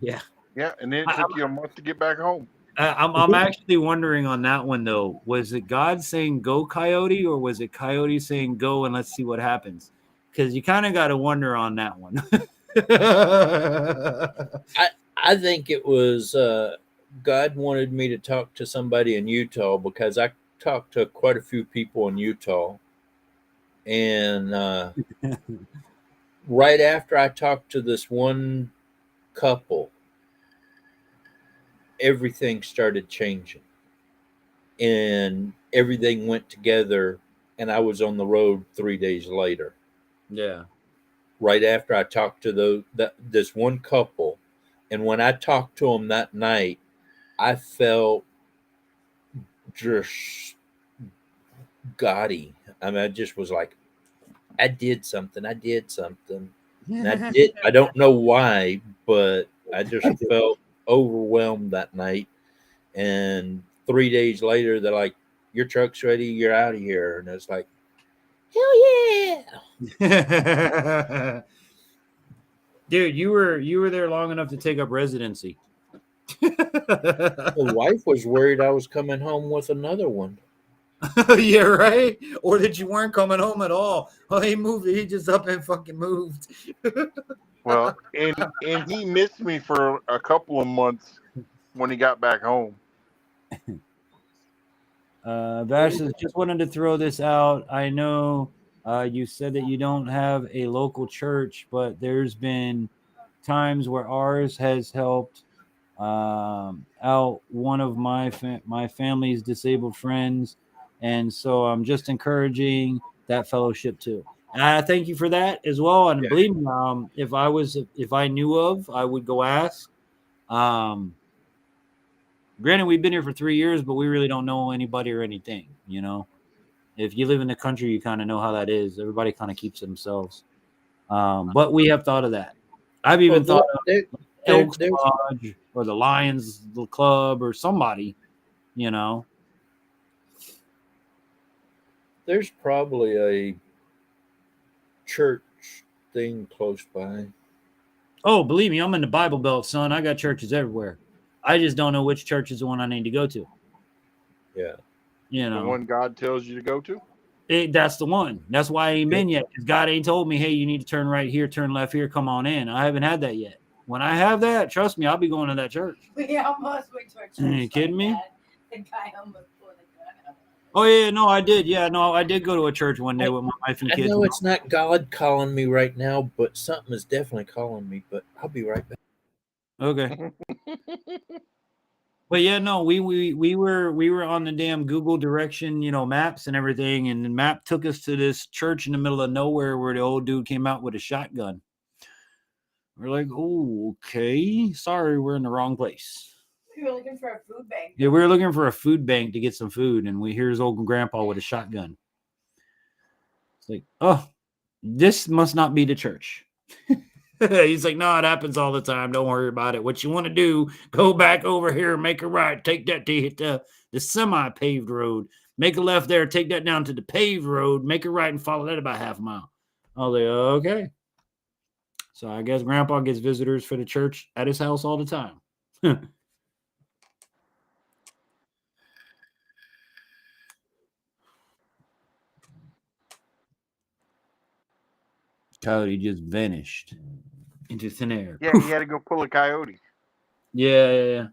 Yeah. Yeah, and then it took you a month to get back home. I'm actually wondering on that one, though. Was it God saying go, Coyote, or was it Coyote saying go and let's see what happens? Because you kind of got to wonder on that one. I think it was God wanted me to talk to somebody in Utah, because I talked to quite a few people in Utah. And right after I talked to this one couple, everything started changing and everything went together, and I was on the road 3 days later. Yeah. Right after I talked to this one couple, and when I talked to them that night, I felt just gaudy. I mean, I just was like, I did something. And I don't know why, but I just felt overwhelmed that night. And 3 days later, they're like, your truck's ready, you're out of here. And it's like, hell yeah. Dude, you were there long enough to take up residency. The wife was worried I was coming home with another one. Yeah, right? Or that you weren't coming home at all. Oh, he moved. He just up and fucking moved. Well, and he missed me for a couple of months when he got back home. Vash says, just wanted to throw this out. I know you said that you don't have a local church, but there's been times where ours has helped out one of my family's disabled friends, and so I'm just encouraging that fellowship too. And I thank you for that as well. And believe me, if I knew of, I would go ask. Granted, we've been here for 3 years, but we really don't know anybody or anything. You know, if you live in the country, you kind of know how that is. Everybody kind of keeps to themselves. But we have thought of that. I've even thought of Elks Lodge or the Lions Club or somebody, you know. There's probably a church thing close by. Oh, believe me, I'm in the Bible Belt, son. I got churches everywhere. I just don't know which church is the one I need to go to. Yeah. You know. The one God tells you to go to? That's the one. That's why I ain't been yet. Because God ain't told me, hey, you need to turn right here, turn left here, come on in. I haven't had that yet. When I have that, trust me, I'll be going to that church. We almost went to a church. Are you kidding me? The guy almost pulled a gun out. Oh, yeah, no, I did. Yeah, no, I did go to a church one day with my wife and kids. I know it's not God calling me right now, but something is definitely calling me. But I'll be right back. Okay. But yeah, no, we were on the damn Google direction, maps and everything, and the map took us to this church in the middle of nowhere where the old dude came out with a shotgun. We're like, oh, okay, sorry, we're in the wrong place. We were looking for a food bank. Yeah, we were looking for a food bank to get some food, and here's old grandpa with a shotgun. It's like, oh, this must not be the church. He's like, no, it happens all the time. Don't worry about it. What you want to do, go back over here, make a right, take that to hit the semi-paved road, make a left there, take that down to the paved road, make a right and follow that about half a mile. I was like, okay. So I guess grandpa gets visitors for the church at his house all the time. Coyote just vanished into thin air. Yeah, he had to go pull a coyote. Yeah.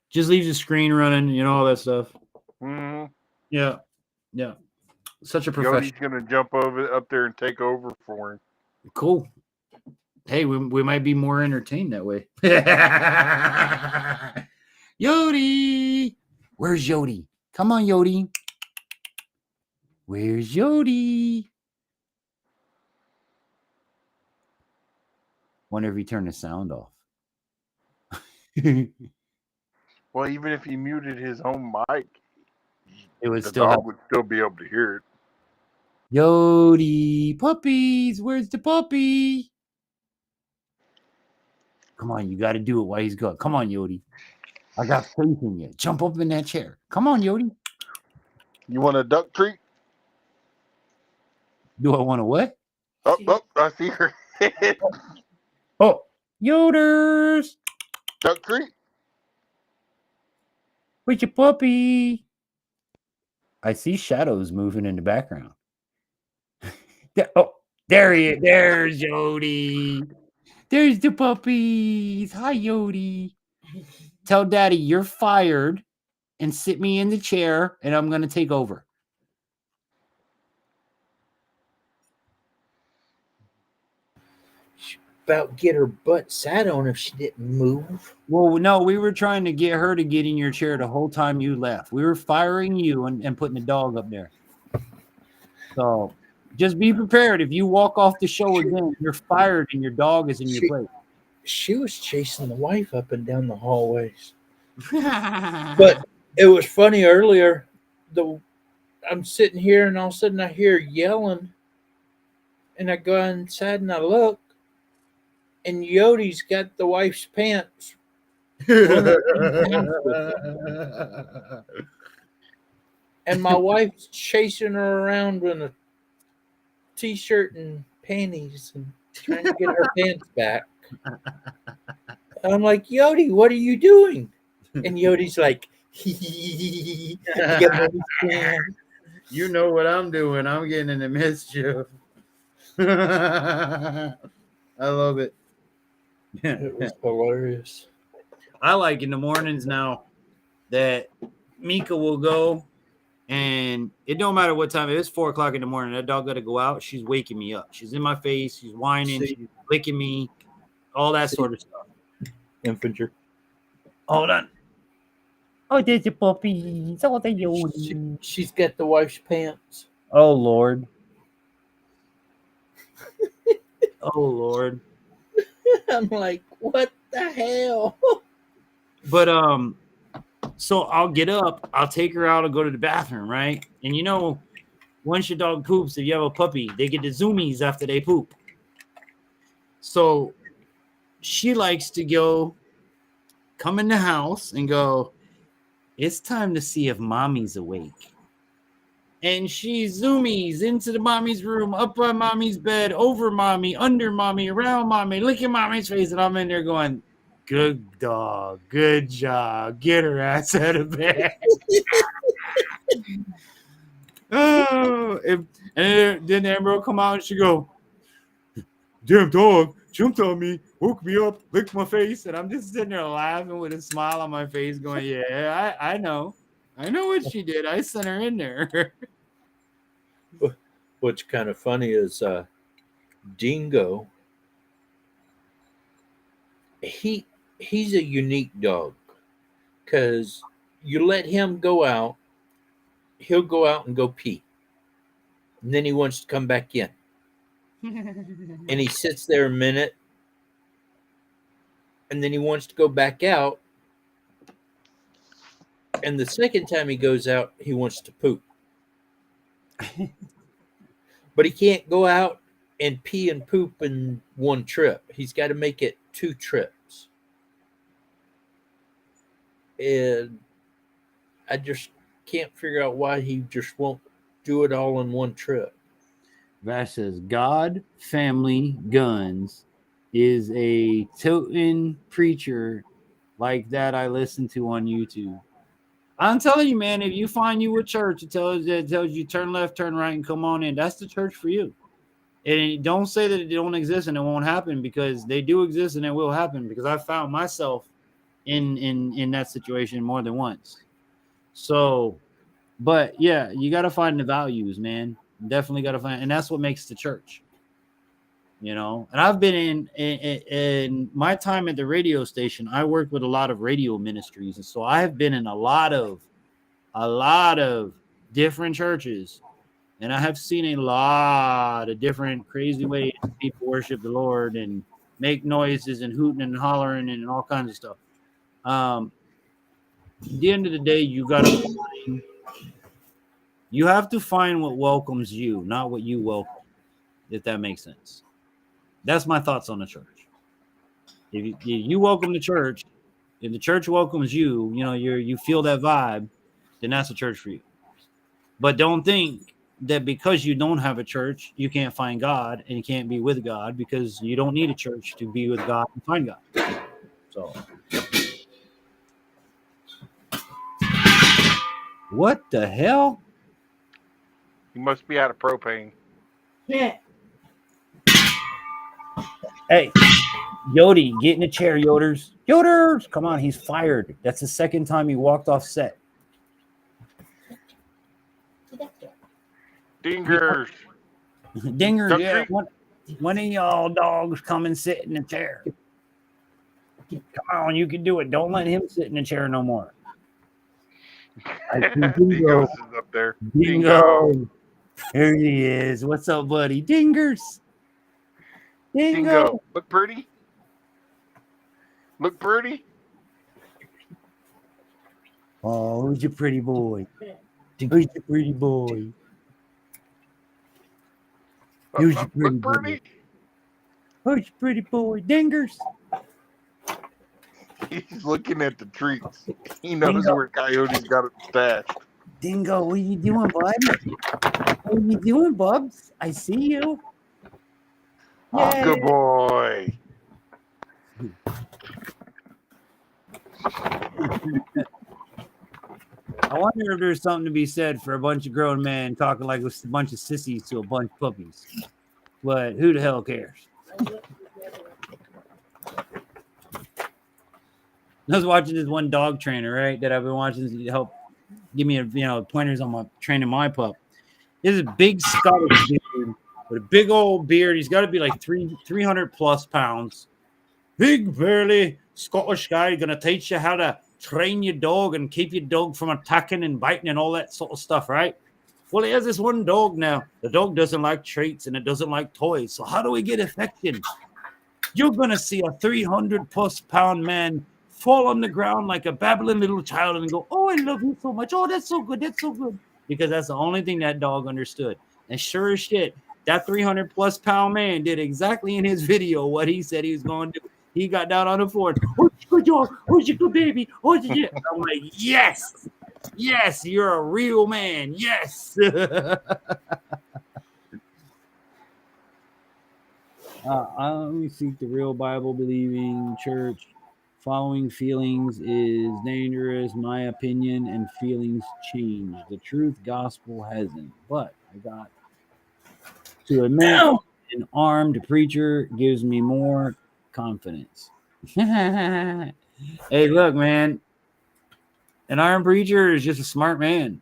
Just leaves the screen running, all that stuff. Mm-hmm. Yeah. Such a professional. Yodi's gonna jump up there and take over for him. Cool. Hey, we might be more entertained that way. Yodi! Where's Yodi? Come on, Yodi. Where's Yodi? Wonder if he turned the sound off. Well, even if he muted his own mic, it would the still dog would still be able to hear it. Yodi, puppies, where's the puppy? Come on, you got to do it while he's gone. Come on, Yodi. I got faith in you. Jump up in that chair. Come on, Yodi. You want a duck treat? Do I want a what? Oh, I see her. Oh, Yoders. Duck treat? Where's your puppy? I see shadows moving in the background. There he is. There's Yodi. There's the puppies. Hi, Yodi. Tell Daddy you're fired and sit me in the chair and I'm going to take over. About get her butt sat on if she didn't move. Well, no, we were trying to get her to get in your chair the whole time you left. We were firing you and putting the dog up there. So just be prepared. If you walk off the show again, you're fired and your dog is in your place. She was chasing the wife up and down the hallways. But it was funny earlier. I'm sitting here and all of a sudden I hear yelling. And I go inside and I look. And Yodi's got the wife's pants. And my wife's chasing her around in a t-shirt and panties and trying to get her pants back. I'm like, Yodi, what are you doing? And Yodi's like, you know what I'm doing. I'm getting in the mischief. I love it. It was hilarious. I like in the mornings now that Mika will go, and it don't matter what time. If it's 4 o'clock in the morning, that dog got to go out. She's waking me up. She's in my face. She's whining. She's licking me. All that sort of stuff. Infantry. Hold on. Oh, there's a puppy. So they She's got the wife's pants. Oh Lord. Oh Lord. I'm like, what the hell? But so I'll get up, I'll take her out and go to the bathroom, right? And you know, once your dog poops, if you have a puppy, they get the zoomies after they poop. So she likes to come in the house and go, it's time to see if mommy's awake. And she zoomies into the mommy's room, up on mommy's bed, over mommy, under mommy, around mommy, licking mommy's face. And I'm in there going, good dog, good job. Get her ass out of bed. And then Amber will come out and she go, damn dog jumped on me, woke me up, licked my face. And I'm just sitting there laughing with a smile on my face going, yeah, I know. I know what she did. I sent her in there. What's kind of funny is Dingo. He's a unique dog because you let him go out, he'll go out and go pee, and then he wants to come back in, and he sits there a minute, and then he wants to go back out, and the second time he goes out, he wants to poop. But he can't go out and pee and poop in one trip. He's got to make it 2 trips. And I just can't figure out why he just won't do it all in one trip. Vash says, God, family, guns is a toting preacher like that I listen to on YouTube. I'm telling you, man, if you find you a church that tells you turn left, turn right, and come on in, that's the church for you. And don't say that it don't exist and it won't happen, because they do exist and it will happen, because I found myself in that situation more than once. So, but yeah, you got to find the values, man. Definitely got to find, and that's what makes the church. You know, and I've been in my time at the radio station, I worked with a lot of radio ministries, and so I have been in a lot of different churches, and I have seen a lot of different crazy ways people worship the Lord and make noises and hooting and hollering and all kinds of stuff. At the end of the day, you have to find what welcomes you, not what you welcome, if that makes sense. That's my thoughts on the church. If you welcome the church, if the church welcomes you, you know, you feel that vibe, then that's a church for you. But don't think that because you don't have a church, you can't find God and you can't be with God, because you don't need a church to be with God and find God. So, what the hell? You must be out of propane. Yeah. Hey, Yodi, get in the chair, Yoders. Yoders, come on, he's fired. That's the second time he walked off set. Dingers. Dingers, yeah. One of y'all dogs come and sit in the chair. Come on, you can do it. Don't let him sit in the chair no more. Dingo is up there. Dingo. Here he is. What's up, buddy? Dingers. Dingo. Look pretty. Look pretty. Oh, who's your pretty boy? Who's your pretty boy? Who's your pretty boy? Who's your pretty boy? Dingers. He's looking at the treats. He knows where Coyote's got it stashed. Dingo, what are you doing, bud? What are you doing, Bubs? I see you. Oh, good boy. I wonder if there's something to be said for a bunch of grown men talking like a bunch of sissies to a bunch of puppies. But who the hell cares? I was watching this one dog trainer, right, that I've been watching to help give me pointers on my training my pup. He's a big Scottish dude with a big old beard. He's got to be like 300 plus pounds. Big, burly Scottish guy going to teach you how to train your dog and keep your dog from attacking and biting and all that sort of stuff, right? Well, he has this one dog now. The dog doesn't like treats and it doesn't like toys. So how do we get affection? You're going to see a 300+ pound man fall on the ground like a babbling little child and go, oh, I love you so much. Oh, that's so good. That's so good. Because that's the only thing that dog understood. And sure as shit, that 300+ pound man did exactly in his video what he said he was going to do. He got down on the floor. Oh, good dog. Oh, you good baby. Oh, you. I'm like, yes. Yes, you're a real man. Yes. We seek the real Bible believing church. Following feelings is dangerous. My opinion and feelings change. The truth gospel hasn't. But I got to admit, an armed preacher gives me more confidence. Hey, look, man. An armed preacher is just a smart man.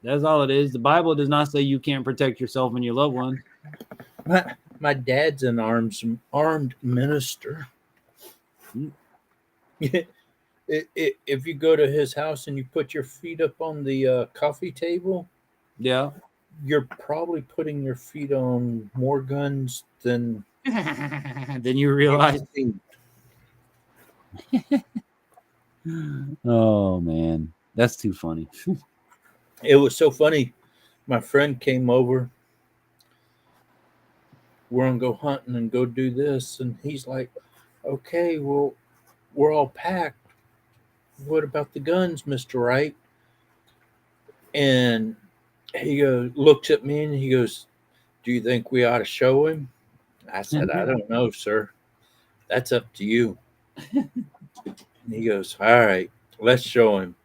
That's all it is. The Bible does not say you can't protect yourself and your loved ones. My dad's an armed minister. If you go to his house and you put your feet up on the coffee table, yeah, you're probably putting your feet on more guns than you realize. Oh man, that's too funny. It was so funny. My friend came over. We're gonna go hunting and go do this, and he's like, "Okay, well, we're all packed. What about the guns, Mr. Wright?" And he looks at me and he goes, "Do you think we ought to show him?" I said, "I don't know, sir. That's up to you." And he goes, "All right, let's show him."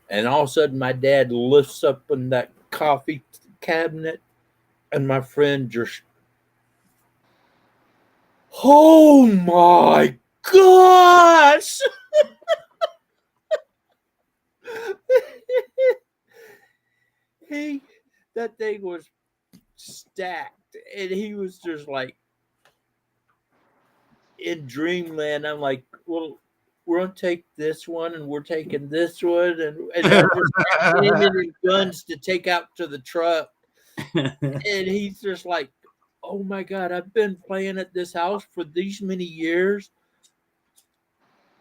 And all of a sudden, my dad lifts up in that coffee cabinet, and my friend just, oh my gosh! That thing was stacked, and he was just like in dreamland. I'm like, well, we're gonna take this one, and we're taking this one, and I'm just aiming guns to take out to the truck. And he's just like, oh my God, I've been playing at this house for these many years.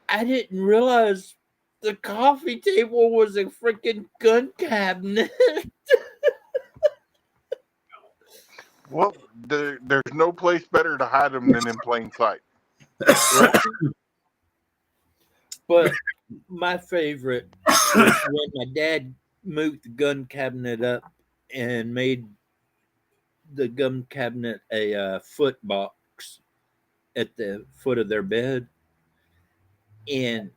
I didn't realize the coffee table was a freaking gun cabinet. Well, there's no place better to hide them than in plain sight. But my favorite was when my dad moved the gun cabinet up and made the gun cabinet a foot box at the foot of their bed. And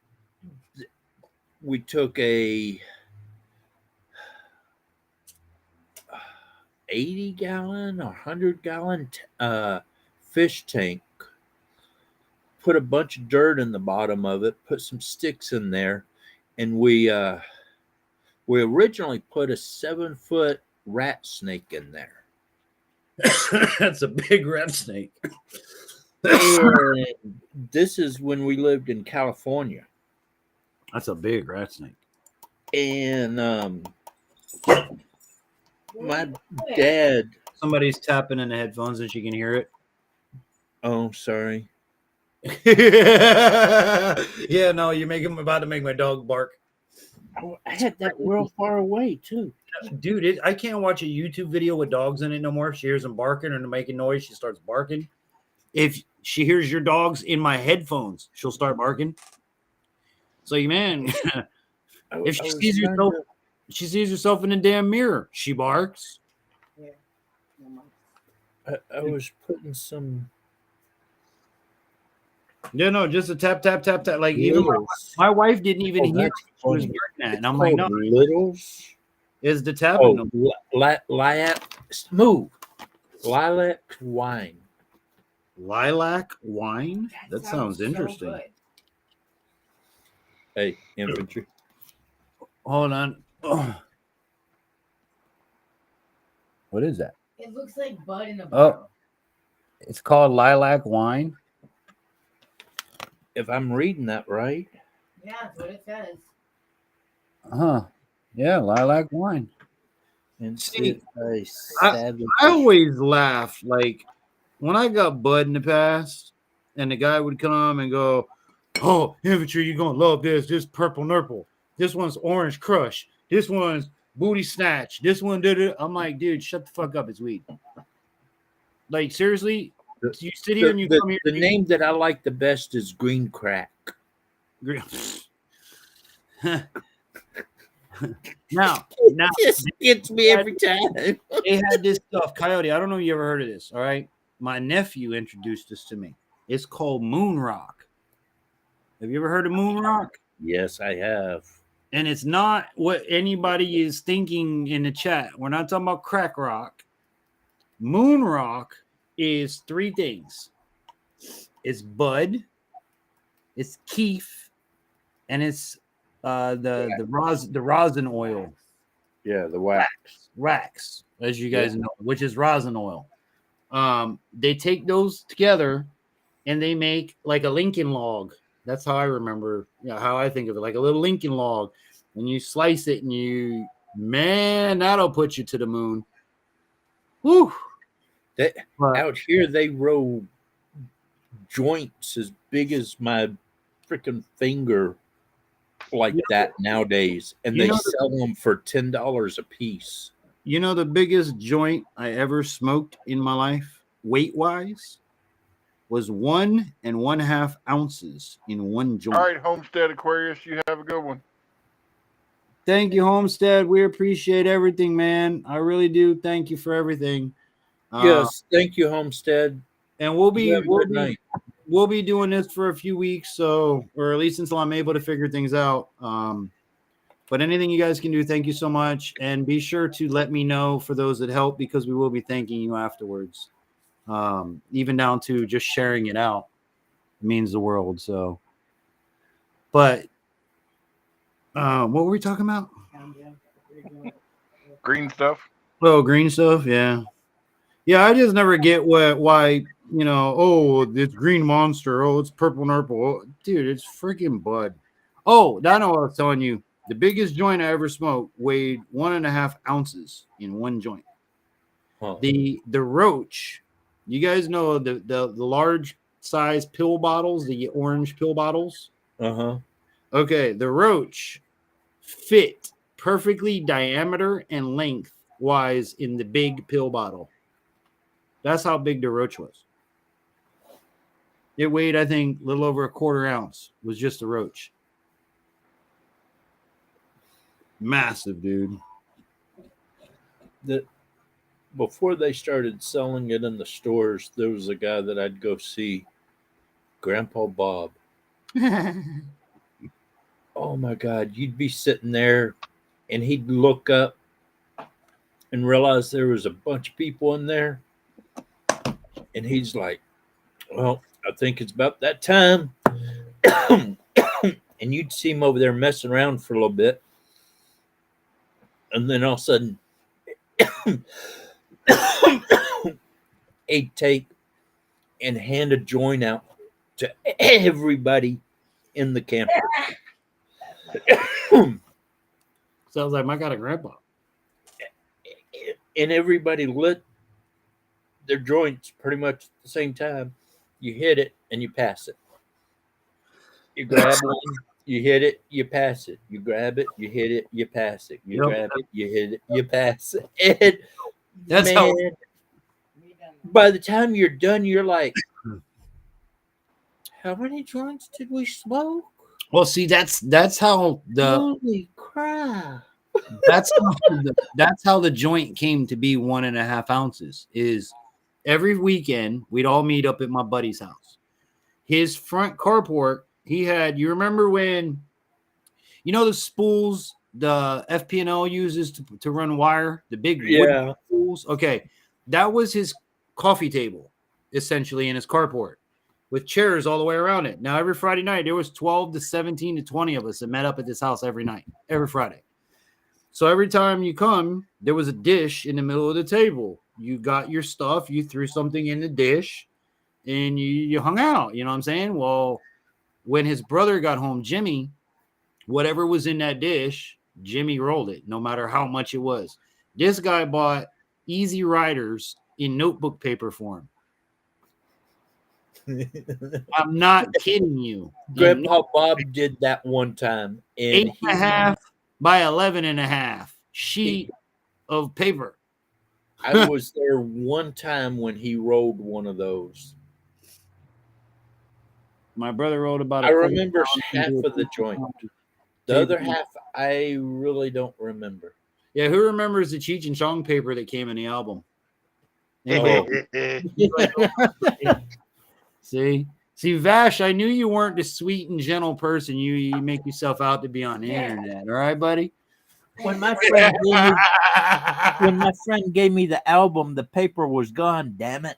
we took a 80-gallon or 100-gallon fish tank, put a bunch of dirt in the bottom of it, put some sticks in there, and we originally put a 7-foot rat snake in there. That's a big rat snake. And this is when we lived in California. That's a big rat snake. And my dad. Somebody's tapping in the headphones and she can hear it. Oh, sorry. Yeah, no, I'm about to make my dog bark. Oh, I had that real far away too. Dude, I can't watch a YouTube video with dogs in it no more. If she hears them barking or making noise, she starts barking. If she hears your dogs in my headphones, she'll start barking. So, man, if she sees herself in a damn mirror, she barks. Yeah. I was putting some. Yeah, no, just a tap, tap, tap, tap. Like even my wife didn't even hear she was barking at, and I'm like, no, littles is the tapping? Oh, lilac smooth, lilac wine. Lilac wine? That sounds interesting. So Hey, infantry. Hold on. Oh. What is that? it looks like bud in a bottle. It's called lilac wine. If I'm reading that right. Yeah, that's what it says. Yeah, lilac wine. And See, I Savage. always laugh like when I got bud in the past, and the guy would come and go, "Oh, infantry, you're gonna love this. This purple nurple. This one's orange crush. This one's booty snatch. This one did it." I'm like, dude, shut the fuck up. It's weed. Like seriously, you sit here and you come here. The name that I like the best is Green Crack. Now, This gets me every time. They had this stuff, Coyote. I don't know if you ever heard of this. All right, my nephew introduced this to me. It's called Moon Rock. Have you ever heard of Moon Rock? Yes, I have. And it's not what anybody is thinking in the chat. We're not talking about crack rock. Moon Rock is three things. It's bud, it's keef, and it's the rosin oil. Yeah, the wax, as you guys know, which is rosin oil. They take those together and they make like a Lincoln log. That's how I remember, how I think of it, like a little Lincoln log. And you slice it and that'll put you to the moon. Woo! Out here, they roll joints as big as my freaking finger like that nowadays. And they sell them for $10 a piece. You know the biggest joint I ever smoked in my life, weight-wise, was 1 1/2 ounces in one joint. All right, Homestead Aquarius, you have a good one. Thank you, Homestead. We appreciate everything, man. I really do. Thank you for everything. Yes, thank you, Homestead. And we'll be doing this for a few weeks, or at least until I'm able to figure things out. But anything you guys can do, thank you so much. And be sure to let me know for those that help, because we will be thanking you afterwards. Even down to just sharing it out. It means the world. So, but what were we talking about? Green stuff. Oh, green stuff. Yeah. I just never get why it's green monster. Oh, it's purple nurple. Oh, dude, it's freaking bud. Oh, I know what I was telling you. The biggest joint I ever smoked weighed 1 1/2 ounces in one joint. Huh. The roach, you guys know the large size pill bottles, the orange pill bottles. Okay, the roach fit perfectly diameter and length wise in the big pill bottle. That's how big the roach was. It weighed, I think, a little over 1/4 ounce. Was just a roach. Massive, dude. Before they started selling it in the stores, there was a guy that I'd go see, Grandpa Bob. Oh my God, you'd be sitting there and he'd look up and realize there was a bunch of people in there. And he's like, well, I think it's about that time. And you'd see him over there messing around for a little bit. And then all of a sudden, he'd take and hand a joint out to everybody in the camper. Sounds like my God, grandpa. And everybody lit their joints pretty much at the same time. You hit it and you pass it. You grab one, you hit it, you pass it. You grab it, you hit it, you pass it. You grab it, you hit it, you pass it. And that's man, by the time you're done, you're like, how many joints did we smoke? Well, see, that's how the holy crap. That's how the joint came to be 1 1/2 ounces. Is every weekend we'd all meet up at my buddy's house. His front carport, he had. You remember when, the spools the FP&L uses to run wire, the big wooden spools. Okay, that was his coffee table, essentially, in his carport, with chairs all the way around it. Now, every Friday night, there was 12 to 17 to 20 of us that met up at this house every night, every Friday. So every time you come, there was a dish in the middle of the table. You got your stuff, you threw something in the dish, and you hung out. You know what I'm saying? Well, when his brother got home, Jimmy, whatever was in that dish, Jimmy rolled it, no matter how much it was. This guy bought Easy Riders in notebook paper form. I'm not kidding you. Grandpa Bob did that one time, and 8.5 by 11.5 sheet of paper. I was there one time when he rolled one of those. My brother rolled about. I remember half of the joint. The Paper. other half, I really don't remember. Yeah, who remembers the Cheech and Chong paper that came in the album? Oh. See, Vash, I knew you weren't the sweet and gentle person you make yourself out to be on the internet. All right, buddy. When my friend gave me the album, the paper was gone. Damn it!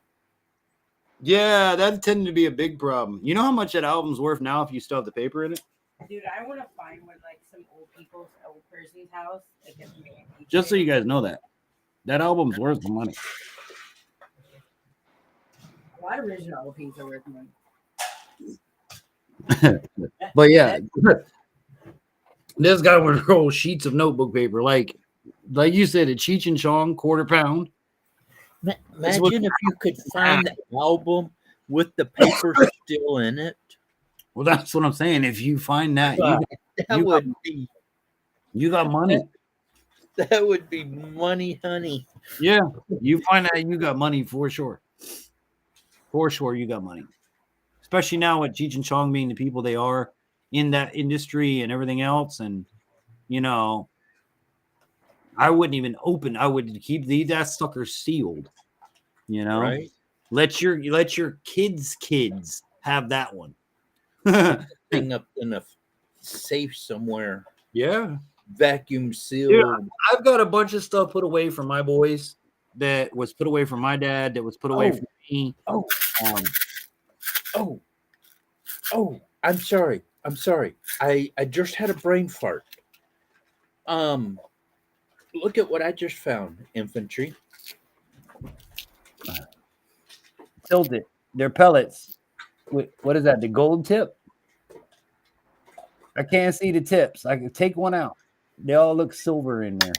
Yeah, that tended to be a big problem. You know how much that album's worth now if you still have the paper in it? Dude, I want to find one like some old person's house. Like, Just so you guys know that album's worth the money. a lot of original LPs are worth money. But yeah, this guy would roll sheets of notebook paper, like you said, a Cheech and Chong quarter pound. Imagine if you could find the album with the paper still in it. Well, that's what I'm saying. If you find that, you got money. That would be money, honey. Yeah, you find that you got money for sure. For sure, you got money. Especially now with Cheech and Chong being the people they are in that industry and everything else. And, you know, I wouldn't even open. I would keep that sucker sealed. You know, right? Let your kids have that one. Thing up in a safe somewhere. Yeah. Vacuum sealed. Yeah, I've got a bunch of stuff put away from my boys that was put away from my dad, that was put away from me. I'm sorry. I just had a brain fart. Look at what I just found, infantry. Tilted. They're pellets. What is that? The gold tip? I can't see the tips. I can take one out. They all look silver in there.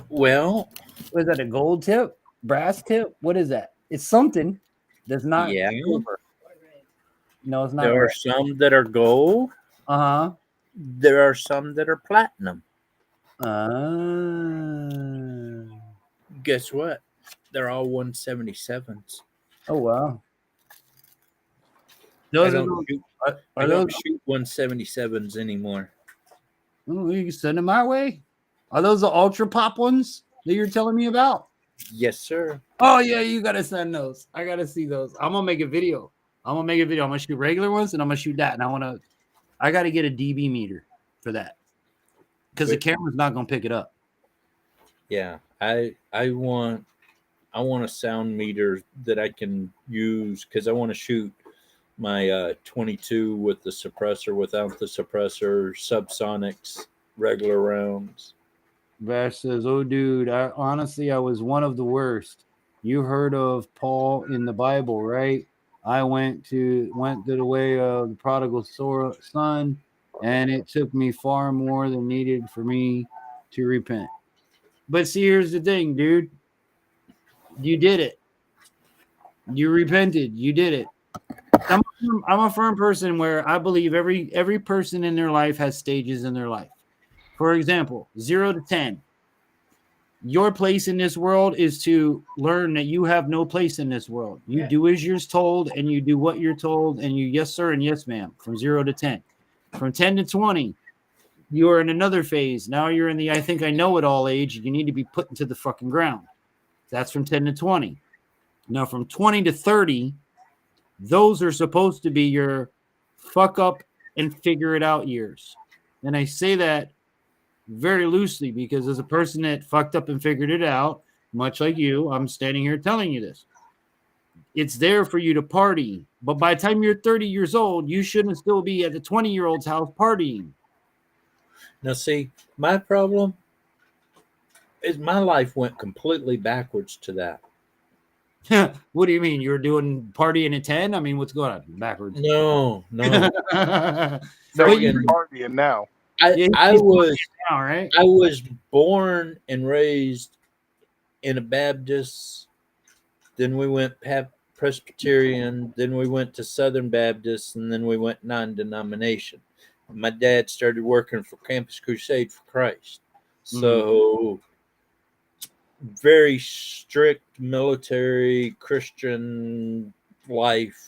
Well, what is that? A gold tip? Brass tip? What is that? It's something that's not silver. No, it's not. There are some that are gold. Uh-huh. There are some that are platinum. Guess what? They're all 177s. Oh, wow. I don't shoot 177s anymore. Oh, you can send them my way. Are those the ultra pop ones that you're telling me about? Yes, sir. Oh, yeah, you got to send those. I got to see those. I'm going to make a video. I'm going to shoot regular ones and I'm going to shoot that. And I got to get a DB meter for that because the camera's not going to pick it up. Yeah, I want a sound meter that I can use because I want to shoot my 22 with the suppressor, without the suppressor, subsonics, regular rounds. Vash says, "Oh, dude, I was one of the worst. You heard of Paul in the Bible, right? I went to the way of the prodigal son, and it took me far more than needed for me to repent. But see, here's the thing, dude. You did it. You repented. You did it. I'm a firm person where I believe every person in their life has stages in their life. For example, 0 to 10. Your place in this world is to learn that you have no place in this world. You do as you're told, and you do what you're told, and you yes, sir, and yes, ma'am, from 0 to 10. From 10 to 20, you're in another phase. Now you're in the I think I know it all age. You need to be put into the fucking ground. That's from 10 to 20. Now from 20 to 30, those are supposed to be your fuck up and figure it out years. And I say that very loosely because as a person that fucked up and figured it out, much like you, I'm standing here telling you this. It's there for you to party. But by the time you're 30 years old, you shouldn't still be at the 20-year-old's house partying. Now, see, my problem is my life went completely backwards to that. What do you mean? You're doing partying at 10? I mean, what's going on? Backwards. No. No, But he's you- partying now. Yeah, I he's was now, right? I was born and raised in a Baptist. Then we went Presbyterian. Then we went to Southern Baptist, and then we went non-denomination. My dad started working for Campus Crusade for Christ, so very strict military Christian life.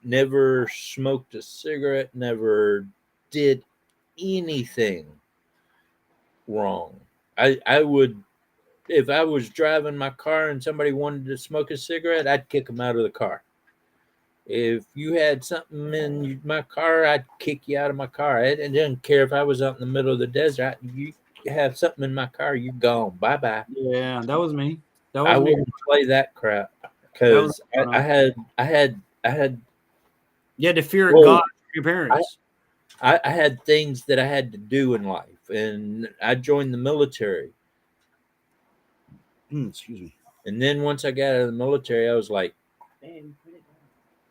Never smoked a cigarette. Never did anything wrong. I would, if I was driving my car and somebody wanted to smoke a cigarette, I'd kick them out of the car. If you had something in my car, I'd kick you out of my car. I didn't care if I was out in the middle of the desert. You have something in my car, you gone. Bye bye. Yeah, that was me. That I was me. wouldn't play that crap because I had You had to fear Whoa. God from your parents. I had things that I had to do in life, and I joined the military. Excuse me. And then once I got out of the military, I was like,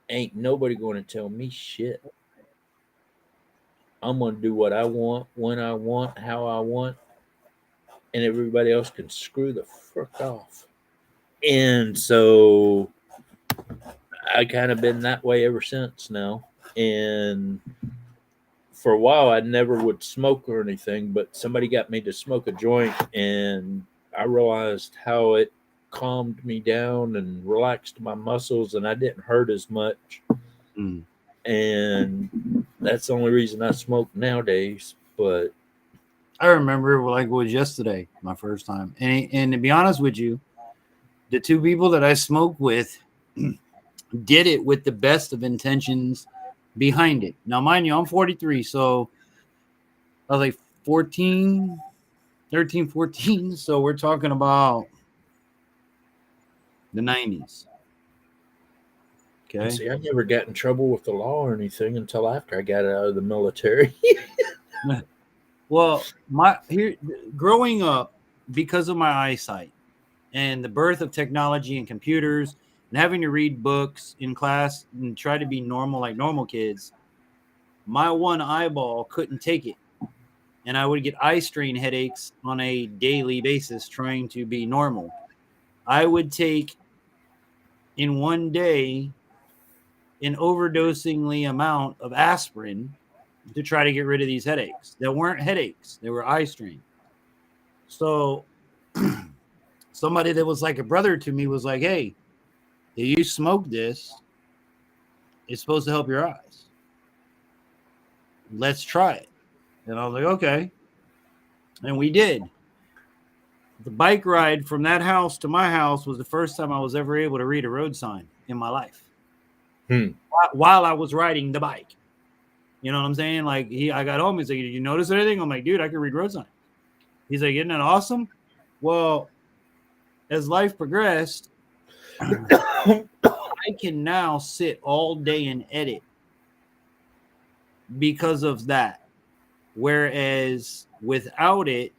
ain't nobody going to tell me shit. I'm going to do what I want, when I want, how I want, and everybody else can screw the frick off. And so I kind of been that way ever since now. And for a while, I never would smoke or anything, but somebody got me to smoke a joint, and I realized how it calmed me down and relaxed my muscles, and I didn't hurt as much. And that's the only reason I smoke nowadays. But I remember like it was yesterday, my first time. And to be honest with you, the two people that I smoked with did it with the best of intentions behind it. Now, mind you, I'm 43, so I was like 13, 14. So we're talking about the 90s. Okay. see, I never got in trouble with the law or anything until after I got out of the military. Well, growing up, because of my eyesight and the birth of technology and computers and having to read books in class and try to be normal like normal kids, my one eyeball couldn't take it. And I would get eye strain headaches on a daily basis trying to be normal. I would take in one day an overdosingly amount of aspirin to try to get rid of these headaches. They weren't headaches, they were eye strain. So somebody that was like a brother to me was like, hey, if you smoke this, it's supposed to help your eyes. Let's try it. And I was like, okay. And we did. The bike ride from that house to my house was the first time I was ever able to read a road sign in my life. While I was riding the bike. You know what I'm saying? Like I got home, he's like, did you notice anything? I'm like, dude, I can read road signs. He's like, isn't that awesome? Well, as life progressed, I can now sit all day and edit because of that. Whereas without it,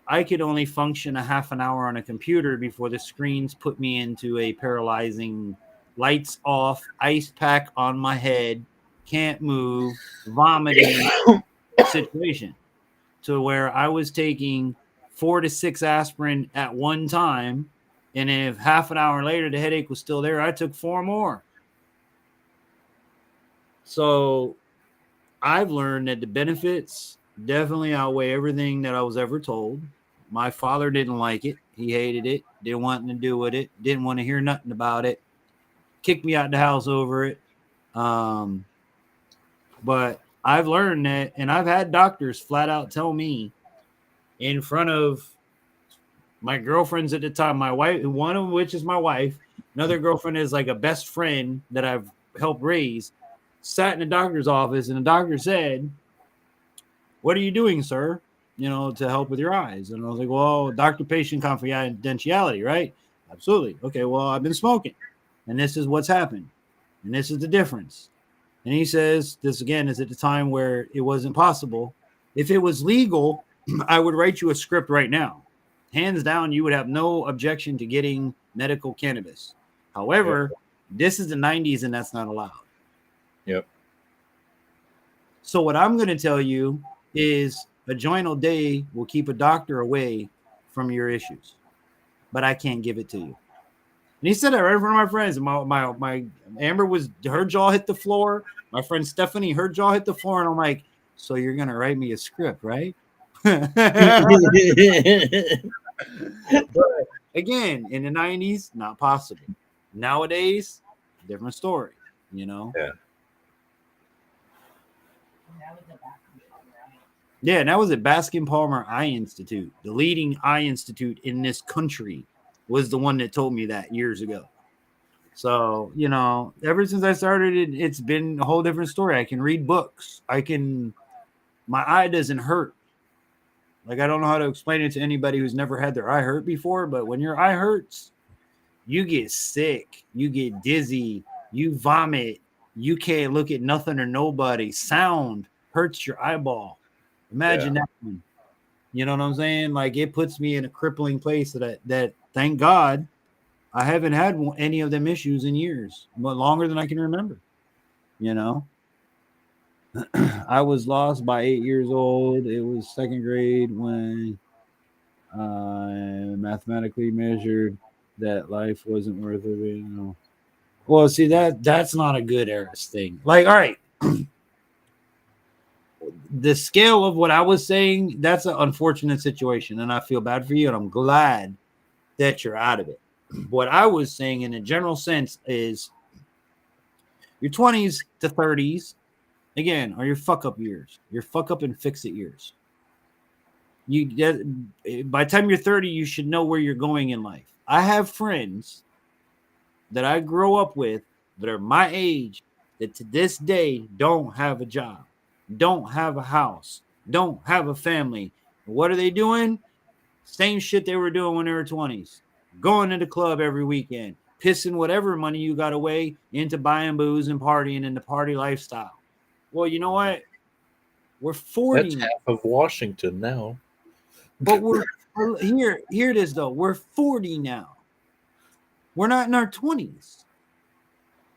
I could only function a half an hour on a computer before the screens put me into a paralyzing, lights off, ice pack on my head, can't move, vomiting situation, to where I was taking 4 to 6 aspirin at one time. And if half an hour later the headache was still there, I took 4 more. So I've learned that the benefits definitely outweigh everything that I was ever told. My father didn't like it. He hated it. Didn't want to do with it. Didn't want to hear nothing about it. Kicked me out the house over it. But I've learned that, and I've had doctors flat out tell me in front of my girlfriends at the time, my wife, one of which is my wife, another girlfriend is like a best friend that I've helped raise, sat in the doctor's office, and the doctor said, what are you doing, sir? You know, to help with your eyes. And I was like, well, doctor-patient confidentiality, right? Absolutely. Okay, well, I've been smoking, and this is what's happened, and this is the difference. And he says, this again is at the time where it wasn't possible. If it was legal, I would write you a script right now. Hands down, you would have no objection to getting medical cannabis. However, this is the 90s and that's not allowed. Yep. So what I'm going to tell you is a joint a day will keep a doctor away from your issues, but I can't give it to you. And he said that right in front of my friends. My Amber was, her jaw hit the floor. My friend Stephanie, her jaw hit the floor. And I'm like, so you're going to write me a script, right? But again, in the 90s, not possible. Nowadays, different story, you know? Yeah. Yeah, and that was at Baskin Palmer Eye Institute. The leading eye institute in this country was the one that told me that years ago. So, you know, ever since I started, it's been a whole different story. I can read books. My eye doesn't hurt. Like, I don't know how to explain it to anybody who's never had their eye hurt before, but when your eye hurts, you get sick, you get dizzy, you vomit, you can't look at nothing or nobody. Sound hurts your eyeball. Imagine that one. You know what I'm saying? Like, it puts me in a crippling place that thank God I haven't had any of them issues in years, but longer than I can remember. You know, I was lost by 8 years old. It was second grade when I mathematically measured that life wasn't worth it. You know, well, see that's not a good Eris thing. Like, all right. The scale of what I was saying, that's an unfortunate situation, and I feel bad for you, and I'm glad that you're out of it. What I was saying in a general sense is your 20s to 30s, again, are your fuck up years, your fuck up and fix it years. By the time you're 30, you should know where you're going in life. I have friends that I grow up with that are my age that to this day don't have a job, don't have a house, don't have a family. What are they doing? Same shit they were doing when they were 20s. Going to the club every weekend, pissing whatever money you got away into buying booze and partying and the party lifestyle. Well, you know what? We're 40. That's half of Washington now. But here it is though. We're 40 now. We're not in our 20s.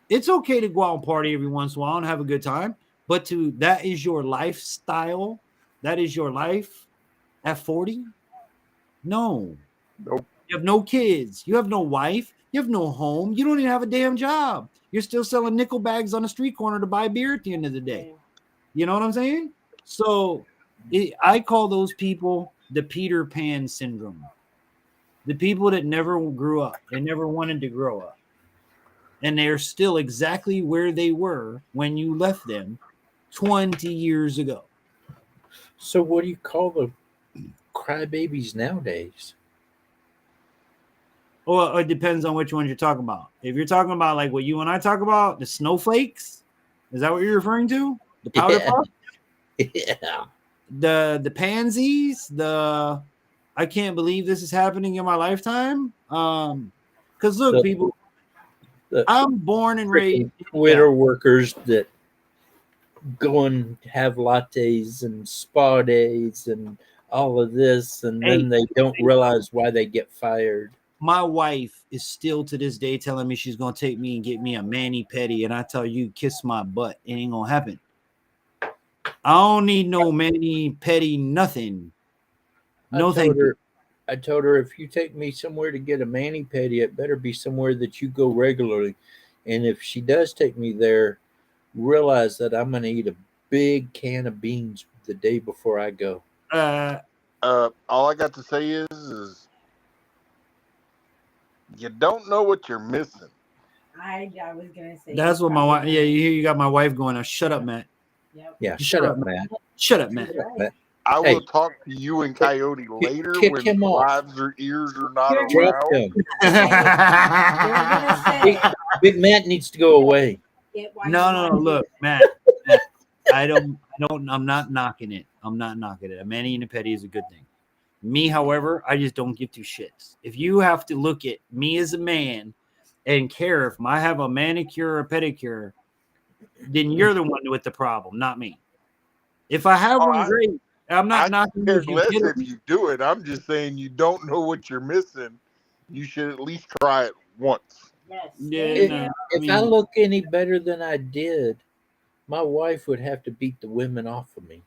It's okay to go out and party every once in a while and have a good time. But that is your lifestyle. That is your life at 40? No. Nope. You have no kids. You have no wife. You have no home. You don't even have a damn job. You're still selling nickel bags on the street corner to buy beer at the end of the day. You know what I'm saying? So I call those people the Peter Pan syndrome. The people that never grew up. They never wanted to grow up. And they're still exactly where they were when you left them 20 years ago. So what do you call the crybabies nowadays? Well, it depends on which ones you're talking about. If you're talking about like what you and I talk about, the snowflakes, is that what you're referring to? The powder puff? Yeah. The pansies, I can't believe this is happening in my lifetime. Because look, people, I'm born and raised Twitter workers that go and have lattes and spa days and all of this, and then they don't realize why they get fired. My wife is still to this day telling me she's gonna take me and get me a mani-pedi, and I tell you, kiss my butt. It ain't gonna happen. I don't need no mani-pedi, nothing. No, thank you. I told her, if you take me somewhere to get a mani-pedi, it better be somewhere that you go regularly. And if she does take me there, realize that I'm going to eat a big can of beans the day before I go. All I got to say is you don't know what you're missing. I was going to say. That's what my wife, yeah, you got my wife going, now shut up, Matt. Yep. Yeah, shut up, Matt. Shut up, Matt. I will talk to you and Coyote later when lives or ears are not around. Big Matt needs to go away. No, look, Matt, I'm not knocking it. I'm not knocking it. A mani and a pedi is a good thing. Me, however, I just don't give two shits. If you have to look at me as a man and care if I have a manicure or a pedicure, then you're the one with the problem, not me. If I have one, great. I'm not knocking it. If you do it, I'm just saying you don't know what you're missing you should at least try it once. Yes. Yeah, If, no, if I look any better than I did, my wife would have to beat the women off of me.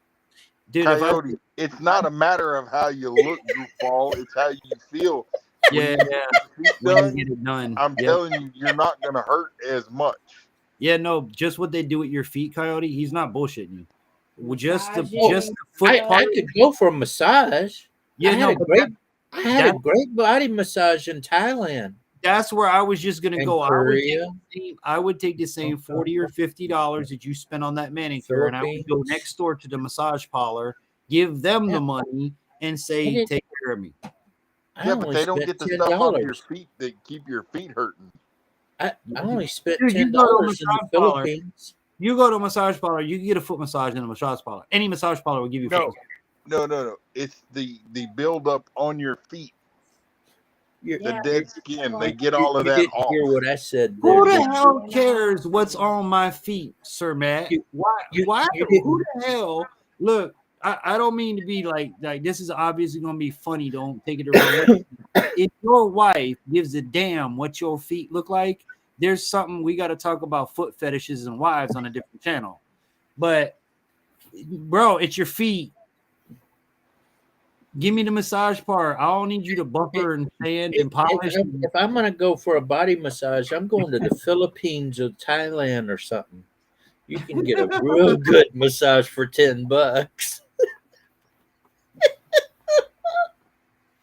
dude, Coyote, it's not a matter of how you look, goofball. It's how you feel. When yeah, you yeah, get your feet when you done, get it done, I'm yeah, telling you, you're not going to hurt as much. yeah, no, just what they do at your feet, Coyote. He's not bullshitting you. Well, just the Massaging. foot I part. could go for a massage. Yeah, I had no, a but great I had a that- great body massage in Thailand that's where I was just gonna and go. Korea, I would take the same $40 or $50 that you spend on that manicure, and I would go Philippines. next door to the massage parlor, give them Yeah. the money, and I say, didn't- "Take care of me." I Yeah, but only they don't spent get the $10. stuff off your feet that keep your feet hurting. I only spent Dude, you $10 go to a in the massage parlor. Philippines. You go to a massage parlor, you can get a foot massage in a massage parlor. Any massage parlor will give you a foot No, massage. no. It's the build up on your feet, You the Yeah. dead skin. They get all of you that didn't off. hear what I said there. Who the did you? hell cares what's on my feet, Sir Matt? You- Why? you Who didn't. the hell? Look, I don't mean to be like this is obviously gonna be funny. Don't take it the wrong way. If your wife gives a damn what your feet look like, there's something we got to talk about foot fetishes and wives on a different channel. But bro, it's your feet. Give me the massage part. I don't need you to buffer and sand and polish. If I'm gonna go for a body massage, I'm going to the Philippines or Thailand or something. You can get a real good massage for $10.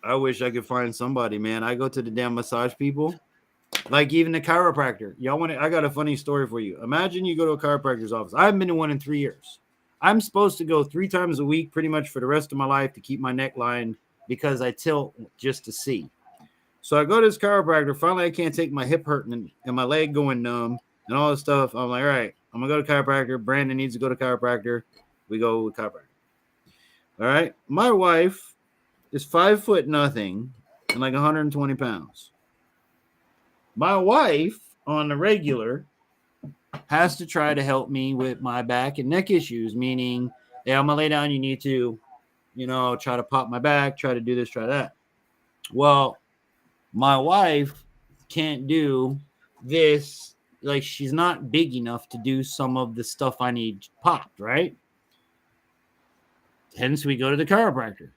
I wish I could find somebody, man. I go to the damn massage people, like even the chiropractor. Y'all want to? I got a funny story for you. Imagine you go to a chiropractor's office. I haven't been to one in 3 years. I'm supposed to go 3 times a week, pretty much for the rest of my life, to keep my neck lined because I tilt just to see. So I go to this chiropractor. Finally, I can't take my hip hurting and my leg going numb and all this stuff. I'm like, all right, I'm gonna go to chiropractor. Brandon needs to go to chiropractor. We go with chiropractor. All right, my wife is 5'0" and like 120 pounds. My wife, on the regular, has to try to help me with my back and neck issues, meaning, hey, I'm gonna lay down. You need to, try to pop my back, try to do this, try that. Well, my wife can't do this. Like, she's not big enough to do some of the stuff I need popped, right? Hence, we go to the chiropractor.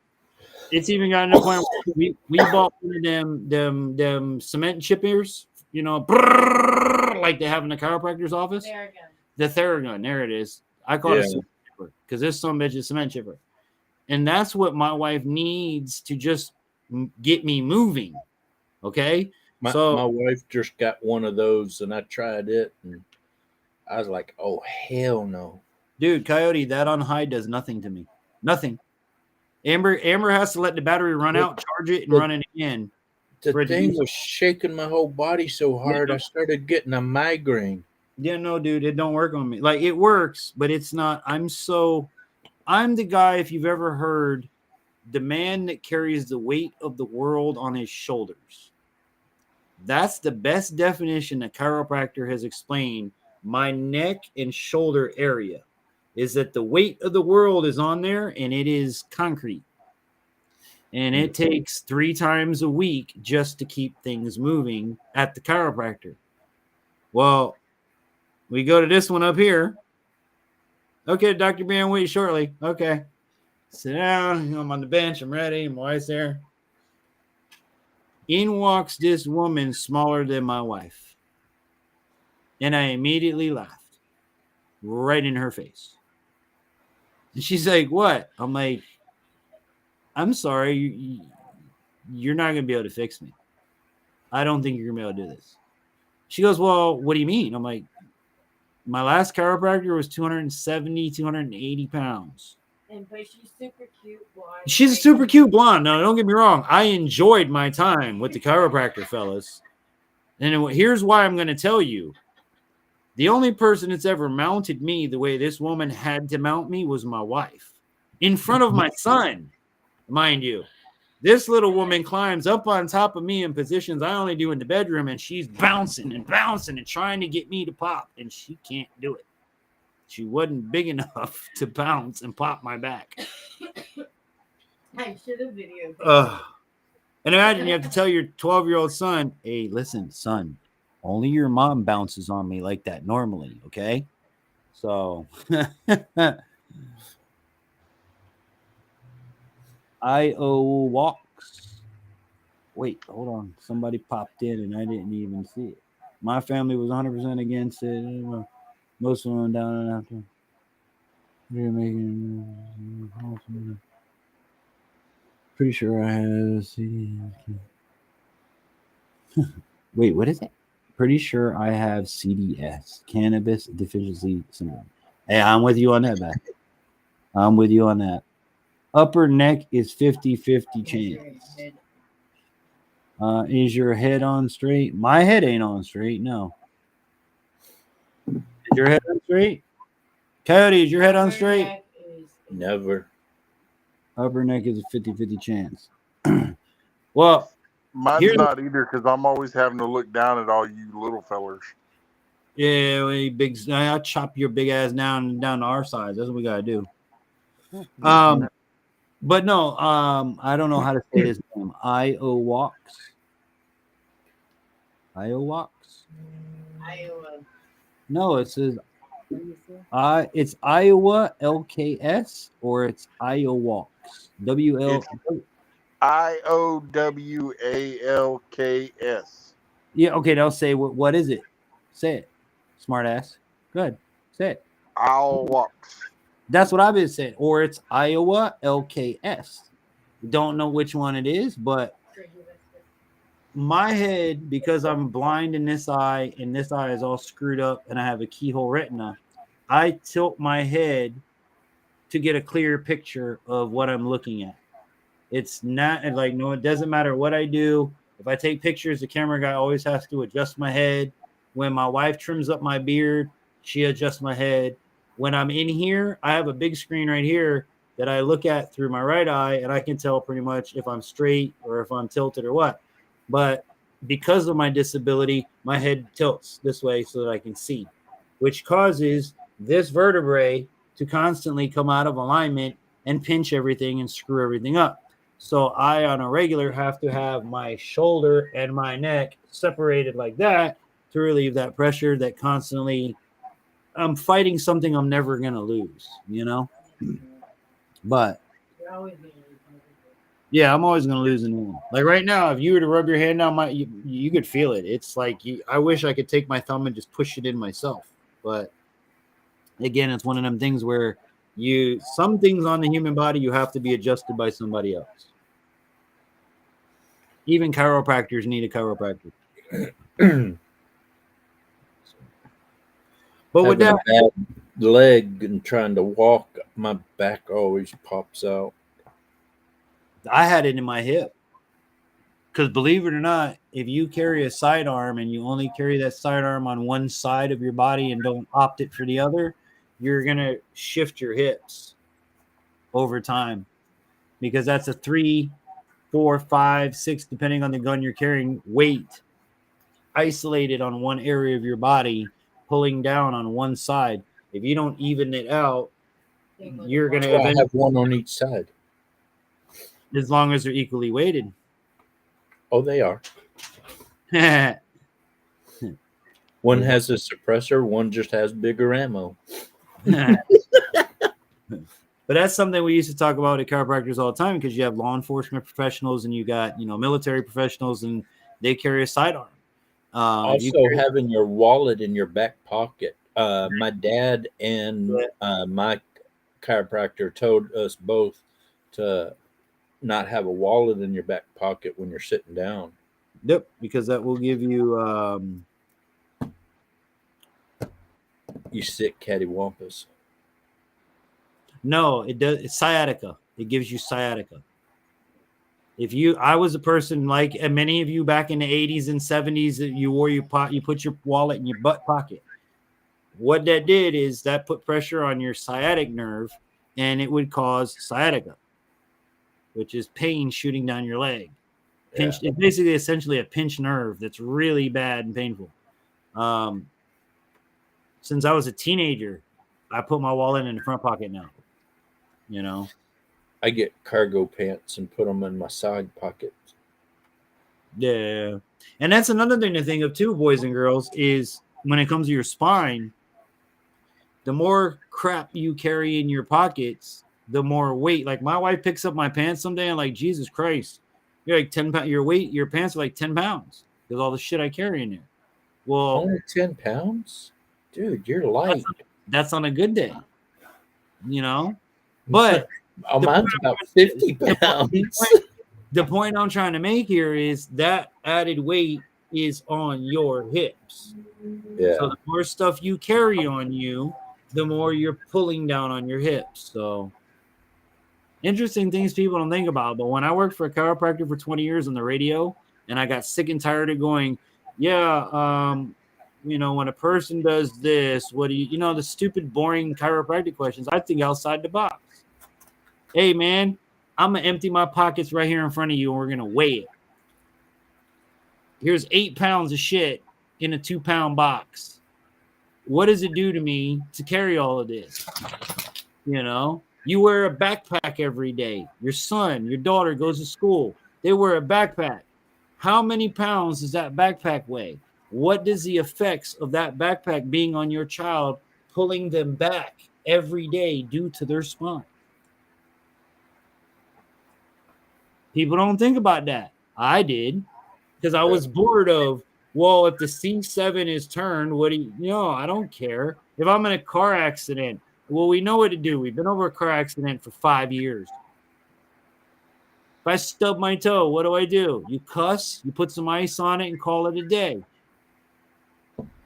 It's even gotten to the point where we bought one of them cement chippers, like they have in the chiropractor's office. The Theragun, there it is. I call it a cement chipper because this some bitch is cement chipper, and that's what my wife needs to just get me moving. Okay, My wife just got one of those, and I tried it, and I was like, "Oh hell no, dude, Coyote, that on high does nothing to me. Nothing. Amber has to let the battery run out, charge it, and run it again. The thing was shaking my whole body so hard, I started getting a migraine." Yeah, no, dude, it don't work on me. Like, it works, but it's not. I'm the guy, if you've ever heard, the man that carries the weight of the world on his shoulders. That's the best definition that chiropractor has explained. My neck and shoulder area is that the weight of the world is on there, and it is concrete. And it takes 3 times a week just to keep things moving at the chiropractor. Well, we go to this one up here. Okay, Dr. B, wait shortly. Okay. Sit down. I'm on the bench. I'm ready. My wife's there. In walks this woman smaller than my wife. And I immediately laughed right in her face. And she's like, what? I'm like, I'm sorry. You're not going to be able to fix me. I don't think you're going to be able to do this. She goes, well, what do you mean? I'm like, my last chiropractor was 270, 280 pounds. But she's super cute blonde. She's a super cute blonde. No, don't get me wrong. I enjoyed my time with the chiropractor, fellas. And here's why I'm going to tell you. The only person that's ever mounted me the way this woman had to mount me was my wife. In front of my son, mind you. This little woman climbs up on top of me in positions I only do in the bedroom, and she's bouncing and bouncing and trying to get me to pop, and she can't do it. She wasn't big enough to bounce and pop my back. I should have videoed it. And imagine you have to tell your 12-year-old son, hey, listen, son, only your mom bounces on me like that normally, okay? So IO walks. Wait, hold on. Somebody popped in and I didn't even see it. My family was 100% against it. Most of them down and after. They're making. Pretty sure I have CD. Wait, what is it? Pretty sure I have CDS, cannabis deficiency syndrome. Hey, I'm with you on that, Beth. I'm with you on that. Upper neck is 50-50 chance. Is your head on straight? My head ain't on straight, no. Is your head on straight? Coyote, is your head on straight? Never. Upper neck is a 50-50 chance. Well, Mine's here's not either because I'm always having to look down at all you little fellers. yeah, big. I'll chop your big ass down to our size. That's what we gotta do. But no, I don't know how to say his name. IO walks. IO walks. Iowa. No, it says it's Iowa LKS or it's IO walks. WL. IOWALKS. Yeah, okay. Now say what is it? Say it, smart ass. Good. Say it. Owl walks. That's what I've been saying. Or it's Iowa LKS. Don't know which one it is, but my head, because I'm blind in this eye and this eye is all screwed up and I have a keyhole retina, I tilt my head to get a clear picture of what I'm looking at. It's not like, no, it doesn't matter what I do. If I take pictures, the camera guy always has to adjust my head. When my wife trims up my beard, she adjusts my head. When I'm in here, I have a big screen right here that I look at through my right eye, and I can tell pretty much if I'm straight or if I'm tilted or what. But because of my disability, my head tilts this way so that I can see, which causes this vertebrae to constantly come out of alignment and pinch everything and screw everything up. So I, on a regular, have to have my shoulder and my neck separated like that to relieve that pressure that constantly I'm fighting something I'm never going to lose, you know? But yeah, I'm always going to lose in one. Like right now, if you were to rub your hand down you could feel it. It's like I wish I could take my thumb and just push it in myself. But again, it's one of them things where some things on the human body, you have to be adjusted by somebody else. Even chiropractors need a chiropractor. But with Having that, a bad leg and trying to walk, my back always pops out. I had it in my hip. Because believe it or not, if you carry a sidearm and you only carry that sidearm on one side of your body and don't opt it for the other, you're going to shift your hips over time. Because that's a 3, 4, 5, 6, depending on the gun you're carrying, weight isolated on one area of your body, pulling down on one side. If you don't even it out, you're going to have one on each side. As long as they're equally weighted. Oh, they are. One has a suppressor, one just has bigger ammo. But that's something we used to talk about at chiropractors all the time, because you have law enforcement professionals and you got, military professionals, and they carry a sidearm. Also, having your wallet in your back pocket. My dad and my chiropractor told us both to not have a wallet in your back pocket when you're sitting down. Yep, because that will give you you sick cattywampus. No, it does. It's sciatica. It gives you sciatica. I was a person like many of you back in the 80s and 70s that you wore you put your wallet in your butt pocket. What that did is that put pressure on your sciatic nerve, and it would cause sciatica, which is pain shooting down your leg. It's basically essentially a pinched nerve that's really bad and painful. Since I was a teenager, I put my wallet in the front pocket now. I get cargo pants and put them in my side pockets. Yeah. And that's another thing to think of too, boys and girls, is when it comes to your spine, the more crap you carry in your pockets, the more weight. Like my wife picks up my pants someday and like, Jesus Christ, you're like 10 pounds. Your weight, your pants are like 10 pounds because all the shit I carry in there. Well, Only 10 pounds? Dude, you're light. That's on a good day, you know? But mine's about 50 pounds. The point I'm trying to make here is that added weight is on your hips. Yeah. So the more stuff you carry on you, the more you're pulling down on your hips. So interesting things people don't think about. But when I worked for a chiropractor for 20 years on the radio, and I got sick and tired of going, you know, when a person does this, what do you know, the stupid, boring chiropractic questions, I think outside the box. Hey, man, I'm going to empty my pockets right here in front of you, and we're going to weigh it. Here's 8 pounds of shit in a 2-pound box. What does it do to me to carry all of this? You know, you wear a backpack every day. Your son, your daughter goes to school. They wear a backpack. How many pounds does that backpack weigh? What does the effects of that backpack being on your child pulling them back every day do to their spine? People don't think about that. I did, because I was bored of, well, if the C7 is turned, what do you know? I don't care. If I'm in a car accident, well, we know what to do. We've been over a car accident for 5 years. If I stub my toe, what do? You cuss, you put some ice on it and call it a day.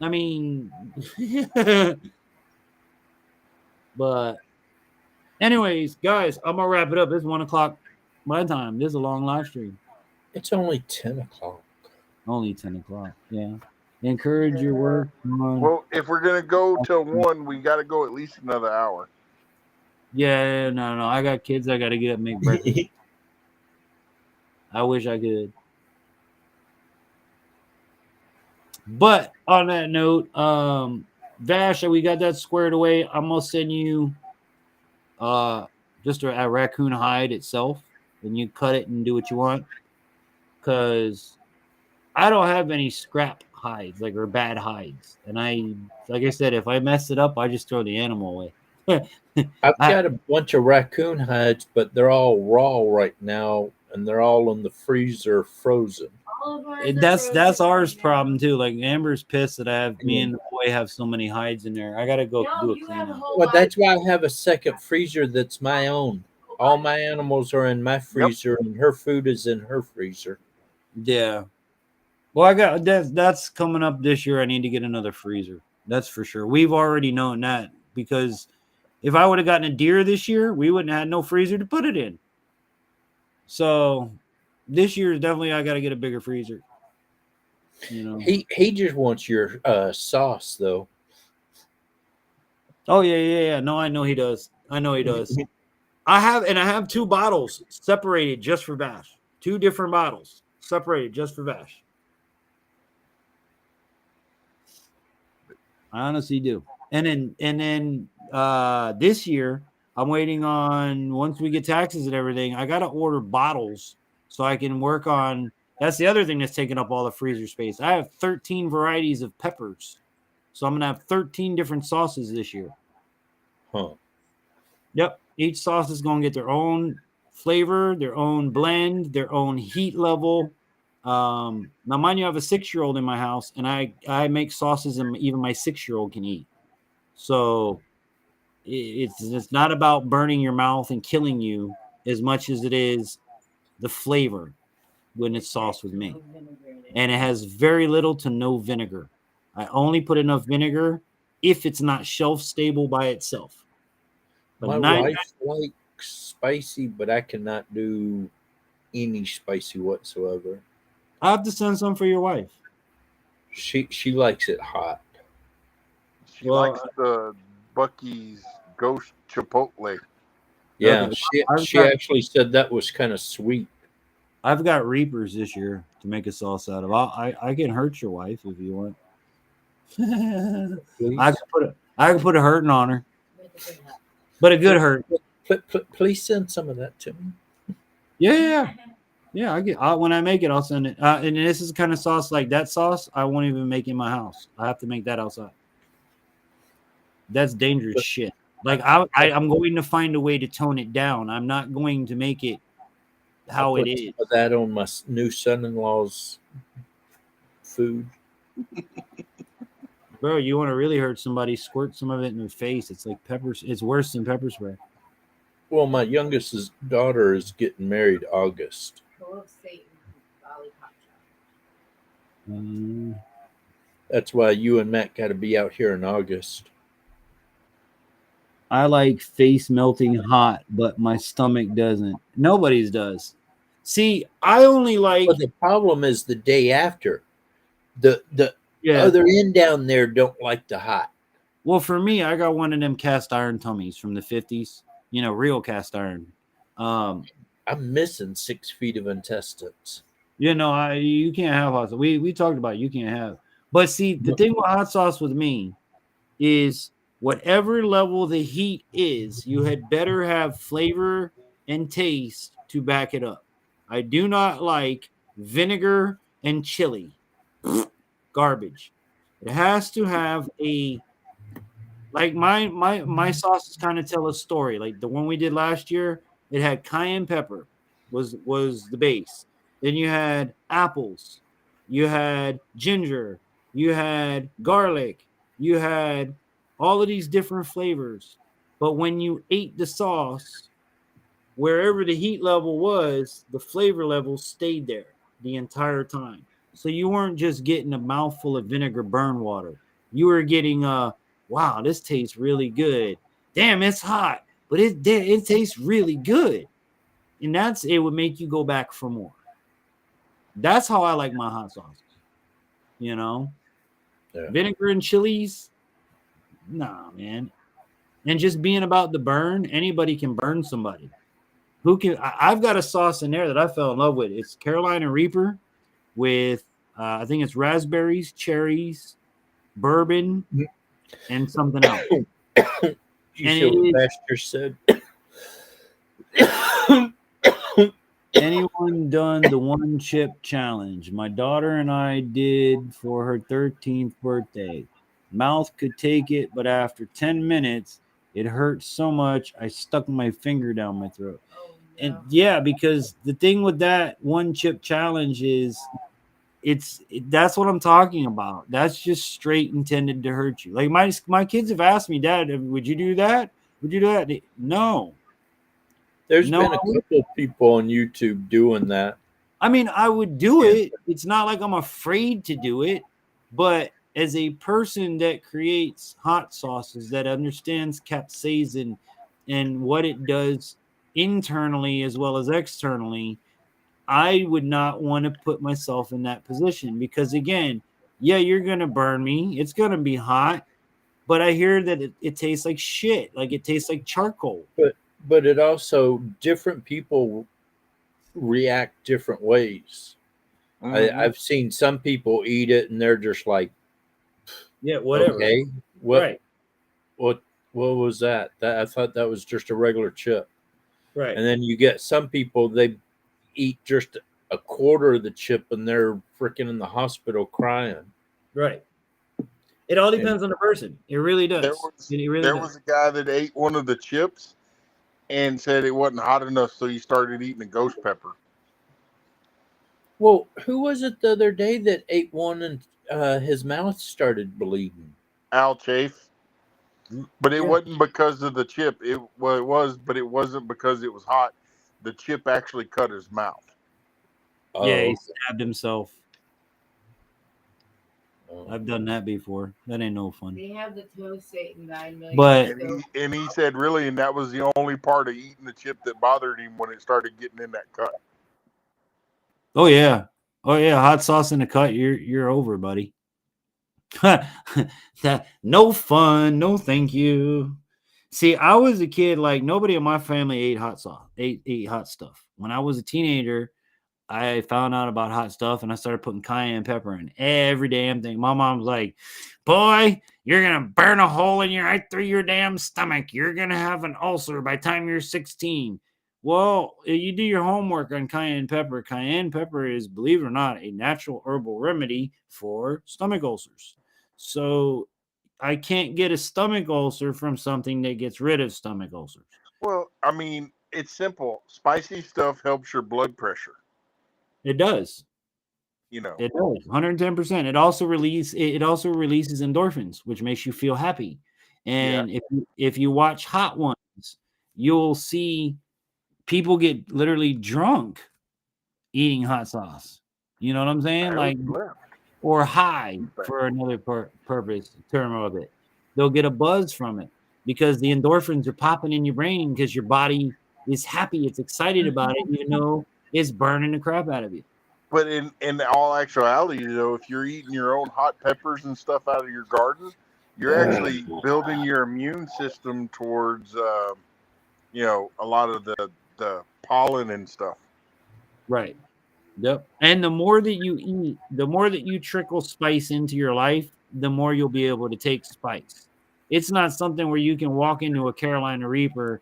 I mean, but anyways, guys, I'm going to wrap it up. It's 1 o'clock my time. This is a long live stream. It's only 10 o'clock. Only 10 o'clock, yeah. Encourage your work. Well, if we're going to go till 1, we got to go at least another hour. Yeah, no. I got kids. I got to get up and make breakfast. I wish I could. But on that note, Vash, we got that squared away. I'm going to send you just a raccoon hide itself, and you cut it and do what you want. Because I don't have any scrap hides, or bad hides. And like I said, if I mess it up, I just throw the animal away. I've got a bunch of raccoon hides, but they're all raw right now, and they're all in the freezer frozen. That's ours problem too. Like Amber's pissed that me and the boy have so many hides in there. I gotta go do a cleanup. Well, that's why I have a second freezer that's my own. All my animals are in my freezer, and her food is in her freezer. Yeah. Well, I got that's coming up this year. I need to get another freezer. That's for sure. We've already known that, because if I would have gotten a deer this year, we wouldn't have had no freezer to put it in. So this year, definitely, I got to get a bigger freezer. You know, he just wants your sauce, though. Oh yeah. No, I know he does. I have 2 bottles separated just for Bash. 2 different bottles separated just for Bash. I honestly do. And then this year, I'm waiting on, once we get taxes and everything, I got to order bottles so I can work on. That's the other thing that's taking up all the freezer space. I have 13 varieties of peppers. So I'm going to have 13 different sauces this year. Huh. Yep. Each sauce is going to get their own flavor, their own blend, their own heat level. Now, mind you, I have a 6-year-old in my house, and I make sauces and even my 6-year-old can eat. So it's not about burning your mouth and killing you as much as it is the flavor when it's sauced with me. And it has very little to no vinegar. I only put enough vinegar if it's not shelf stable by itself. But my wife likes spicy, but I cannot do any spicy whatsoever. I have to send some for your wife. She likes it hot. She likes the Bucky's Ghost Chipotle. Yeah, she actually said that was kind of sweet. I've got Reapers this year to make a sauce out of. I can hurt your wife if you want. I can put a hurting on her, but a good hurt. Please send some of that to me. Yeah. Yeah, when I make it, I'll send it. And this is the kind of sauce like that sauce I won't even make in my house. I have to make that outside. That's dangerous shit. Like I'm going to find a way to tone it down. I'm not going to make it how it put is. some of that on my new son-in-law's food. Bro, you want to really hurt somebody, squirt some of it in their face. It's like it's worse than pepper spray. Well, my youngest daughter is getting married August. Full of Satan, Valley Hot That's why you and Matt got to be out here in August. I like face melting hot, but my stomach doesn't. Nobody's does. See, I only like. But the problem is the day after. The other end down there don't like the hot. Well, for me, I got one of them cast iron tummies from the 50s. You know, real cast iron. I'm missing 6 feet of intestines. You know, you can't have hot sauce. We talked about it, you can't have. But see, the thing with hot sauce with me is whatever level the heat is, you had better have flavor and taste to back it up. I do not like vinegar and chili. Garbage. It has to have a like my sauces kind of tell a story. Like the one we did last year, it had cayenne pepper was the base. Then you had apples, you had ginger, you had garlic, you had all of these different flavors. But when you ate the sauce, wherever the heat level was, the flavor level stayed there the entire time. So you weren't just getting a mouthful of vinegar burn water. You were getting wow, this tastes really good. Damn, it's hot, but it tastes really good. And it would make you go back for more. That's how I like my hot sauces. You know? Yeah. Vinegar and chilies? Nah, man. And just being about the burn, anybody can burn somebody. I've got a sauce in there that I fell in love with. It's Carolina Reaper with I think it's raspberries, cherries, bourbon, and something else. You see what Master said? Anyone done the one chip challenge? My daughter and I did for her 13th birthday. Mouth could take it, but after 10 minutes, it hurt so much I stuck my finger down my throat. And yeah, because the thing with that one chip challenge is that's what I'm talking about. That's just straight intended to hurt you. Like my kids have asked me, Dad, would you do that? Would you do that? No. There's been a couple of people on YouTube doing that. I mean, I would do it. It's not like I'm afraid to do it, but as a person that creates hot sauces, that understands capsaicin and what it does internally as well as externally, I would not want to put myself in that position because, again, yeah, you're going to burn me. It's going to be hot, but I hear that it tastes like shit. Like it tastes like charcoal. But it also, different people react different ways. Mm-hmm. I've seen some people eat it and they're just like, yeah, whatever. Okay, what was that? I thought that was just a regular chip. Right. And then you get some people, they eat just a quarter of the chip and they're freaking in the hospital crying. Right. It all depends on the person. It really does. There was a guy that ate one of the chips and said it wasn't hot enough, so he started eating a ghost pepper. Well, who was it the other day that ate one and his mouth started bleeding? Al Chafe. But it wasn't because of the chip. It was, but it wasn't because it was hot. The chip actually cut his mouth. Yeah, he stabbed himself. I've done that before. That ain't no fun. They have the toast Satan 9 million. But and he said, really, and that was the only part of eating the chip that bothered him when it started getting in that cut. Oh yeah, hot sauce in the cut. You're over, buddy. That no fun. No, thank you. See, I was a kid. Like nobody in my family ate hot sauce. Ate hot stuff. When I was a teenager, I found out about hot stuff and I started putting cayenne pepper in every damn thing. My mom was like, boy, you're going to burn a hole in right through your damn stomach. You're going to have an ulcer by the time you're 16. Well, you do your homework on cayenne pepper. Cayenne pepper is, believe it or not, a natural herbal remedy for stomach ulcers. So I can't get a stomach ulcer from something that gets rid of stomach ulcers. Well, I mean, it's simple. Spicy stuff helps your blood pressure. It does. You know. It does. 110%. It also releases endorphins, which makes you feel happy. And if you watch Hot Ones, you'll see people get literally drunk eating hot sauce. You know what I'm saying? Like, or high for another purpose term of it. They'll get a buzz from it because the endorphins are popping in your brain because your body is happy, it's excited about it, even though it's burning the crap out of you. But in all actuality, though, if you're eating your own hot peppers and stuff out of your garden, you're actually building your immune system towards, you know, a lot of the pollen and stuff. Right. Yep. And the more that you eat, the more that you trickle spice into your life, the more you'll be able to take spice. It's not something where you can walk into a Carolina Reaper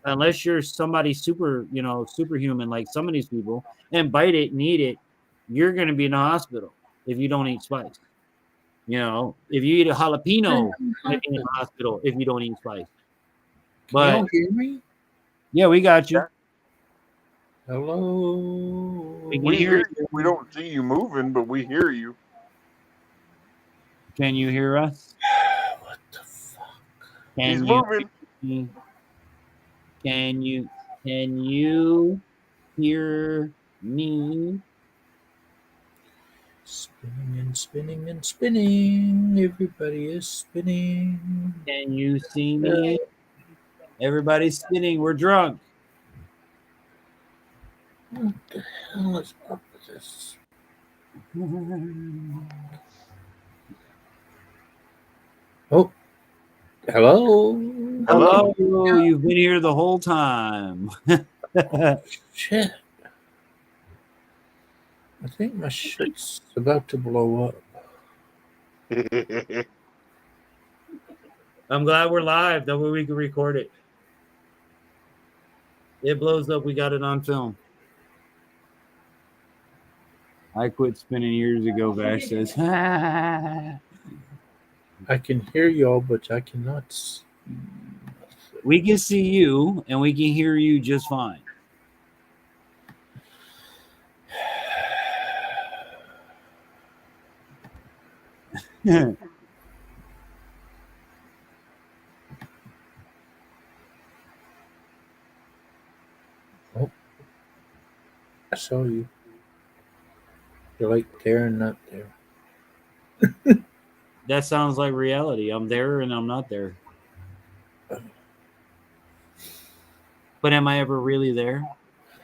unless you're somebody super, you know, superhuman like some of these people and bite it and eat it. You're going to be in the hospital if you don't eat spice. You know, if you eat a jalapeno, you're going to be in the hospital if you don't eat spice. But Can you hear me? Yeah, we got you. Hello. We hear you. We don't see you moving, but we hear you. Can you hear us? What the fuck? He's moving. Can you hear me? Spinning and spinning and spinning. Everybody is spinning. Can you see me? Everybody's spinning. We're drunk. What the hell is up with this? Oh, hello. Hello. You've been here the whole time. Shit. I think my shit's about to blow up. I'm glad we're live. That way we can record it. It blows up. We got it on film. I quit spinning years ago, Vash says. I can hear y'all, but I cannot see. We can see you, and we can hear you just fine. Oh, I saw you. You're like there and not there. That sounds like reality. I'm there and I'm not there. But am I ever really there?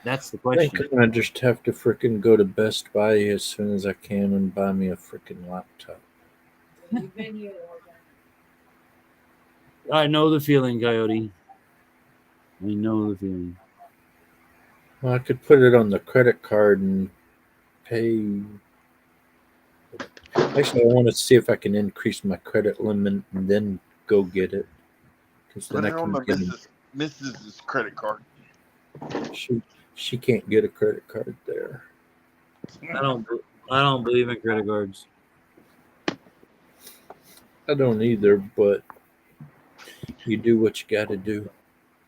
That's the I question. think I just have to frickin' go to Best Buy as soon as I can and buy me a frickin' laptop. I know the feeling, Coyote. I know the feeling. Well, I could put it on the credit card and pay. Actually, I want to see if I can increase my credit limit and then go get it. Because then Put I it on can the get Mrs.'s credit card. She can't get a credit card there. I don't believe in credit cards. I don't either, but you do what you got to do.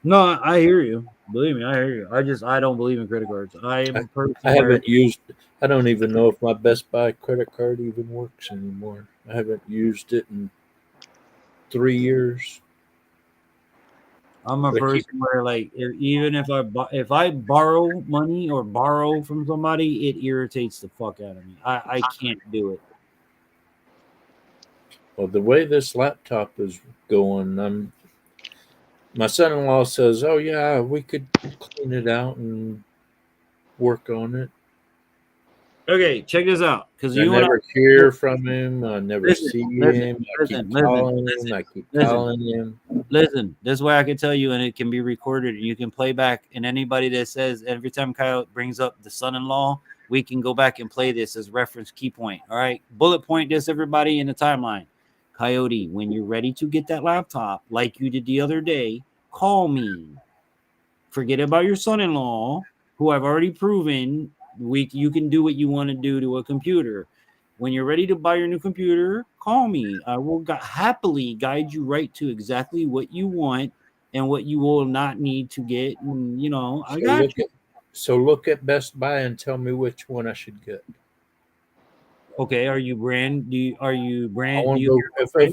No, I hear you. Believe me, I hear you. I don't believe in credit cards. I am a person. I haven't used. I don't even know if my Best Buy credit card even works anymore. I haven't used it in 3 years. I'm a person where, like, even if I borrow money or borrow from somebody, it irritates the fuck out of me. I can't do it. Well, the way this laptop is going, my son-in-law says, "Oh yeah, we could clean it out and work on it." Okay, check this out. Because I never hear from him. I never see him. I keep calling him. I keep calling him. Listen, this way I can tell you, and it can be recorded, and you can play back. And anybody that says every time Kyle brings up the son-in-law, we can go back and play this as reference key point. All right, bullet point this, everybody in the timeline. Coyote, when you're ready to get that laptop, like you did the other day, call me. Forget about your son-in-law, who I've already proven you can do what you want to do to a computer. When you're ready to buy your new computer, call me. I will happily guide you right to exactly what you want and what you will not need to get. And, you know, I got you. So look at Best Buy and tell me which one I should get. Okay, are you brand? Are you brand? I want to go.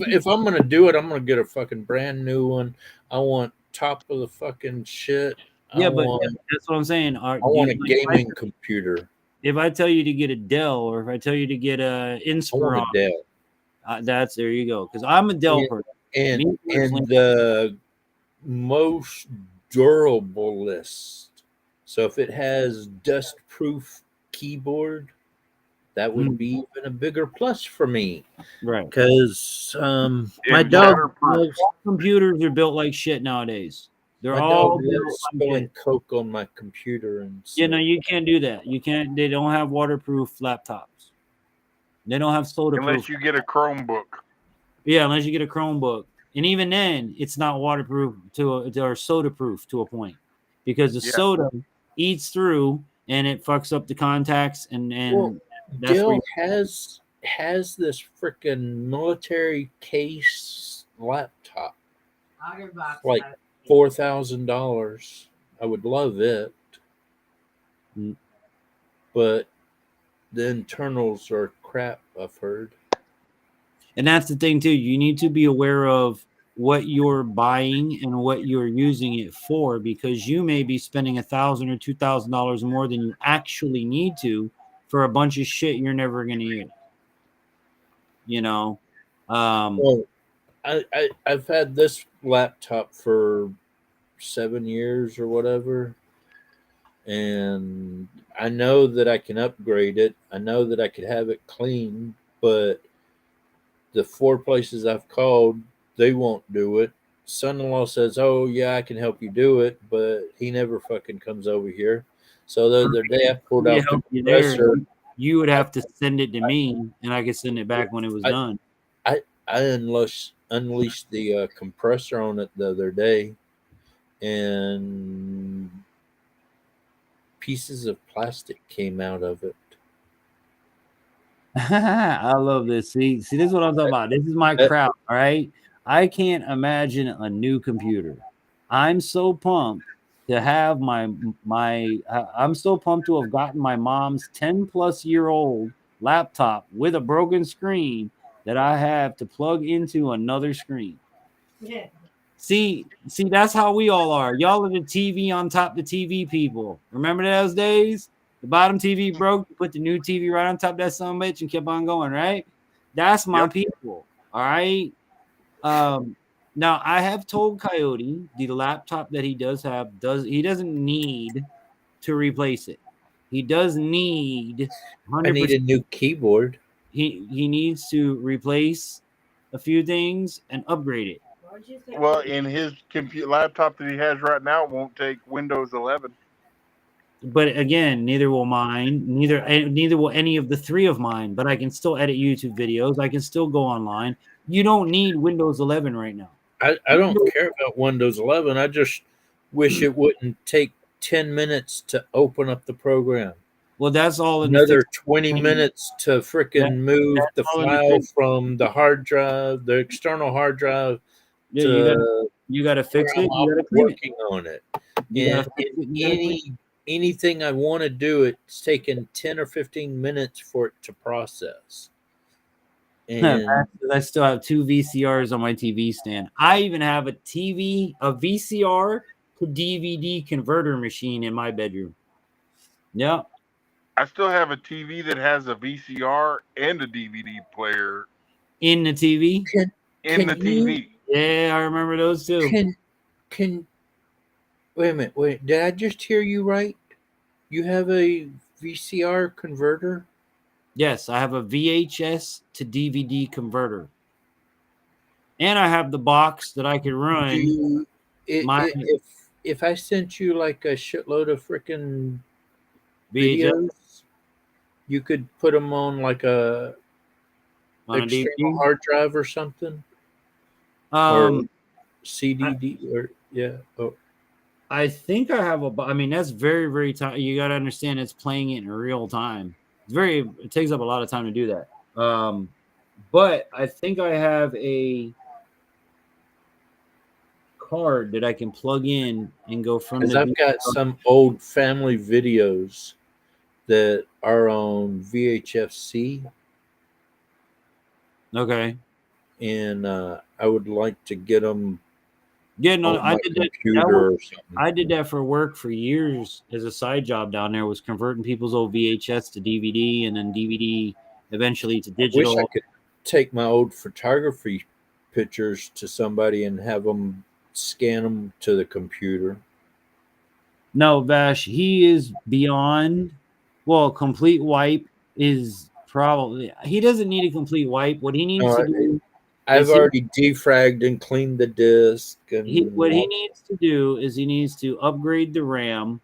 If I'm gonna do it, I'm gonna get a fucking brand new one. I want top of the fucking shit. Yeah, but that's what I'm saying. I want a gaming computer. If I tell you to get a Dell, or if I tell you to get a Inspiron, I want a Dell. There you go. Because I'm a Dell person. And the most durable list. So if it has dust-proof keyboard, that would be even a bigger plus for me. Right. Because my dog computers are built like shit nowadays. They're my all dog loves spilling Coke on my computer, and you know, you can't do that. You can't. They don't have waterproof laptops. They don't have soda proof. Unless you get a Chromebook. Yeah, unless you get a Chromebook, and even then, it's not waterproof or soda proof to a point, because the soda eats through and it fucks up the contacts and that's Dell has this freaking military case laptop, like $4,000. I would love it, but the internals are crap, I've heard. And that's the thing too. You need to be aware of what you're buying and what you're using it for, because you may be spending $1,000 or $2,000 more than you actually need to for a bunch of shit you're never going to use. You know, well, I've had this laptop for 7 years or whatever, and I know that I can upgrade it. I know that I could have it clean, but the 4 places I've called, they won't do it. Son-in-law says, "Oh yeah, I can help you do it," but he never fucking comes over here. So the other day I pulled out the compressor. You would have to send it to me, and I could send it back when it was done. I unleashed the compressor on it the other day, and pieces of plastic came out of it. I love this. See, this is what I'm talking about. This is my crowd. All right. I can't imagine a new computer. I'm so pumped to have I'm so pumped to have gotten my mom's 10-plus-year-old laptop with a broken screen that I have to plug into another screen. Yeah. See, that's how we all are. Y'all are the TV on top of the TV people. Remember those days? The bottom TV broke, you put the new TV right on top of that son of a bitch and kept on going, right? That's my people. All right. Now I have told Coyote the laptop that he does have he doesn't need to replace it. He does need 100%. I need a new keyboard. He needs to replace a few things and upgrade it. Well, in his laptop that he has right now, it won't take Windows 11. But again, neither will mine. Neither will any of the 3 of mine. But I can still edit YouTube videos. I can still go online. You don't need Windows 11 right now. I don't care about Windows 11. I just wish it wouldn't take 10 minutes to open up the program. Well, that's all. Another 20 minutes to freaking move the file from the hard drive, the external hard drive. Yeah, you got to fix it. You got to working on it. And anything I want to do, it's taken 10 or 15 minutes for it to process. And I still have 2 VCRs on my TV stand. I even have a VCR to DVD converter machine in my bedroom. Yeah. I still have a TV that has a VCR and a DVD player in the TV. In the TV. Yeah, I remember those too. Can wait a minute? Wait, did I just hear you right? You have a VCR converter? Yes, I have a VHS to DVD converter, and I have the box that I could run. If I sent you like a shitload of freaking videos, you could put them on like a external hard drive or something, or CDD, or yeah. Oh. I think I have I mean, that's very, very time. You got to understand it's playing it in real time. It takes up a lot of time to do that. But I think I have a card that I can plug in and go from Because the I've got some old family videos that are on VHFC, Okay. and I would like to get them Yeah, no, on I my did that. computer or something. I did that for work for years as a side job down there. Was converting people's old VHS to DVD and then DVD eventually to I wish I digital. could take my old photography pictures to somebody and have them scan them to the computer. No, Vash, he is beyond. Well, complete wipe is probably. He doesn't need a complete wipe. What he needs No, to do I've is already defragged and cleaned the disc, what and he needs to do is he needs to upgrade the RAM.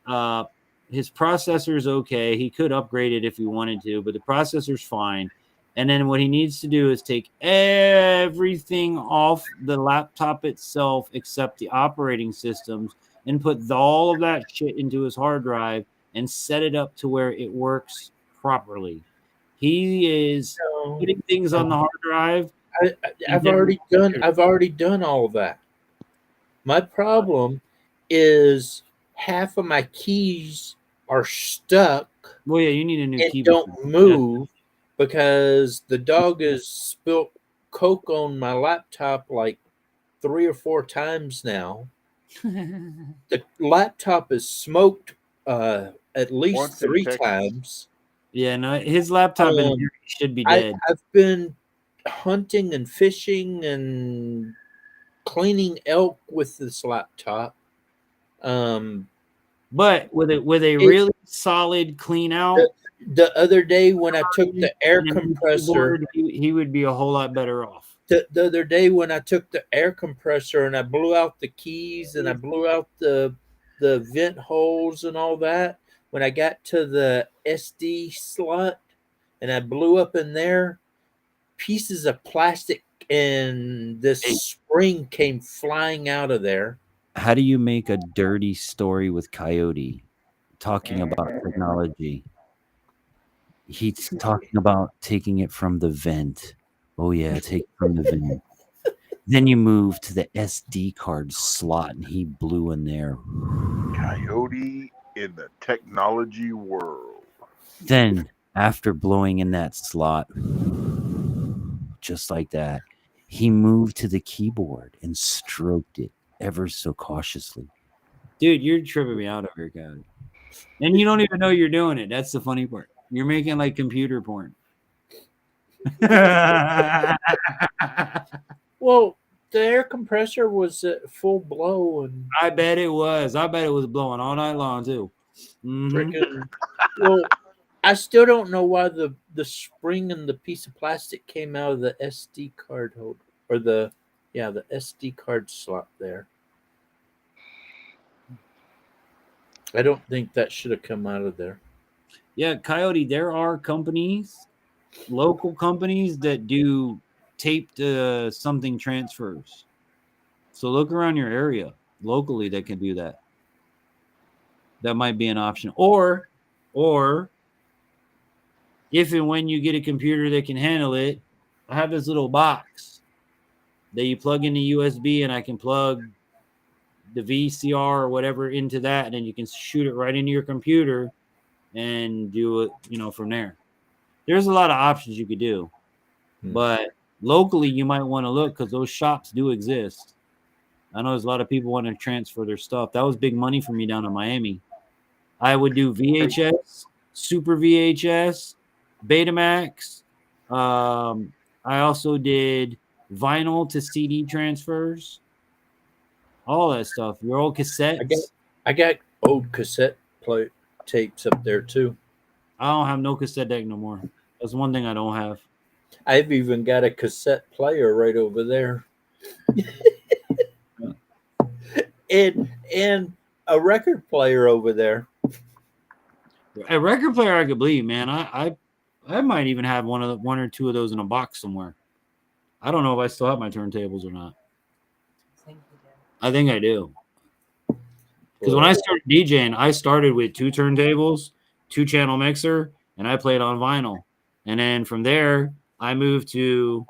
Uh, his processor is okay. He could upgrade it if he wanted to, but the processor's fine. And then what he needs to do is take everything off the laptop itself except the operating systems and put all of that shit into his hard drive and set it up to where it works properly. He is putting things on the hard drive. I've already done all of that. My problem is half of my keys are stuck Well, yeah, you need a new and keyboard. don't move because the dog has spilt Coke on my laptop like 3 or 4 times now. The laptop is smoked at least Once in 3 Texas. times. Yeah, no, his laptop should be dead. I've been hunting and fishing and cleaning elk with this laptop. But with a really solid clean out. The other day when I took the air and a new compressor, keyboard, he would be a whole lot better off. the other day when I took the air compressor and I blew out the keys and I blew out the vent holes and all that, when I got to the SD slot and I blew up in there, pieces of plastic and this spring came flying out of there. How do you make a dirty story with Coyote talking about technology? He's talking about taking it from the vent. Oh yeah, take it from the vent. Then you move to the SD card slot and he blew in there. Coyote in the technology world. Then after blowing in that slot, just like that, he moved to the keyboard and stroked it ever so cautiously. Dude, you're tripping me out over here, guys. And you don't even know you're doing it. That's the funny part. You're making like computer porn. Well, the air compressor was at full blow, and I bet it was. I bet it was blowing all night long too. freaking. Well, I still don't know why the spring and the piece of plastic came out of the SD card holder or the SD card slot there. I don't think that should have come out of there. Yeah, Coyote, there are companies, local companies that do taped something transfers. So look around your area locally that can do that. That might be an option. Or if and when you get a computer that can handle it, I have this little box that you plug into USB and I can plug the VCR or whatever into that, and then you can shoot it right into your computer and do it, from there. There's a lot of options you could do, but locally you might want to look because those shops do exist. I know there's a lot of people want to transfer their stuff. That was big money for me down in Miami. I would do VHS, Super VHS, Betamax. I also did vinyl to CD transfers. All that stuff. Your old cassettes. I got old cassette tapes up there too. I don't have no cassette deck no more. That's one thing I don't have. I've even got a cassette player right over there. and a record player over there. A record player I could believe, man. I might even have one or two of those in a box somewhere. I don't know if I still have my turntables or not. I think I do. Because when I started DJing, I started with 2 turntables, 2-channel mixer, and I played on vinyl. And then from there, I moved to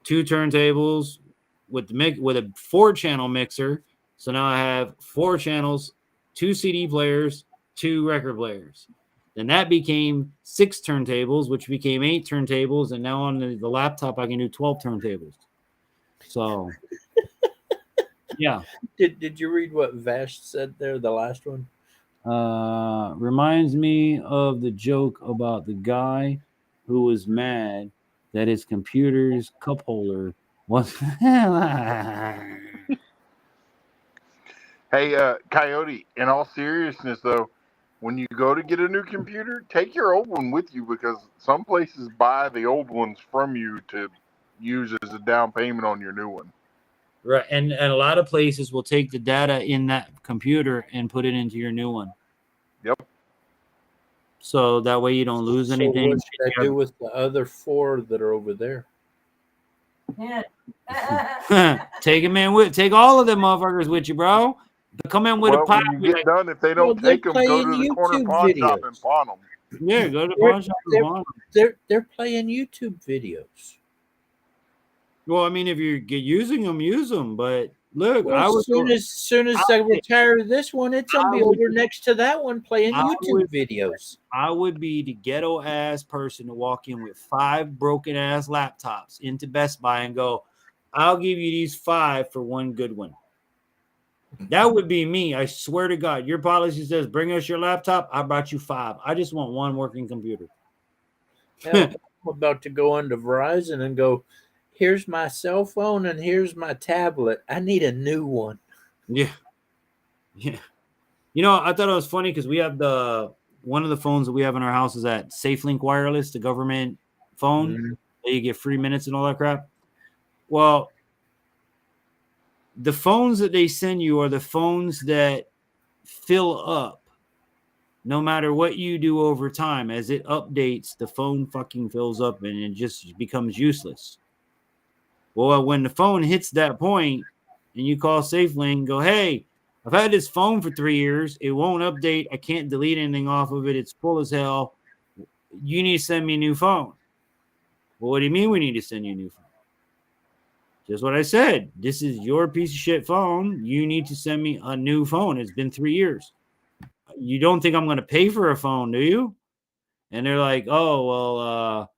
2 turntables with with a 4-channel mixer. So now I have 4 channels, 2 CD players, 2 record players. Then that became 6 turntables, which became 8 turntables, and now on the laptop I can do 12 turntables. So, yeah. Did you read what Vash said there, the last one? Reminds me of the joke about the guy who was mad that his computer's cup holder was. Hey, Coyote, in all seriousness, though, when you go to get a new computer, take your old one with you because some places buy the old ones from you to use as a down payment on your new one. Right, and a lot of places will take the data in that computer and put it into your new one. Yep. So that way you don't lose anything. What should I do with the other 4 that are over there? Take them in with, take all of them motherfuckers with you, bro. Come in with a pot. When you get done, if they don't take them, go to the corner pawn shop and pawn them. Yeah, go to the pawn shop and pawn them. They're playing YouTube videos. Well, I mean, if you're using them, use them. But look, as soon as I retire this one, it's gonna be over next to that one playing YouTube videos. I would be the ghetto ass person to walk in with 5 broken ass laptops into Best Buy and go, "I'll give you these 5 for one good one." That would be me. I swear to God. Your policy says, "Bring us your laptop." I brought you 5. I just want one working computer. I'm about to go onto Verizon and go, here's my cell phone and here's my tablet. I need a new one. Yeah. Yeah. You know, I thought it was funny because we have one of the phones that we have in our house is that SafeLink Wireless, the government phone that you get free minutes and all that crap. Well, the phones that they send you are the phones that fill up no matter what you do over time. As it updates, the phone fucking fills up and it just becomes useless. Well, when the phone hits that point and you call SafeLink and go, "Hey, I've had this phone for 3 years. It won't update. I can't delete anything off of it. It's full as hell. You need to send me a new phone." Well, what do you mean we need to send you a new phone? Just what I said. This is your piece of shit phone. You need to send me a new phone. It's been 3 years. You don't think I'm going to pay for a phone, do you? And they're like, "Oh, well,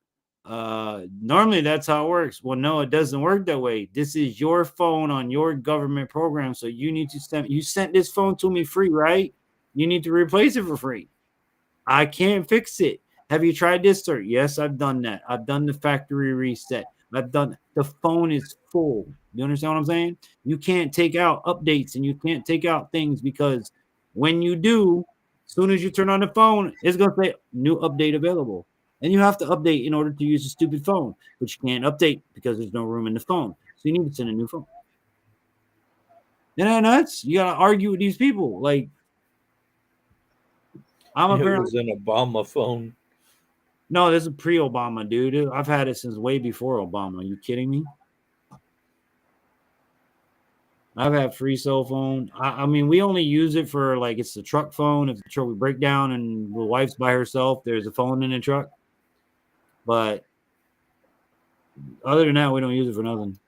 normally that's how it works." Well, no, it doesn't work that way. This is your phone on your government program. So you need to you sent this phone to me free, right? You need to replace it for free. I can't fix it. Have you tried this, sir? Yes, I've done that. I've done the factory reset. The phone is full. You understand what I'm saying? You can't take out updates and you can't take out things because when you do, as soon as you turn on the phone, it's going to say new update available. And you have to update in order to use a stupid phone, but you can't update because there's no room in the phone. So you need to send a new phone. Isn't that nuts? You got to argue with these people. Like, I'm apparently an Obama phone. No, this is pre-Obama, dude. I've had it since way before Obama. Are you kidding me? I've had free cell phone. I mean, we only use it for like it's the truck phone. If the truck would break down and the wife's by herself, there's a phone in the truck. But other than that, we don't use it for nothing.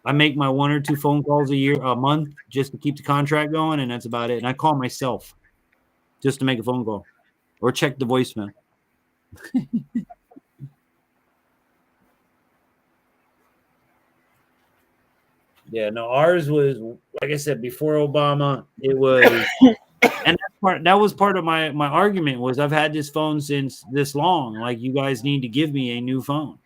I make my 1 or 2 phone calls a month, just to keep the contract going, and that's about it. And I call myself just to make a phone call or check the voicemail. Yeah, no, ours was, like I said, before Obama. It was, and that was part of my argument was I've had this phone since this long. Like, you guys need to give me a new phone.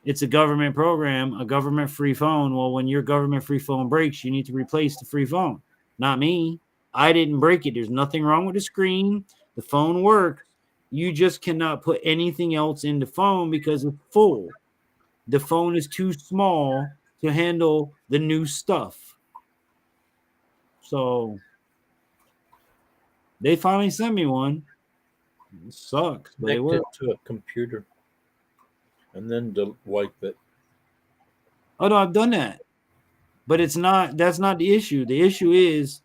It's a government program, a government free phone. Well, when your government free phone breaks, you need to replace the free phone. Not me. I didn't break it. There's nothing wrong with the screen. The phone works. You just cannot put anything else in the phone because it's full. The phone is too small to handle the new stuff. So they finally sent me one. It sucks, but it works. To a computer and then wipe it. Oh no, I've done that. But it's not. That's not the issue. The issue is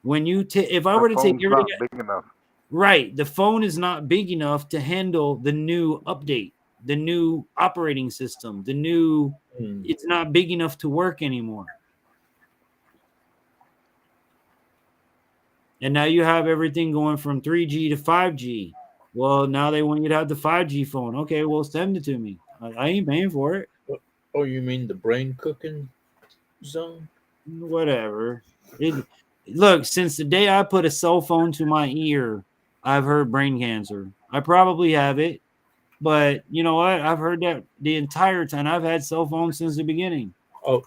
when you take. If I were to take phone's everything, not big enough. right, the phone is not big enough to handle the new update, the new operating system, the new. It's not big enough to work anymore. And now you have everything going from 3G to 5G. Well, now they want you to have the 5G phone. Okay, well, send it to me. I ain't paying for it. Oh, you mean the brain cooking zone? Whatever. Look, since the day I put a cell phone to my ear, I've heard brain cancer. I probably have it, but you know what? I've heard that the entire time. I've had cell phones since the beginning. Oh,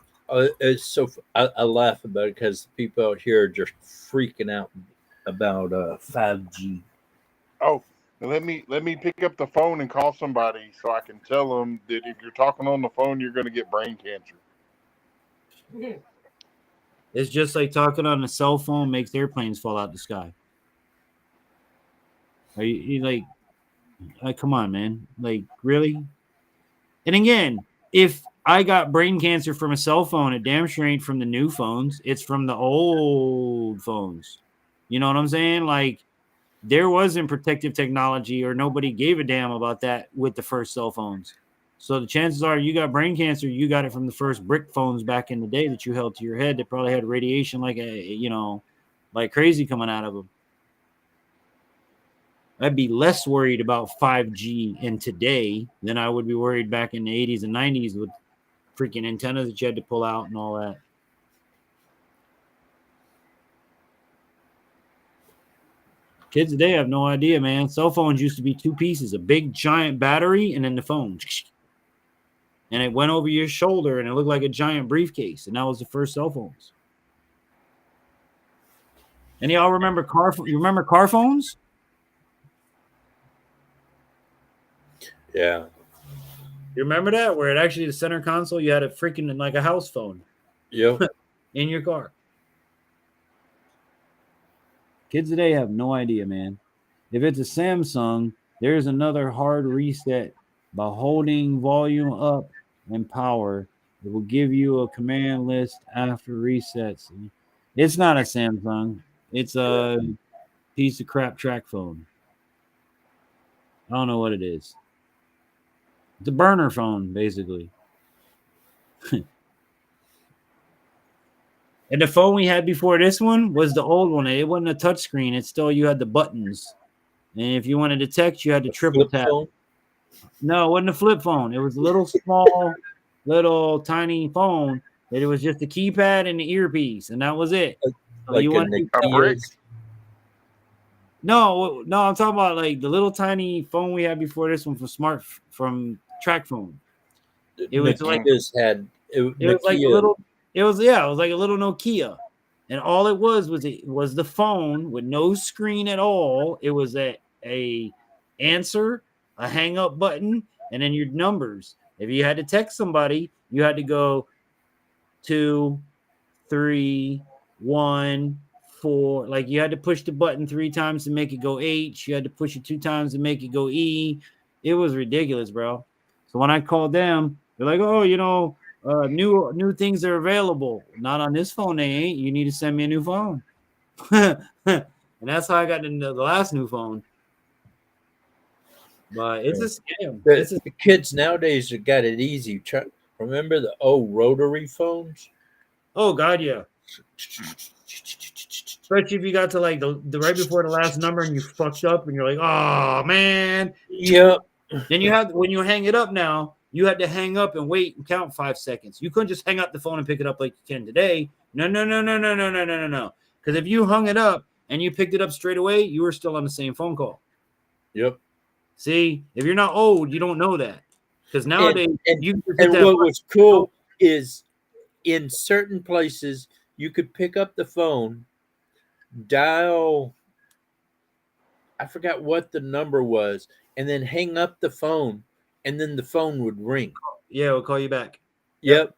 it's so I laugh about it because people out here are just freaking out about 5G. Oh, let me pick up the phone and call somebody so I can tell them that if you're talking on the phone, you're going to get brain cancer. It's just like talking on a cell phone makes airplanes fall out the sky. Are you like come on, man? Like, really? And again, if I got brain cancer from a cell phone, it damn sure ain't from the new phones. It's from the old phones. You know what I'm saying? Like, there wasn't protective technology or nobody gave a damn about that with the first cell phones. So the chances are you got brain cancer, you got it from the first brick phones back in the day that you held to your head that probably had radiation like crazy coming out of them. I'd be less worried about 5G in today than I would be worried back in the 80s and 90s with freaking antennas that you had to pull out and all that. Kids today have no idea, man. Cell phones used to be two pieces, a big giant battery and then the phone. And it went over your shoulder and it looked like a giant briefcase. And that was the first cell phones. And y'all remember you remember car phones? Yeah. You remember that? Where it actually the center console, you had a freaking like a house phone. Yep. In your car. Kids today have no idea, man. If it's a Samsung, there's another hard reset by holding volume up and power. It will give you a command list after resets. It's not a Samsung. It's a piece of crap track phone. I don't know what it is. It's a burner phone, basically. And the phone we had before this one was the old one. It wasn't a touch screen. It's still, you had the buttons. And if you wanted to text, you had to triple tap. Phone? No, it wasn't a flip phone. It was a little small, little tiny phone that it was just the keypad and the earpiece, and that was it. Like you a wanted Nokia? No, I'm talking about like the little tiny phone we had before this one from Track Phone. It was like Nokia's had it was like a little. It was like a little Nokia, and all it was the phone with no screen at all. It was a answer, a hang up button, and then your numbers. If you had to text somebody, you had to go 2, 3, 1, 4. Like you had to push the button 3 times to make it go H. You had to push it 2 times to make it go E. It was ridiculous, bro. So when I called them, they're like, "Oh, new things are available." Not on this phone, they ain't. You need to send me a new phone. And that's how I got into the last new phone. But it's a scam. The kids nowadays have got it easy. Remember the old rotary phones? Oh God, yeah. Especially if you got to like the right before the last number and you fucked up and you're like, "Oh man." Yep. Then when you hang it up now, you had to hang up and wait and count 5 seconds. You couldn't just hang up the phone and pick it up like you can today. No. Because if you hung it up and you picked it up straight away, you were still on the same phone call. Yep. See, if you're not old, you don't know that. Because nowadays, and what was cool is in certain places you could pick up the phone, dial, I forgot what the number was, and then hang up the phone, and then the phone would ring. Yeah, it'll call you back. Yep.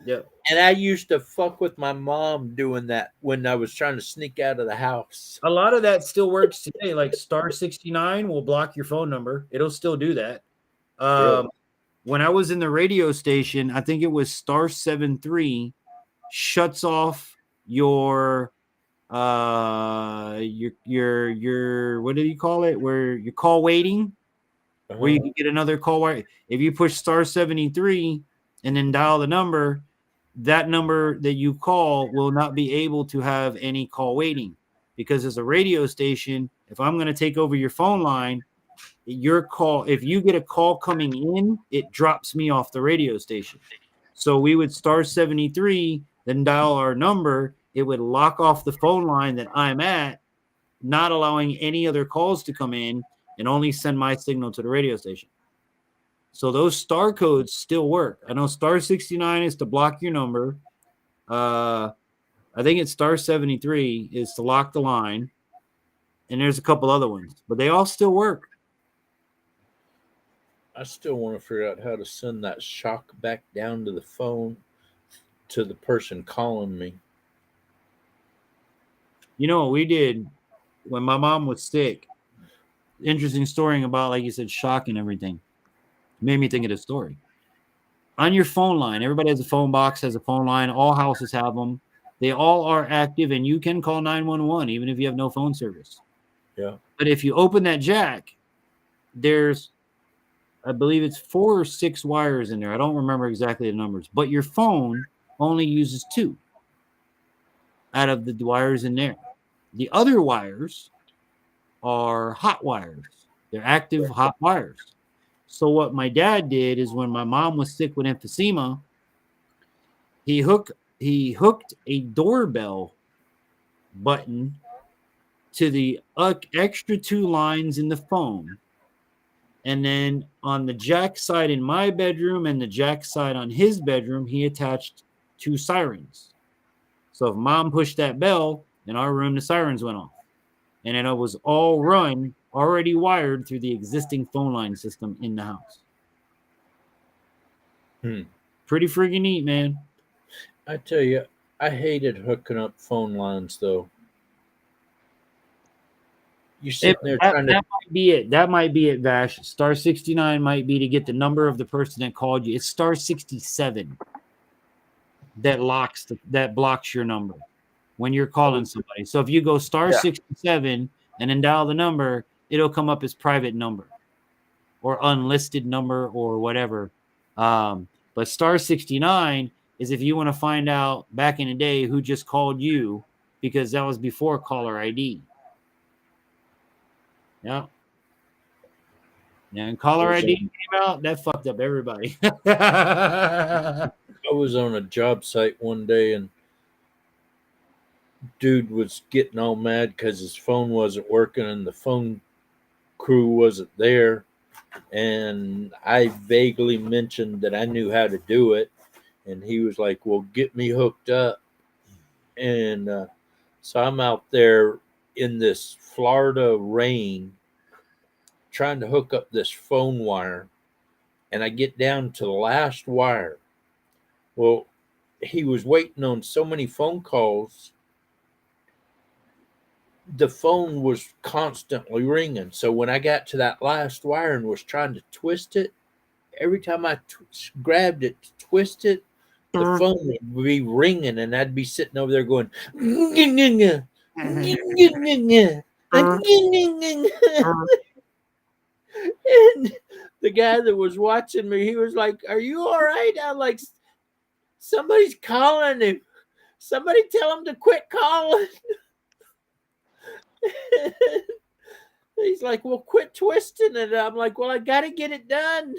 And I used to fuck with my mom doing that when I was trying to sneak out of the house. A lot of that still works today. Like star 69 will block your phone number. It'll still do that. Really? When I was in the radio station, I think it was star 73. shuts off your what do you call it? Where your call waiting, where you can get another call. If you push star 73 and then dial the number, that number that you call will not be able to have any call waiting, because as a radio station, if I'm going to take over your phone line, your call, if you get a call coming in, it drops me off the radio station. So we would star 73, then dial our number. It would lock off the phone line that I'm at, not allowing any other calls to come in, and only send my signal to the radio station. So those star codes still work. I know star 69 is to block your number. I think it's star 73 is to lock the line. And there's a couple other ones, but they all still work. I still want to figure out how to send that shock back down to the phone to the person calling me. You know what we did when my mom was sick? Interesting story about, like you said, shock and everything. Made me think of this story. On your phone line, everybody has a phone box, has a phone line. All houses have them. They all are active, and you can call 911 even if you have no phone service. Yeah. But if you open that jack, there's, I believe it's 4 or 6 wires in there. I don't remember exactly the numbers, but your phone only uses 2 out of the wires in there. The other wires are hot wires. They're active hot wires. So what my dad did is, when my mom was sick with emphysema, he hooked a doorbell button to the extra 2 lines in the phone. And then on the jack side in my bedroom and the jack side on his bedroom, he attached 2 sirens. So if mom pushed that bell in our room, the sirens went off. And it was all already wired through the existing phone line system in the house. Pretty freaking neat, man. I tell you, I hated hooking up phone lines, though. You're sitting there trying to... That might be it. That might be it, Vash. Star 69 might be to get the number of the person that called you. It's star 67 that blocks your number when you're calling somebody. So if you go star 67 and then dial the number, it'll come up as private number or unlisted number or whatever. But star 69 is if you want to find out back in the day who just called you, because that was before caller ID. Yeah. And caller ID came out, that fucked up everybody. I was on a job site one day, and dude was getting all mad because his phone wasn't working and the phone crew wasn't there. And I vaguely mentioned that I knew how to do it. And he was like, well, get me hooked up. And so I'm out there in this Florida rain trying to hook up this phone wire. And I get down to the last wire. Well, he was waiting on so many phone calls. The phone was constantly ringing. So when I got to that last wire and was trying to twist it, every time I grabbed it to twist it, the phone would be ringing, and I'd be sitting over there going, and the guy that was watching me, he was like, are you all right? I'm like, somebody's calling him. Somebody tell him to quit calling. He's like, well, quit twisting it. I'm like, well, I got to get it done.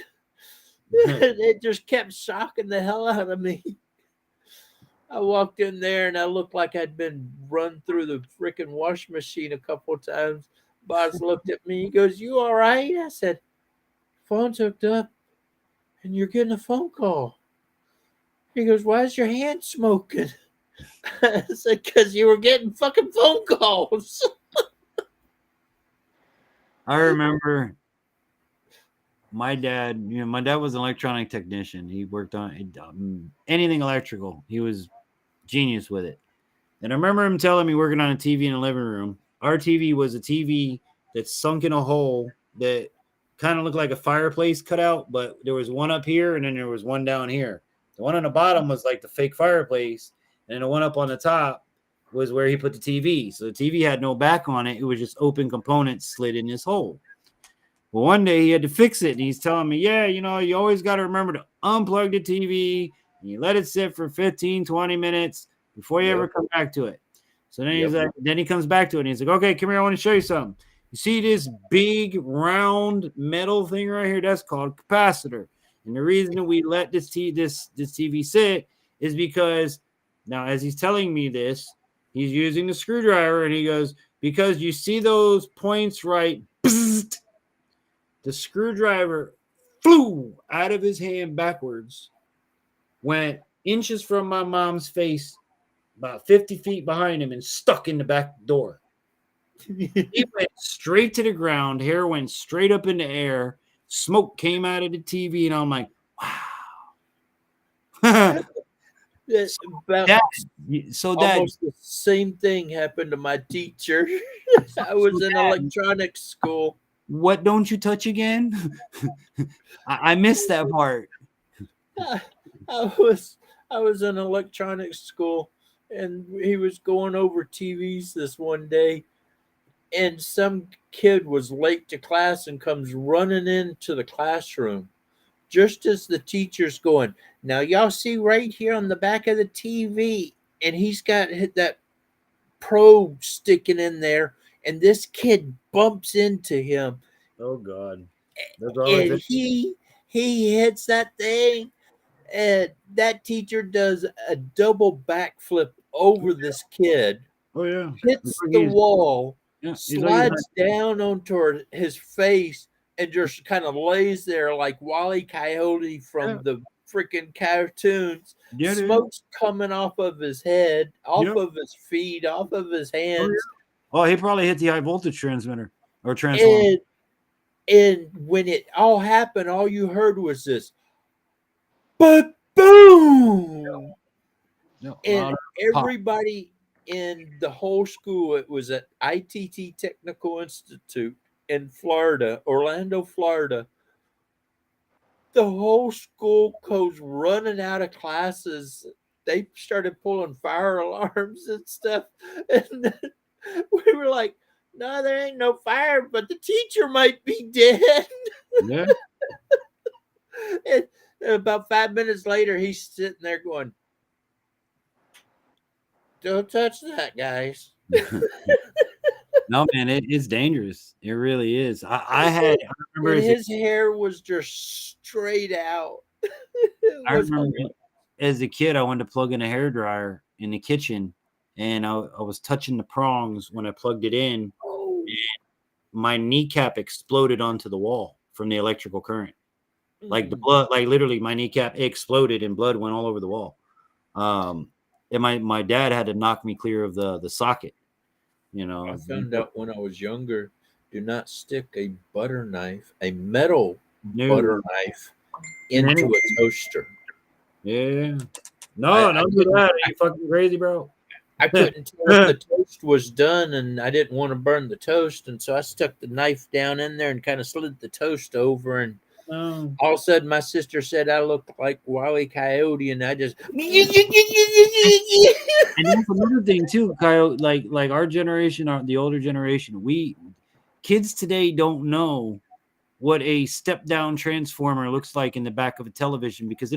It just kept shocking the hell out of me. I walked in there and I looked like I'd been run through the freaking wash machine a couple of times. Boss looked at me. He goes, you all right? I said, phone's hooked up and you're getting a phone call. He goes, why is your hand smoking? I said, because you were getting fucking phone calls. I remember my dad, my dad was an electronic technician. He worked on anything electrical. He was genius with it. And I remember him telling me, working on a TV in the living room. Our TV was a TV that sunk in a hole that kind of looked like a fireplace cutout, but there was one up here and then there was one down here. The one on the bottom was like the fake fireplace, and the one up on the top was where he put the TV. So the TV had no back on it. It was just open components slid in this hole. Well, one day he had to fix it, and he's telling me, yeah, you know, you always got to remember to unplug the TV, and you let it sit for 15, 20 minutes before you ever come back to it. So then he's like, then he comes back to it, and he's like, okay, come here, I want to show you something. You see this big round metal thing right here? That's called capacitor. And the reason that we let this TV sit is because now, as he's telling me this, he's using the screwdriver, and he goes, because you see those points right, bzzzt, the screwdriver flew out of his hand backwards, went inches from my mom's face, about 50 feet behind him, and stuck in the back door. He went straight to the ground. Hair went straight up in the air. Smoke came out of the TV, and I'm like, wow. Almost the same thing happened to my teacher. I was in electronics school. What don't you touch again? I missed that part. I was in electronics school, and he was going over TVs this one day, and some kid was late to class and comes running into the classroom just as the teacher's going, now y'all see right here on the back of the TV, and he's got that probe sticking in there, and this kid bumps into him. Oh God. And he hits that thing, and that teacher does a double backflip over this kid. Oh yeah. Hits the wall, Yeah, slides down onto his face, and just kind of lays there like Wile E. Coyote from the freaking cartoons. Yeah, Smoke's coming off of his head, off of his feet, off of his hands. Oh, he probably hit the high voltage transmitter or transformer. And when it all happened, all you heard was this, but boom! And everybody in the whole school, it was at ITT Technical Institute in Florida, Orlando, Florida. The whole school goes running out of classes. They started pulling fire alarms and stuff. And we were like, no, there ain't no fire, but the teacher might be dead. Yeah. And about 5 minutes later, he's sitting there going, don't touch that, guys. No, man, it's dangerous. It really is. I remember his hair was just straight out. I remember as a kid, I wanted to plug in a hairdryer in the kitchen, and I was touching the prongs when I plugged it in. Oh. And my kneecap exploded onto the wall from the electrical current. Like the blood, like literally my kneecap exploded and blood went all over the wall. And my dad had to knock me clear of the socket. You know, I found out when I was younger, do not stick a butter knife, a metal butter knife, into a toaster. Yeah. No, don't do that. Are you fucking crazy, bro? I couldn't tell if the toast was done, and I didn't want to burn the toast, and so I stuck the knife down in there and kind of slid the toast over, and all of a sudden my sister said I looked like Wile E. Coyote, and I just and that's another thing too, Kyle. Like our generation, the older generation, kids today don't know what a step down transformer looks like in the back of a television because they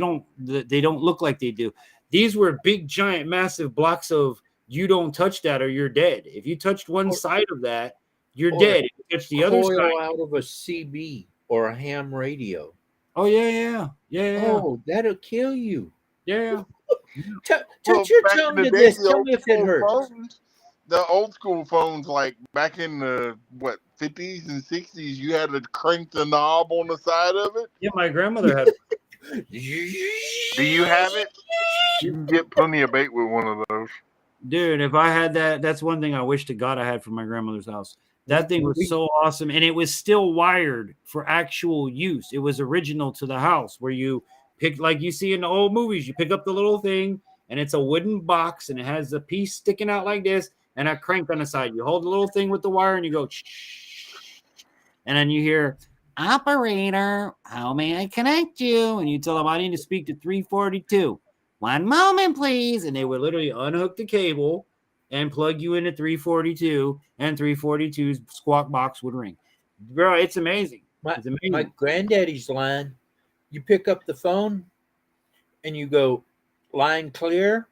don't look like they do. These were big, giant, massive blocks of you don't touch that or you're dead. If you touched one side of that, you're dead. If you touch the other side out of a CB or a ham radio. Oh yeah. Oh, that'll kill you. Yeah. Touch your tongue to this. Tell me if it hurts. The old school phones, like back in the 50s and 60s, you had to crank the knob on the side of it. Yeah, my grandmother had. Do you have it? You can get plenty of bait with one of those. Dude, if I had that, that's one thing I wish to God I had from my grandmother's house. That thing was so awesome, and it was still wired for actual use. It was original to the house, where you pick, like you see in the old movies, you pick up the little thing, and it's a wooden box, and it has a piece sticking out like this, and a crank on the side. You hold the little thing with the wire, and you go, and then you hear, operator, how may I connect you? And you tell them, I need to speak to 342. 1 moment, please. And they would literally unhook the cable and plug you into 342, and 342's squawk box would ring. Bro, it's amazing. It's amazing. My granddaddy's line, you pick up the phone and you go, line clear.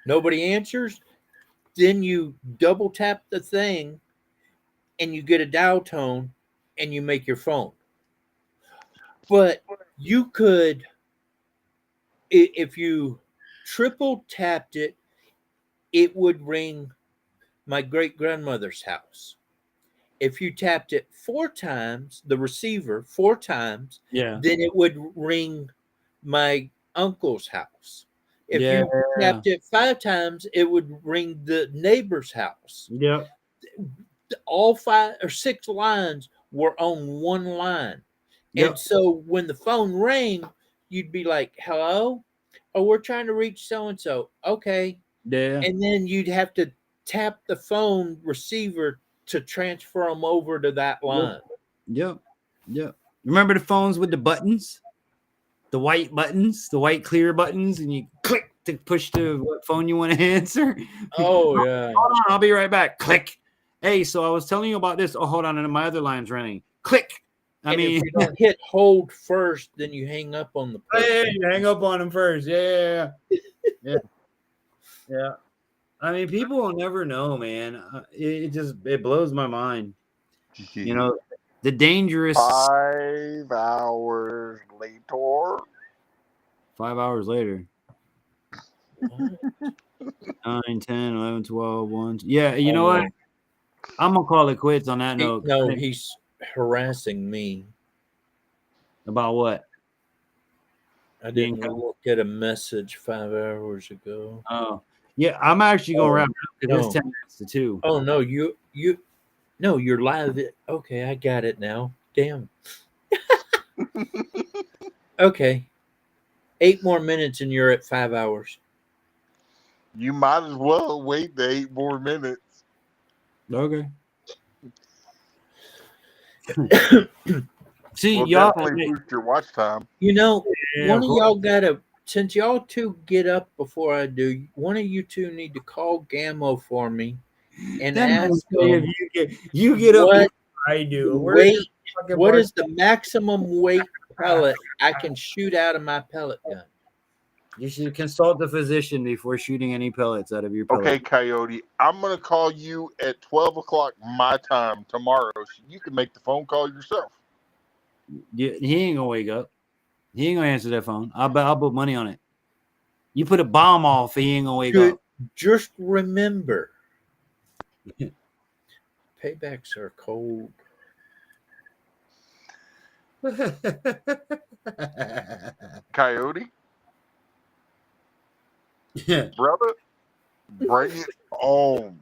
Nobody answers. Then you double tap the thing and you get a dial tone and you make your phone. But you could, if you triple tapped it, it would ring my great grandmother's house. If you tapped it 4 times, the receiver 4 times, Yeah. then it would ring my uncle's house. If Yeah. you tapped it 5 times, it would ring the neighbor's house. Yep. All 5 or 6 lines were on one line. Yep. And so when the phone rang, you'd be like, hello? Oh, we're trying to reach so-and-so. Okay. Yeah. And then you'd have to tap the phone receiver to transfer them over to that line. Yep. Yep. Remember the phones with the buttons? The white buttons, the white clear buttons, and you click to push to what phone you want to answer. Oh, yeah. Hold on, I'll be right back. Click. Hey, so I was telling you about this. Oh, hold on, and my other line's running. Click. I mean, if you don't hit hold first, then you hang up on the person. Yeah, you hang up on them first. Yeah. Yeah. I mean, people will never know, man. It blows my mind. You know, the dangerous 5 hours later. 5 hours later. 9, 10, 11, 12, 1. Yeah, you know what? I'm gonna call it quits on that note. No, he's harassing me. About what? I didn't look at a message 5 hours ago. Oh, yeah. I'm actually gonna wrap it up because it's 10 minutes to 2. Oh no, no, you're live. Okay, I got it now. Damn. Okay, 8 more minutes and you're at 5 hours. You might as well wait the 8 more minutes. Okay. See, We'll y'all definitely boost your watch time. You know, Yeah, one of y'all gotta, since y'all two get up before I do, one of you two need to call Gammo for me and ask him you get up what before I do. What is the maximum weight pellet I can shoot out of my pellet gun? You should consult the physician before shooting any pellets out of your pellet. Okay, Coyote, I'm going to call you at 12 o'clock my time tomorrow so you can make the phone call yourself. Yeah, he ain't going to wake up. He ain't going to answer that phone. I'll put money on it. You put a bomb off, he ain't going to wake up. Just remember, paybacks are cold. Coyote? Brother, bring it on.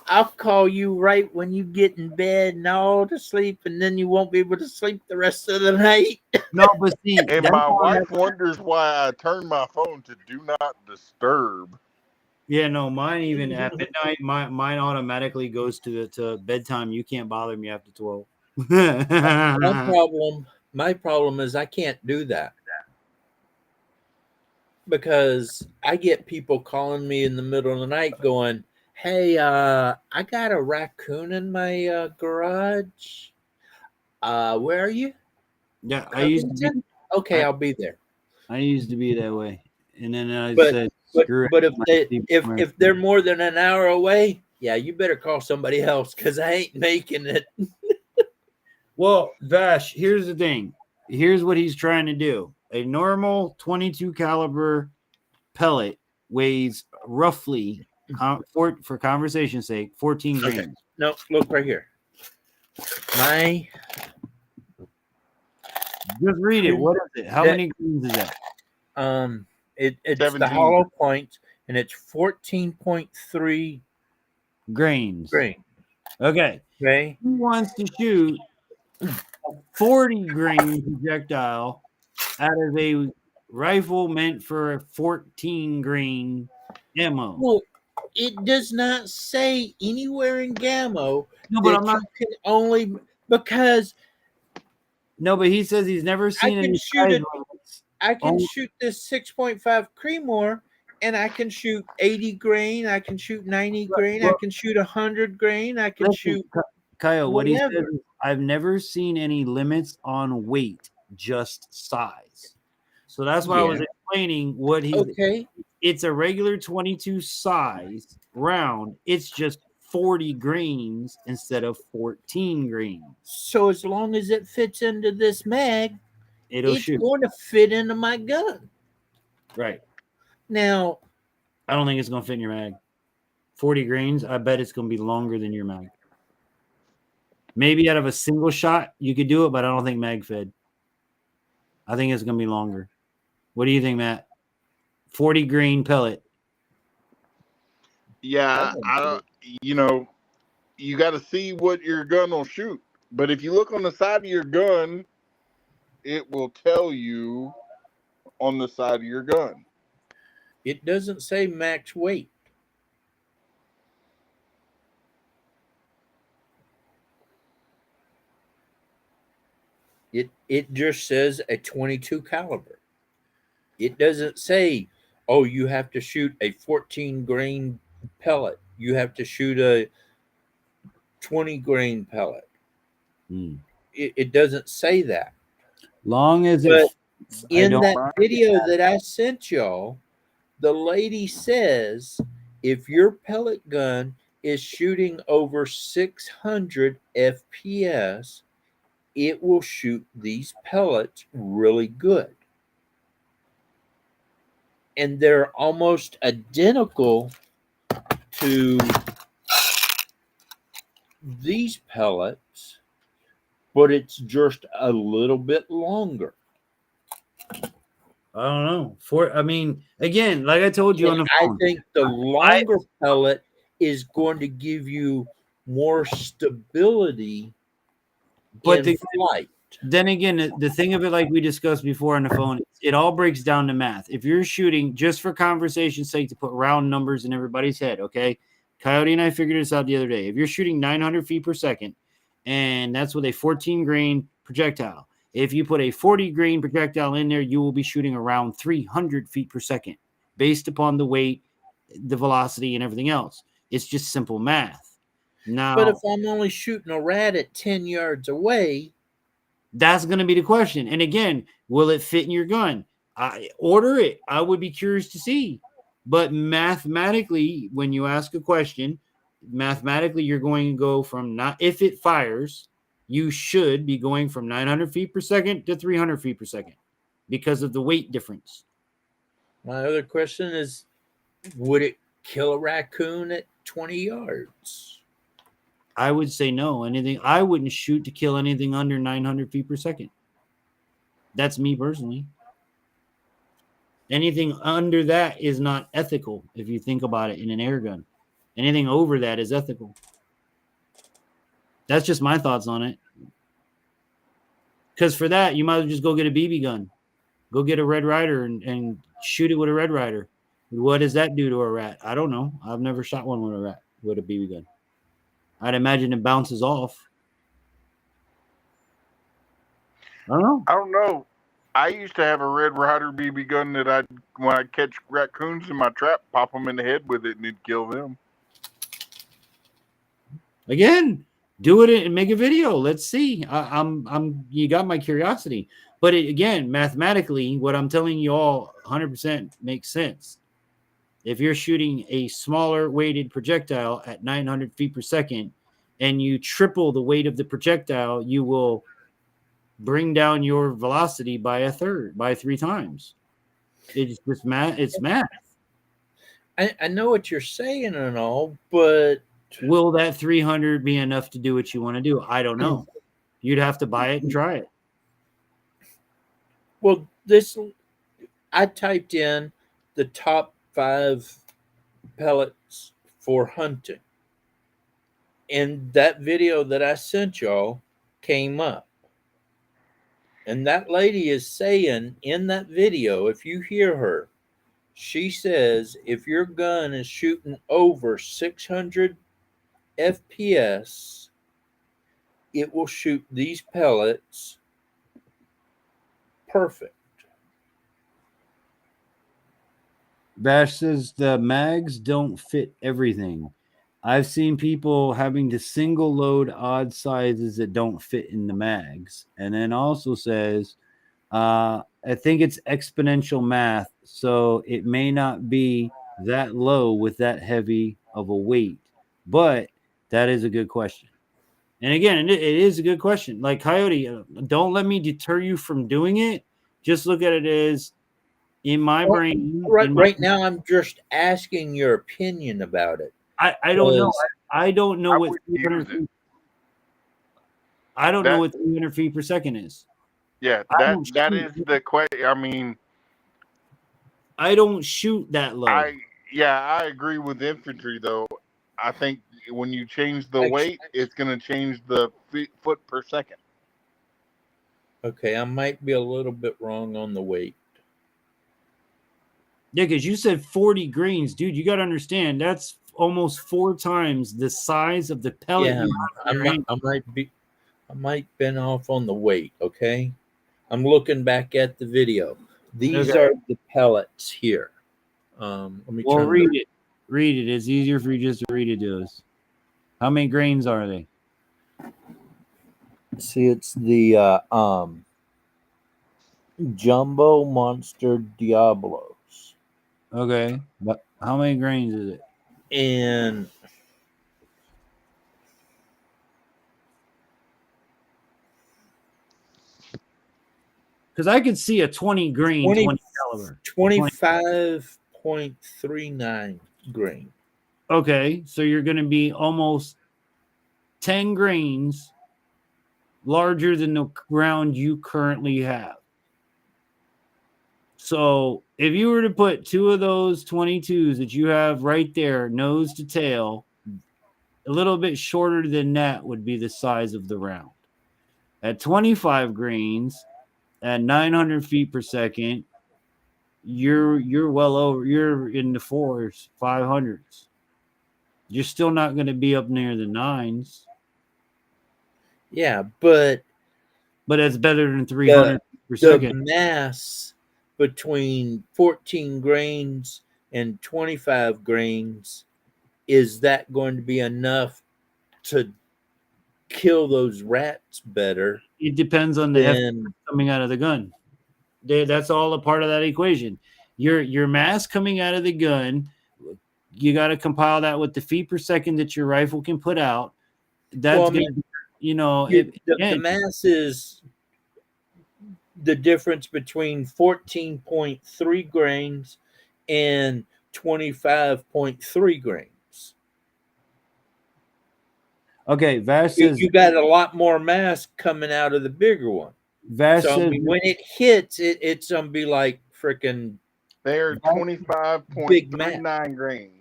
I'll call you right when you get in bed and all to sleep, and then you won't be able to sleep the rest of the night. No, but see, and my wife wonders why I turn my phone to do not disturb. Yeah, no, mine even at midnight, mine automatically goes to bedtime. You can't bother me after 12. My problem is I can't do that because I get people calling me in the middle of the night going, hey, I got a raccoon in my garage. Where are you? Yeah, I used to be, I'll be there. I used to be that way. And then I said, screw it. If they're more than an hour away, yeah, you better call somebody else because I ain't making it. Well, Vash, here's the thing. Here's what he's trying to do. A normal 22 caliber pellet weighs roughly, for conversation's sake, 14 grams. Okay. No, look right here. Just read it. What is it? How many grams is that? It's 17. the hollow point, and it's 14.3 grains. Okay. He wants to shoot a 40 grain projectile out of a rifle meant for a 14 grain ammo. Well, it does not say anywhere in Gammo but that you can only because. No, but he says he's never seen any size limits. I can Oh, shoot this 6.5 Creedmoor and I can shoot 80 grain, I can shoot 90 grain, I well, can shoot 100 grain, I can listen, shoot Kyle, what he says whatever. is, I've never seen any limits on weight, just size. So that's why I was Yeah. explaining what he's. Okay. It's a regular 22 size round. It's just 40 grains instead of 14 grains. So as long as it fits into this mag, It'll it's shoot. going to fit into my gun. Right. Now, I don't think it's going to fit in your mag. 40 grains, I bet it's going to be longer than your mag. Maybe out of a single shot, you could do it, but I don't think mag fed. I think it's going to be longer. What do you think, Matt? 40 grain pellet. Yeah, I don't. You know, you got to see what your gun will shoot. But if you look on the side of your gun, it will tell you on the side of your gun. it doesn't say max weight. It just says a 22 caliber. It doesn't say, oh, you have to shoot a 14 grain pellet. You have to shoot a 20 grain pellet. It doesn't say that. Long as But it fits, I in don't that mind. video that I sent y'all, the lady says if your pellet gun is shooting over 600 FPS, it will shoot these pellets really good. And they're almost identical to these pellets, but it's just a little bit longer. I don't know. I mean, again, like I told you on the I phone, think the longer pellet is going to give you more stability but in flight. then again, the thing of it, like we discussed before on the phone, it all breaks down to math. If you're shooting, just for conversation's sake, to put round numbers in everybody's head, okay? Coyote and I figured this out the other day. If you're shooting 900 feet per second, and that's with a 14 grain projectile, if you put a 40 grain projectile in there, you will be shooting around 300 feet per second based upon the weight, the velocity, and everything else. It's just simple math. Now, But if I'm only shooting a rat at 10 yards away, that's going to be the question. And again, will it fit in your gun? Order it. I would be curious to see. But mathematically, when you ask a question, mathematically, you're going to go from not, if it fires, you should be going from 900 feet per second to 300 feet per second because of the weight difference. my other question is, would it kill a raccoon at 20 yards? I would say no. I wouldn't shoot to kill anything under 900 feet per second. That's me personally. Anything under that is not ethical if you think about it in an air gun. Anything over that is ethical. That's just my thoughts on it. Because for that, you might as well just go get a BB gun. Go get a Red Ryder and shoot it with a Red Ryder. What does that do to a rat? I don't know. I've never shot one with a rat with a BB gun. I'd imagine it bounces off. I don't know. I used to have a Red Ryder BB gun that when I catch raccoons in my trap, pop them in the head with it and it'd kill them. Again, do it and make a video. Let's see. You got my curiosity. But again, mathematically, what I'm telling you all 100% makes sense. If you're shooting a smaller weighted projectile at 900 feet per second and you triple the weight of the projectile, you will bring down your velocity by 3 times. It's just math. It's math. I know what you're saying and all, but will that 300 be enough to do what you want to do? I don't know. You'd have to buy it and try it. Well, I typed in the top 5 pellets for hunting, and that video that I sent y'all came up. And that lady is saying in that video, if you hear her, she says if your gun is shooting over 600 FPS, it will shoot these pellets perfect. Bash says the mags don't fit everything. I've seen people having to single load odd sizes that don't fit in the mags. And then also says, I think it's exponential math, so it may not be that low with that heavy of a weight. But that is a good question. And again, it is a good question. Like Coyote, don't let me deter you from doing it. Just look at it as in my brain. Right now, I'm just asking your opinion about it. I don't know. I don't know I what would 300 use it. feet. I don't That- know what 300 feet per second is. Yeah, I that don't that shoot- is the question. I mean, I don't shoot that low. I agree with infantry though. I think when you change the weight, it's going to change the foot per second. Okay, I might be a little bit wrong on the weight. Yeah, because you said 40 grains, dude. You got to understand that's almost 4 times the size of the pellet. Yeah, you have in your hand. I might been off on the weight. Okay, I'm looking back at the video. These Okay. are the pellets here. Let me Well, turn. read it. Read it. It's easier for you just to read it to us. How many grains are they? See, it's the Jumbo Monster Diablos, Okay, but how many grains is it? and Because I could see a 20 grain 20 caliber. 25.39 grain. Okay, so you're going to be almost 10 grains larger than the round you currently have. So if you were to put 2 of those 22s that you have right there, nose to tail, a little bit shorter than that would be the size of the round. At 25 grains, at 900 feet per second, you're well over. You're in the 4s, 500s. You're still not going to be up near the 9s. Yeah, but it's better than 300 per second. The mass between 14 grains and 25 grains, is that going to be enough to kill those rats better? It depends on the effort coming out of the gun. That's all a part of that equation. Your mass coming out of the gun, you got to compile that with the feet per second that your rifle can put out. That's going to, the mass is the difference between 14.3 grains and 25.3 grains. Okay, Vash says you got a lot more mass coming out of the bigger one. Vash So says, I mean, when it hits, it's gonna be like freaking. They're 25.39 grains.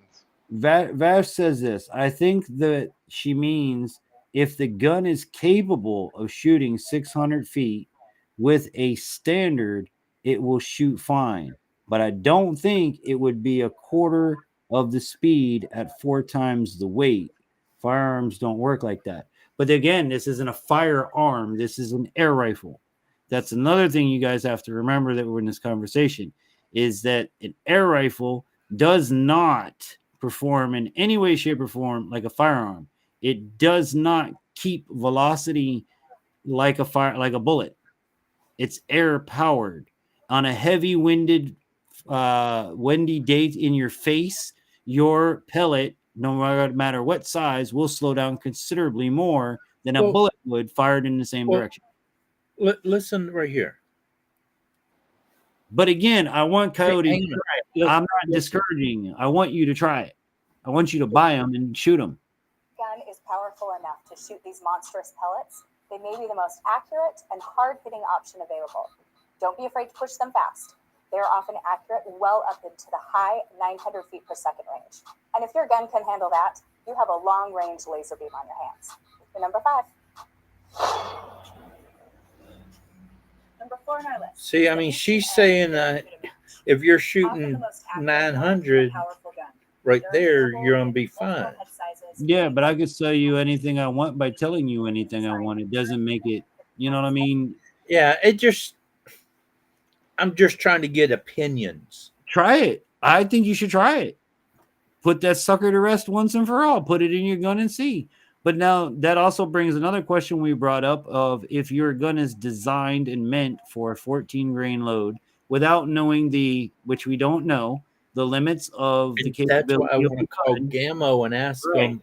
Vash says this. I think that she means if the gun is capable of shooting 600 feet with a standard, it will shoot fine. But I don't think it would be a quarter of the speed at 4 times the weight. Firearms don't work like that. But again, this isn't a firearm. This is an air rifle. That's another thing you guys have to remember that we're in this conversation is that an air rifle does not perform in any way, shape, or form like a firearm. It does not keep velocity like a bullet. It's air powered. On a heavy windy day in your face, your pellet, no matter what size, will slow down considerably more than a bullet would fired in the same direction. Listen right here. But again, I want Coyote to try it. I'm not discouraging you. I want you to try it. I want you to buy them and shoot them. Gun is powerful enough to shoot these monstrous pellets. They may be the most accurate and hard-hitting option available. Don't be afraid to push them fast. They are often accurate well up into the high 900 feet per second range. And if your gun can handle that, you have a long-range laser beam on your hands. You're number 5. Number 4 on our list. See, I mean, she's saying if you're shooting 900 right there, you're gonna be fine. Yeah, but I could sell you anything I want by telling you anything I want. It doesn't make it, you know what I mean? Yeah, I'm just trying to get opinions. Try it. I think you should try it. Put that sucker to rest once and for all. Put it in your gun and see. But now that also brings another question we brought up of if your gun is designed and meant for a 14 grain load without knowing which we don't know, the limits of the And that's why I capability of want the to call gun. Gammo and ask Right. them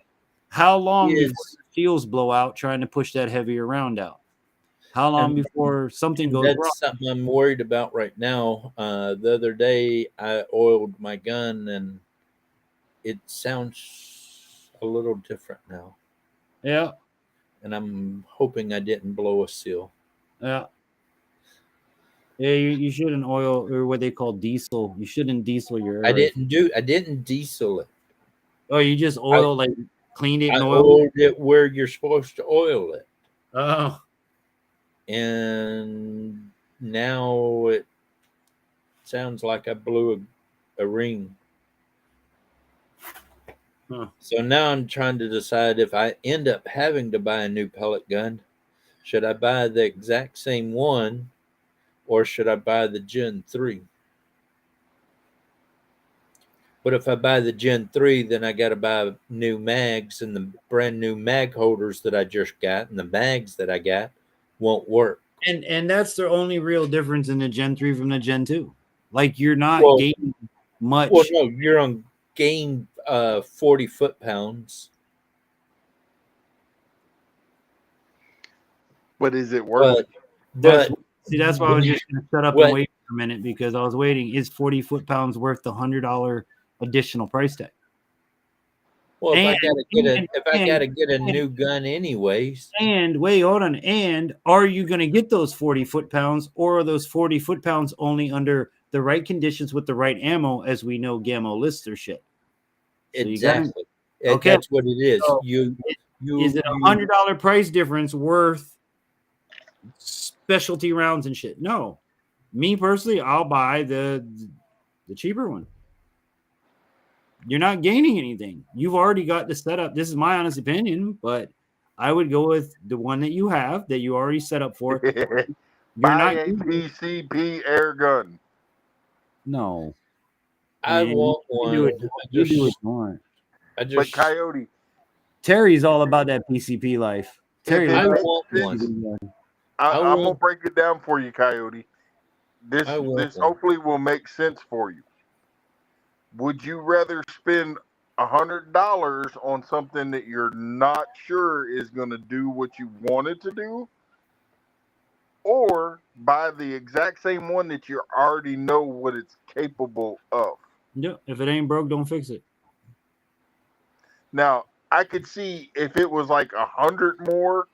How long before is, the seals blow out trying to push that heavier round out? How long before something goes wrong? that's something I'm worried about right now. The other day I oiled my gun and it sounds a little different now. Yeah. And I'm hoping I didn't blow a seal. Yeah. Yeah, you shouldn't oil or what they call diesel. You shouldn't diesel your I air. didn't diesel it. Oh, you just oil like cleaned it I and oiled oiled it where you're supposed to oil it. Oh. And now it sounds like I blew a ring. Huh. So now I'm trying to decide if I end up having to buy a new pellet gun, should I buy the exact same one or should I buy the Gen 3? But if I buy the Gen 3, then I got to buy new mags, and the brand new mag holders that I just got and the mags that I got won't work. And that's the only real difference in the Gen 3 from the Gen 2. Like you're not Well- gaining much. Well, no, you're on gain 40 foot-pounds. But is it worth it? That's But why I was just going to shut up what- and wait for a minute because I was waiting. Is 40 foot-pounds worth the $100 additional price tag? Well, if I And- gotta get a new gun anyways, And wait, hold on. And are you going to get those 40 foot-pounds, or are those 40 foot-pounds only under the right conditions with the right ammo, as we know Gammo lists their shit? So you gotta- exactly. Okay. That's what it is. So, is it $100 price difference worth specialty rounds and shit? No. Me personally, I'll buy the cheaper one. You're not gaining anything. You've already got the setup. This is my honest opinion, but I would go with the one that you have that you already set up for. You're Buy not a PCP air gun. No. I Man, want you one. do it. You do what just, you want. I But just, Coyote, Terry's all about that PCP life. Terry, it I makes want sense- one. I'm gonna want- break it down for you, Coyote. This I want one. hopefully will make sense for you. Would you rather spend $100 on something that you're not sure is going to do what you want it to do, or buy the exact same one that you already know what it's capable of? Yeah, if it ain't broke, don't fix it. Now, I could see if it was like 100 more,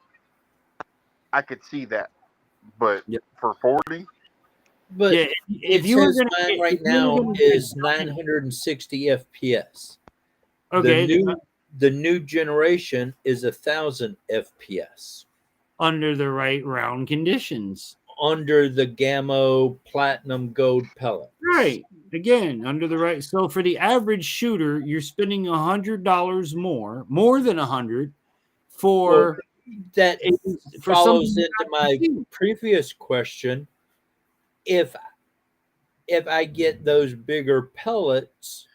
I could see that. But Yep. for 40, But Yeah, it you were says gonna mine get- right if you were now gonna is get- 960 FPS. Okay, The new generation is 1,000 FPS under the right round conditions. under the Gammo Platinum Gold pellet. Right. Again, under the right. So for the average shooter, you're spending $100 more than 100 for That for follows something into my previous question. If I get those bigger pellets,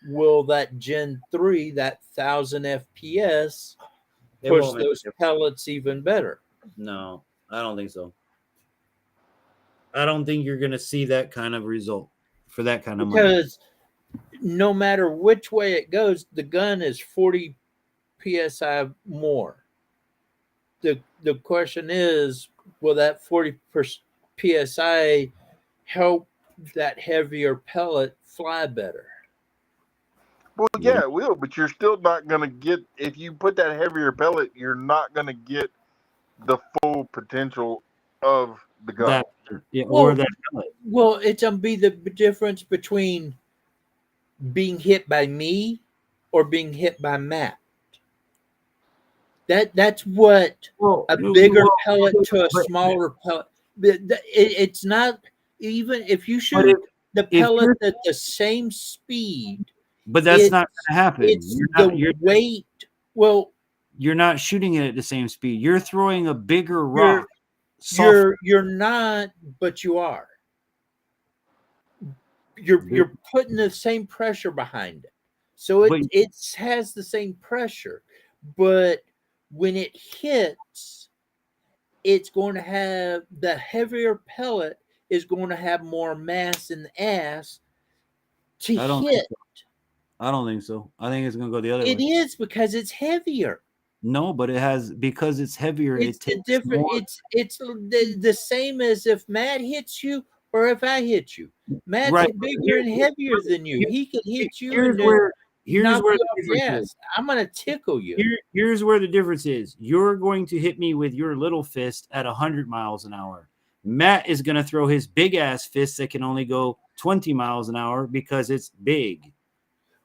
will that Gen 3, that 1,000 FPS, It push won't make those pellets even better? No, I don't think so. I don't think you're going to see that kind of result for that kind of money. Because no matter which way it goes, the gun is 40 psi more. The question is, will that 40 psi help that heavier pellet fly better? well, yeah, it will, but you're still not going to get, if you put that heavier pellet, you're not going to get the full potential of the gun. That, yeah, Well, or that pellet. Well, it's gonna be the difference between being hit by me or being hit by Matt. That's what a bigger pellet to a smaller pellet. It's not even if you shoot the pellet at the same speed. But that's it's- not going to happen. It's the weight. Well, you're not shooting it at the same speed. You're throwing a bigger rock. you're not, but you are. you're putting the same pressure behind it, so But- it has the same pressure, but when it hits, it's going to have the heavier pellet is going to have more mass in the ass to I don't hit. think so. I don't think so. I think it's gonna go the other It way. is because it's heavier. No, but it has because it's heavier. It's it the takes different. more. It's the same as if Matt hits you or if I hit you. Matt's Right. bigger and heavier than you. He can hit you and then here's knock where you the off your difference ass. is. I'm gonna tickle you. Here's where the difference is. You're going to hit me with your little fist at 100 miles an hour. Matt is going to throw his big ass fist that can only go 20 miles an hour because it's big.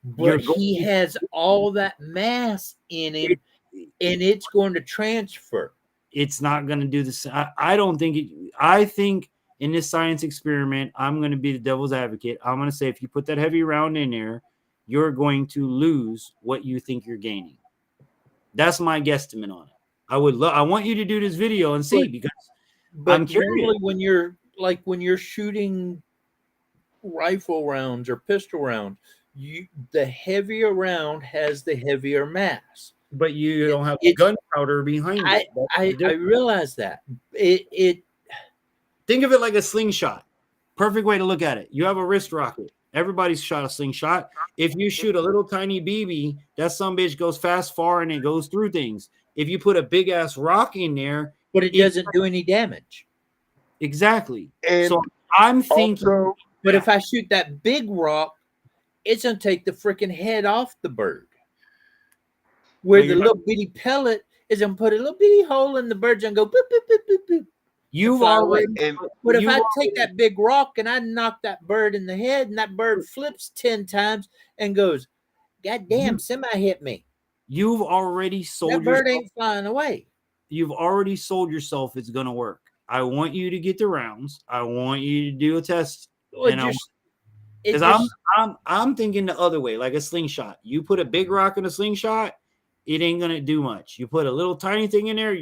But he has all that mass in him, and it's going to transfer. It's not going to do this. I don't think it. I think in this science experiment, I'm going to be the devil's advocate. I'm going to say if you put that heavy round in there, you're going to lose what you think you're gaining. That's my guesstimate on it. I want you to do this video and see because I'm curious. Normally when you're shooting rifle rounds or pistol rounds, the heavier round has the heavier mass. But you don't have gunpowder behind it. I realize that. It think of it like a slingshot. Perfect way to look at it. You have a wrist rocket. Everybody's shot a slingshot. If you shoot a little tiny BB, that some bitch goes fast, far, and it goes through things. If you put a big ass rock in there, but it doesn't do any damage. Exactly. And so I'm thinking, also, but if I shoot that big rock, it's gonna take the freaking head off the bird. Where the little bitty pellet is gonna put a little bitty hole in the bird and go boop boop boop boop boop. You've already, but if I take that big rock and I knock that bird in the head and that bird flips 10 times and goes, God damn, semi hit me. You've already sold that bird yourself. Ain't flying away. You've already sold yourself it's gonna work. I want you to get the rounds. I want you to do a test. Because I'm thinking the other way, like a slingshot. You put a big rock in a slingshot, it ain't gonna do much. You put a little tiny thing in there,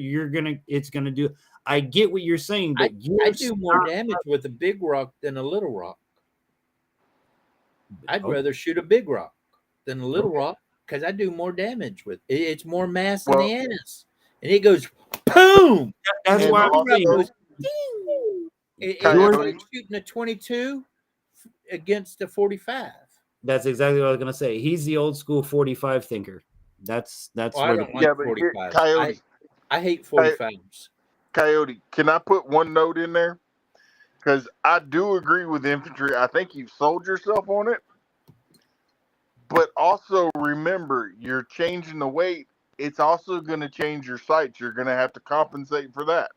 it's gonna do. I get what you're saying, but I do more damage with a big rock than a little rock. I'd rather shoot a big rock than a little rock because I do more damage with it. It's more mass in the ass, and it goes boom. That's why I'm saying it's like shooting a 22 against a 45. That's exactly what I was gonna say. He's the old school 45 thinker. That's I where don't like 45. Coyote. I hate 45s. Coyote, can I put one note in there? Because I do agree with infantry. I think you've sold yourself on it. But also remember, you're changing the weight. It's also going to change your sights. You're going to have to compensate for that.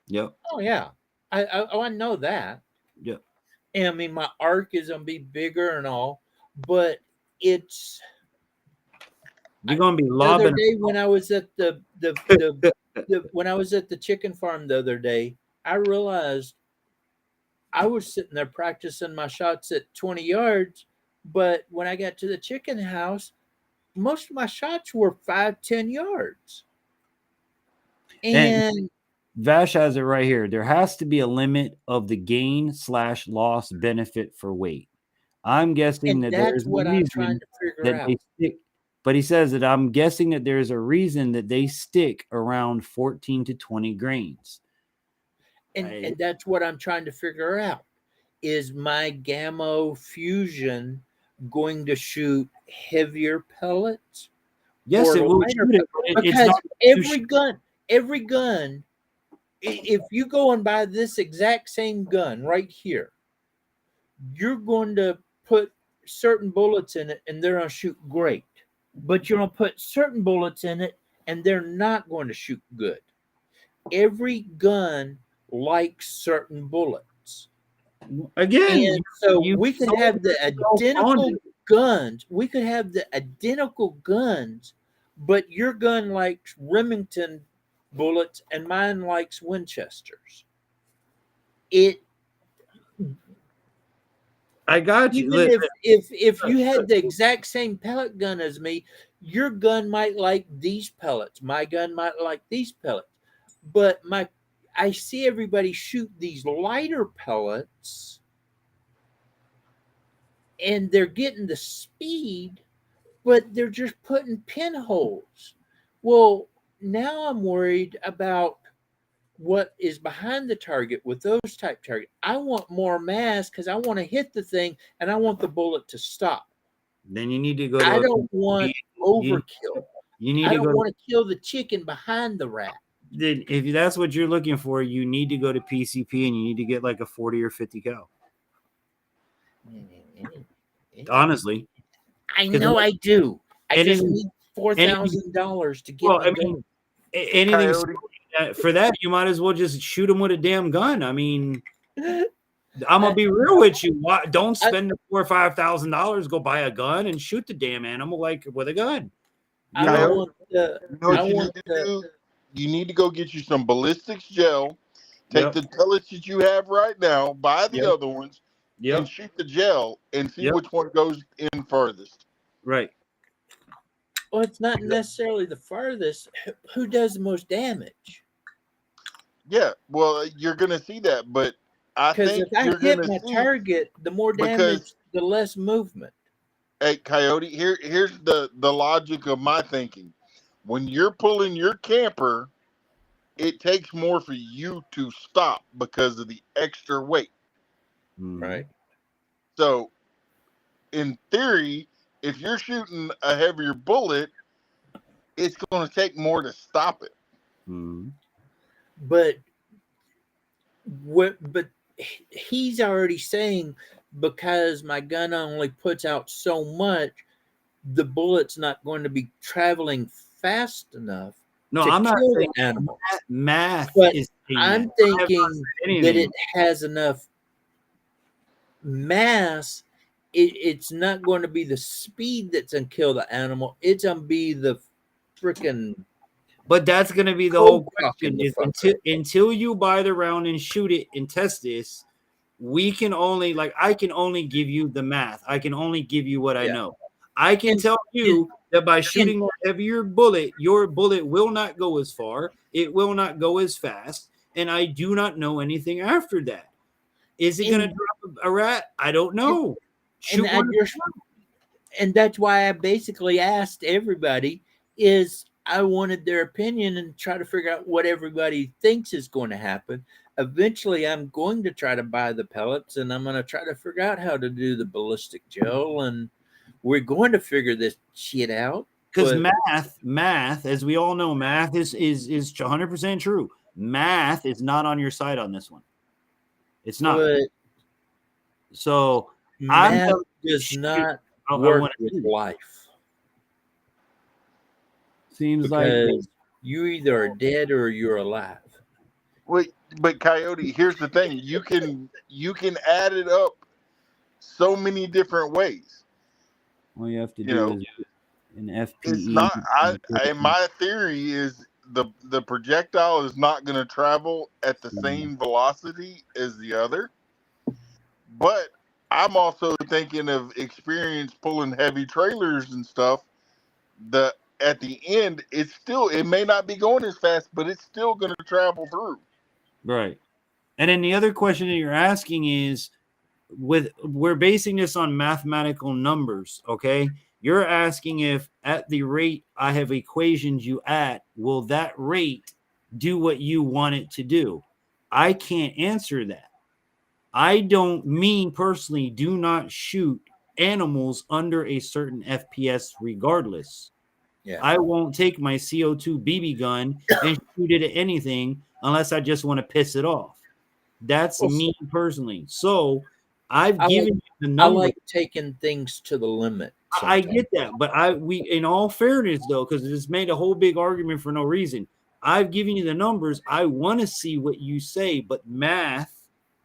Yep. Oh yeah, I know that. Yep. And I mean, my arc is gonna be bigger and all, but it's you're gonna be the lobbing. other day when I was at the when I was at the chicken farm the other day, I realized I was sitting there practicing my shots at 20 yards, but when I got to the chicken house, most of my shots were 5-10 yards. And Vash has it right here. There has to be a limit of the gain/loss benefit for weight. I'm guessing that that's what I'm trying to figure out. They stick, but he says that I'm guessing that there's a reason that they stick around 14 to 20 grains. And that's what I'm trying to figure out. Is my Gamma Fusion going to shoot heavier pellets? Yes, it will. Because every gun, if you go and buy this exact same gun right here, you're going to put certain bullets in it and they're going to shoot great. But you're going to put certain bullets in it and they're not going to shoot good. Every gun likes certain bullets. Again, and so we could have the identical guns. We could have the identical guns, but your gun likes Remington bullets and mine likes Winchesters. I got you. Even if you had the exact same pellet gun as me, your gun might like these pellets. My gun might like these pellets. But I see everybody shoot these lighter pellets and they're getting the speed, but they're just putting pinholes. Well, now I'm worried about what is behind the target with those type target. I want more mass because I want to hit the thing and I want the bullet to stop. Then you need to go to. I don't want overkill. You need I to don't go. want to kill the chicken behind the rat. Then if that's what you're looking for, you need to go to PCP and you need to get like a 40 or 50 cal. Honestly, I know I do. I just need anything- $4,000 to get. well, my I mean, gun. anything Coyote. for that, you might as well just shoot him with a damn gun. I mean, I'm gonna be real with you. Why, don't spend the $4,000 or $5,000. Go buy a gun and shoot the damn animal like with a gun. You know what you need to do? You need to go get you some ballistics gel. Take the pellets that you have right now, buy the other ones, and shoot the gel and see which one goes in furthest. Right. Well, it's not necessarily the farthest. Who does the most damage? Yeah, well, you're gonna see that, but I Because think if I you're hit gonna my see target, the more damage, because- the less movement. Hey, Coyote, here's the logic of my thinking. When you're pulling your camper, it takes more for you to stop because of the extra weight. Right. So, in theory, if you're shooting a heavier bullet, it's going to take more to stop it. But But he's already saying because my gun only puts out so much, the bullet's not going to be traveling fast enough. No, to I'm not kill saying the animal. math But is saying I'm that. thinking anything. that it has enough mass. It's not going to be the speed that's going to kill the animal. It's going to be the freaking. But that's going to be the whole question. Is until you buy the round and shoot it and test this, we can only I can only give you the math. I can only give you what I know. I can tell you that by shooting a heavier bullet, your bullet will not go as far. It will not go as fast. And I do not know anything after that. Is it going to drop a rat? I don't know. And that's why I basically asked everybody is I wanted their opinion and try to figure out what everybody thinks is going to happen. Eventually, I'm going to try to buy the pellets and I'm going to try to figure out how to do the ballistic gel. And we're going to figure this shit out. Because math, as we all know, math is 100% true. Math is not on your side on this one. It's not. But so math does not work with life. Seems because like you either are dead or you're alive. Wait, but Coyote, here's the thing: you can add it up so many different ways. All you have to do is an FPE. It's not. My theory is the projectile is not going to travel at the same velocity as the other. But I'm also thinking of experience pulling heavy trailers and stuff. At the end, it may not be going as fast, but it's still going to travel through. Right. And then the other question that you're asking is, we're basing this on mathematical numbers, okay? You're asking if at the rate I have equations you at, will that rate do what you want it to do? I can't answer that. I don't personally do not shoot animals under a certain FPS regardless. Yeah. I won't take my CO2 BB gun and shoot it at anything unless I just want to piss it off. That's me personally. So I've given you the number. I like taking things to the limit. I get that, but in all fairness though, because it's made a whole big argument for no reason. I've given you the numbers. I want to see what you say, but math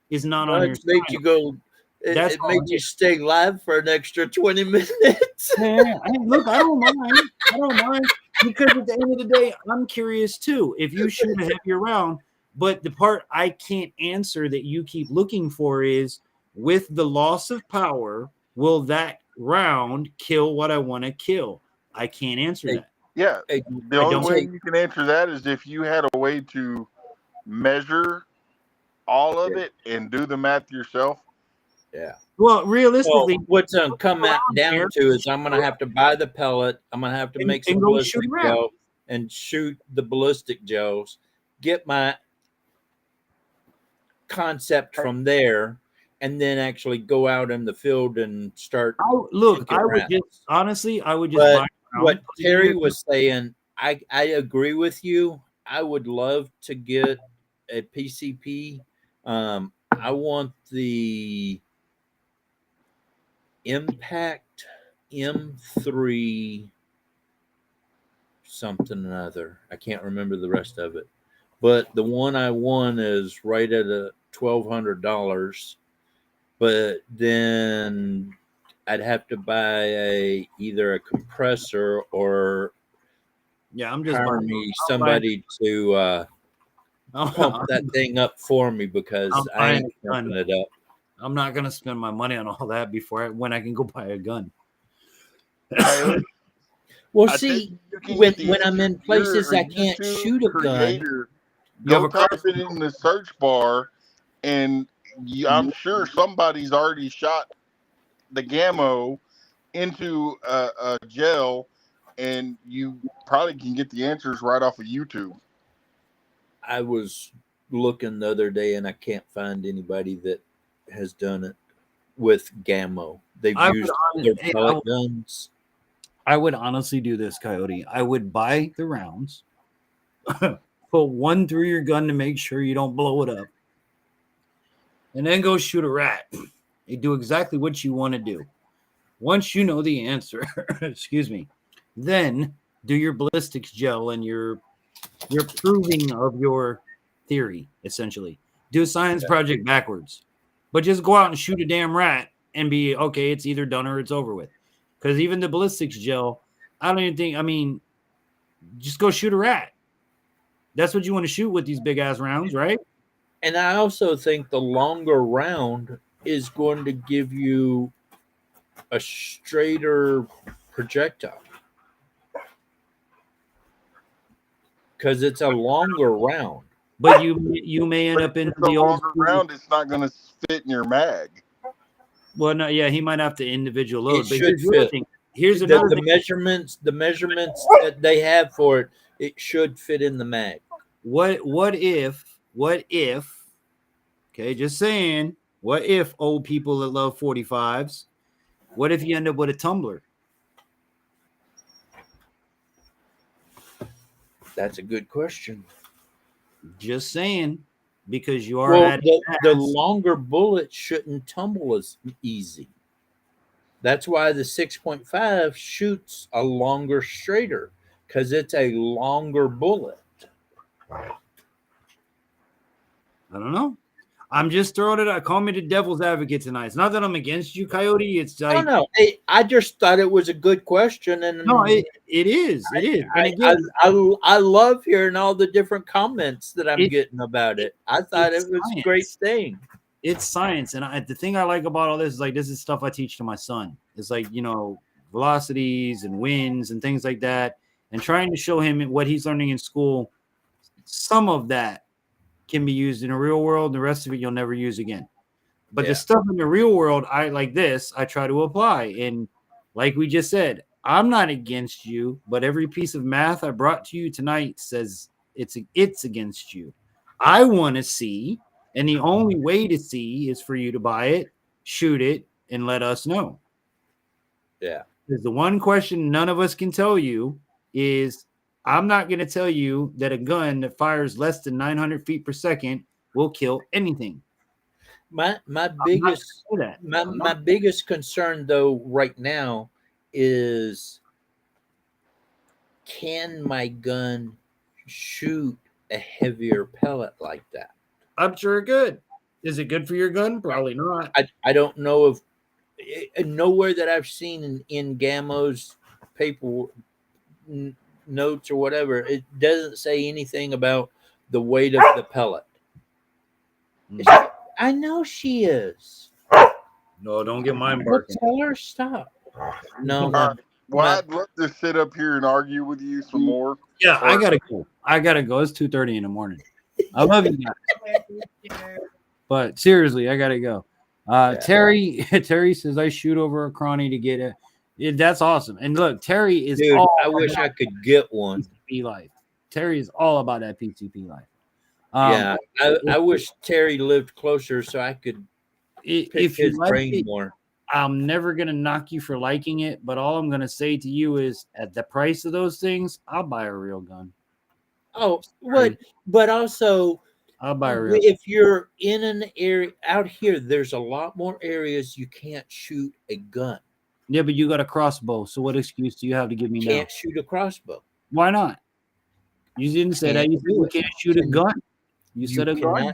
is not on your side. You go. It made you stay live for an extra 20 minutes. Yeah, look, I don't mind. Because at the end of the day, I'm curious too. If you shoot a heavier round, but the part I can't answer that you keep looking for is, with the loss of power, will that round kill what I want to kill? I can't answer that. Yeah, the only way you can answer that is if you had a way to measure all of it and do the math yourself. Yeah. Well, realistically, Well, what's going to come around down here, to is I'm going to have to buy the pellet. I'm going to have to make some and go shoot ballistic around. gel and shoot the ballistic gels, get my concept from there, and then actually go out in the field and start. Look, kicking I would rounds. just honestly, I would just But buy around. what Terry was saying, I agree with you. I would love to get a PCP. I want the Impact M3 something or other. I can't remember the rest of it. But the one I won is right at $1,200. But then I'd have to buy either a compressor or I'm just hire buying. me somebody to pump that thing up for me because I ain't pumping it up. I'm not gonna spend my money on all that when I can go buy a gun. Well, see, when I'm in places I can't shoot a gun, go type it in the search bar, and I'm sure somebody's already shot the Gammo into a gel, and you probably can get the answers right off of YouTube. I was looking the other day, and I can't find anybody that has done it with Gammo. They've used their pellet guns. I would honestly do this, Coyote. I would buy the rounds, put one through your gun to make sure you don't blow it up, and then go shoot a rat. You do exactly what you want to do. Once you know the answer, excuse me, then do your ballistics gel and your proving of your theory, essentially. Do a science project backwards. But just go out and shoot a damn rat and be, okay, it's either done or it's over with. Because even the ballistics gel, I don't even think, just go shoot a rat. That's what you want to shoot with these big-ass rounds, right? And I also think the longer round is going to give you a straighter projectile. Because it's a longer round. But you may end up into the old round. It's not going to fit in your mag. Well, no, yeah, he might have to individual load. It should fit. Here's another the thing. measurements. The measurements that they have for it, it should fit in the mag. What if? Okay, just saying. What if old people that love 45s? What if you end up with a tumbler? That's a good question. Just saying, because you are the longer bullet shouldn't tumble as easy. That's why the 6.5 shoots a longer straighter, because it's a longer bullet. I don't know. I'm just throwing it out. Call me the devil's advocate tonight. It's not that I'm against you, Coyote. It's like, I don't know. I just thought it was a good question, and no, it is. It is. And again, I love hearing all the different comments that I'm getting about it. I thought it was a great thing. It's science, and the thing I like about all this is like this is stuff I teach to my son. It's like, velocities and winds and things like that, and trying to show him what he's learning in school. Some of that can be used in the real world. The rest of it you'll never use again. But the stuff in the real world, I try to apply. And like we just said, I'm not against you, but every piece of math I brought to you tonight says it's against you. I want to see, and the only way to see is for you to buy it, shoot it, and let us know. Yeah. Because the one question none of us can tell you is, I'm not going to tell you that a gun that fires less than 900 feet per second will kill anything. My biggest concern though right now is, can my gun shoot a heavier pellet like that? I'm sure it could. Is it good for your gun? Probably not. I don't know if nowhere that I've seen in Gammo's paper notes or whatever, it doesn't say anything about the weight of the pellet. I know she is. No, don't get mine barking. Tell her stop. No. I'd love to sit up here and argue with you some more. Yeah, I gotta go. It's 2:30 in the morning. I love you guys, but seriously, I gotta go. Terry says I shoot over a crawny to get it. That's awesome. And look, Terry is Dude, all I wish I could get one. PCP life. Terry is all about that PCP life. Yeah, I wish Terry lived closer so I could pick if you his like brain it, more. I'm never gonna knock you for liking it, but all I'm gonna say to you is, at the price of those things, I'll buy a real gun. Oh, what? But also, I'll buy a real. if you're in an area out here, there's a lot more areas you can't shoot a gun. Yeah, but you got a crossbow. So what excuse do you have to give me now? Can't shoot a crossbow. Why not? You didn't say that. You said you can't shoot a gun. You said a gun.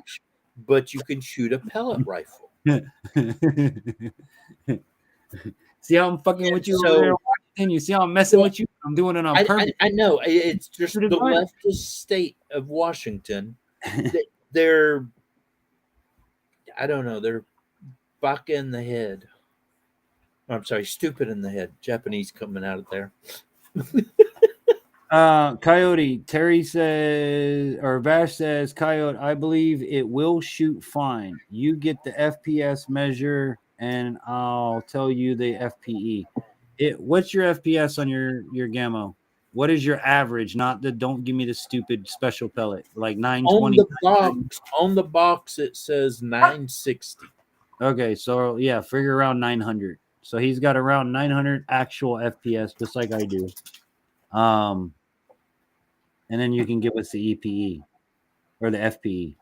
But you can shoot a pellet rifle. See how I'm fucking with you So- over there, Washington? You see how I'm messing with you? I'm doing it on purpose. I know. It's just Shoot the a gun. leftist state of Washington. They're, I don't know, they're baka in the head. I'm sorry, stupid in the head. Japanese coming out of there. Coyote, Terry says, or Vash says, Coyote, I believe it will shoot fine. You get the FPS measure and I'll tell you the FPE. What's your FPS on your Gammo? What is your average? Not the, don't give me the stupid special pellet, like 920. On the box, it says 960. Okay, so yeah, figure around 900. So he's got around 900 actual FPS, just like I do. And then you can give us the EPE or the FPE.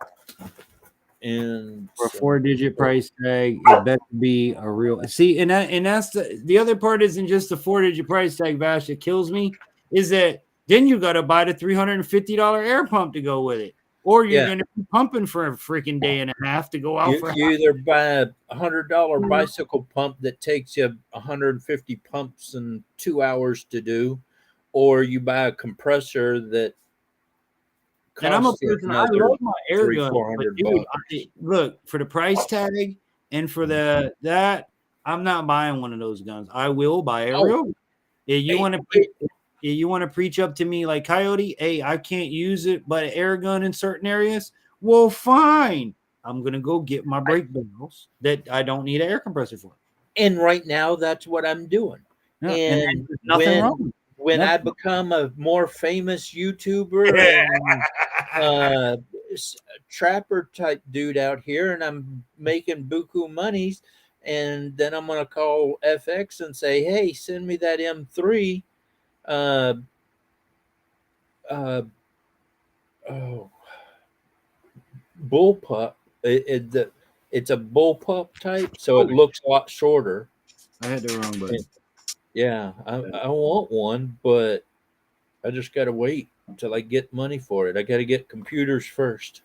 And for a 4-digit price tag, it better be a real. See, and that's the other part. Isn't just the 4-digit price tag, Vash, that kills me. Is that then you got to buy the $350 air pump to go with it, or you're going to be pumping for a freaking day and a half to go out. You either buy a $100 bicycle pump that takes you 150 pumps in 2 hours to do, or you buy a compressor that. And I'm a person. I love my air gun, but dude, look, for the price tag and for that, I'm not buying one of those guns. I will buy a real. If you want to preach up to me like Coyote, hey, I can't use it, but an air gun in certain areas. Well, fine. I'm gonna go get my brake barrels that I don't need an air compressor for. And right now, that's what I'm doing. Yeah, and nothing wrong. When I become a more famous YouTuber and trapper type dude out here, and I'm making buku monies, and then I'm gonna call FX and say, "Hey, send me that M3." Bullpup. It's a bullpup type, so it looks a lot shorter. I had the wrong button. Yeah, I want one, but I just got to wait until I get money for it. I got to get computers first.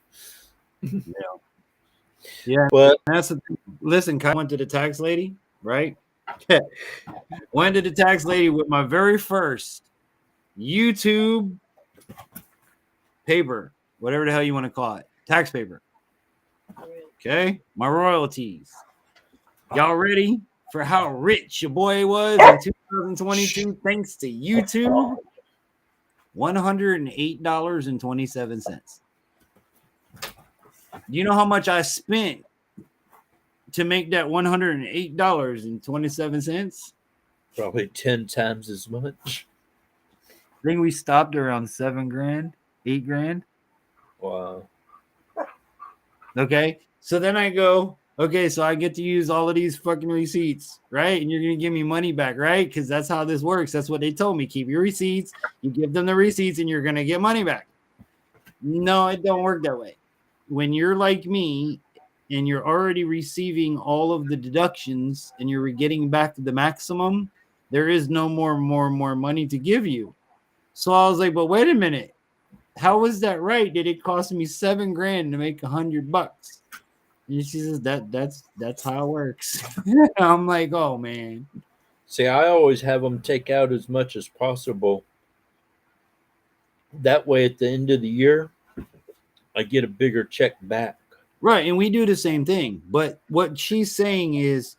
Yeah, but that's the thing. Listen, I went to the tax lady, right? Went to the tax lady with my very first YouTube paper, whatever the hell you want to call it, tax paper. Okay, my royalties. Y'all ready for how rich your boy was in 2022 thanks to YouTube? $108.27. Do you know how much I spent to make that $108.27? Probably 10 times as much. I think we stopped around $7,000, $8,000. Wow. Okay, so then I go, okay, so I get to use all of these fucking receipts, right? And you're gonna give me money back, right? Because that's how this works. That's what they told me. Keep your receipts. You give them the receipts, and you're gonna get money back. No, it don't work that way. When you're like me, and you're already receiving all of the deductions, and you're getting back to the maximum, there is no more money to give you. So I was like, but wait a minute. How is that right? Did it cost me $7,000 to make $100? And she says that's how it works. I'm like, oh man. See, I always have them take out as much as possible. That way, at the end of the year, I get a bigger check back. Right, and we do the same thing. But what she's saying is,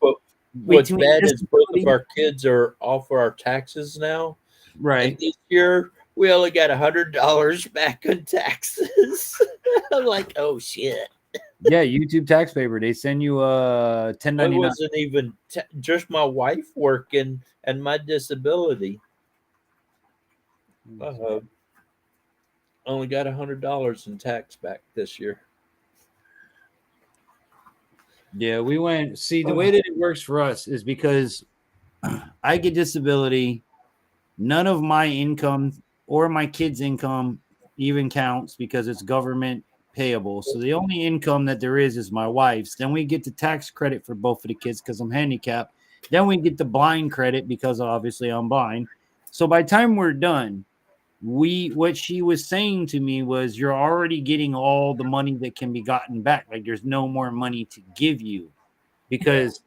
what's bad is both of our kids are off for our taxes now. Right. And this year, we only got $100 back on taxes. I'm like, oh shit. Yeah, YouTube tax paper. They send you a It 1099. wasn't even just my wife working and my disability. Only got $100 in tax back this year. Yeah, we went. See, the way that it works for us is because I get disability. None of my income or my kids' income even counts because it's government payable. So the only income that there is my wife's. Then we get the tax credit for both of the kids because I'm handicapped. Then we get the blind credit because obviously I'm blind. So by the time we're done, what she was saying to me was, you're already getting all the money that can be gotten back. Like there's no more money to give you, because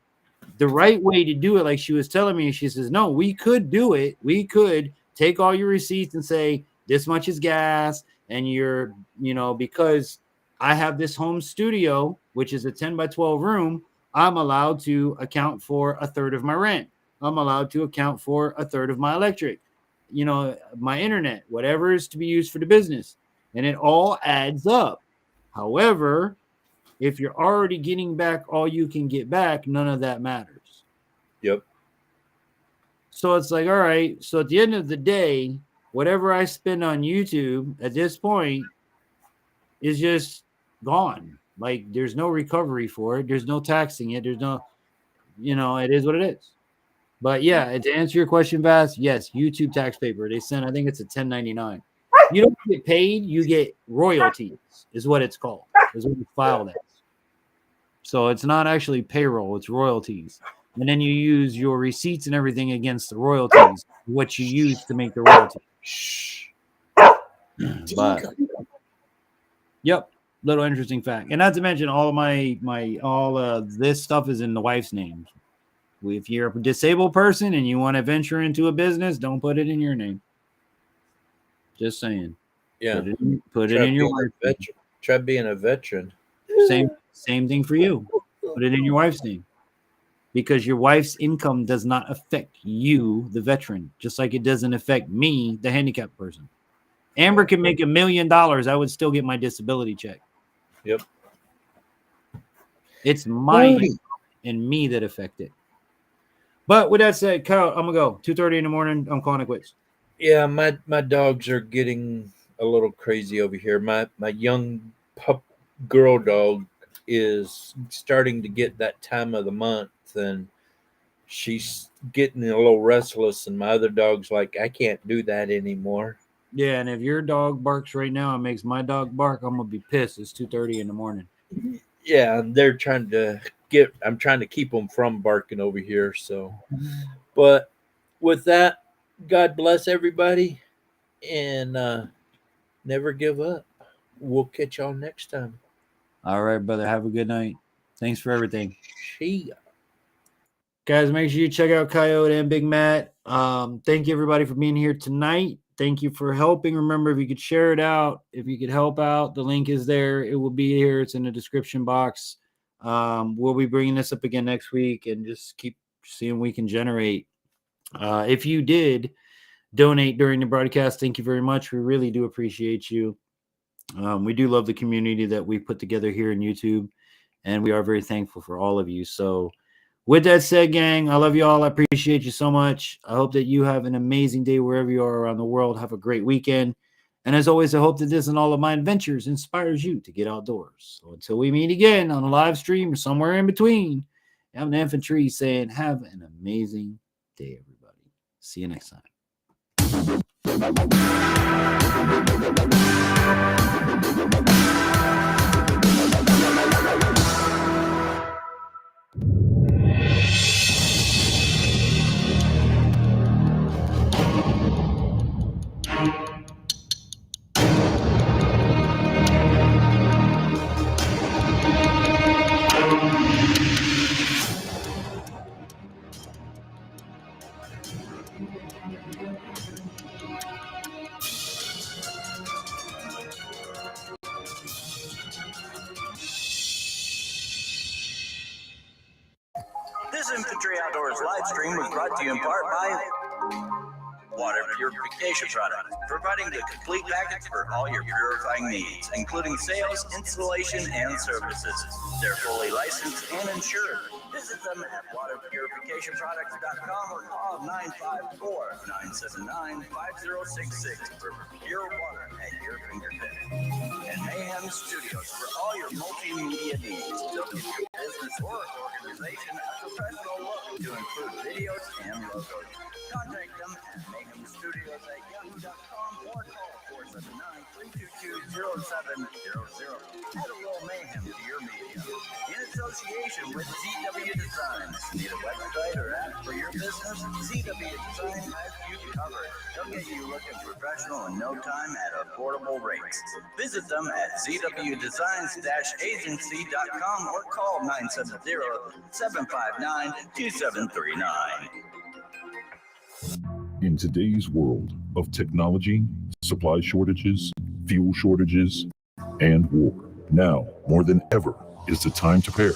the right way to do it, like she was telling me, she says, no, we could do it. We could take all your receipts and say this much is gas, and you're, because I have this home studio, which is a 10 by 12 room, I'm allowed to account for a third of my rent. I'm allowed to account for a third of my electric, my internet, whatever is to be used for the business. And it all adds up. However, if you're already getting back all you can get back, none of that matters. Yep. So it's like, all right. So at the end of the day, whatever I spend on YouTube at this point is just gone. Like there's no recovery for it. There's no taxing it. There's no, it is what it is. But yeah, to answer your question, Vass, yes, YouTube tax paper. They send, I think it's a 1099. You don't get paid, you get royalties, is what it's called. Is what you file that. So it's not actually payroll, it's royalties. And then you use your receipts and everything against the royalties, what you use to make the royalties. But yep, little interesting fact. And not to mention all of this stuff is in the wife's name. If you're a disabled person and you want to venture into a business, don't put it in your name. Just saying. Yeah. Put it in your wife's name. Try being a veteran. Same thing for you. Put it in your wife's name. Because your wife's income does not affect you, the veteran, just like it doesn't affect me, the handicapped person. Amber can make $1 million. I would still get my disability check. Yep. It's my income and me that affect it. But with that said, Kyle, I'm gonna go. 2:30 in the morning. I'm calling it quits. Yeah, my dogs are getting a little crazy over here. My young pup girl dog is starting to get that time of the month, and she's getting a little restless. And my other dog's like, I can't do that anymore. Yeah, and if your dog barks right now and makes my dog bark, I'm gonna be pissed. It's 2:30 in the morning. Yeah, and they're trying to I'm trying to keep them from barking over here. So, but with that, God bless everybody, and never give up. We'll catch y'all next time. All right, brother. Have a good night. Thanks for everything. See ya. Guys, make sure you check out Coyote and Big Matt. Thank you, everybody, for being here tonight. Thank you for helping. Remember, if you could share it out, if you could help out, the link is there. It will be here. It's in the description box. We'll be bringing this up again next week and just keep seeing what we can generate. If you did donate during the broadcast, thank you very much. We really do appreciate you. We do love the community that we put together here in YouTube, and we are very thankful for all of you. So with that said, gang, I love you all. I appreciate you so much. I hope that you have an amazing day wherever you are around the world. Have a great weekend. And as always, I hope that this and all of my adventures inspires you to get outdoors. So until we meet again on a live stream or somewhere in between, I'm the Infantry saying have an amazing day, everybody. See you next time. This Infantry Outdoors live stream was brought to you in part by water purification product, providing the complete package for all your purifying needs, including sales, installation, and services. They're fully licensed and insured. Visit them at waterpurificationproducts.com or call 954-979-5066 for pure water at your fingertips. And Mayhem Studios for all your multimedia needs. They'll give your business or organization a professional look to include videos and logos. Contact them at mayhemstudios@yahoo.com or call 479-322-0700. Add a little mayhem to your media. In association with ZW Designs. Need a website or app for your business? ZW Design has you covered. They'll get you looking professional in no time at affordable rates. Visit them at zwdesigns-agency.com or call 970-759-2739. In today's world of technology, supply shortages, fuel shortages, and war, now more than ever is the time to prepare.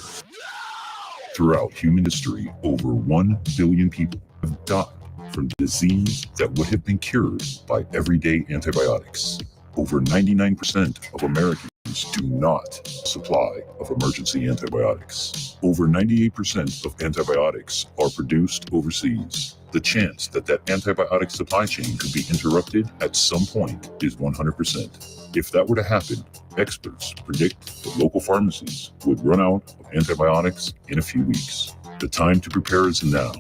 Throughout human history, over 1 billion people have died from disease that would have been cured by everyday antibiotics. Over 99% of Americans do not supply of emergency antibiotics. Over 98% of antibiotics are produced overseas. The chance that that antibiotic supply chain could be interrupted at some point is 100%. If that were to happen, experts predict that local pharmacies would run out of antibiotics in a few weeks. The time to prepare is now.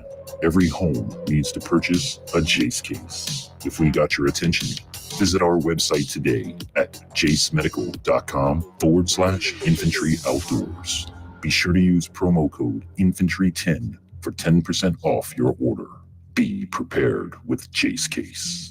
Every home needs to purchase a Jace case. If we got your attention, visit our website today at jacemedical.com/Infantry Outdoors. Be sure to use promo code Infantry10 for 10% off your order. Be prepared with Jace Case.